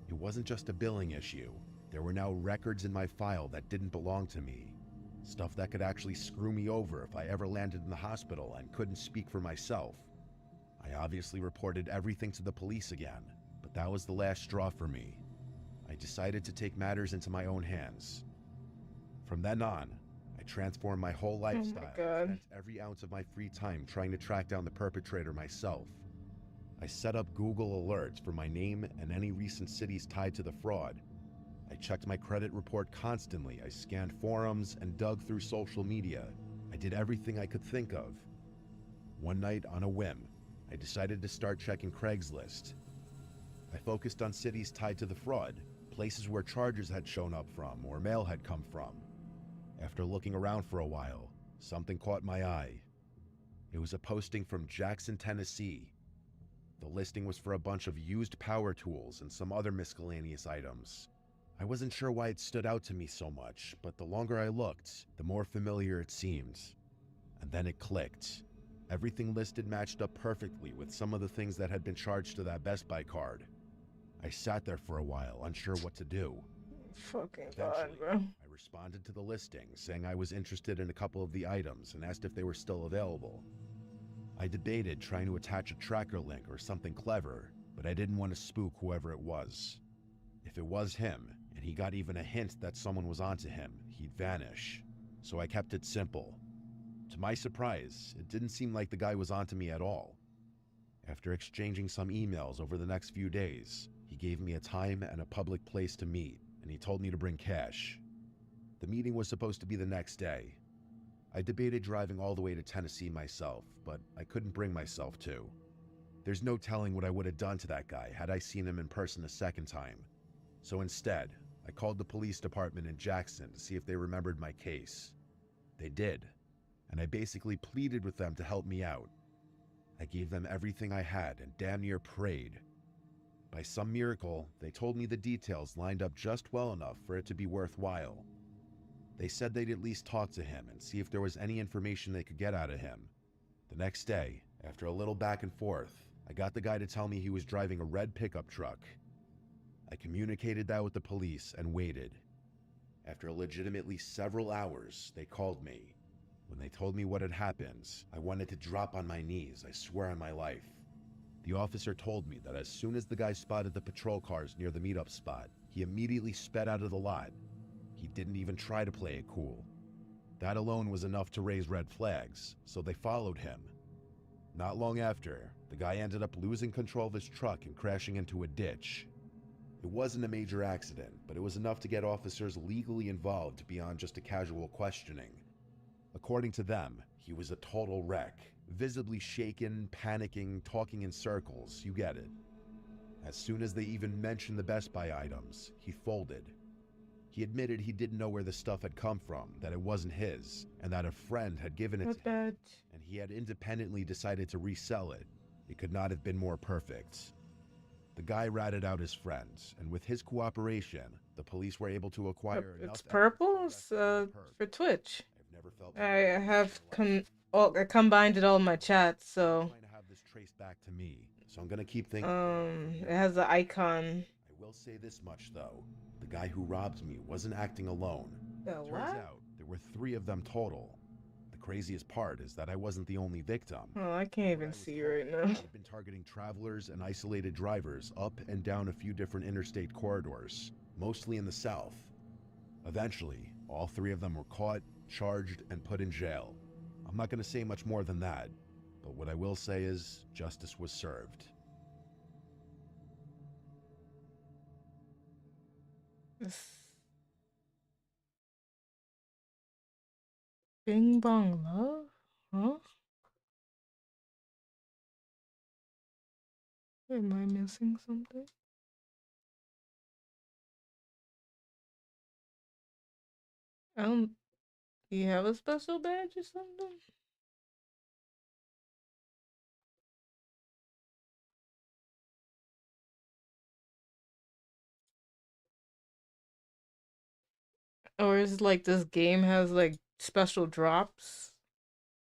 It wasn't just a billing issue. There were now records in my file that didn't belong to me. Stuff that could actually screw me over if I ever landed in the hospital and couldn't speak for myself. I obviously reported everything to the police again, but that was the last straw for me. I decided to take matters into my own hands. From then on, I transformed my whole lifestyle and spent every ounce of my free time trying to track down the perpetrator myself. I set up Google alerts for my name and any recent cities tied to the fraud. I checked my credit report constantly. I scanned forums and dug through social media. I did everything I could think of. One night, on a whim, I decided to start checking Craigslist. I focused on cities tied to the fraud, places where charges had shown up from or mail had come from. After looking around for a while, something caught my eye. It was a posting from Jackson, Tennessee. The listing was for a bunch of used power tools and some other miscellaneous items. I wasn't sure why it stood out to me so much, but the longer I looked, the more familiar it seemed. And then it clicked. Everything listed matched up perfectly with some of the things that had been charged to that Best Buy card. I sat there for a while, unsure what to do. Fucking Eventually, God, bro. I responded to the listing, saying I was interested in a couple of the items and asked if they were still available. I debated trying to attach a tracker link or something clever, but I didn't want to spook whoever it was. If it was him, and he got even a hint that someone was onto him, he'd vanish. So I kept it simple. To my surprise, it didn't seem like the guy was onto me at all. After exchanging some emails over the next few days, he gave me a time and a public place to meet, and he told me to bring cash. The meeting was supposed to be the next day. I debated driving all the way to Tennessee myself, but I couldn't bring myself to. There's no telling what I would have done to that guy had I seen him in person a second time. So instead, I called the police department in Jackson to see if they remembered my case. They did, and I basically pleaded with them to help me out. I gave them everything I had and damn near prayed. By some miracle, they told me the details lined up just well enough for it to be worthwhile. They said they'd at least talk to him and see if there was any information they could get out of him. The next day, after a little back and forth, I got the guy to tell me he was driving a red pickup truck. I communicated that with the police and waited. After legitimately several hours, they called me. When they told me what had happened, I wanted to drop on my knees, I swear on my life. The officer told me that as soon as the guy spotted the patrol cars near the meetup spot, he immediately sped out of the lot. He didn't even try to play it cool. That alone was enough to raise red flags, so they followed him. Not long after, the guy ended up losing control of his truck and crashing into a ditch. It wasn't a major accident, but it was enough to get officers legally involved beyond just a casual questioning. According to them, he was a total wreck, visibly shaken, panicking, talking in circles, you get it. As soon as they even mentioned the Best Buy items, he folded. He admitted he didn't know where the stuff had come from, that it wasn't his, and that a friend had given it to him, and he had independently decided to resell it. It could not have been more perfect. The guy ratted out his friends, and with his cooperation, the police were able to acquire enough. It's purple. It's for Twitch. I have I combined it all in my chat, so. Trying to have this traced back to me, so I'm gonna keep things. It has the icon. I will say this much though: the guy who robbed me wasn't acting alone. Turns out there were 3 of them total. The craziest part is that I wasn't the only victim. Oh, I can't even see right now. They'd been targeting travelers and isolated drivers up and down a few different interstate corridors. mostly in the South. Eventually, all 3 of them were caught, charged, and put in jail. I'm not going to say much more than that, but what I will say is justice was served. Bing Bong Love? Huh? Am I missing something? Do you have a special badge or something? Or is it like this game has like special drops?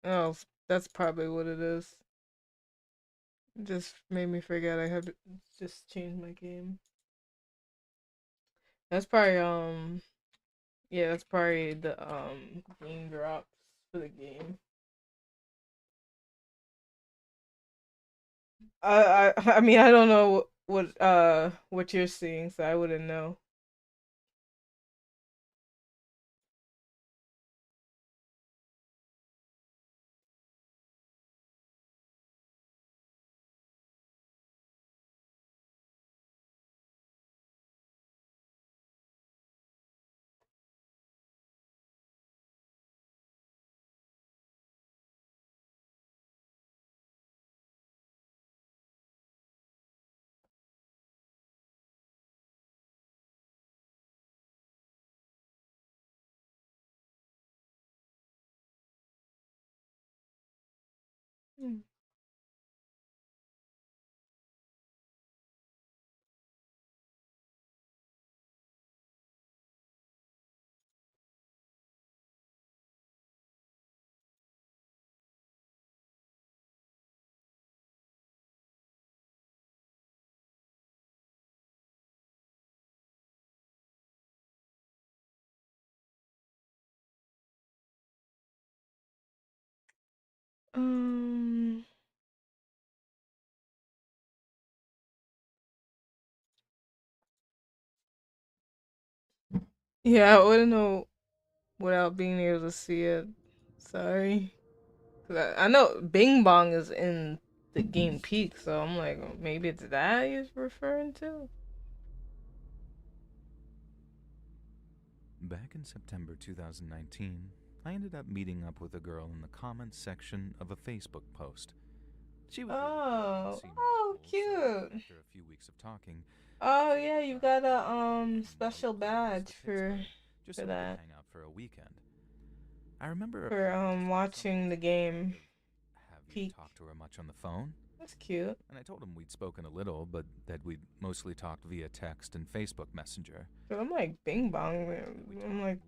Oh, that's probably what it is. Just made me forget I had to just change my game. That's probably yeah, that's probably the game drops for the game. I mean I don't know what you're seeing, so I wouldn't know. Hmm. Yeah, I wouldn't know without being able to see it. Sorry. 'Cause I know Bing Bong is in the game Peak, so I'm like, oh, maybe it's that he's referring to. Back in September 2019, I ended up meeting up with a girl in the comments section of a Facebook post. She was Cute. after a few weeks of talking. Oh yeah, you got a special badge for Just so we that. could hang out for a weekend. I remember For watching the game. Have you talked to her much on the phone? That's cute. And I told him we'd spoken a little, but that we'd mostly talked via text and Facebook Messenger. So I'm like Bing Bong. I'm like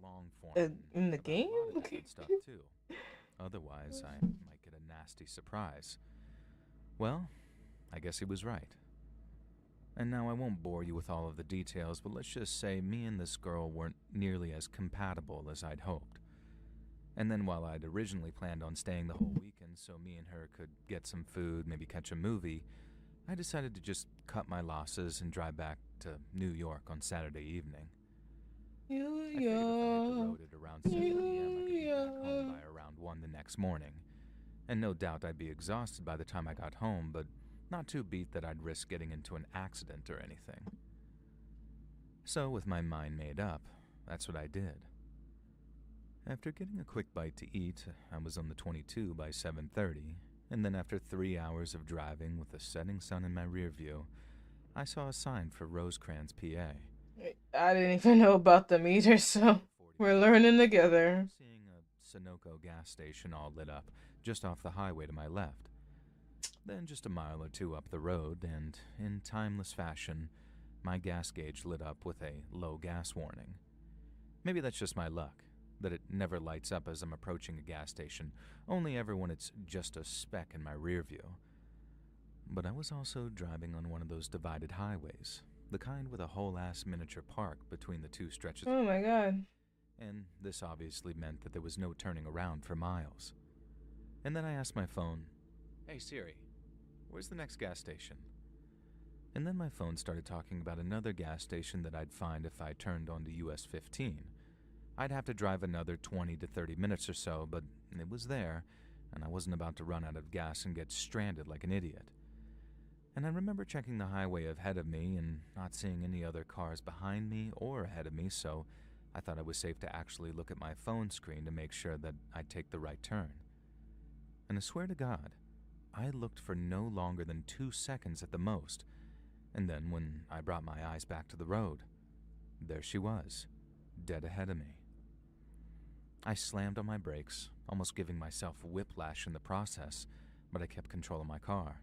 in the game. Good stuff too. Otherwise, I might get a nasty surprise. Well, I guess he was right. And now I won't bore you with all of the details, but let's just say me and this girl weren't nearly as compatible as I'd hoped. And then while I'd originally planned on staying the whole weekend so me and her could get some food, maybe catch a movie, I decided to just cut my losses and drive back to New York on Saturday evening. New I figured if I hit the road at around 7 p.m., I could be back home by around 1 the next morning. And no doubt I'd be exhausted by the time I got home, but not too beat that I'd risk getting into an accident or anything. So with my mind made up, that's what I did. After getting a quick bite to eat, I was on the 22 by 7:30, and then after 3 hours of driving with the setting sun in my rear view, I saw a sign for Rosecrans, PA. I didn't even know about them either, so we're learning together. Seeing a Sunoco gas station all lit up just off the highway to my left. Then just a mile or two up the road, and in timeless fashion, my gas gauge lit up with a low gas warning. Maybe that's just my luck, that it never lights up as I'm approaching a gas station, only ever when it's just a speck in my rear view. But I was also driving on one of those divided highways, the kind with a whole-ass miniature park between the two stretches. Oh my god. And this obviously meant that there was no turning around for miles. And then I asked my phone, "Hey Siri, where's the next gas station?" And then my phone started talking about another gas station that I'd find if I turned onto US 15. I'd have to drive another 20 to 30 minutes or so, but it was there, and I wasn't about to run out of gas and get stranded like an idiot. And I remember checking the highway ahead of me and not seeing any other cars behind me or ahead of me, so I thought it was safe to actually look at my phone screen to make sure that I'd take the right turn. And I swear to God, I looked for no longer than 2 seconds at the most, and then when I brought my eyes back to the road, there she was, dead ahead of me. I slammed on my brakes, almost giving myself whiplash in the process, but I kept control of my car.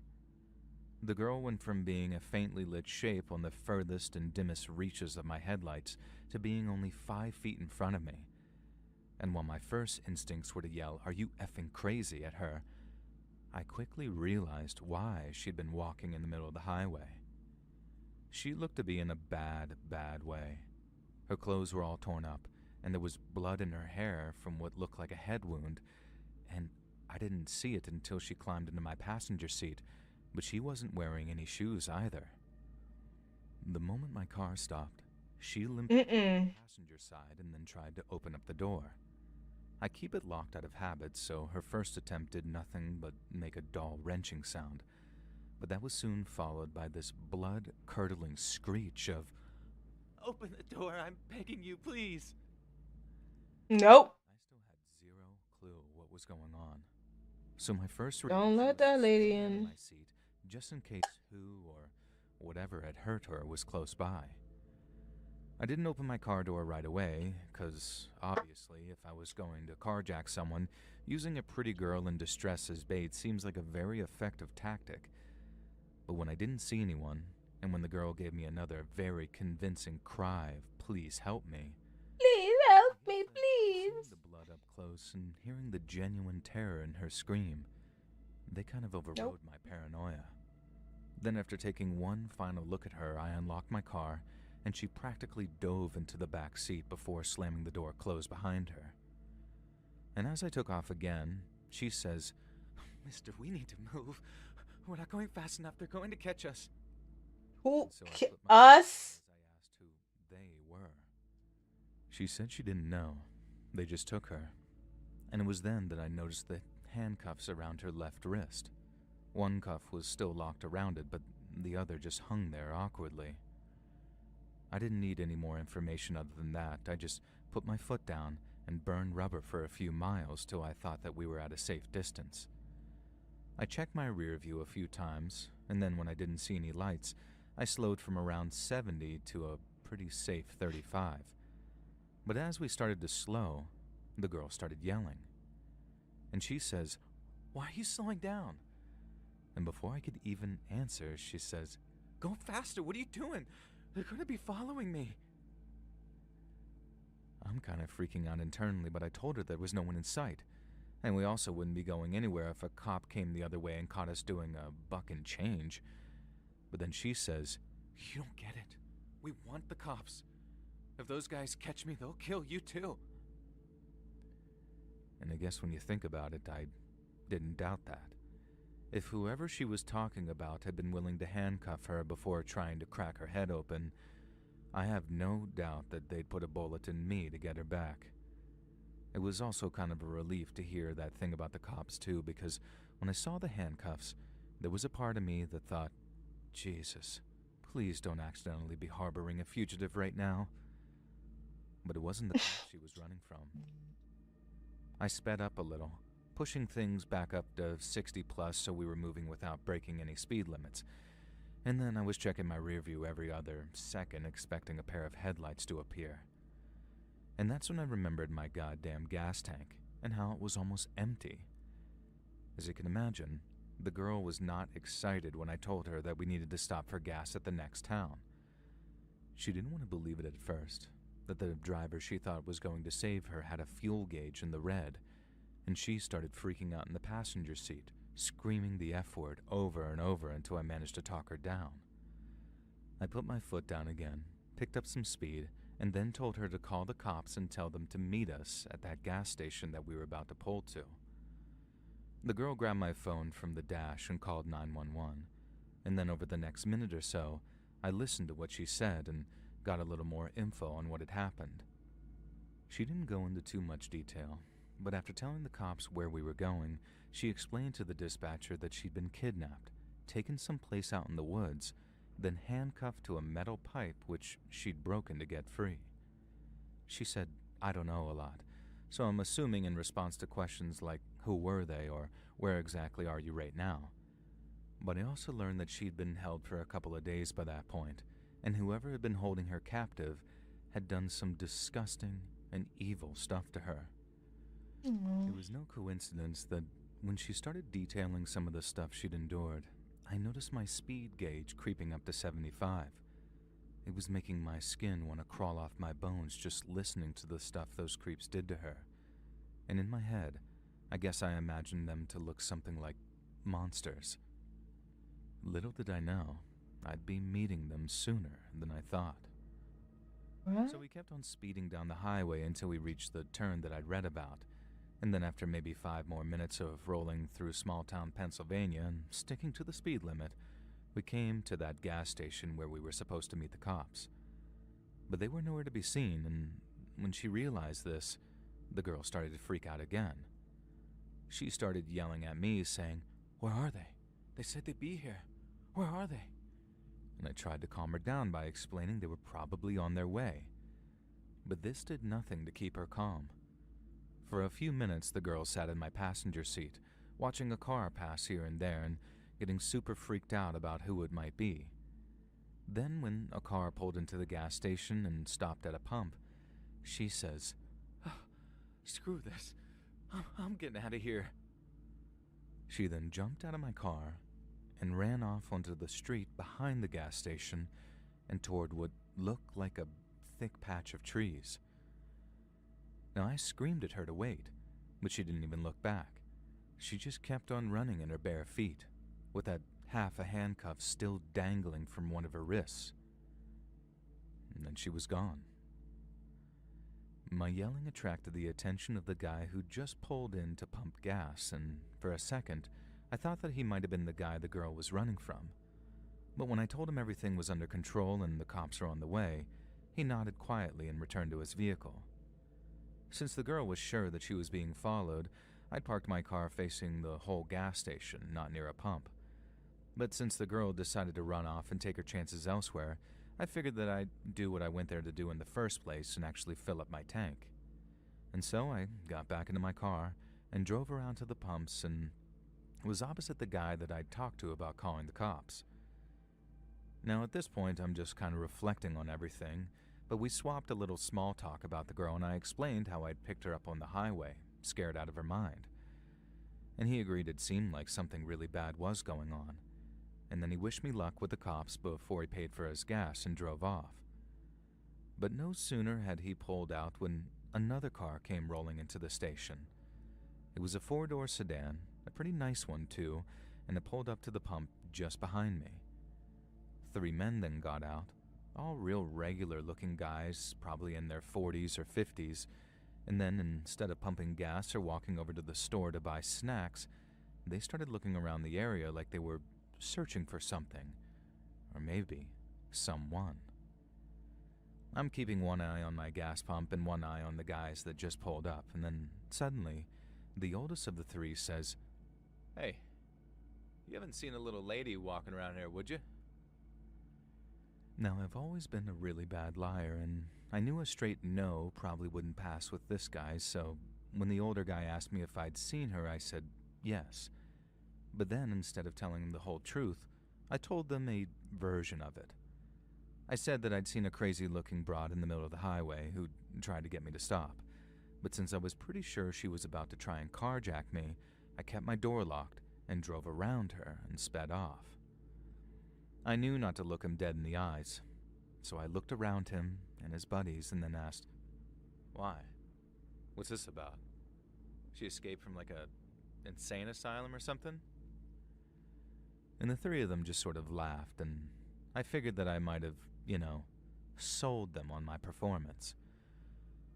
The girl went from being a faintly lit shape on the furthest and dimmest reaches of my headlights to being only 5 feet in front of me. And while my first instincts were to yell, "Are you effing crazy?" at her, I quickly realized why she'd been walking in the middle of the highway. She looked to be in a bad, bad way. Her clothes were all torn up, and there was blood in her hair from what looked like a head wound, and I didn't see it until she climbed into my passenger seat, but she wasn't wearing any shoes either. The moment my car stopped, she limped to the passenger side and then tried to open up the door. I keep it locked out of habit, so her first attempt did nothing but make a dull wrenching sound, but that was soon followed by this blood-curdling screech of, "Open the door, I'm begging you, please." Nope. I still had zero clue what was going on. So my first Don't let that lady in. My seat, just in case who or whatever had hurt her was close by. I didn't open my car door right away, because obviously if I was going to carjack someone, using a pretty girl in distress as bait seems like a very effective tactic. But when I didn't see anyone, and when the girl gave me another very convincing cry of "Please help me," Please help me, please. seeing the blood up close and hearing the genuine terror in her scream, they kind of overrode my paranoia. Then after taking one final look at her, I unlocked my car, and she practically dove into the back seat before slamming the door closed behind her. And as I took off again, she says, "Mister, we need to move. We're not going fast enough. They're going to catch us." Who? So I put my Us? as I asked who they were. She said she didn't know. They just took her. And it was then that I noticed the handcuffs around her left wrist. One cuff was still locked around it, but the other just hung there awkwardly. I didn't need any more information other than that. I just put my foot down and burned rubber for a few miles till I thought that we were at a safe distance. I checked my rear view a few times, and then when I didn't see any lights, I slowed from around 70 to a pretty safe 35. But as we started to slow, the girl started yelling. And she says, "Why are you slowing down?" And before I could even answer, she says, "Go faster, what are you doing? They're going to be following me." I'm kind of freaking out internally, but I told her there was no one in sight. And we also wouldn't be going anywhere if a cop came the other way and caught us doing a buck and change. But then she says, "You don't get it. We want the cops. If those guys catch me, they'll kill you too." and I guess when you think about it, I didn't doubt that. If whoever she was talking about had been willing to handcuff her before trying to crack her head open, I have no doubt that they'd put a bullet in me to get her back. It was also kind of a relief to hear that thing about the cops too, because when I saw the handcuffs, there was a part of me that thought, Jesus, please don't accidentally be harboring a fugitive right now. But it wasn't the cops she was running from. I sped up a little, pushing things back up to 60 plus so we were moving without breaking any speed limits. And then I was checking my rear view every other second, expecting a pair of headlights to appear. And that's when I remembered my goddamn gas tank, and how it was almost empty. As you can imagine, the girl was not excited when I told her that we needed to stop for gas at the next town. She didn't want to believe it at first, that the driver she thought was going to save her had a fuel gauge in the red, and she started freaking out in the passenger seat, screaming the F word over and over until I managed to talk her down. I put my foot down again, picked up some speed, and then told her to call the cops and tell them to meet us at that gas station that we were about to pull to. The girl grabbed my phone from the dash and called 911, And then over the next minute or so, I listened to what she said and got a little more info on what had happened. She didn't go into too much detail, but after telling the cops where we were going, she explained to the dispatcher that she'd been kidnapped, taken someplace out in the woods, then handcuffed to a metal pipe which she'd broken to get free. She said, "I don't know a lot," so I'm assuming in response to questions like, who were they, or where exactly are you right now? But I also learned that she'd been held for a couple of days by that point, and whoever had been holding her captive had done some disgusting and evil stuff to her. It was no coincidence that when she started detailing some of the stuff she'd endured, I noticed my speed gauge creeping up to 75. It was making my skin want to crawl off my bones just listening to the stuff those creeps did to her. And in my head, I guess I imagined them to look something like monsters. Little did I know, I'd be meeting them sooner than I thought. What? So we kept on speeding down the highway until we reached the turn that I'd read about, and then after maybe 5 more minutes of rolling through small-town Pennsylvania and sticking to the speed limit, we came to that gas station where we were supposed to meet the cops. But they were nowhere to be seen, and when she realized this, the girl started to freak out again. She started yelling at me, saying, "Where are they? They said they'd be here. Where are they?" And I tried to calm her down by explaining they were probably on their way. But this did nothing to keep her calm. For a few minutes, the girl sat in my passenger seat, watching a car pass here and there and getting super freaked out about who it might be. Then when a car pulled into the gas station and stopped at a pump, she says, "Oh, screw this. I'm getting out of here." She then jumped out of my car and ran off onto the street behind the gas station and toward what looked like a thick patch of trees. Now, I screamed at her to wait, but she didn't even look back. She just kept on running in her bare feet, with that half a handcuff still dangling from one of her wrists. And then she was gone. My yelling attracted the attention of the guy who just pulled in to pump gas, and for a second, I thought that he might have been the guy the girl was running from. But when I told him everything was under control and the cops are on the way, he nodded quietly and returned to his vehicle. Since the girl was sure that she was being followed, I'd parked my car facing the whole gas station, not near a pump. But since the girl decided to run off and take her chances elsewhere, I figured that I'd do what I went there to do in the first place and actually fill up my tank. And so I got back into my car and drove around to the pumps and was opposite the guy that I'd talked to about calling the cops. Now at this point, I'm just kind of reflecting on everything, but we swapped a little small talk about the girl and I explained how I'd picked her up on the highway, scared out of her mind. And he agreed it seemed like something really bad was going on. And then he wished me luck with the cops before he paid for his gas and drove off. But no sooner had he pulled out when another car came rolling into the station. It was a 4-door sedan, a pretty nice one too, and it pulled up to the pump just behind me. 3 men then got out, all real regular-looking guys, probably in their 40s or 50s, and then instead of pumping gas or walking over to the store to buy snacks, they started looking around the area like they were searching for something, or maybe someone. I'm keeping one eye on my gas pump and one eye on the guys that just pulled up, and then suddenly, the oldest of the 3 says, "Hey, you haven't seen a little lady walking around here, would you?" Now, I've always been a really bad liar, and I knew a straight no probably wouldn't pass with this guy, so when the older guy asked me if I'd seen her, I said yes. But then, instead of telling them the whole truth, I told them a version of it. I said that I'd seen a crazy-looking broad in the middle of the highway who'd tried to get me to stop, but since I was pretty sure she was about to try and carjack me, I kept my door locked and drove around her and sped off. I knew not to look him dead in the eyes, so I looked around him and his buddies and then asked, "Why? What's this about? She escaped from like a insane asylum or something?" And the 3 of them just sort of laughed, and I figured that I might have, sold them on my performance.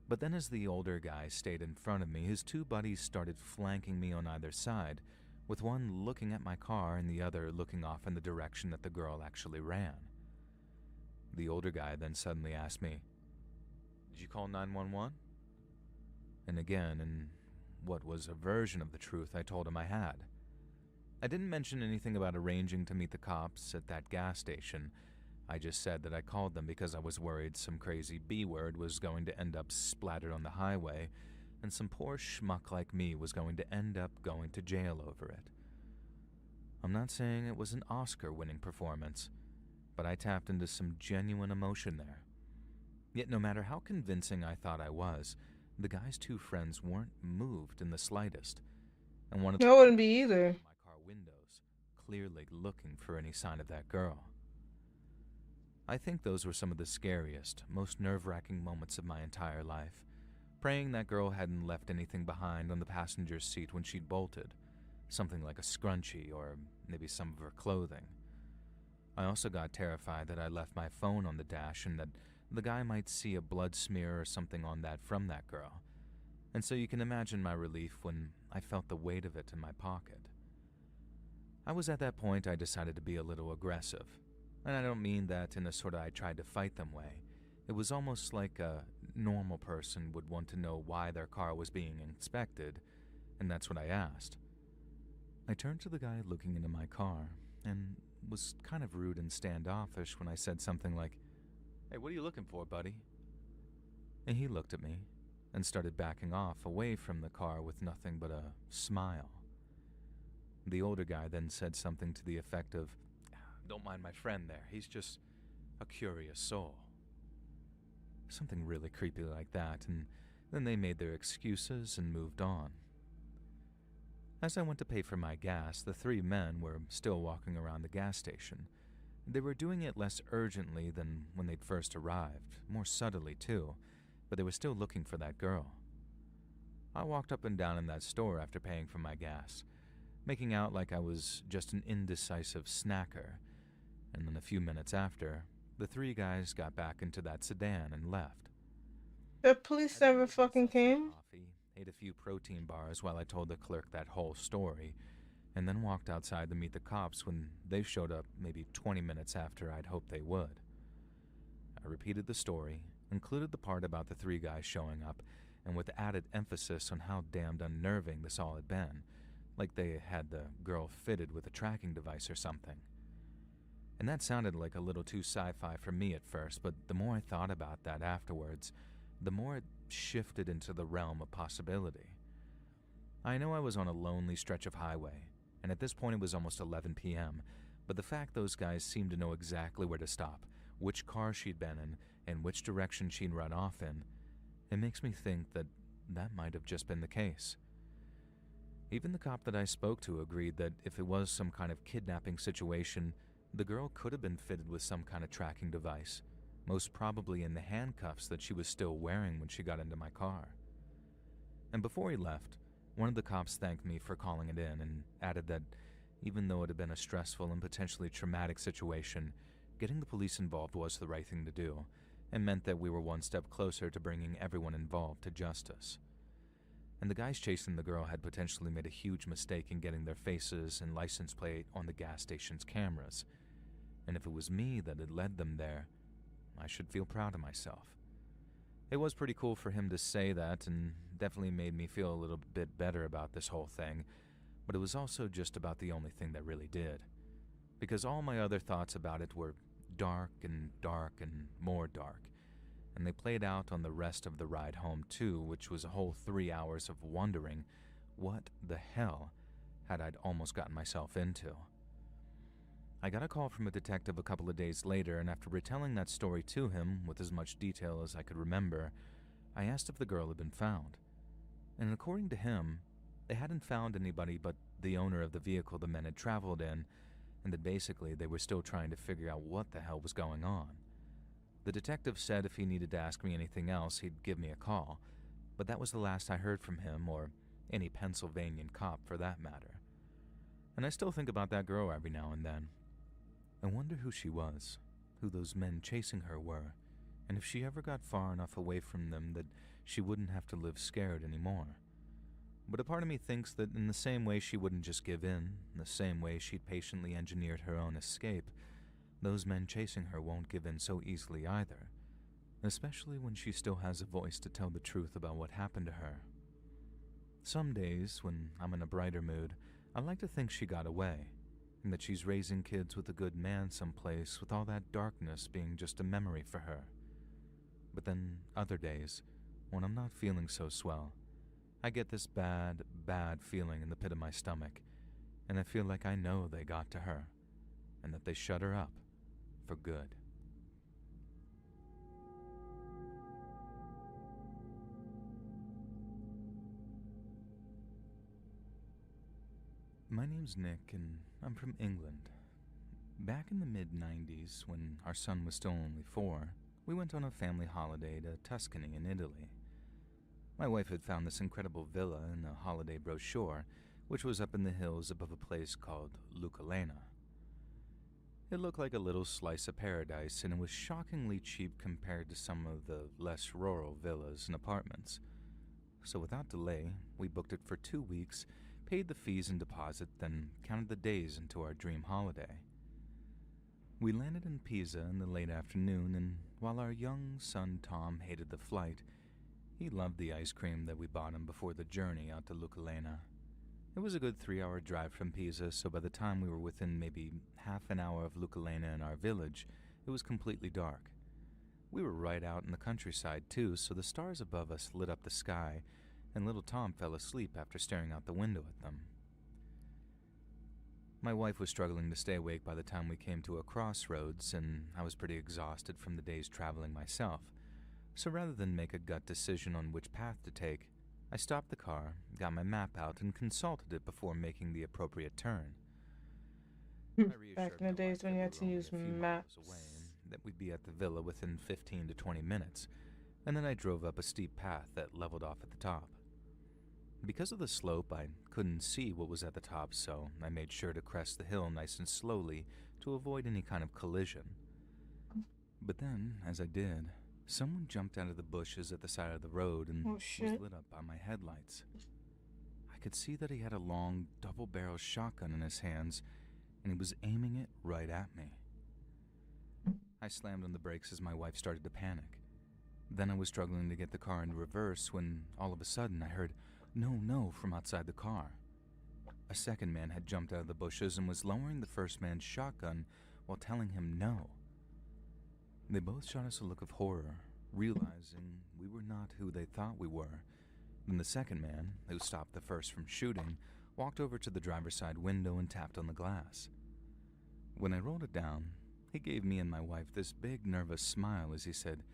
But then as the older guy stayed in front of me, his 2 buddies started flanking me on either side, with one looking at my car and the other looking off in the direction that the girl actually ran. The older guy then suddenly asked me, "Did you call 911?" And again, in what was a version of the truth, I told him I had. I didn't mention anything about arranging to meet the cops at that gas station. I just said that I called them because I was worried some crazy B-word was going to end up splattered on the highway, and some poor schmuck like me was going to end up going to jail over it. I'm not saying it was an Oscar-winning performance, but I tapped into some genuine emotion there. Yet no matter how convincing I thought I was, the guy's two friends weren't moved in the slightest, and wanted to I wouldn't be either. my car windows, clearly looking for any sign of that girl. I think those were some of the scariest, most nerve-wracking moments of my entire life, praying that girl hadn't left anything behind on the passenger seat when she'd bolted, something like a scrunchie or maybe some of her clothing. I also got terrified that I left my phone on the dash and that the guy might see a blood smear or something on that from that girl, and so you can imagine my relief when I felt the weight of it in my pocket. I was at that point I decided to be a little aggressive, and I don't mean that in a sort of I tried to fight them way. It was almost like a normal person would want to know why their car was being inspected, and that's what I asked. I turned to the guy looking into my car, and was kind of rude and standoffish when I said something like, "Hey, what are you looking for, buddy?" And he looked at me, and started backing off away from the car with nothing but a smile. The older guy then said something to the effect of, "Don't mind my friend there, he's just a curious soul." Something really creepy like that, and then they made their excuses and moved on. As I went to pay for my gas, the three men were still walking around the gas station. They were doing it less urgently than when they'd first arrived, more subtly too, but they were still looking for that girl. I walked up and down in that store after paying for my gas, making out like I was just an indecisive snacker, and then a few minutes after, the three guys got back into that sedan and left. The police never fucking came? Coffee, ate a few protein bars while I told the clerk that whole story, and then walked outside to meet the cops when they showed up maybe 20 minutes after I'd hoped they would. I repeated the story, included the part about the three guys showing up, and with added emphasis on how damned unnerving this all had been, like they had the girl fitted with a tracking device or something. And that sounded like a little too sci-fi for me at first, but the more I thought about that afterwards, the more it shifted into the realm of possibility. I know I was on a lonely stretch of highway, and at this point it was almost 11 p.m., but the fact those guys seemed to know exactly where to stop, which car she'd been in, and which direction she'd run off in, it makes me think that that might have just been the case. Even the cop that I spoke to agreed that if it was some kind of kidnapping situation, the girl could have been fitted with some kind of tracking device, most probably in the handcuffs that she was still wearing when she got into my car. And before he left, one of the cops thanked me for calling it in and added that even though it had been a stressful and potentially traumatic situation, getting the police involved was the right thing to do, and meant that we were one step closer to bringing everyone involved to justice. And the guys chasing the girl had potentially made a huge mistake in getting their faces and license plate on the gas station's cameras, and if it was me that had led them there, I should feel proud of myself. It was pretty cool for him to say that, and definitely made me feel a little bit better about this whole thing, but it was also just about the only thing that really did, because all my other thoughts about it were dark and more dark, and they played out on the rest of the ride home too, which was a whole 3 hours of wondering what the hell had I almost gotten myself into. I got a call from a detective a couple of days later, and after retelling that story to him with as much detail as I could remember, I asked if the girl had been found. And according to him, they hadn't found anybody but the owner of the vehicle the men had traveled in, and that basically they were still trying to figure out what the hell was going on. The detective said if he needed to ask me anything else, he'd give me a call, but that was the last I heard from him, or any Pennsylvanian cop for that matter. And I still think about that girl every now and then. I wonder who she was, who those men chasing her were, and if she ever got far enough away from them that she wouldn't have to live scared anymore. But a part of me thinks that in the same way she wouldn't just give in, the same way she'd patiently engineered her own escape, those men chasing her won't give in so easily either, especially when she still has a voice to tell the truth about what happened to her. Some days, when I'm in a brighter mood, I like to think she got away, and that she's raising kids with a good man someplace with all that darkness being just a memory for her. But then other days, when I'm not feeling so swell, I get this bad, bad feeling in the pit of my stomach, and I feel like I know they got to her, and that they shut her up for good. My name's Nick, and I'm from England. Back in the mid-90s, when our son was still only 4, we went on a family holiday to Tuscany in Italy. My wife had found this incredible villa in a holiday brochure, which was up in the hills above a place called Lucalena. It looked like a little slice of paradise, and it was shockingly cheap compared to some of the less rural villas and apartments. So without delay, we booked it for 2 weeks, paid the fees and deposit, then counted the days into our dream holiday. We landed in Pisa in the late afternoon, and while our young son Tom hated the flight, he loved the ice cream that we bought him before the journey out to Lucalena. It was a good 3-hour drive from Pisa, so by the time we were within maybe half an hour of Lucalena in our village, it was completely dark. We were right out in the countryside too, so the stars above us lit up the sky, and little Tom fell asleep after staring out the window at them. My wife was struggling to stay awake by the time we came to a crossroads, and I was pretty exhausted from the day's traveling myself. So rather than make a gut decision on which path to take, I stopped the car, got my map out, and consulted it before making the appropriate turn. Back in the days when you had to use maps. That we'd be at the villa within 15 to 20 minutes, and then I drove up a steep path that leveled off at the top. Because of the slope, I couldn't see what was at the top, so I made sure to crest the hill nice and slowly to avoid any kind of collision. But then, as I did, someone jumped out of the bushes at the side of the road and was lit up by my headlights. I could see that he had a long, double-barrel shotgun in his hands, and he was aiming it right at me. I slammed on the brakes as my wife started to panic. Then I was struggling to get the car into reverse when, all of a sudden, I heard, "No, no," from outside the car. A second man had jumped out of the bushes and was lowering the first man's shotgun while telling him no. They both shot us a look of horror, realizing we were not who they thought we were. Then the second man, who stopped the first from shooting, walked over to the driver's side window and tapped on the glass. When I rolled it down, he gave me and my wife this big, nervous smile as he said,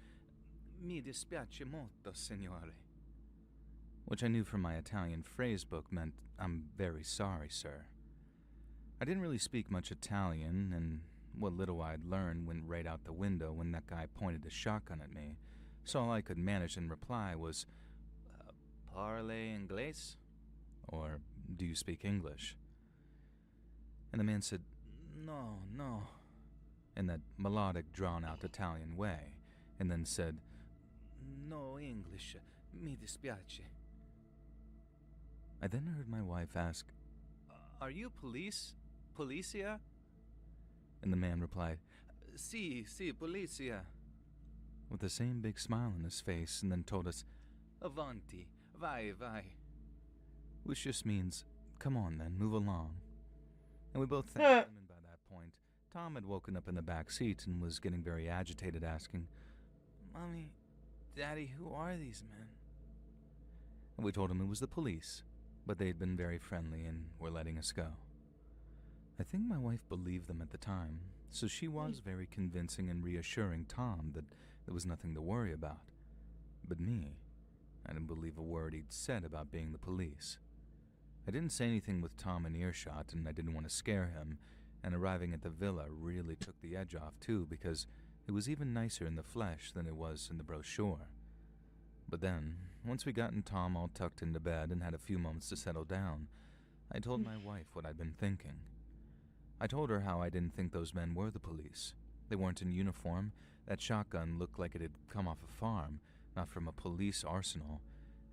"Mi dispiace molto, signore," which I knew from my Italian phrase book meant, "I'm very sorry, sir." I didn't really speak much Italian, and what little I'd learned went right out the window when that guy pointed a shotgun at me, so all I could manage in reply was, "Parle inglese?" or "Do you speak English?" And the man said, "No, no," in that melodic, drawn-out Italian way, and then said, "No English, mi dispiace." I then heard my wife ask, "Are you police? Policia?" And the man replied, "Si, policia," with the same big smile on his face, and then told us, "Avanti, vai, vai," which just means, "Come on then, move along." And we both thanked him, and by that point, Tom had woken up in the back seat and was getting very agitated, asking, "Mommy, Daddy, who are these men?" And we told him it was the police, but they had been very friendly and were letting us go. I think my wife believed them at the time, so she was very convincing and reassuring Tom that there was nothing to worry about. But me, I didn't believe a word he'd said about being the police. I didn't say anything with Tom in earshot, and I didn't want to scare him, and arriving at the villa really took the edge off too, because it was even nicer in the flesh than it was in the brochure. But then, once we gotten Tom all tucked into bed and had a few moments to settle down, I told my wife what I'd been thinking. I told her how I didn't think those men were the police. They weren't in uniform, that shotgun looked like it had come off a farm, not from a police arsenal,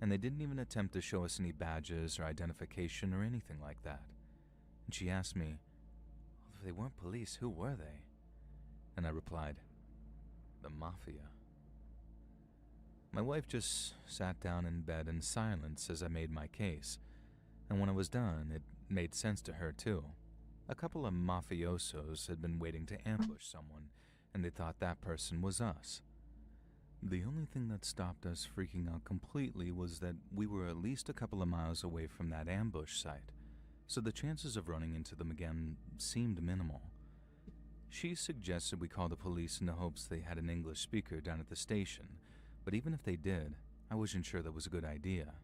and they didn't even attempt to show us any badges or identification or anything like that. And she asked me, well, if they weren't police, who were they? And I replied, the Mafia. My wife just sat down in bed in silence as I made my case, and when I was done, it made sense to her too. A couple of mafiosos had been waiting to ambush someone, and they thought that person was us. The only thing that stopped us freaking out completely was that we were at least a couple of miles away from that ambush site, so the chances of running into them again seemed minimal. She suggested we call the police in the hopes they had an English speaker down at the station, but even if they did, I wasn't sure that was a good idea.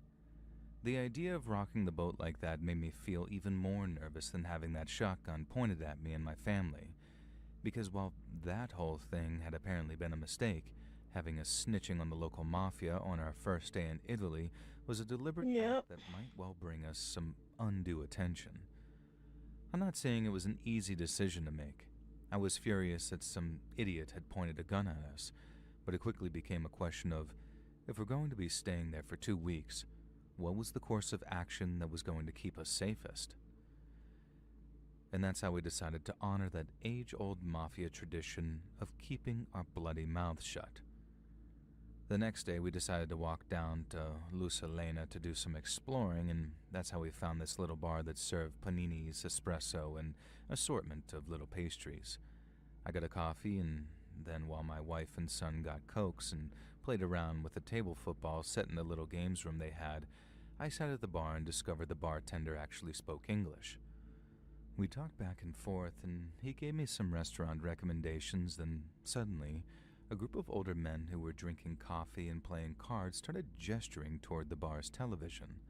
The idea of rocking the boat like that made me feel even more nervous than having that shotgun pointed at me and my family, because while that whole thing had apparently been a mistake, having us snitching on the local mafia on our first day in Italy was a deliberate act that might well bring us some undue attention. I'm not saying it was an easy decision to make. I was furious that some idiot had pointed a gun at us, but it quickly became a question of, if we're going to be staying there for 2 weeks, what was the course of action that was going to keep us safest? And that's how we decided to honor that age-old mafia tradition of keeping our bloody mouths shut. The next day, we decided to walk down to Lusalena to do some exploring, and that's how we found this little bar that served paninis, espresso, and assortment of little pastries. I got a coffee, and then while my wife and son got Cokes and played around with the table football set in the little games room they had, I sat at the bar and discovered the bartender actually spoke English. We talked back and forth, and he gave me some restaurant recommendations. Then suddenly, a group of older men who were drinking coffee and playing cards started gesturing toward the bar's television.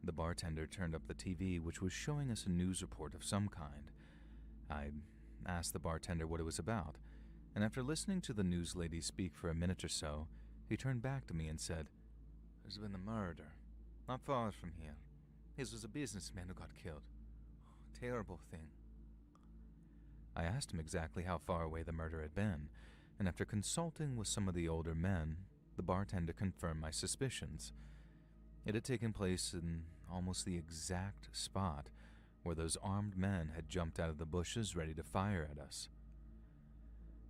The bartender turned up the TV, which was showing us a news report of some kind. I asked the bartender what it was about, and after listening to the news lady speak for a minute or so, he turned back to me and said, "There's been a murder, not far from here. This was a businessman who got killed. Terrible thing." I asked him exactly how far away the murder had been, and after consulting with some of the older men, the bartender confirmed my suspicions. It had taken place in almost the exact spot where those armed men had jumped out of the bushes ready to fire at us.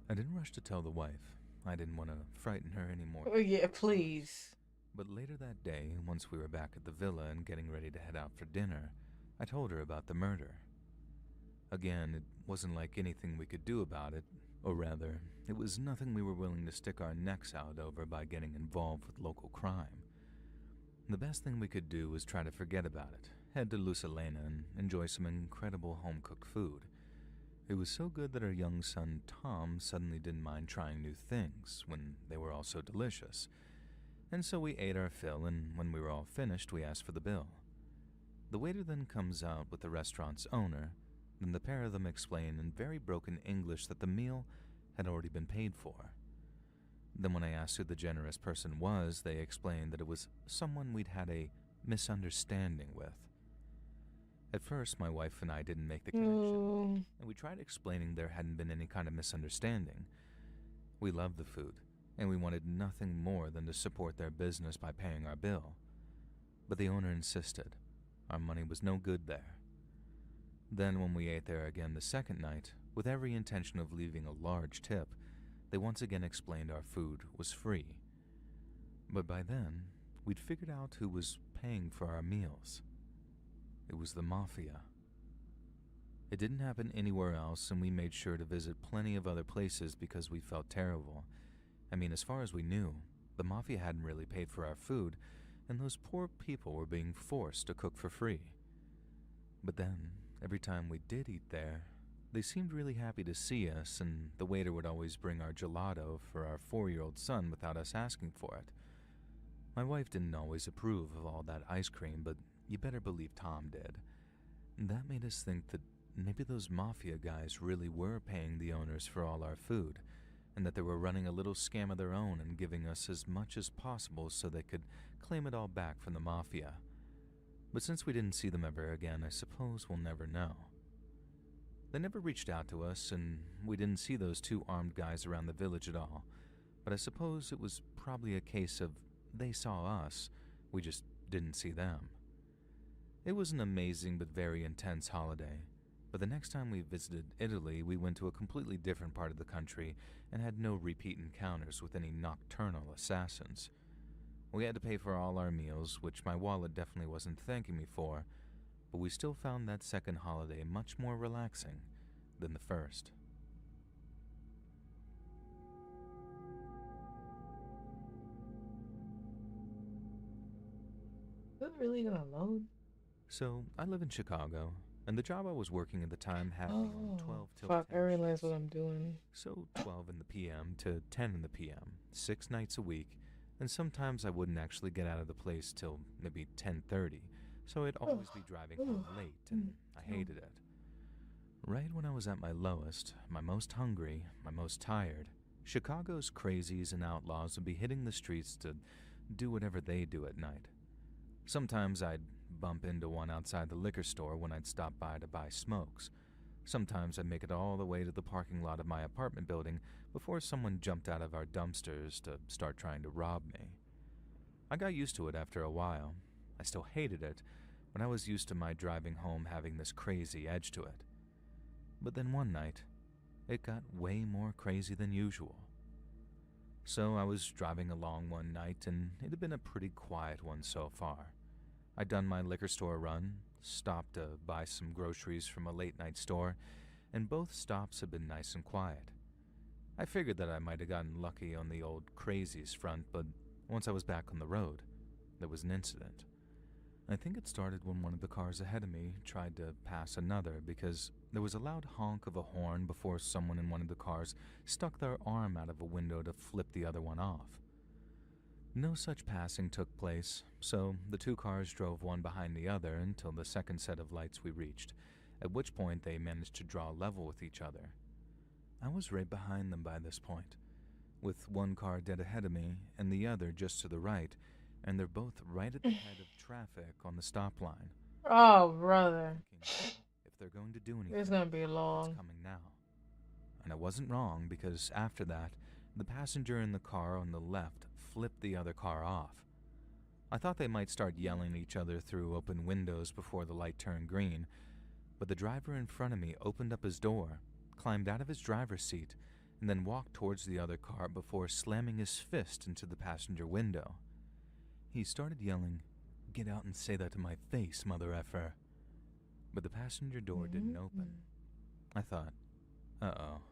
I didn't rush to tell the wife. I didn't want to frighten her anymore. Oh yeah, please. But later that day, once we were back at the villa and getting ready to head out for dinner, I told her about the murder. Again, it wasn't like anything we could do about it, or rather, it was nothing we were willing to stick our necks out over by getting involved with local crime. The best thing we could do was try to forget about it, head to Lusalena and enjoy some incredible home-cooked food. It was so good that our young son Tom suddenly didn't mind trying new things when they were all so delicious. And so we ate our fill, and when we were all finished, we asked for the bill. The waiter then comes out with the restaurant's owner, then the pair of them explain in very broken English that the meal had already been paid for. Then when I asked who the generous person was, they explained that it was someone we'd had a misunderstanding with. At first, my wife and I didn't make the connection, and we tried explaining there hadn't been any kind of misunderstanding. We loved the food, and we wanted nothing more than to support their business by paying our bill. But the owner insisted. Our money was no good there. Then when we ate there again the second night, with every intention of leaving a large tip, they once again explained our food was free. But by then, we'd figured out who was paying for our meals. It was the Mafia. It didn't happen anywhere else, and we made sure to visit plenty of other places because we felt terrible. I mean, as far as we knew, the Mafia hadn't really paid for our food, and those poor people were being forced to cook for free. But then, every time we did eat there, they seemed really happy to see us, and the waiter would always bring our gelato for our 4-year-old son without us asking for it. My wife didn't always approve of all that ice cream, but you better believe Tom did. That made us think that maybe those Mafia guys really were paying the owners for all our food, and that they were running a little scam of their own and giving us as much as possible so they could claim it all back from the Mafia. But since we didn't see them ever again, I suppose we'll never know. They never reached out to us, and we didn't see those 2 armed guys around the village at all, but I suppose it was probably a case of they saw us, We just didn't see them. It was an amazing but very intense holiday, but the next time we visited Italy, we went to a completely different part of the country and had no repeat encounters with any nocturnal assassins. We had to pay for all our meals, which my wallet definitely wasn't thanking me for, but we still found that second holiday much more relaxing than the first. Is it really gonna load? So, I live in Chicago, and the job I was working at the time had me on 12 till Fuck, 10 I realize what I'm doing. So 12 in the PM to 10 in the PM, 6 nights a week, and sometimes I wouldn't actually get out of the place till maybe 10:30, so I'd always be driving home late, and I hated it. Right when I was at my lowest, my most hungry, my most tired, Chicago's crazies and outlaws would be hitting the streets to do whatever they do at night. Sometimes I'd bump into one outside the liquor store when I'd stop by to buy smokes. Sometimes I'd make it all the way to the parking lot of my apartment building before someone jumped out of our dumpsters to start trying to rob me. I got used to it after a while. I still hated it, but I was used to my driving home having this crazy edge to it. But then one night, it got way more crazy than usual. So I was driving along one night, and it had been a pretty quiet one so far. I'd done my liquor store run, stopped to buy some groceries from a late-night store, and both stops had been nice and quiet. I figured that I might have gotten lucky on the old crazies front, but once I was back on the road, there was an incident. I think it started when one of the cars ahead of me tried to pass another because there was a loud honk of a horn before someone in one of the cars stuck their arm out of a window to flip the other one off. No such passing took place, so the two cars drove one behind the other until the second set of lights we reached, at which point they managed to draw level with each other. I was right behind them by this point, with one car dead ahead of me and the other just to the right, and they're both right at the head of traffic on the stop line. Oh, brother. If they're going to do anything, It's gonna be long. it's coming now. And I wasn't wrong, because after that, the passenger in the car on the left flipped the other car off. I thought they might start yelling at each other through open windows before the light turned green, but the driver in front of me opened up his door, climbed out of his driver's seat, and then walked towards the other car before slamming his fist into the passenger window. He started yelling, "Get out and say that to my face, mother effer." But the passenger door didn't open. I thought, uh-oh,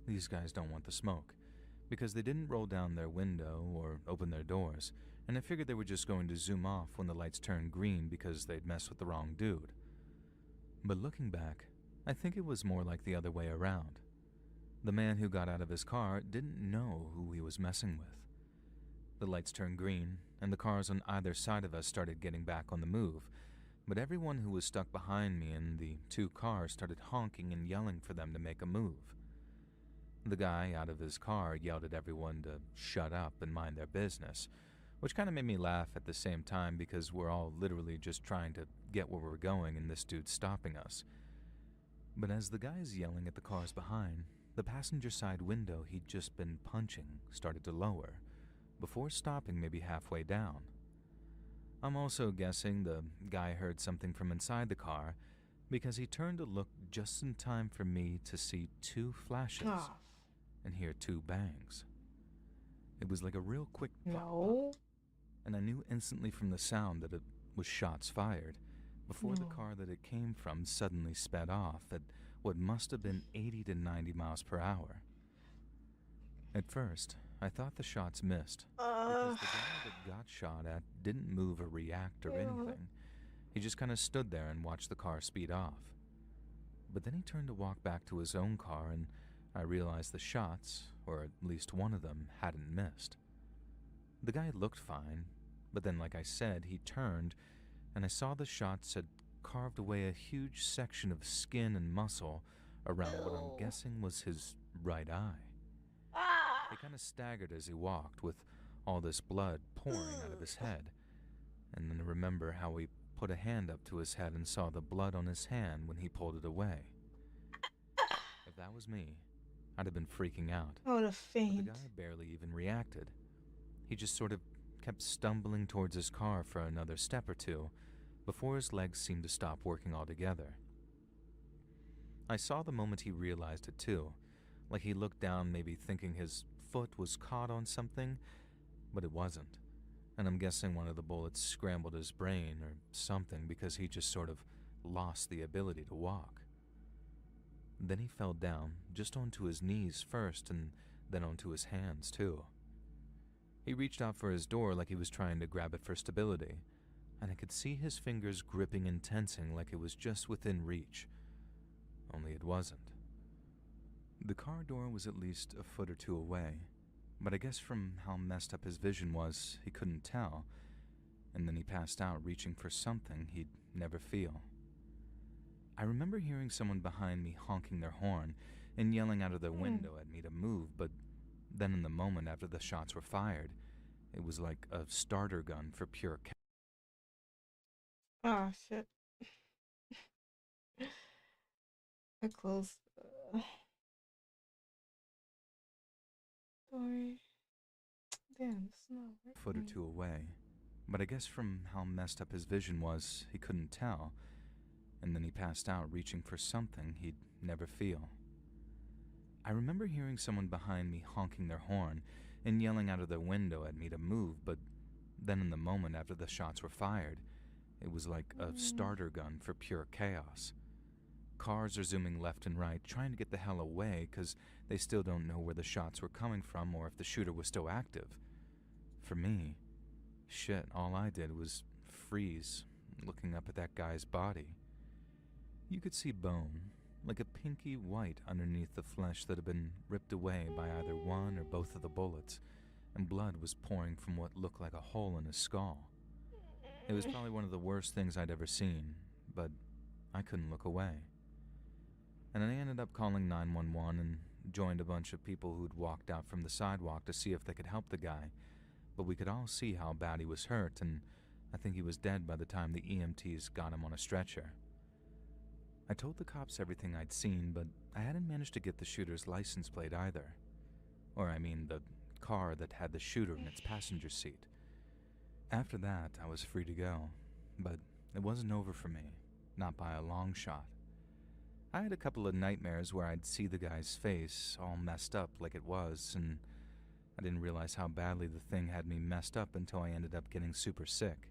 these guys don't want the smoke, because they didn't roll down their window or open their doors, and I figured they were just going to zoom off when the lights turned green because they'd messed with the wrong dude. But looking back, I think it was more like the other way around. The man who got out of his car didn't know who he was messing with. The lights turned green, and the cars on either side of us started getting back on the move, but everyone who was stuck behind me in the two cars started honking and yelling for them to make a move. The guy out of his car yelled at everyone to shut up and mind their business, which kind of made me laugh at the same time because we're all literally just trying to get where we're going and this dude's stopping us. But as the guy's yelling at the cars behind, the passenger side window he'd just been punching started to lower, before stopping maybe halfway down. I'm also guessing the guy heard something from inside the car because he turned to look just in time for me to see two flashes and hear two bangs. It was like a real quick pop, and I knew instantly from the sound that it was shots fired before the car that it came from suddenly sped off at what must have been 80 to 90 miles per hour. At first, I thought the shots missed, because the guy that got shot at didn't move or react or anything. He just kind of stood there and watched the car speed off. But then he turned to walk back to his own car, and I realized the shots, or at least one of them, hadn't missed. The guy looked fine, but then, like I said, he turned, and I saw the shots had carved away a huge section of skin and muscle around what I'm guessing was his right eye. He kind of staggered as he walked, with all this blood pouring out of his head. And then I remember how he put a hand up to his head and saw the blood on his hand when he pulled it away. If that was me, I'd have been freaking out. I would have fainted. But the guy barely even reacted. He just sort of kept stumbling towards his car for another step or two before his legs seemed to stop working altogether. I saw the moment he realized it too, like he looked down maybe thinking his foot was caught on something, but it wasn't. And I'm guessing one of the bullets scrambled his brain or something because he just sort of lost the ability to walk. Then he fell down, just onto his knees first and then onto his hands too. He reached out for his door like he was trying to grab it for stability, and I could see his fingers gripping and tensing like it was just within reach. Only it wasn't. The car door was at least a foot or two away, but I guess from how messed up his vision was, he couldn't tell, and then he passed out reaching for something he'd never feel. I remember hearing someone behind me honking their horn and yelling out of their window at me to move, but then in the moment after the shots were fired, it was like a starter gun for pure chaos. Oh, shit. I closed story. Damn, it's not working. Foot or two away, but I guess from how messed up his vision was, he couldn't tell, and then he passed out reaching for something he'd never feel. I remember hearing someone behind me honking their horn and yelling out of their window at me to move, but then in the moment after the shots were fired, it was like a starter gun for pure chaos. Cars are zooming left and right, trying to get the hell away because they still don't know where the shots were coming from or if the shooter was still active. For me, shit, all I did was freeze, looking up at that guy's body. You could see bone, like a pinky white underneath the flesh that had been ripped away by either one or both of the bullets, and blood was pouring from what looked like a hole in his skull. It was probably one of the worst things I'd ever seen, but I couldn't look away. And I ended up calling 911 and joined a bunch of people who'd walked out from the sidewalk to see if they could help the guy, but we could all see how bad he was hurt, and I think he was dead by the time the EMTs got him on a stretcher. I told the cops everything I'd seen, but I hadn't managed to get the shooter's license plate either. Or I mean, the car that had the shooter in its passenger seat. After that, I was free to go, but it wasn't over for me, not by a long shot. I had a couple of nightmares where I'd see the guy's face all messed up like it was, and I didn't realize how badly the thing had me messed up until I ended up getting super sick.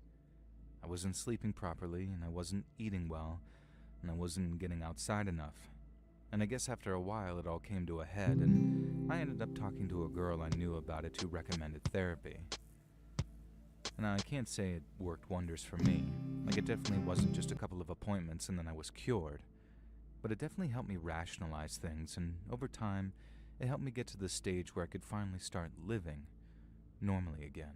I wasn't sleeping properly, and I wasn't eating well, and I wasn't getting outside enough. And I guess after a while it all came to a head, and I ended up talking to a girl I knew about it who recommended therapy. And I can't say it worked wonders for me. Like, it definitely wasn't just a couple of appointments and then I was cured. But it definitely helped me rationalize things, and over time, it helped me get to the stage where I could finally start living normally again.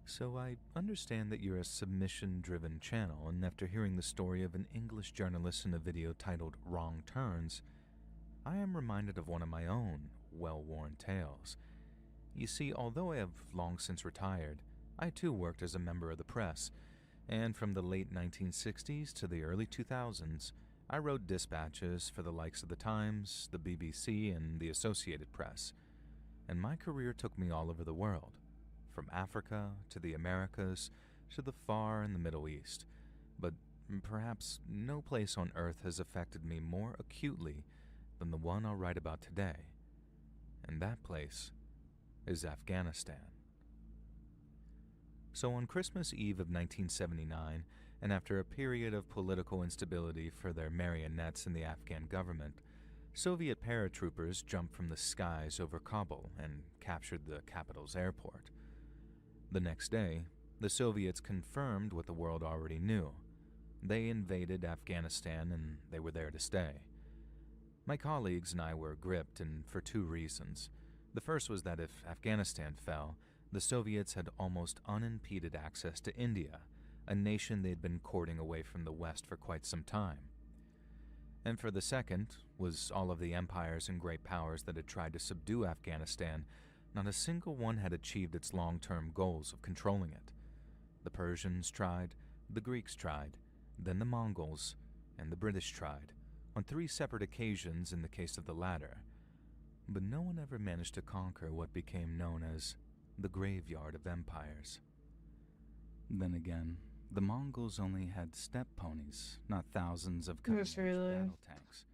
So I understand that you're a submission-driven channel, and after hearing the story of an English journalist in a video titled Wrong Turns, I am reminded of one of my own well-worn tales. You see, although I have long since retired, I too worked as a member of the press, and from the late 1960s to the early 2000s, I wrote dispatches for the likes of the Times, the BBC, and the Associated Press. And my career took me all over the world, from Africa to the Americas to the far and the Middle East. But perhaps no place on earth has affected me more acutely than the one I'll write about today. And that place is Afghanistan. So on Christmas Eve of 1979, and after a period of political instability for their marionettes in the Afghan government, Soviet paratroopers jumped from the skies over Kabul and captured the capital's airport. The next day, the Soviets confirmed what the world already knew. They invaded Afghanistan, and they were there to stay. My colleagues and I were gripped, and for two reasons. The first was that if Afghanistan fell, the Soviets had almost unimpeded access to India, a nation they'd been courting away from the West for quite some time. And for the second was all of the empires and great powers that had tried to subdue Afghanistan. Not a single one had achieved its long-term goals of controlling it. The Persians tried, the Greeks tried, then the Mongols, and the British tried, on 3 separate occasions in the case of the latter, but no one ever managed to conquer what became known as the Graveyard of Empires. Then again, the Mongols only had steppe ponies, not thousands of cutting-edge battle tanks,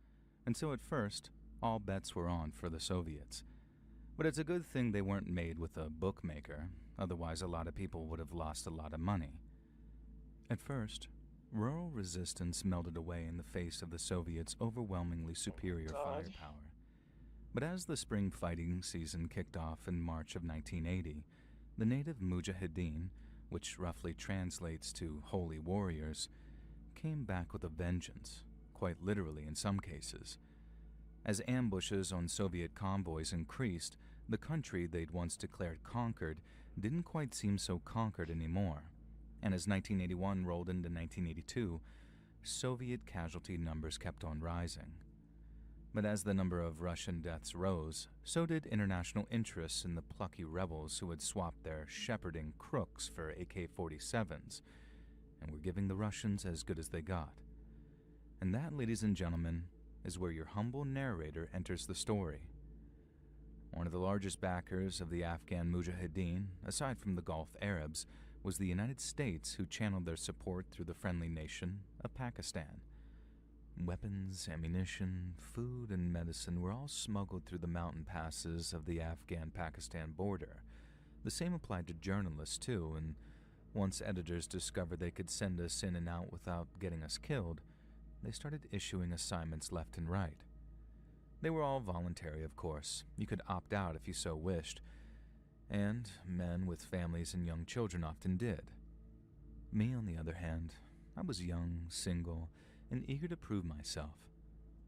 and so at first, all bets were on for the Soviets. But it's a good thing they weren't made with a bookmaker, otherwise a lot of people would have lost a lot of money. At first, rural resistance melted away in the face of the Soviets' overwhelmingly superior firepower. But as the spring fighting season kicked off in March of 1980, the native Mujahideen, which roughly translates to holy warriors, came back with a vengeance, quite literally in some cases. As ambushes on Soviet convoys increased, the country they'd once declared conquered didn't quite seem so conquered anymore. And as 1981 rolled into 1982, Soviet casualty numbers kept on rising. But as the number of Russian deaths rose, so did international interests in the plucky rebels who had swapped their shepherding crooks for AK-47s, and were giving the Russians as good as they got. And that, ladies and gentlemen, is where your humble narrator enters the story. One of the largest backers of the Afghan Mujahideen, aside from the Gulf Arabs, was the United States, who channeled their support through the friendly nation of Pakistan. Weapons, ammunition, food, and medicine were all smuggled through the mountain passes of the Afghan-Pakistan border. The same applied to journalists, too, and once editors discovered they could send us in and out without getting us killed, they started issuing assignments left and right. They were all voluntary, of course. You could opt out if you so wished, and men with families and young children often did. Me, on the other hand, I was young, single, and eager to prove myself.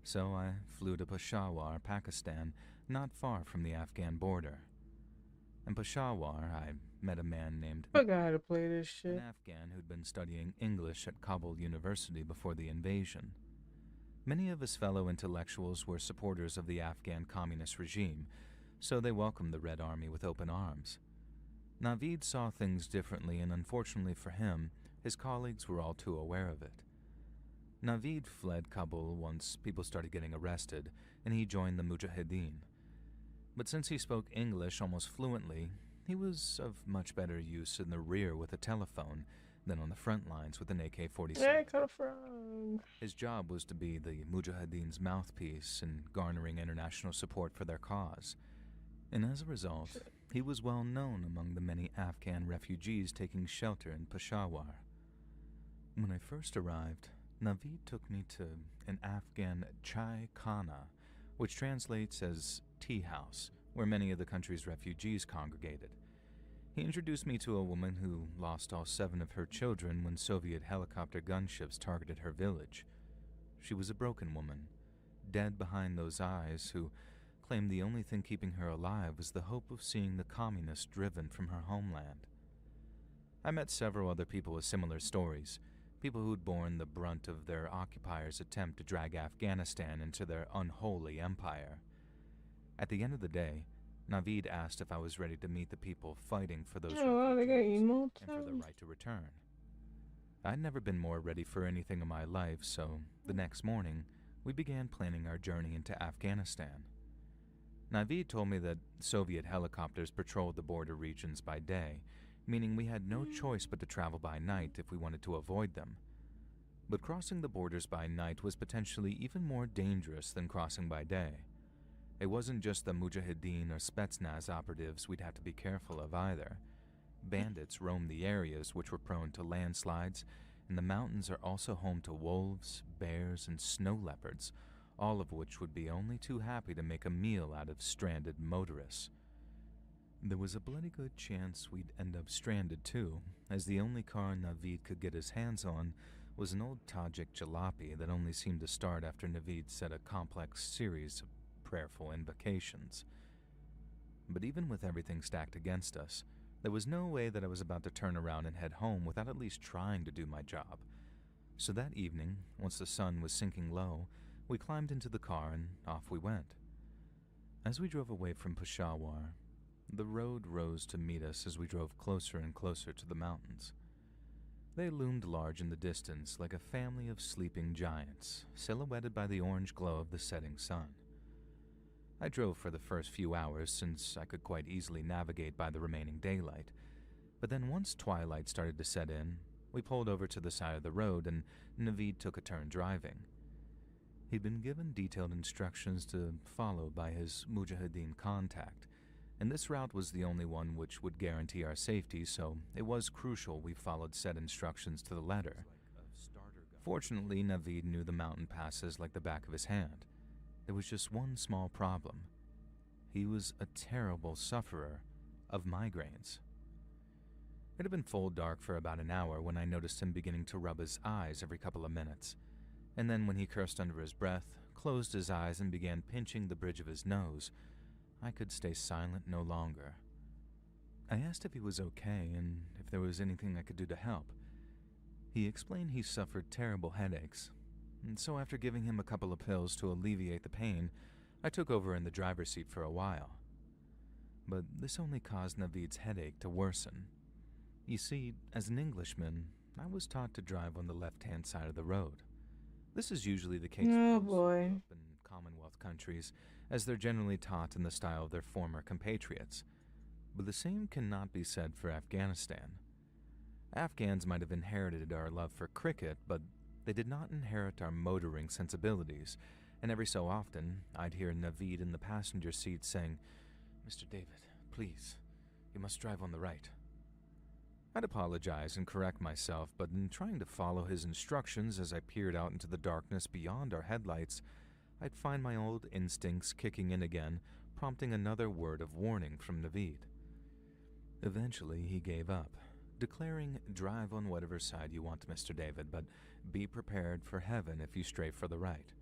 So I flew to Peshawar, Pakistan, not far from the Afghan border. In Peshawar, I met a man named I gotta play this shit. An Afghan who'd been studying English at Kabul University before the invasion. Many of his fellow intellectuals were supporters of the Afghan communist regime, so they welcomed the Red Army with open arms. Naveed saw things differently, and unfortunately for him, his colleagues were all too aware of it. Naveed fled Kabul once people started getting arrested, and he joined the Mujahideen. But since he spoke English almost fluently, he was of much better use in the rear with a telephone than on the front lines with an AK-47. His job was to be the Mujahideen's mouthpiece in garnering international support for their cause. And as a result, he was well known among the many Afghan refugees taking shelter in Peshawar. When I first arrived, Naveed took me to an Afghan chai khana, which translates as tea house, where many of the country's refugees congregated. He introduced me to a woman who lost all 7 of her children when Soviet helicopter gunships targeted her village. She was a broken woman, dead behind those eyes, who claimed the only thing keeping her alive was the hope of seeing the communists driven from her homeland. I met several other people with similar stories, people who'd borne the brunt of their occupiers' attempt to drag Afghanistan into their unholy empire. At the end of the day, Naveed asked if I was ready to meet the people fighting for those refugees and for the right to return. I'd never been more ready for anything in my life, so the next morning, we began planning our journey into Afghanistan. Naveed told me that Soviet helicopters patrolled the border regions by day, meaning we had no choice but to travel by night if we wanted to avoid them. But crossing the borders by night was potentially even more dangerous than crossing by day. It wasn't just the Mujahideen or Spetsnaz operatives we'd have to be careful of either. Bandits roamed the areas which were prone to landslides, and the mountains are also home to wolves, bears, and snow leopards, all of which would be only too happy to make a meal out of stranded motorists. There was a bloody good chance we'd end up stranded too, as the only car Naveed could get his hands on was an old Tajik jalopy that only seemed to start after Naveed said a complex series of prayerful invocations. But even with everything stacked against us, there was no way that I was about to turn around and head home without at least trying to do my job. So that evening, once the sun was sinking low, we climbed into the car and off we went. As we drove away from Peshawar, the road rose to meet us as we drove closer and closer to the mountains. They loomed large in the distance like a family of sleeping giants, silhouetted by the orange glow of the setting sun. I drove for the first few hours since I could quite easily navigate by the remaining daylight, but then once twilight started to set in, we pulled over to the side of the road and Naveed took a turn driving. He'd been given detailed instructions to follow by his Mujahideen contact, and this route was the only one which would guarantee our safety, so it was crucial we followed said instructions to the letter. Fortunately, Naveed knew the mountain passes like the back of his hand. There was just one small problem. He was a terrible sufferer of migraines. It had been full dark for about an hour when I noticed him beginning to rub his eyes every couple of minutes, and then when he cursed under his breath, closed his eyes and began pinching the bridge of his nose, I could stay silent no longer. I asked if he was okay and if there was anything I could do to help. He explained he suffered terrible headaches, and so after giving him a couple of pills to alleviate the pain, I took over in the driver's seat for a while. But this only caused Naveed's headache to worsen. You see, as an Englishman, I was taught to drive on the left-hand side of the road. This is usually the case Oh boy. in Commonwealth countries, as they're generally taught in the style of their former compatriots. But the same cannot be said for Afghanistan. Afghans might have inherited our love for cricket, but they did not inherit our motoring sensibilities, and every so often, I'd hear Naveed in the passenger seat saying, "Mr. David, please, you must drive on the right." I'd apologize and correct myself, but in trying to follow his instructions as I peered out into the darkness beyond our headlights, I'd find my old instincts kicking in again, prompting another word of warning from Naveed. Eventually, he gave up, declaring, "Drive on whatever side you want, Mr. David, but be prepared for heaven if you stray for the right."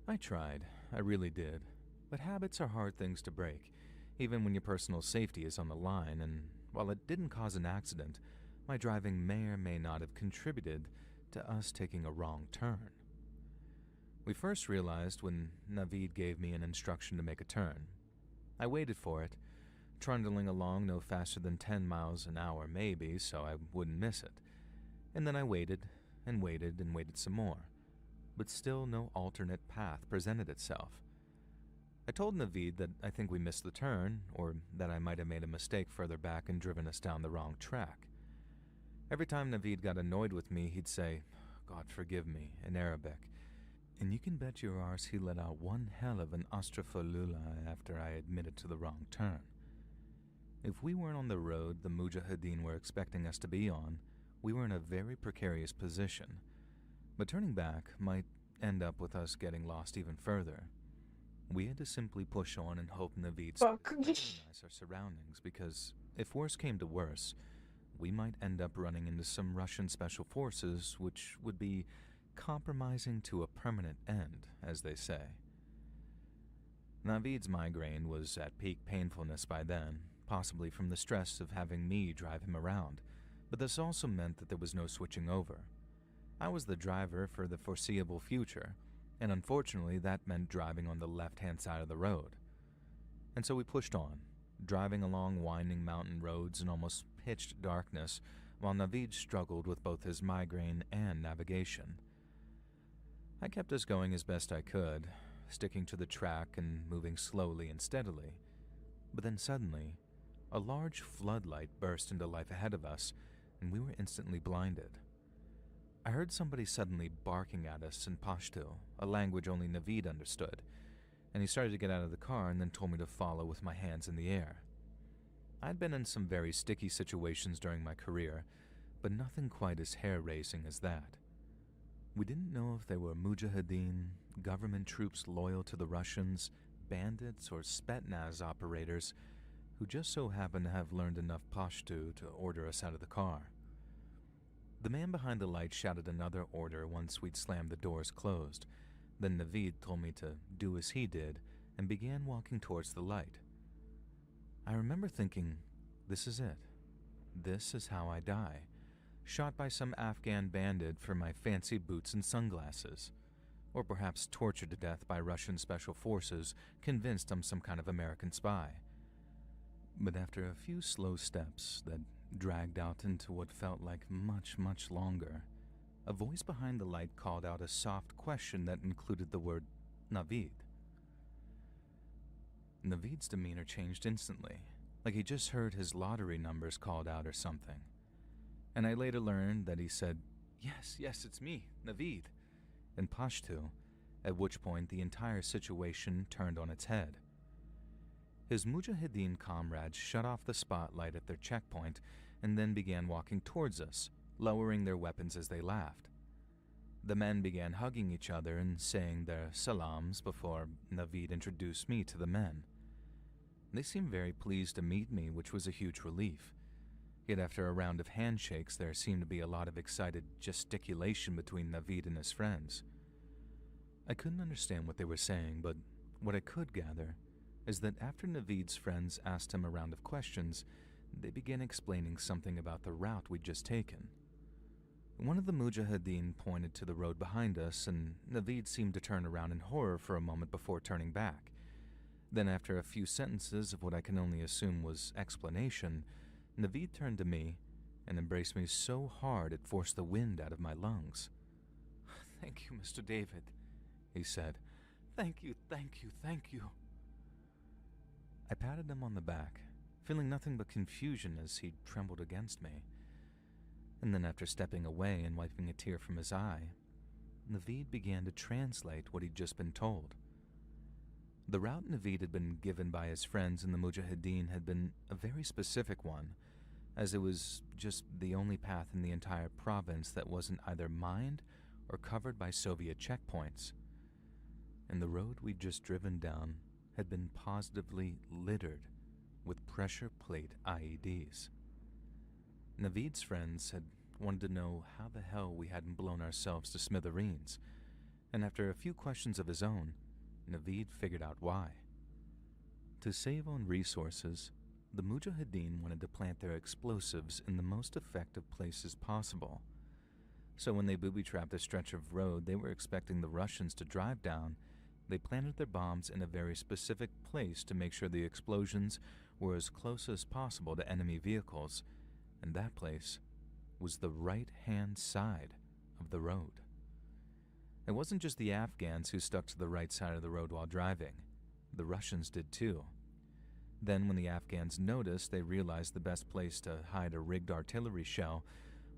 I tried, I really did, but habits are hard things to break, even when your personal safety is on the line, and while it didn't cause an accident, my driving may or may not have contributed to us taking a wrong turn. We first realized when Naveed gave me an instruction to make a turn. I waited for it, trundling along no faster than 10 miles an hour maybe, so I wouldn't miss it. And then I waited, and waited, and waited some more, but still no alternate path presented itself. I told Naveed that I think we missed the turn, or that I might have made a mistake further back and driven us down the wrong track. Every time Naveed got annoyed with me, he'd say, "God forgive me," in Arabic, and you can bet your arse he let out one hell of an astaghfirullah after I admitted to the wrong turn. If we weren't on the road the Mujahideen were expecting us to be on, we were in a very precarious position, but turning back might end up with us getting lost even further. We had to simply push on and hope Naveed recognize our surroundings, because if worse came to worse, we might end up running into some Russian special forces, which would be compromising to a permanent end, as they say. Naveed's migraine was at peak painfulness by then, possibly from the stress of having me drive him around, but this also meant that there was no switching over. I was the driver for the foreseeable future, and unfortunately that meant driving on the left-hand side of the road. And so we pushed on, driving along winding mountain roads in almost pitched darkness, while Naveed struggled with both his migraine and navigation. I kept us going as best I could, sticking to the track and moving slowly and steadily, but then suddenly, a large floodlight burst into life ahead of us, and we were instantly blinded. I heard somebody suddenly barking at us in Pashto, a language only Naveed understood, and he started to get out of the car and then told me to follow with my hands in the air. I'd been in some very sticky situations during my career, but nothing quite as hair-raising as that. We didn't know if they were Mujahideen, government troops loyal to the Russians, bandits, or Spetsnaz operators who just so happened to have learned enough Pashto to order us out of the car. The man behind the light shouted another order once we'd slammed the doors closed. Then Naveed told me to do as he did and began walking towards the light. I remember thinking, this is it. This is how I die. Shot by some Afghan bandit for my fancy boots and sunglasses. Or perhaps tortured to death by Russian special forces, convinced I'm some kind of American spy. But after a few slow steps that dragged out into what felt like much, much longer, a voice behind the light called out a soft question that included the word Navid. Navid's demeanor changed instantly, like he just heard his lottery numbers called out or something. And I later learned that he said, Yes, it's me, Navid," in Pashto, at which point the entire situation turned on its head. His Mujahideen comrades shut off the spotlight at their checkpoint and then began walking towards us, lowering their weapons as they laughed. The men began hugging each other and saying their salams before Navid introduced me to the men. They seemed very pleased to meet me, which was a huge relief. Yet after a round of handshakes, there seemed to be a lot of excited gesticulation between Navid and his friends. I couldn't understand what they were saying, but what I could gather is that after Navid's friends asked him a round of questions, they began explaining something about the route we'd just taken. One of the Mujahideen pointed to the road behind us, and Navid seemed to turn around in horror for a moment before turning back. Then after a few sentences of what I can only assume was explanation, Navid turned to me and embraced me so hard it forced the wind out of my lungs. "Thank you, Mr. David," he said. "Thank you, thank you, thank you." I patted him on the back, feeling nothing but confusion as he trembled against me. And then after stepping away and wiping a tear from his eye, Navid began to translate what he'd just been told. The route Navid had been given by his friends in the Mujahideen had been a very specific one, as it was just the only path in the entire province that wasn't either mined or covered by Soviet checkpoints. And the road we'd just driven down had been positively littered with pressure plate IEDs. Navid's friends had wanted to know how the hell we hadn't blown ourselves to smithereens, and after a few questions of his own, Navid figured out why. To save on resources, the Mujahideen wanted to plant their explosives in the most effective places possible. So when they booby-trapped a stretch of road they were expecting the Russians to drive down, they planted their bombs in a very specific place to make sure the explosions were as close as possible to enemy vehicles, and that place was the right-hand side of the road. It wasn't just the Afghans who stuck to the right side of the road while driving. The Russians did too. Then when the Afghans noticed, they realized the best place to hide a rigged artillery shell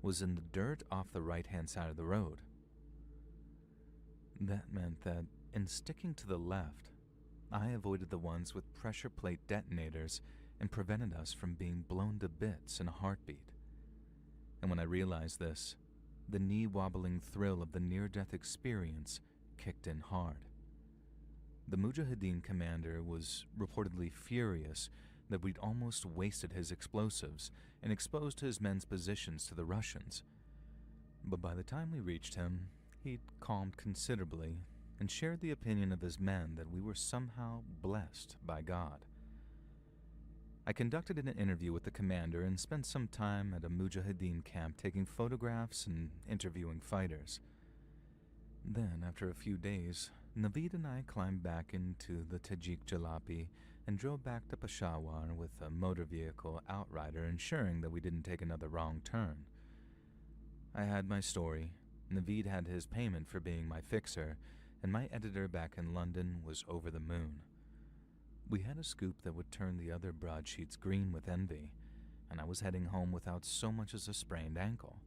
was in the dirt off the right-hand side of the road. That meant that, in sticking to the left, I avoided the ones with pressure plate detonators and prevented us from being blown to bits in a heartbeat. And when I realized this, the knee-wobbling thrill of the near-death experience kicked in hard. The Mujahideen commander was reportedly furious that we'd almost wasted his explosives and exposed his men's positions to the Russians. But by the time we reached him, he'd calmed considerably and shared the opinion of his men that we were somehow blessed by God. I conducted an interview with the commander and spent some time at a Mujahideen camp taking photographs and interviewing fighters. Then, after a few days, Navid and I climbed back into the Tajik Jalopy and drove back to Peshawar with a motor vehicle outrider, ensuring that we didn't take another wrong turn. I had my story, Navid had his payment for being my fixer, and my editor back in London was over the moon. We had a scoop that would turn the other broadsheets green with envy, and I was heading home without so much as a sprained ankle.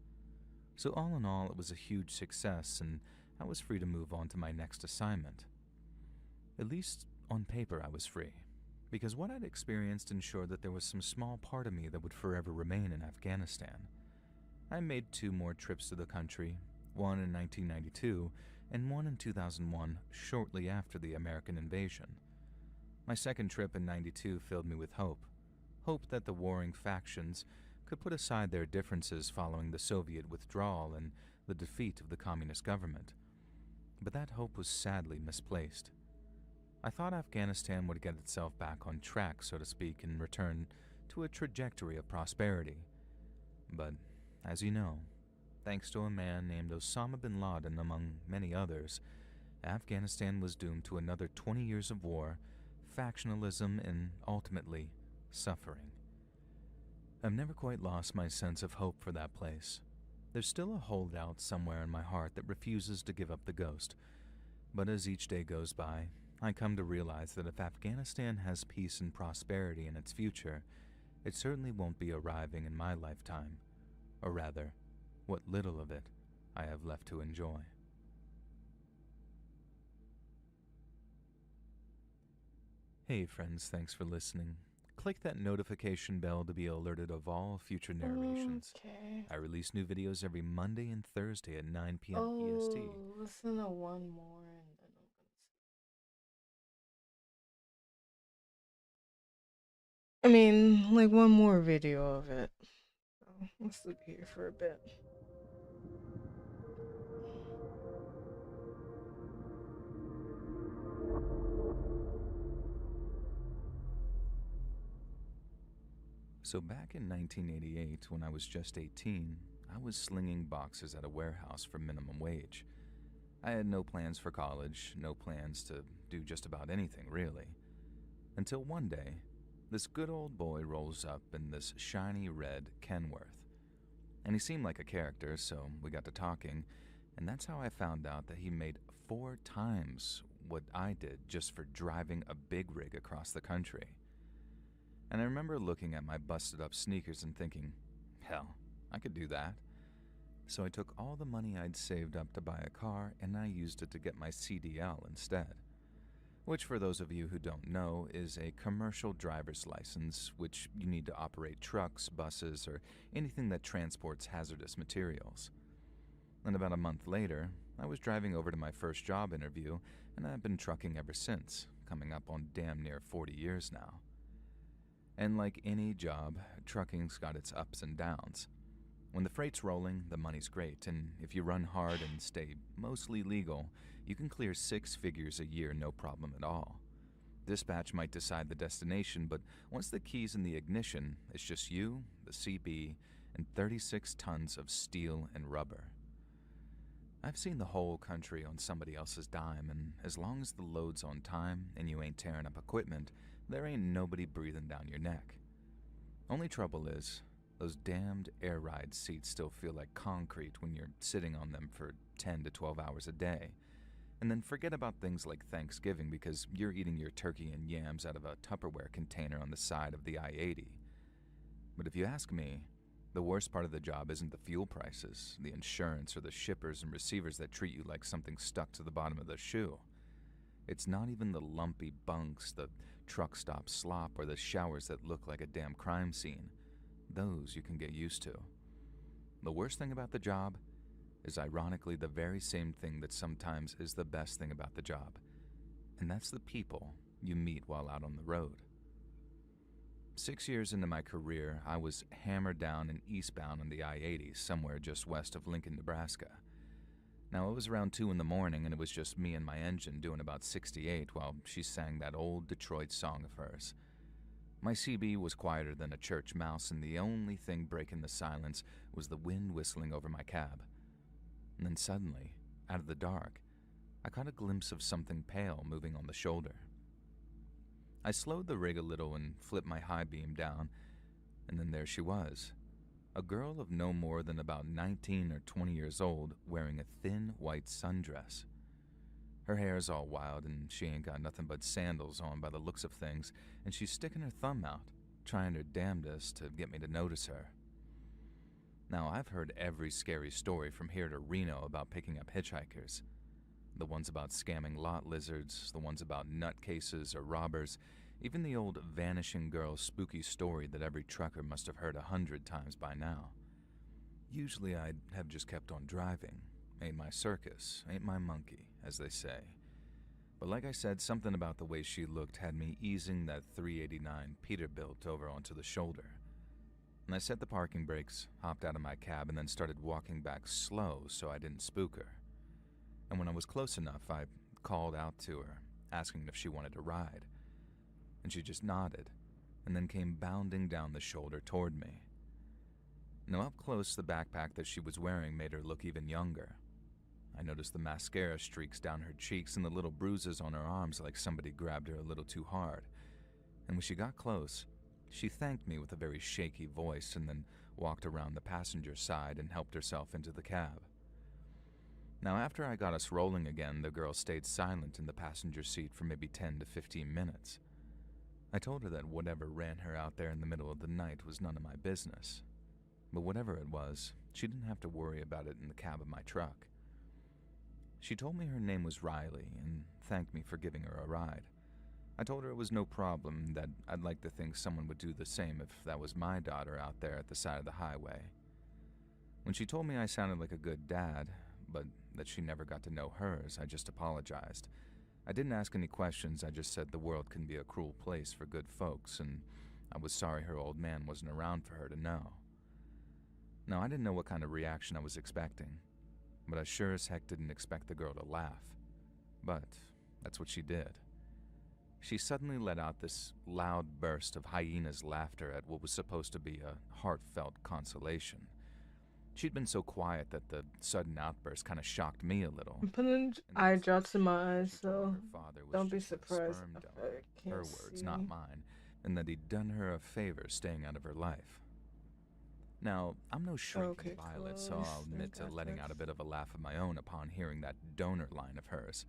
So all in all, it was a huge success, and I was free to move on to my next assignment. At least on paper I was free, because what I'd experienced ensured that there was some small part of me that would forever remain in Afghanistan. I made 2 more trips to the country, one in 1992 and one in 2001, shortly after the American invasion. My second trip in '92 filled me with hope that the warring factions could put aside their differences following the Soviet withdrawal and the defeat of the communist government. But that hope was sadly misplaced. I thought Afghanistan would get itself back on track, so to speak, and return to a trajectory of prosperity. But, as you know, thanks to a man named Osama bin Laden among many others, Afghanistan was doomed to another 20 years of war, factionalism, and ultimately, suffering. I've never quite lost my sense of hope for that place. There's still a holdout somewhere in my heart that refuses to give up the ghost. But as each day goes by, I come to realize that if Afghanistan has peace and prosperity in its future, it certainly won't be arriving in my lifetime, or rather, what little of it I have left to enjoy. Hey friends, thanks for listening. Click that notification bell to be alerted of all future narrations. Okay. I release new videos every Monday and Thursday at 9 p.m. EST. Listen to one more and then I mean, like one more video of it. So let's sleep here for a bit. So back in 1988, when I was just 18, I was slinging boxes at a warehouse for minimum wage. I had no plans for college, no plans to do just about anything, really. Until one day, this good old boy rolls up in this shiny red Kenworth. And he seemed like a character, so we got to talking, and that's how I found out that he made 4 times what I did just for driving a big rig across the country. And I remember looking at my busted up sneakers and thinking, hell, I could do that. So I took all the money I'd saved up to buy a car and I used it to get my CDL instead. Which, for those of you who don't know, is a commercial driver's license, which you need to operate trucks, buses, or anything that transports hazardous materials. And about a month later, I was driving over to my first job interview, and I've been trucking ever since, coming up on damn near 40 years now. And like any job, trucking's got its ups and downs. When the freight's rolling, the money's great, and if you run hard and stay mostly legal, you can clear 6 figures a year no problem at all. Dispatch might decide the destination, but once the key's in the ignition, it's just you, the CB, and 36 tons of steel and rubber. I've seen the whole country on somebody else's dime, and as long as the load's on time and you ain't tearing up equipment, there ain't nobody breathing down your neck. Only trouble is, those damned air ride seats still feel like concrete when you're sitting on them for 10 to 12 hours a day. And then forget about things like Thanksgiving because you're eating your turkey and yams out of a Tupperware container on the side of the I-80. But if you ask me, the worst part of the job isn't the fuel prices, the insurance, or the shippers and receivers that treat you like something stuck to the bottom of the shoe. It's not even the lumpy bunks, the truck stop slop, or the showers that look like a damn crime scene. Those you can get used to. The worst thing about the job is ironically the very same thing that sometimes is the best thing about the job, and that's the people you meet while out on the road. 6 years into my career, I was hammered down and eastbound on the I-80 somewhere just west of Lincoln, Nebraska. Now, it was around 2 in the morning, and it was just me and my engine doing about 68 while she sang that old Detroit song of hers. My CB was quieter than a church mouse, and the only thing breaking the silence was the wind whistling over my cab. And then suddenly, out of the dark, I caught a glimpse of something pale moving on the shoulder. I slowed the rig a little and flipped my high beam down, and then there she was. A girl of no more than about 19 or 20 years old wearing a thin white sundress. Her hair's all wild and she ain't got nothing but sandals on by the looks of things, and she's sticking her thumb out, trying her damnedest to get me to notice her. Now, I've heard every scary story from here to Reno about picking up hitchhikers. The ones about scamming lot lizards, the ones about nutcases or robbers, even the old vanishing girl spooky story that every trucker must have heard 100 times by now. Usually I'd have just kept on driving. Ain't my circus, ain't my monkey, as they say. But like I said, something about the way she looked had me easing that 389 Peterbilt over onto the shoulder. And I set the parking brakes, hopped out of my cab, and then started walking back slow so I didn't spook her. And when I was close enough, I called out to her, asking if she wanted a ride. And she just nodded, and then came bounding down the shoulder toward me. Now up close, the backpack that she was wearing made her look even younger. I noticed the mascara streaks down her cheeks and the little bruises on her arms like somebody grabbed her a little too hard. And when she got close, She thanked me with a very shaky voice and then walked around the passenger side and helped herself into the cab. Now, after I got us rolling again, the girl stayed silent in the passenger seat for maybe 10 to 15 minutes. I told her that whatever ran her out there in the middle of the night was none of my business. But whatever it was, she didn't have to worry about it in the cab of my truck. She told me her name was Riley and thanked me for giving her a ride. I told her it was no problem, that I'd like to think someone would do the same if that was my daughter out there at the side of the highway. When she told me I sounded like a good dad, but that she never got to know hers, I just apologized. I didn't ask any questions, I just said the world can be a cruel place for good folks, and I was sorry her old man wasn't around for her to know. Now, I didn't know what kind of reaction I was expecting, but I sure as heck didn't expect the girl to laugh. But that's what she did. She suddenly let out this loud burst of hyena's laughter at what was supposed to be a heartfelt consolation. She'd been so quiet that the sudden outburst kind of shocked me a little. I'm putting eye drops in my eyes, so don't be surprised if I can't her words, see. not mine, and that he'd done her a favor staying out of her life. Now, I'm no shrieking violet, so I'll admit to letting out a bit of a laugh of my own upon hearing that donor line of hers.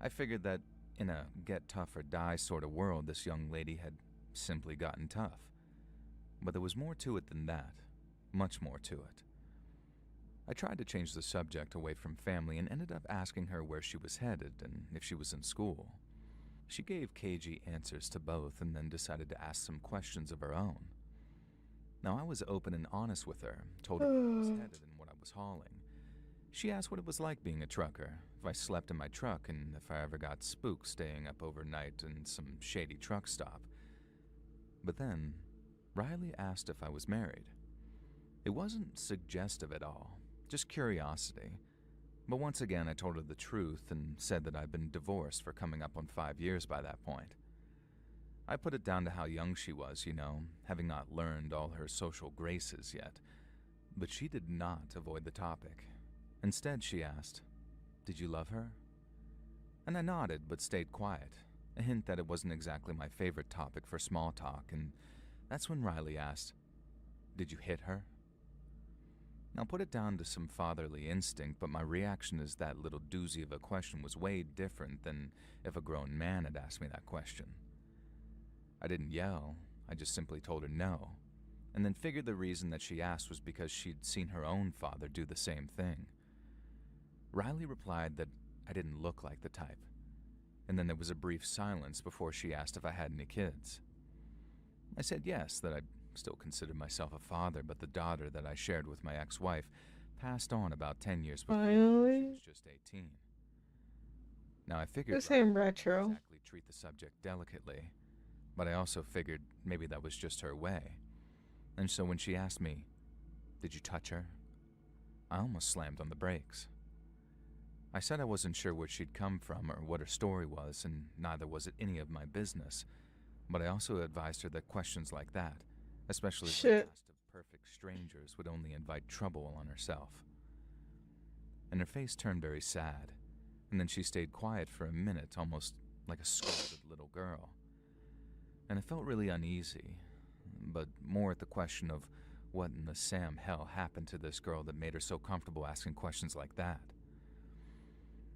I figured that in a get tough or die sort of world, this young lady had simply gotten tough. But there was more to it than that. Much more to it. I tried to change the subject away from family and ended up asking her where she was headed and if she was in school. She gave cagey answers to both and then decided to ask some questions of her own. Now, I was open and honest with her, told her where I was headed and what I was hauling. She asked what it was like being a trucker, if I slept in my truck, and if I ever got spooked staying up overnight in some shady truck stop. But then, Riley asked if I was married. It wasn't suggestive at all, just curiosity. But once again, I told her the truth and said that I'd been divorced for coming up on 5 years by that point. I put it down to how young she was, you know, having not learned all her social graces yet. But she did not avoid the topic. Instead, she asked, "Did you love her?" And I nodded, but stayed quiet, a hint that it wasn't exactly my favorite topic for small talk, and that's when Riley asked, "Did you hit her?" Now, put it down to some fatherly instinct, but my reaction as that little doozy of a question was way different than if a grown man had asked me that question. I didn't yell, I just simply told her no, and then figured the reason that she asked was because she'd seen her own father do the same thing. Riley replied that I didn't look like the type, and then there was a brief silence before she asked if I had any kids. I said yes, that I still considered myself a father, but the daughter that I shared with my ex-wife passed on about 10 years before. Finally. She was just 18. Now, I figured This ain't retro. I'd exactly treat the subject delicately, but I also figured maybe that was just her way. And so when she asked me, "Did you touch her?" I almost slammed on the brakes. I said I wasn't sure where she'd come from or what her story was, and neither was it any of my business, but I also advised her that questions like that, especially the cast of perfect strangers, would only invite trouble on herself. And her face turned very sad, and then she stayed quiet for a minute, almost like a scolded little girl. And I felt really uneasy, but more at the question of what in the Sam hell happened to this girl that made her so comfortable asking questions like that.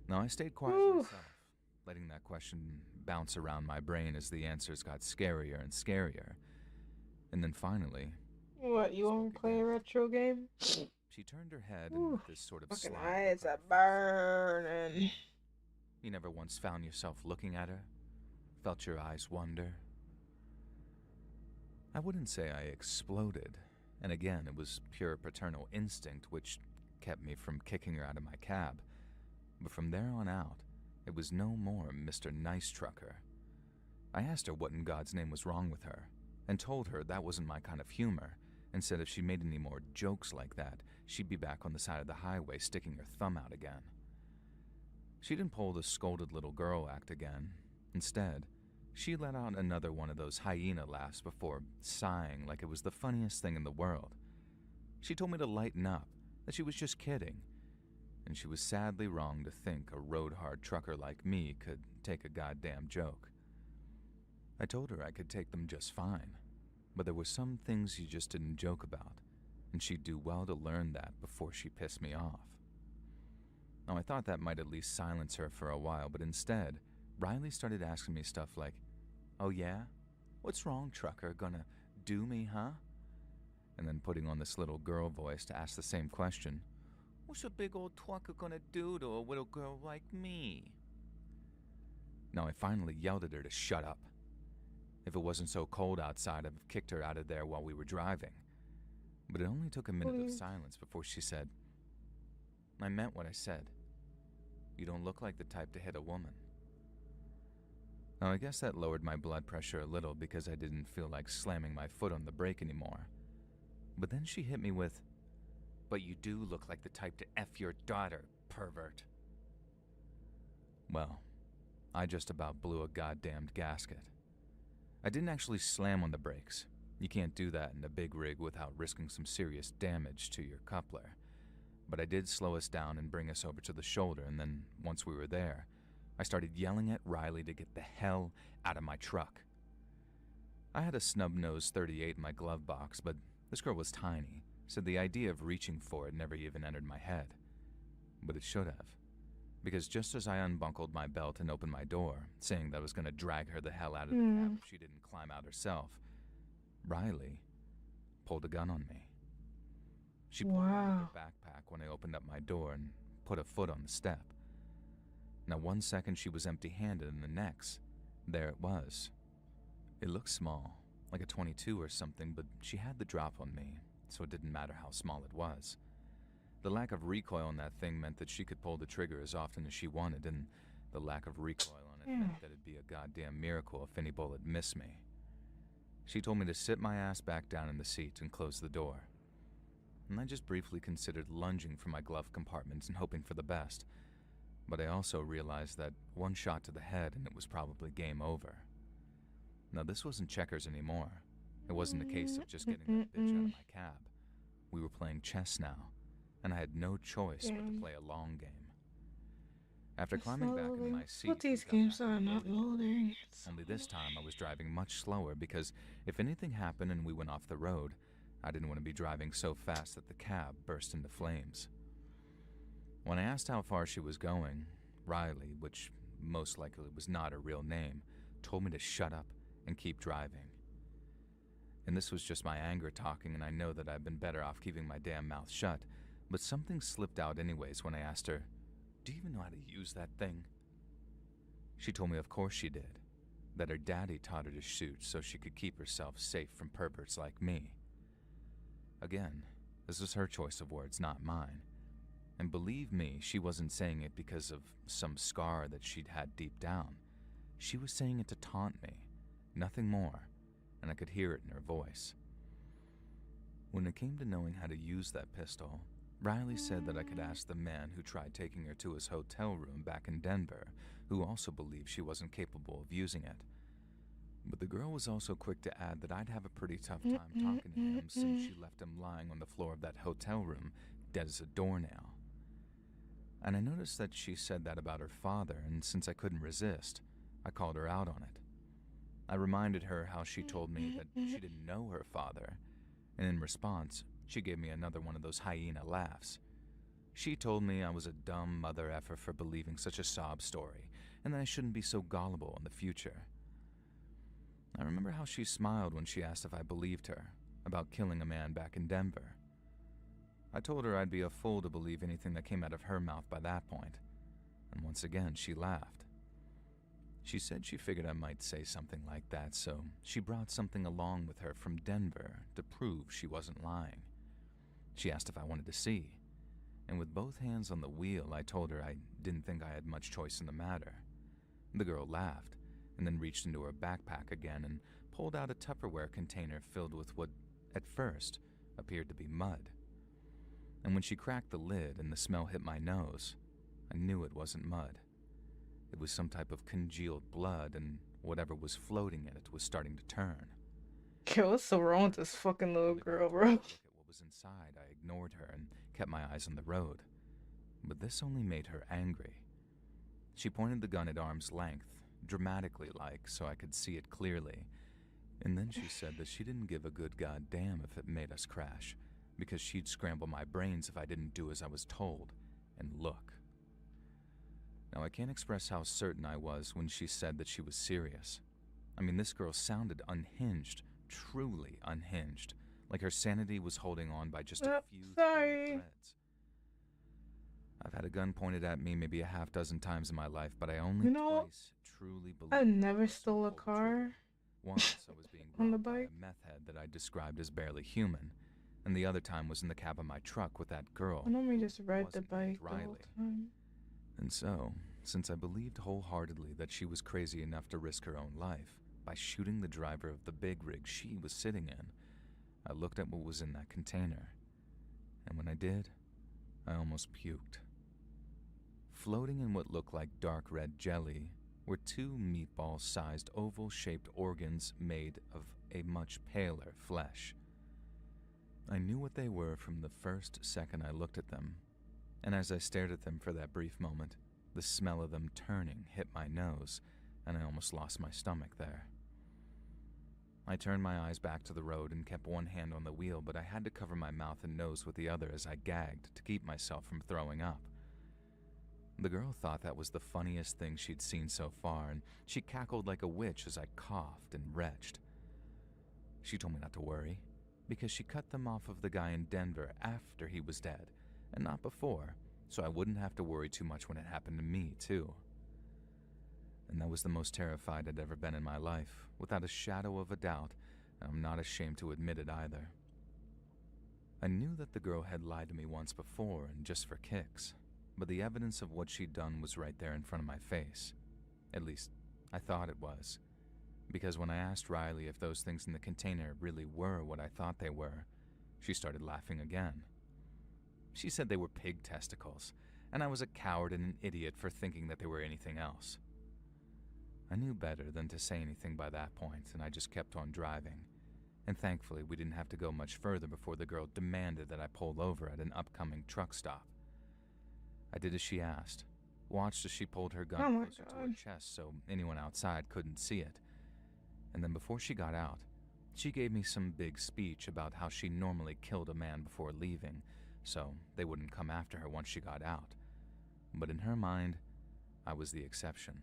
Now, I stayed quiet myself, letting that question bounce around my brain as the answers got scarier and scarier. And then finally... What, you want to play a retro game? She turned her head and with this sort of fucking sly eyes are burning. You never once found yourself looking at her? Felt your eyes wander? I wouldn't say I exploded, and again, it was pure paternal instinct which kept me from kicking her out of my cab. But from there on out, it was no more Mr. Nice Trucker. I asked her what in God's name was wrong with her, and told her that wasn't my kind of humor, and said if she made any more jokes like that, she'd be back on the side of the highway sticking her thumb out again. She didn't pull the scolded little girl act again. Instead, she let out another one of those hyena laughs before sighing like it was the funniest thing in the world. She told me to lighten up, that she was just kidding, and she was sadly wrong to think a road-hard trucker like me could take a goddamn joke. I told her I could take them just fine, But there were some things you just didn't joke about, and she'd do well to learn that before she pissed me off. Now, I thought that might at least silence her for a while, but instead, Riley started asking me stuff like, "Oh yeah? What's wrong, trucker? Gonna do me, huh?" And then putting on this little girl voice to ask the same question, "What's a big old trucker gonna do to a little girl like me?" Now, I finally yelled at her to shut up. If it wasn't so cold outside, I'd have kicked her out of there while we were driving. But it only took a minute of silence before she said, "I meant what I said. You don't look like the type to hit a woman." Now, I guess that lowered my blood pressure a little because I didn't feel like slamming my foot on the brake anymore. But then she hit me with, "But you do look like the type to F your daughter, pervert." Well, I just about blew a goddamned gasket. I didn't actually slam on the brakes. You can't do that in a big rig without risking some serious damage to your coupler. But I did slow us down and bring us over to the shoulder, and then, once we were there, I started yelling at Riley to get the hell out of my truck. I had a snub-nosed .38 in my glove box, but this girl was tiny, so the idea of reaching for it never even entered my head. But it should have. Because just as I unbuckled my belt and opened my door, saying that I was going to drag her the hell out of the cab if she didn't climb out herself, Riley pulled a gun on me. She pulled out her backpack when I opened up my door and put a foot on the step. Now, one second she was empty-handed, and the next, there it was. It looked small, like a .22 or something, but she had the drop on me, so it didn't matter how small it was. The lack of recoil on that thing meant that she could pull the trigger as often as she wanted, and the lack of recoil on it meant that it'd be a goddamn miracle if any bullet missed me. She told me to sit my ass back down in the seat and close the door. And I just briefly considered lunging for my glove compartment and hoping for the best, but I also realized that one shot to the head and it was probably game over. Now, this wasn't checkers anymore. It wasn't a case of just getting that bitch out of my cab. We were playing chess now, and I had no choice but to play a long game. After climbing back in my seat, But these games are not loading. only this time I was driving much slower because if anything happened and we went off the road, I didn't want to be driving so fast that the cab burst into flames. When I asked how far she was going, Riley, which most likely was not her real name, told me to shut up and keep driving. And this was just my anger talking, and I know that I've been better off keeping my damn mouth shut, but something slipped out anyways when I asked her, "Do you even know how to use that thing?" She told me of course she did, that her daddy taught her to shoot so she could keep herself safe from perverts like me. Again, this was her choice of words, not mine. And believe me, she wasn't saying it because of some scar that she'd had deep down. She was saying it to taunt me, nothing more, and I could hear it in her voice. When it came to knowing how to use that pistol, Riley said that I could ask the man who tried taking her to his hotel room back in Denver, who also believed she wasn't capable of using it. But the girl was also quick to add that I'd have a pretty tough time talking to him since she left him lying on the floor of that hotel room, dead as a doornail. And I noticed that she said that about her father, and since I couldn't resist, I called her out on it. I reminded her how she told me that she didn't know her father, and in response, she gave me another one of those hyena laughs. She told me I was a dumb mother effer for believing such a sob story, and that I shouldn't be so gullible in the future. I remember how she smiled when she asked if I believed her about killing a man back in Denver. I told her I'd be a fool to believe anything that came out of her mouth by that point, and once again she laughed. She said she figured I might say something like that, so she brought something along with her from Denver to prove she wasn't lying. She asked if I wanted to see, and with both hands on the wheel, I told her I didn't think I had much choice in the matter. The girl laughed, and then reached into her backpack again and pulled out a Tupperware container filled with what, at first, appeared to be mud. And when she cracked the lid and the smell hit my nose, I knew it wasn't mud. It was some type of congealed blood, and whatever was floating in it was starting to turn. Yo, what's so wrong with this fucking little girl, bro? What was inside, I ignored her and kept my eyes on the road. But this only made her angry. She pointed the gun at arm's length, dramatically like, so I could see it clearly, And then she said that she didn't give a good goddamn if it made us crash, because she'd scramble my brains if I didn't do as I was told. And look. Now, I can't express how certain I was when she said that she was serious. I mean, this girl sounded unhinged, truly unhinged, like her sanity was holding on by just a few threads. I've had a gun pointed at me maybe a half dozen times in my life, but I only twice truly believed. I never stole a car. Once I was being on the robbed by bike. a meth head that I described as barely human, and the other time was in the cab of my truck with that girl. I normally just ride the bike the whole time. And so, since I believed wholeheartedly that she was crazy enough to risk her own life by shooting the driver of the big rig she was sitting in, I looked at what was in that container. And when I did, I almost puked. Floating in what looked like dark red jelly were two meatball-sized oval-shaped organs made of a much paler flesh. I knew what they were from the first second I looked at them, and as I stared at them for that brief moment, the smell of them turning hit my nose, and I almost lost my stomach there. I turned my eyes back to the road and kept one hand on the wheel, but I had to cover my mouth and nose with the other as I gagged to keep myself from throwing up. The girl thought that was the funniest thing she'd seen so far, and she cackled like a witch as I coughed and retched. She told me not to worry, because she cut them off of the guy in Denver after he was dead, and not before, so I wouldn't have to worry too much when it happened to me, too. And that was the most terrified I'd ever been in my life, without a shadow of a doubt, and I'm not ashamed to admit it either. I knew that the girl had lied to me once before, and just for kicks, but the evidence of what she'd done was right there in front of my face. At least, I thought it was. Because when I asked Riley if those things in the container really were what I thought they were, she started laughing again. She said they were pig testicles, and I was a coward and an idiot for thinking that they were anything else. I knew better than to say anything by that point, and I just kept on driving. And thankfully, we didn't have to go much further before the girl demanded that I pull over at an upcoming truck stop. I did as she asked, watched as she pulled her gun closer to her chest so anyone outside couldn't see it. And then before she got out, she gave me some big speech about how she normally killed a man before leaving, so they wouldn't come after her once she got out. But in her mind, I was the exception.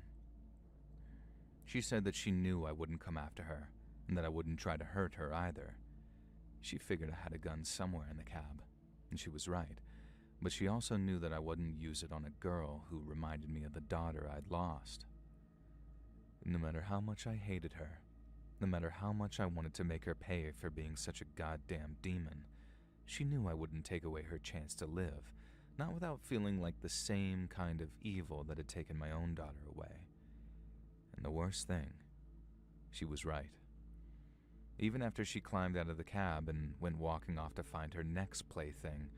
She said that she knew I wouldn't come after her, and that I wouldn't try to hurt her either. She figured I had a gun somewhere in the cab, and she was right. But she also knew that I wouldn't use it on a girl who reminded me of the daughter I'd lost. No matter how much I hated her, no matter how much I wanted to make her pay for being such a goddamn demon, she knew I wouldn't take away her chance to live, not without feeling like the same kind of evil that had taken my own daughter away. And the worst thing, she was right. Even after she climbed out of the cab and went walking off to find her next plaything,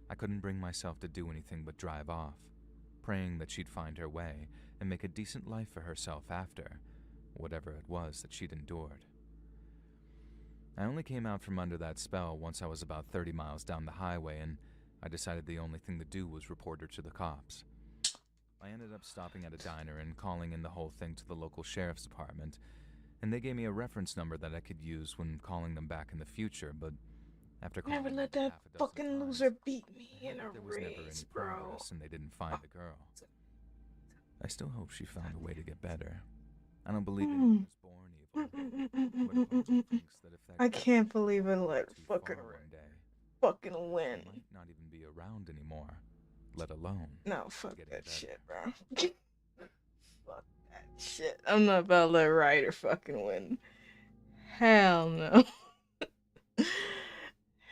I couldn't bring myself to do anything but drive off, praying that she'd find her way and make a decent life for herself after, whatever it was that she'd endured. I only came out from under that spell once I was about 30 miles down the highway, and I decided the only thing to do was report her to the cops. I ended up stopping at a diner and calling in the whole thing to the local sheriff's department, and they gave me a reference number that I could use when calling them back in the future, but after calling Never let that fucking loser beat me in a there was never any race, bro. progress and they didn't find the girl. I still hope she found a way to get better. I don't believe anyone was born evil, but a part of me thinks that if that I girl can't believe I let too fucking far one day, fucking she win. might not even be around anymore, let alone No, fuck getting that better. shit, bro. Fuck that shit. I'm not about to let Ryder fucking win. Hell no.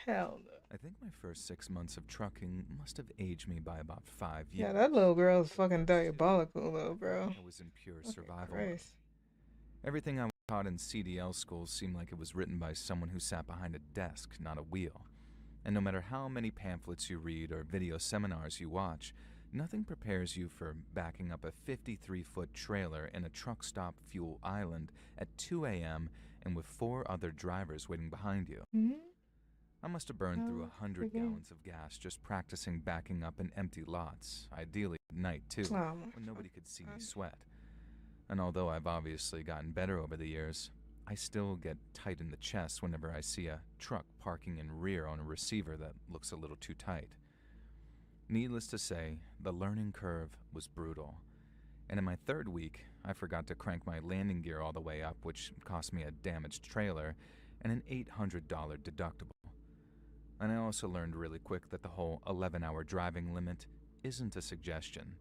Hell no. I think my first 6 months of trucking must have aged me by about 5 years. Yeah, that little girl is fucking diabolical though, bro. I was in pure Fucking survival. Christ. Everything I was taught in CDL school seemed like it was written by someone who sat behind a desk, not a wheel. And no matter how many pamphlets you read or video seminars you watch, nothing prepares you for backing up a 53-foot trailer in a truck stop fuel island at 2 a.m. and with 4 other drivers waiting behind you. I must have burned through 100 gallons of gas just practicing backing up in empty lots, ideally at night too, when nobody could see me sweat. And although I've obviously gotten better over the years, I still get tight in the chest whenever I see a truck parking in rear on a receiver that looks a little too tight. Needless to say, the learning curve was brutal. And in my third week, I forgot to crank my landing gear all the way up, which cost me a damaged trailer and an $800 deductible. And I also learned really quick that the whole 11-hour driving limit isn't a suggestion.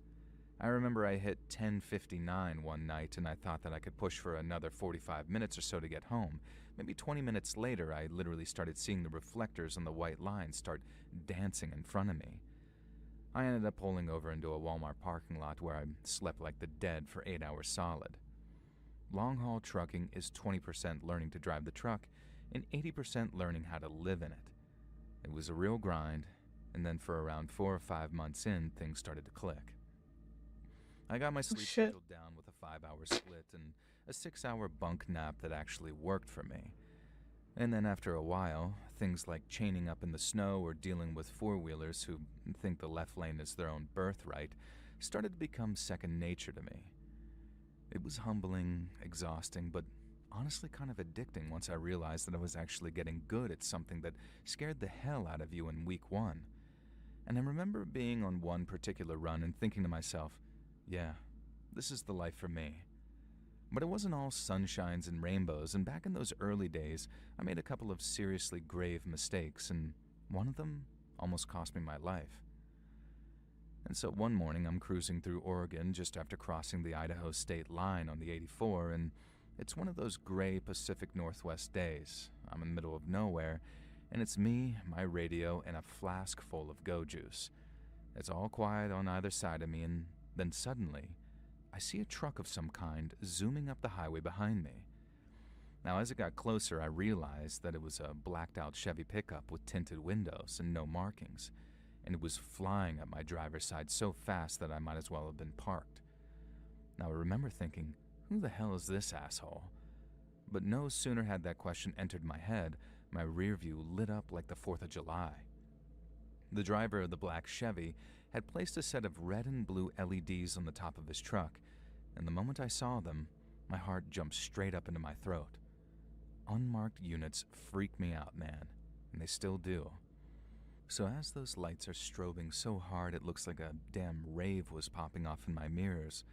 I remember I hit 10:59 one night and I thought that I could push for another 45 minutes or so to get home. Maybe 20 minutes later, I literally started seeing the reflectors on the white line start dancing in front of me. I ended up pulling over into a Walmart parking lot where I slept like the dead for 8 hours solid. Long-haul trucking is 20% learning to drive the truck and 80% learning how to live in it. It was a real grind, and then for around 4 or 5 months in, things started to click. I got my sleep scheduled down with a 5-hour split and a 6-hour bunk nap that actually worked for me. And then after a while, things like chaining up in the snow or dealing with four-wheelers who think the left lane is their own birthright started to become second nature to me. It was humbling, exhausting, but honestly kind of addicting once I realized that I was actually getting good at something that scared the hell out of you in week 1. And I remember being on one particular run and thinking to myself, yeah, this is the life for me. But it wasn't all sunshines and rainbows, and back in those early days, I made a couple of seriously grave mistakes, and one of them almost cost me my life. And so one morning, I'm cruising through Oregon just after crossing the Idaho state line on the 84, and it's one of those gray Pacific Northwest days. I'm in the middle of nowhere, and it's me, my radio, and a flask full of Go Juice. It's all quiet on either side of me, and then suddenly, I see a truck of some kind zooming up the highway behind me. Now, as it got closer, I realized that it was a blacked-out Chevy pickup with tinted windows and no markings, and it was flying up my driver's side so fast that I might as well have been parked. Now, I remember thinking, who the hell is this asshole? But no sooner had that question entered my head, my rear view lit up like the 4th of July. The driver of the black Chevy had placed a set of red and blue LEDs on the top of his truck, and the moment I saw them, my heart jumped straight up into my throat. Unmarked units freak me out, man, and they still do. So as those lights are strobing so hard it looks like a damn rave was popping off in my mirrors,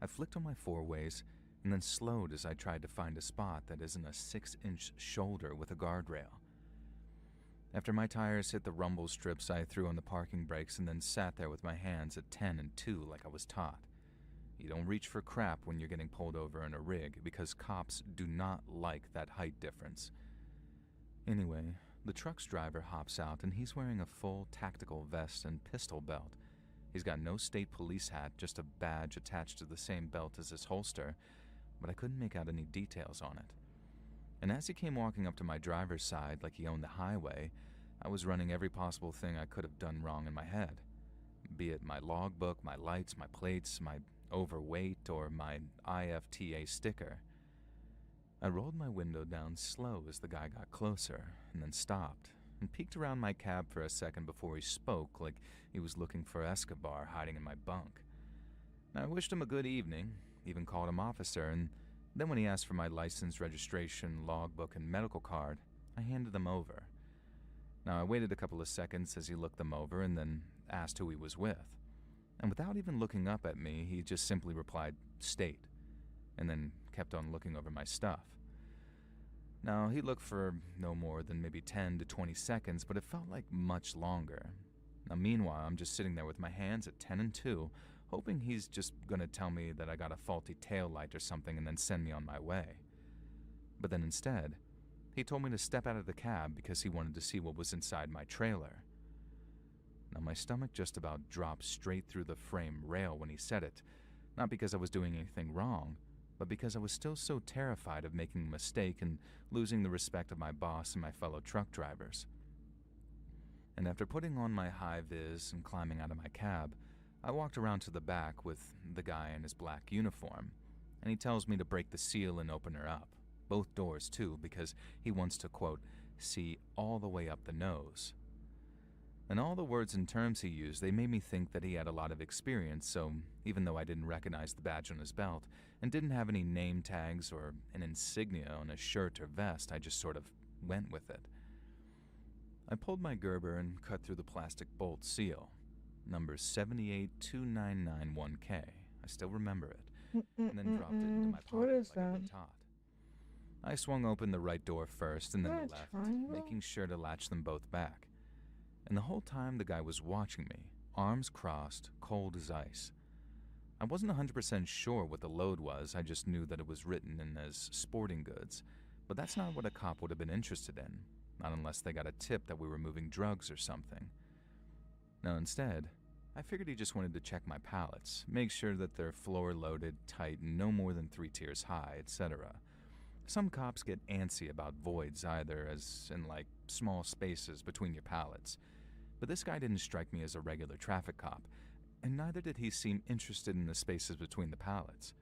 I flicked on my four-ways and then slowed as I tried to find a spot that isn't a 6-inch shoulder with a guardrail. After my tires hit the rumble strips, I threw on the parking brakes and then sat there with my hands at 10 and 2 like I was taught. You don't reach for crap when you're getting pulled over in a rig because cops do not like that height difference. Anyway, the truck's driver hops out and he's wearing a full tactical vest and pistol belt. He's got no state police hat, just a badge attached to the same belt as his holster, but I couldn't make out any details on it. And as he came walking up to my driver's side like he owned the highway, I was running every possible thing I could have done wrong in my head. Be it my logbook, my lights, my plates, my overweight, or my IFTA sticker. I rolled my window down slow as the guy got closer, and then stopped, and peeked around my cab for a second before he spoke like he was looking for Escobar hiding in my bunk. I wished him a good evening, even called him officer, and then when he asked for my license, registration, logbook, and medical card, I handed them over. Now, I waited a couple of seconds as he looked them over and then asked who he was with. And without even looking up at me, he just simply replied, "State," and then kept on looking over my stuff. Now, he looked for no more than maybe 10 to 20 seconds, but it felt like much longer. Now, meanwhile, I'm just sitting there with my hands at 10 and 2, hoping he's just gonna tell me that I got a faulty taillight or something and then send me on my way. But then instead, he told me to step out of the cab because he wanted to see what was inside my trailer. Now, my stomach just about dropped straight through the frame rail when he said it, not because I was doing anything wrong, but because I was still so terrified of making a mistake and losing the respect of my boss and my fellow truck drivers. And after putting on my high-vis and climbing out of my cab, I walked around to the back with the guy in his black uniform, and he tells me to break the seal and open her up, both doors too, because he wants to, quote, see all the way up the nose. And all the words and terms he used, they made me think that he had a lot of experience, so even though I didn't recognize the badge on his belt and didn't have any name tags or an insignia on his shirt or vest, I just sort of went with it. I pulled my Gerber and cut through the plastic bolt seal. Number 78291K. I still remember it. And then dropped it into my pocket What is like I'd been that? taught. I swung open the right door first and then the Is that a left, triangle? making sure to latch them both back. And the whole time the guy was watching me, arms crossed, cold as ice. I wasn't 100% sure what the load was, I just knew that it was written in as sporting goods. But that's not what a cop would have been interested in, not unless they got a tip that we were moving drugs or something. No, instead, I figured he just wanted to check my pallets, make sure that they're floor-loaded, tight, no more than 3 tiers high, etc. Some cops get antsy about voids either, as in like small spaces between your pallets. But this guy didn't strike me as a regular traffic cop, and neither did he seem interested in the spaces between the pallets.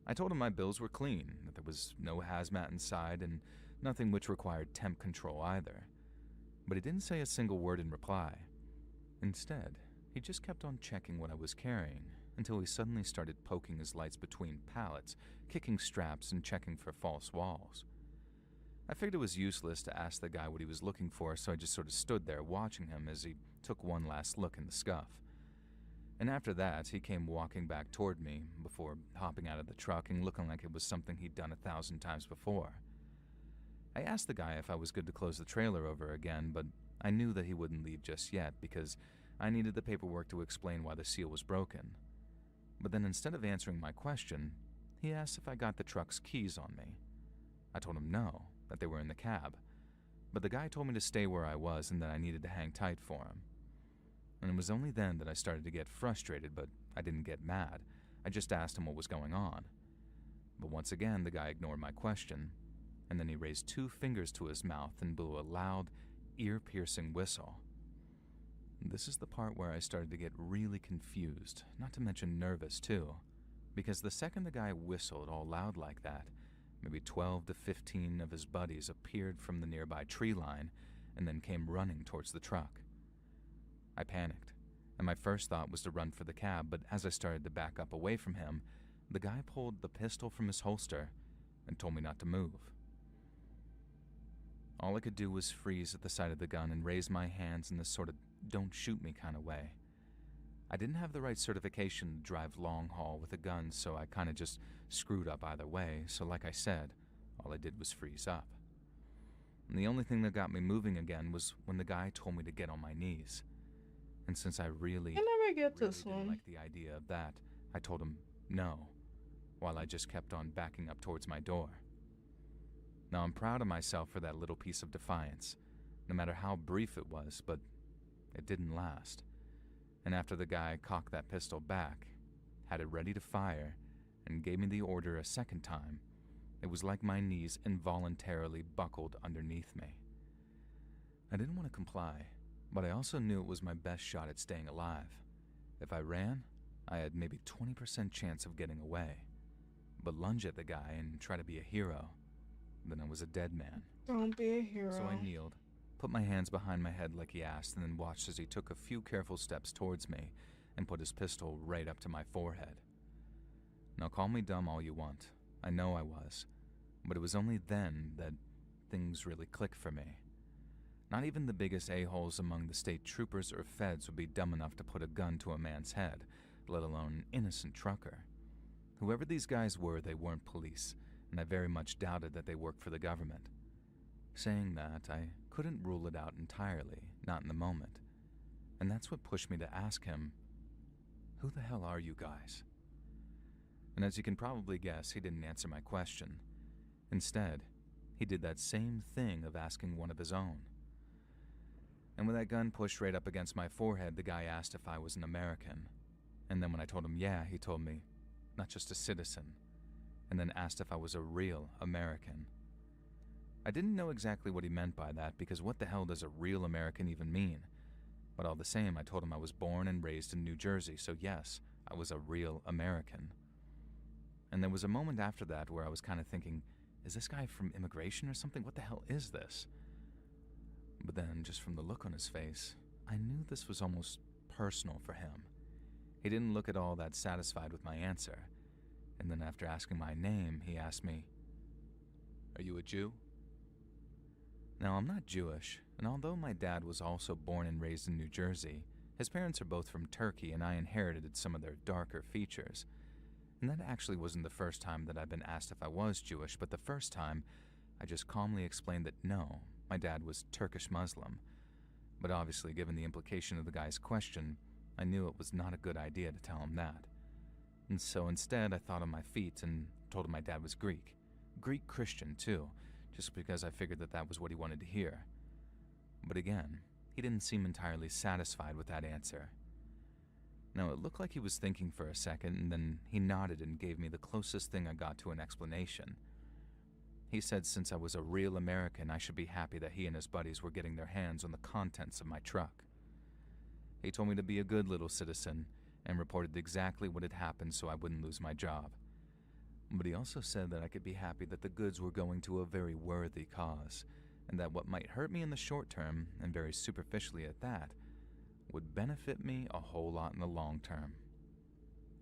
I told him my bills were clean, that there was no hazmat inside, and nothing which required temp control either. But he didn't say a single word in reply. Instead, he just kept on checking what I was carrying, until he suddenly started poking his lights between pallets, kicking straps, and checking for false walls. I figured it was useless to ask the guy what he was looking for, so I just sort of stood there watching him as he took one last look in the scuff. And after that, he came walking back toward me, before hopping out of the truck and looking like it was something he'd done 1,000 times before. I asked the guy if I was good to close the trailer over again, but I knew that he wouldn't leave just yet because I needed the paperwork to explain why the seal was broken. But then instead of answering my question, he asked if I got the truck's keys on me. I told him no, that they were in the cab, but the guy told me to stay where I was and that I needed to hang tight for him. And it was only then that I started to get frustrated, but I didn't get mad. I just asked him what was going on. But once again, the guy ignored my question, and then he raised 2 fingers to his mouth and blew a loud, ear-piercing whistle. This is the part where I started to get really confused, not to mention nervous too, because the second the guy whistled all loud like that, maybe 12 to 15 of his buddies appeared from the nearby tree line and then came running towards the truck. I panicked, and my first thought was to run for the cab, but as I started to back up away from him, the guy pulled the pistol from his holster and told me not to move. All I could do was freeze at the sight of the gun and raise my hands in this sort of don't shoot me kind of way. I didn't have the right certification to drive long haul with a gun, so I kind of just screwed up either way, so like I said, all I did was freeze up. And the only thing that got me moving again was when the guy told me to get on my knees. And since I really didn't like the idea of that, I told him no, while I just kept on backing up towards my door. Now I'm proud of myself for that little piece of defiance, no matter how brief it was, but it didn't last. And after the guy cocked that pistol back, had it ready to fire, and gave me the order a second time, it was like my knees involuntarily buckled underneath me. I didn't want to comply, but I also knew it was my best shot at staying alive. If I ran, I had maybe 20% chance of getting away. But lunge at the guy and try to be a hero, then I was a dead man. Don't be a hero. So I kneeled, put my hands behind my head like he asked, and then watched as he took a few careful steps towards me and put his pistol right up to my forehead. Now call me dumb all you want. I know I was. But it was only then that things really clicked for me. Not even the biggest a-holes among the state troopers or feds would be dumb enough to put a gun to a man's head, let alone an innocent trucker. Whoever these guys were, they weren't police, and I very much doubted that they worked for the government. Saying that, I couldn't rule it out entirely, not in the moment. And that's what pushed me to ask him, "Who the hell are you guys?" And as you can probably guess, he didn't answer my question. Instead, he did that same thing of asking one of his own. And with that gun pushed right up against my forehead, the guy asked if I was an American. And then when I told him yeah, he told me, not just a citizen, and then asked if I was a real American. I didn't know exactly what he meant by that, because what the hell does a real American even mean? But all the same, I told him I was born and raised in New Jersey, so yes, I was a real American. And there was a moment after that where I was kind of thinking, is this guy from immigration or something? What the hell is this? But then, just from the look on his face, I knew this was almost personal for him. He didn't look at all that satisfied with my answer, and then after asking my name, he asked me, "Are you a Jew?" Now, I'm not Jewish, and although my dad was also born and raised in New Jersey, his parents are both from Turkey, and I inherited some of their darker features. And that actually wasn't the first time that I'd been asked if I was Jewish, but the first time, I just calmly explained that no, my dad was Turkish Muslim. But obviously, given the implication of the guy's question, I knew it was not a good idea to tell him that. And so instead, I thought on my feet and told him my dad was Greek. Greek Christian, too, just because I figured that that was what he wanted to hear. But again, he didn't seem entirely satisfied with that answer. Now, it looked like he was thinking for a second, and then he nodded and gave me the closest thing I got to an explanation. He said since I was a real American, I should be happy that he and his buddies were getting their hands on the contents of my truck. He told me to be a good little citizen and reported exactly what had happened so I wouldn't lose my job. But he also said that I could be happy that the goods were going to a very worthy cause, and that what might hurt me in the short term, and very superficially at that, would benefit me a whole lot in the long term.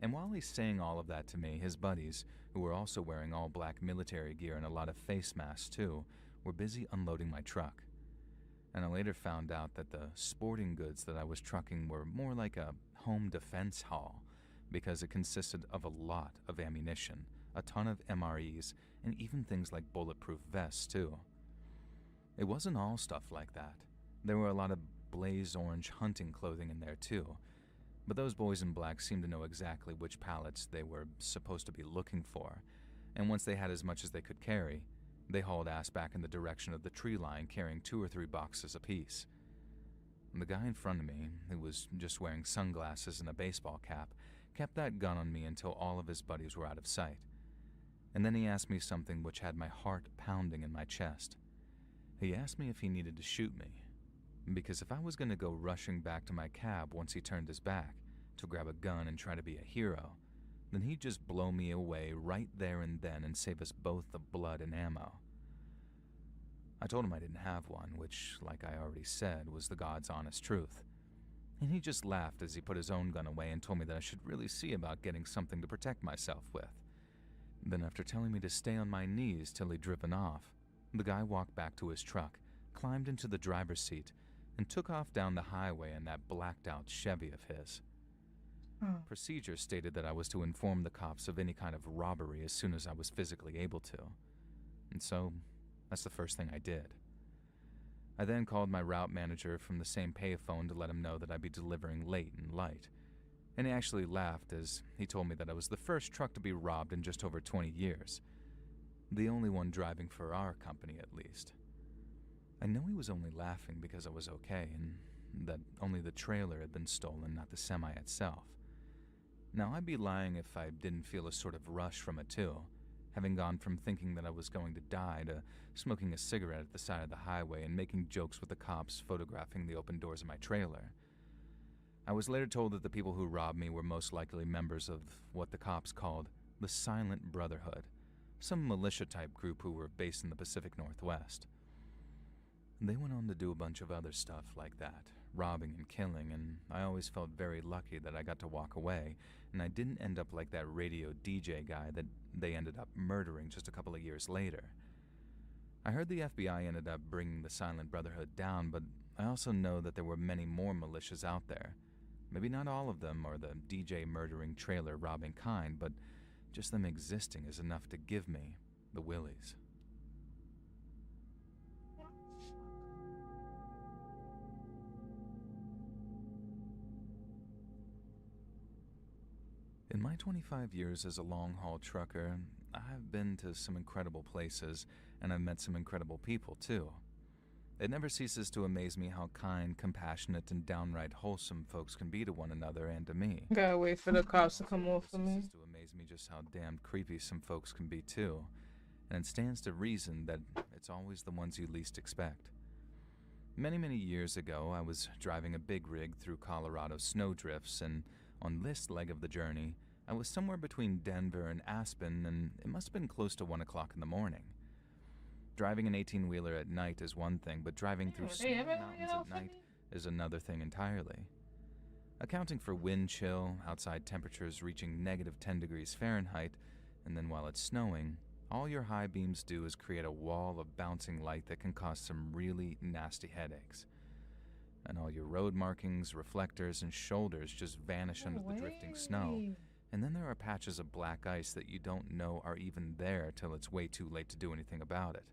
And while he's saying all of that to me, his buddies, who were also wearing all black military gear and a lot of face masks too, were busy unloading my truck. And I later found out that the sporting goods that I was trucking were more like a home defense haul, because it consisted of a lot of ammunition, a ton of MREs, and even things like bulletproof vests too. It wasn't all stuff like that. There were a lot of blaze orange hunting clothing in there too, but those boys in black seemed to know exactly which pallets they were supposed to be looking for, and once they had as much as they could carry, they hauled ass back in the direction of the tree line carrying 2 or 3 boxes apiece. The guy in front of me, who was just wearing sunglasses and a baseball cap, kept that gun on me until all of his buddies were out of sight. And then he asked me something which had my heart pounding in my chest. He asked me if he needed to shoot me, because if I was going to go rushing back to my cab once he turned his back to grab a gun and try to be a hero, then he'd just blow me away right there and then and save us both the blood and ammo. I told him I didn't have one, which, like I already said, was the God's honest truth. And he just laughed as he put his own gun away and told me that I should really see about getting something to protect myself with. Then after telling me to stay on my knees till he'd driven off, the guy walked back to his truck, climbed into the driver's seat, and took off down the highway in that blacked-out Chevy of his. Procedure stated that I was to inform the cops of any kind of robbery as soon as I was physically able to. And so, that's the first thing I did. I then called my route manager from the same payphone to let him know that I'd be delivering late and light. And he actually laughed as he told me that I was the first truck to be robbed in just over 20 years. The only one driving for our company, at least. I know he was only laughing because I was okay, and that only the trailer had been stolen, not the semi itself. Now, I'd be lying if I didn't feel a sort of rush from it too, having gone from thinking that I was going to die to smoking a cigarette at the side of the highway and making jokes with the cops photographing the open doors of my trailer. I was later told that the people who robbed me were most likely members of what the cops called the Silent Brotherhood, some militia-type group who were based in the Pacific Northwest. They went on to do a bunch of other stuff like that, robbing and killing, and I always felt very lucky that I got to walk away, and I didn't end up like that radio DJ guy that they ended up murdering just a couple of years later. I heard the FBI ended up bringing the Silent Brotherhood down, but I also know that there were many more militias out there. Maybe not all of them are the DJ murdering, trailer robbing kind, but just them existing is enough to give me the willies. In my 25 years as a long-haul trucker, I've been to some incredible places, and I've met some incredible people, too. It never ceases to amaze me how kind, compassionate, and downright wholesome folks can be to one another and to me. Gotta wait for the cops to come off of me. It ceases to amaze me just how damned creepy some folks can be, too. And it stands to reason that it's always the ones you least expect. Many, many years ago, I was driving a big rig through Colorado snowdrifts, and on this leg of the journey, I was somewhere between Denver and Aspen, and it must have been close to 1 o'clock in the morning. Driving an 18-wheeler at night is one thing, but driving through snowy mountains at night, is another thing entirely. Accounting for wind chill, outside temperatures reaching -10 degrees Fahrenheit, and then while it's snowing, all your high beams do is create a wall of bouncing light that can cause some really nasty headaches. And all your road markings, reflectors, and shoulders just vanish under the drifting snow. And then there are patches of black ice that you don't know are even there till it's way too late to do anything about it.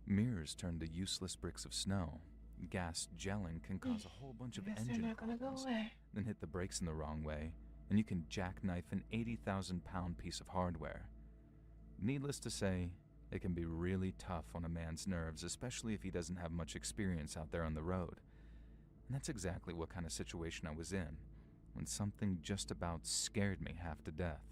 Mirrors turn to useless bricks of snow. Gas gelling can cause a whole bunch of engine problems, then hit the brakes in the wrong way, and you can jackknife an 80,000-pound piece of hardware. Needless to say, it can be really tough on a man's nerves, especially if he doesn't have much experience out there on the road. And that's exactly what kind of situation I was in, when something just about scared me half to death.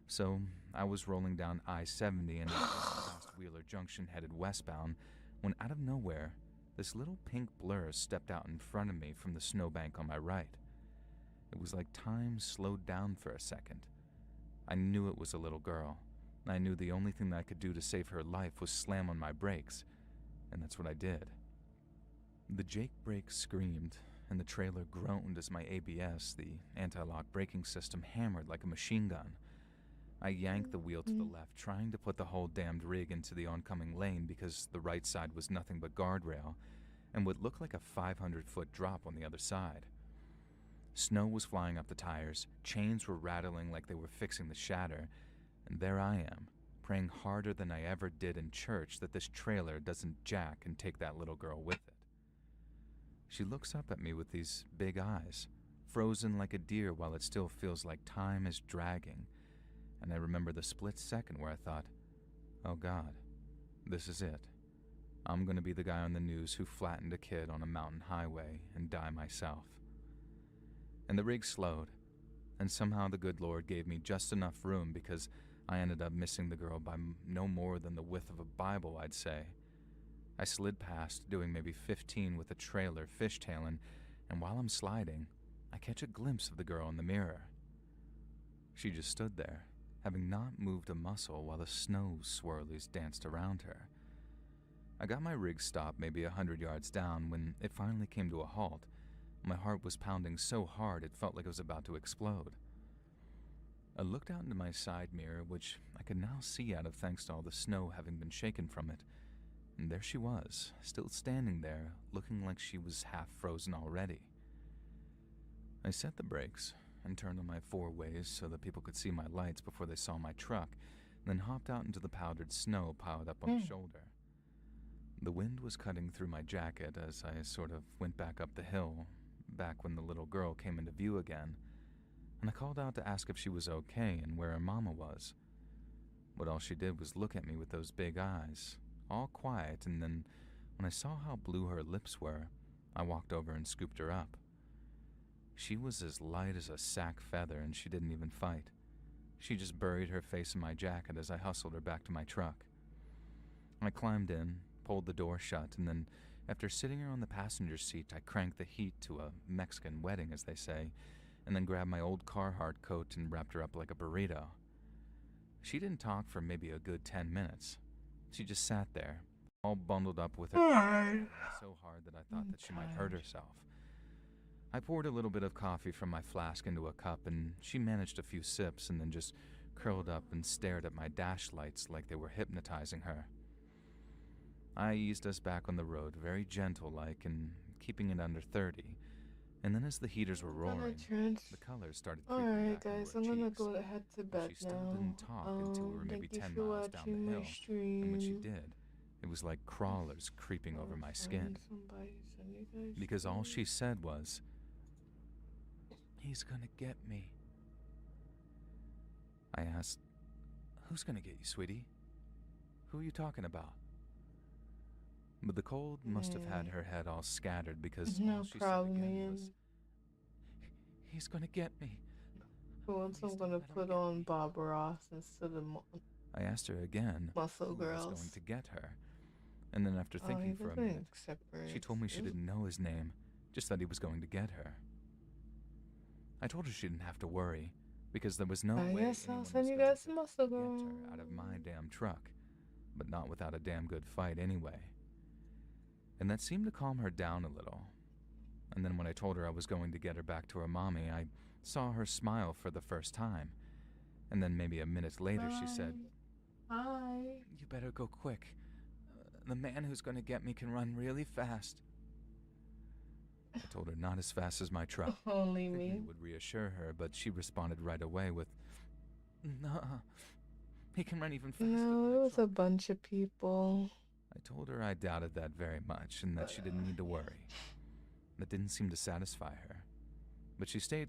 So, I was rolling down I-70 and past Wheeler Junction headed westbound, when out of nowhere, this little pink blur stepped out in front of me from the snowbank on my right. It was like time slowed down for a second. I knew it was a little girl. I knew the only thing that I could do to save her life was slam on my brakes, and that's what I did. The Jake brake screamed, and the trailer groaned as my ABS, the anti-lock braking system, hammered like a machine gun. I yanked the wheel to the left, trying to put the whole damned rig into the oncoming lane because the right side was nothing but guardrail, and what looked like a 500-foot drop on the other side. Snow was flying up the tires, chains were rattling like they were fixing to shatter, and there I am, praying harder than I ever did in church that this trailer doesn't jack and take that little girl with it. She looks up at me with these big eyes, frozen like a deer while it still feels like time is dragging, and I remember the split second where I thought, oh God, this is it. I'm gonna be the guy on the news who flattened a kid on a mountain highway and die myself. And the rig slowed, and somehow the good Lord gave me just enough room because I ended up missing the girl by no more than the width of a Bible, I'd say. I slid past, doing maybe 15 with the trailer fishtailing, and while I'm sliding, I catch a glimpse of the girl in the mirror. She just stood there, having not moved a muscle while the snow swirlies danced around her. I got my rig stopped maybe 100 yards down when it finally came to a halt. My heart was pounding so hard it felt like it was about to explode. I looked out into my side mirror, which I could now see out of thanks to all the snow having been shaken from it, and there she was, still standing there, looking like she was half frozen already. I set the brakes and turned on my four-ways so that people could see my lights before they saw my truck, then hopped out into the powdered snow piled up on the shoulder. The wind was cutting through my jacket as I sort of went back up the hill, back when the little girl came into view again, and I called out to ask if she was okay and where her mama was. But all she did was look at me with those big eyes, all quiet, and then when I saw how blue her lips were, I walked over and scooped her up. She was as light as a sack feather, and she didn't even fight. She just buried her face in my jacket as I hustled her back to my truck. I climbed in, pulled the door shut, and then, after sitting her on the passenger seat, I cranked the heat to a Mexican wedding, as they say, and then grabbed my old Carhartt coat and wrapped her up like a burrito. She didn't talk for maybe a good 10 minutes. She just sat there, all bundled up with her so hard that I thought that she might hurt herself. I poured a little bit of coffee from my flask into a cup, and she managed a few sips and then just curled up and stared at my dash lights like they were hypnotizing her. I eased us back on the road, very gentle-like and keeping it under 30, and then as the heaters were roaring, the colors started creeping Alright back guys, into I'm her gonna cheeks. go head to bed She still now. didn't talk until we were maybe Thank you 10 for miles down watching the my hill, stream. and when she did, it was like crawlers creeping over my skin. Because all she said was, "He's gonna get me." I asked, "Who's gonna get you, sweetie? Who are you talking about?" But the cold must have had her head all scattered because No all she problem, said again man. was, "He's gonna get me." For once I'm gonna put on Bob Ross instead of I asked her again Muscle who Girls. was going to get her, and then after Oh, thinking he for a doesn't minute, accept she told me she didn't know his name, just that he was going to get her. I told her she didn't have to worry, because there was no I way guess I'll anyone send was you going guys some Muscle Girls. her out of my damn truck, but not without a damn good fight anyway. And that seemed to calm her down a little. And then when I told her I was going to get her back to her mommy, I saw her smile for the first time. And then maybe a minute later she said, Hi. "You better go quick. The man who's going to get me can run really fast." I told her not as fast as my truck. Only Thinking me. it would reassure her, but she responded right away with, "Nah, he can run even faster." No, it was a bunch of people. I told her I doubted that very much and that she didn't need to worry. That didn't seem to satisfy her. But she stayed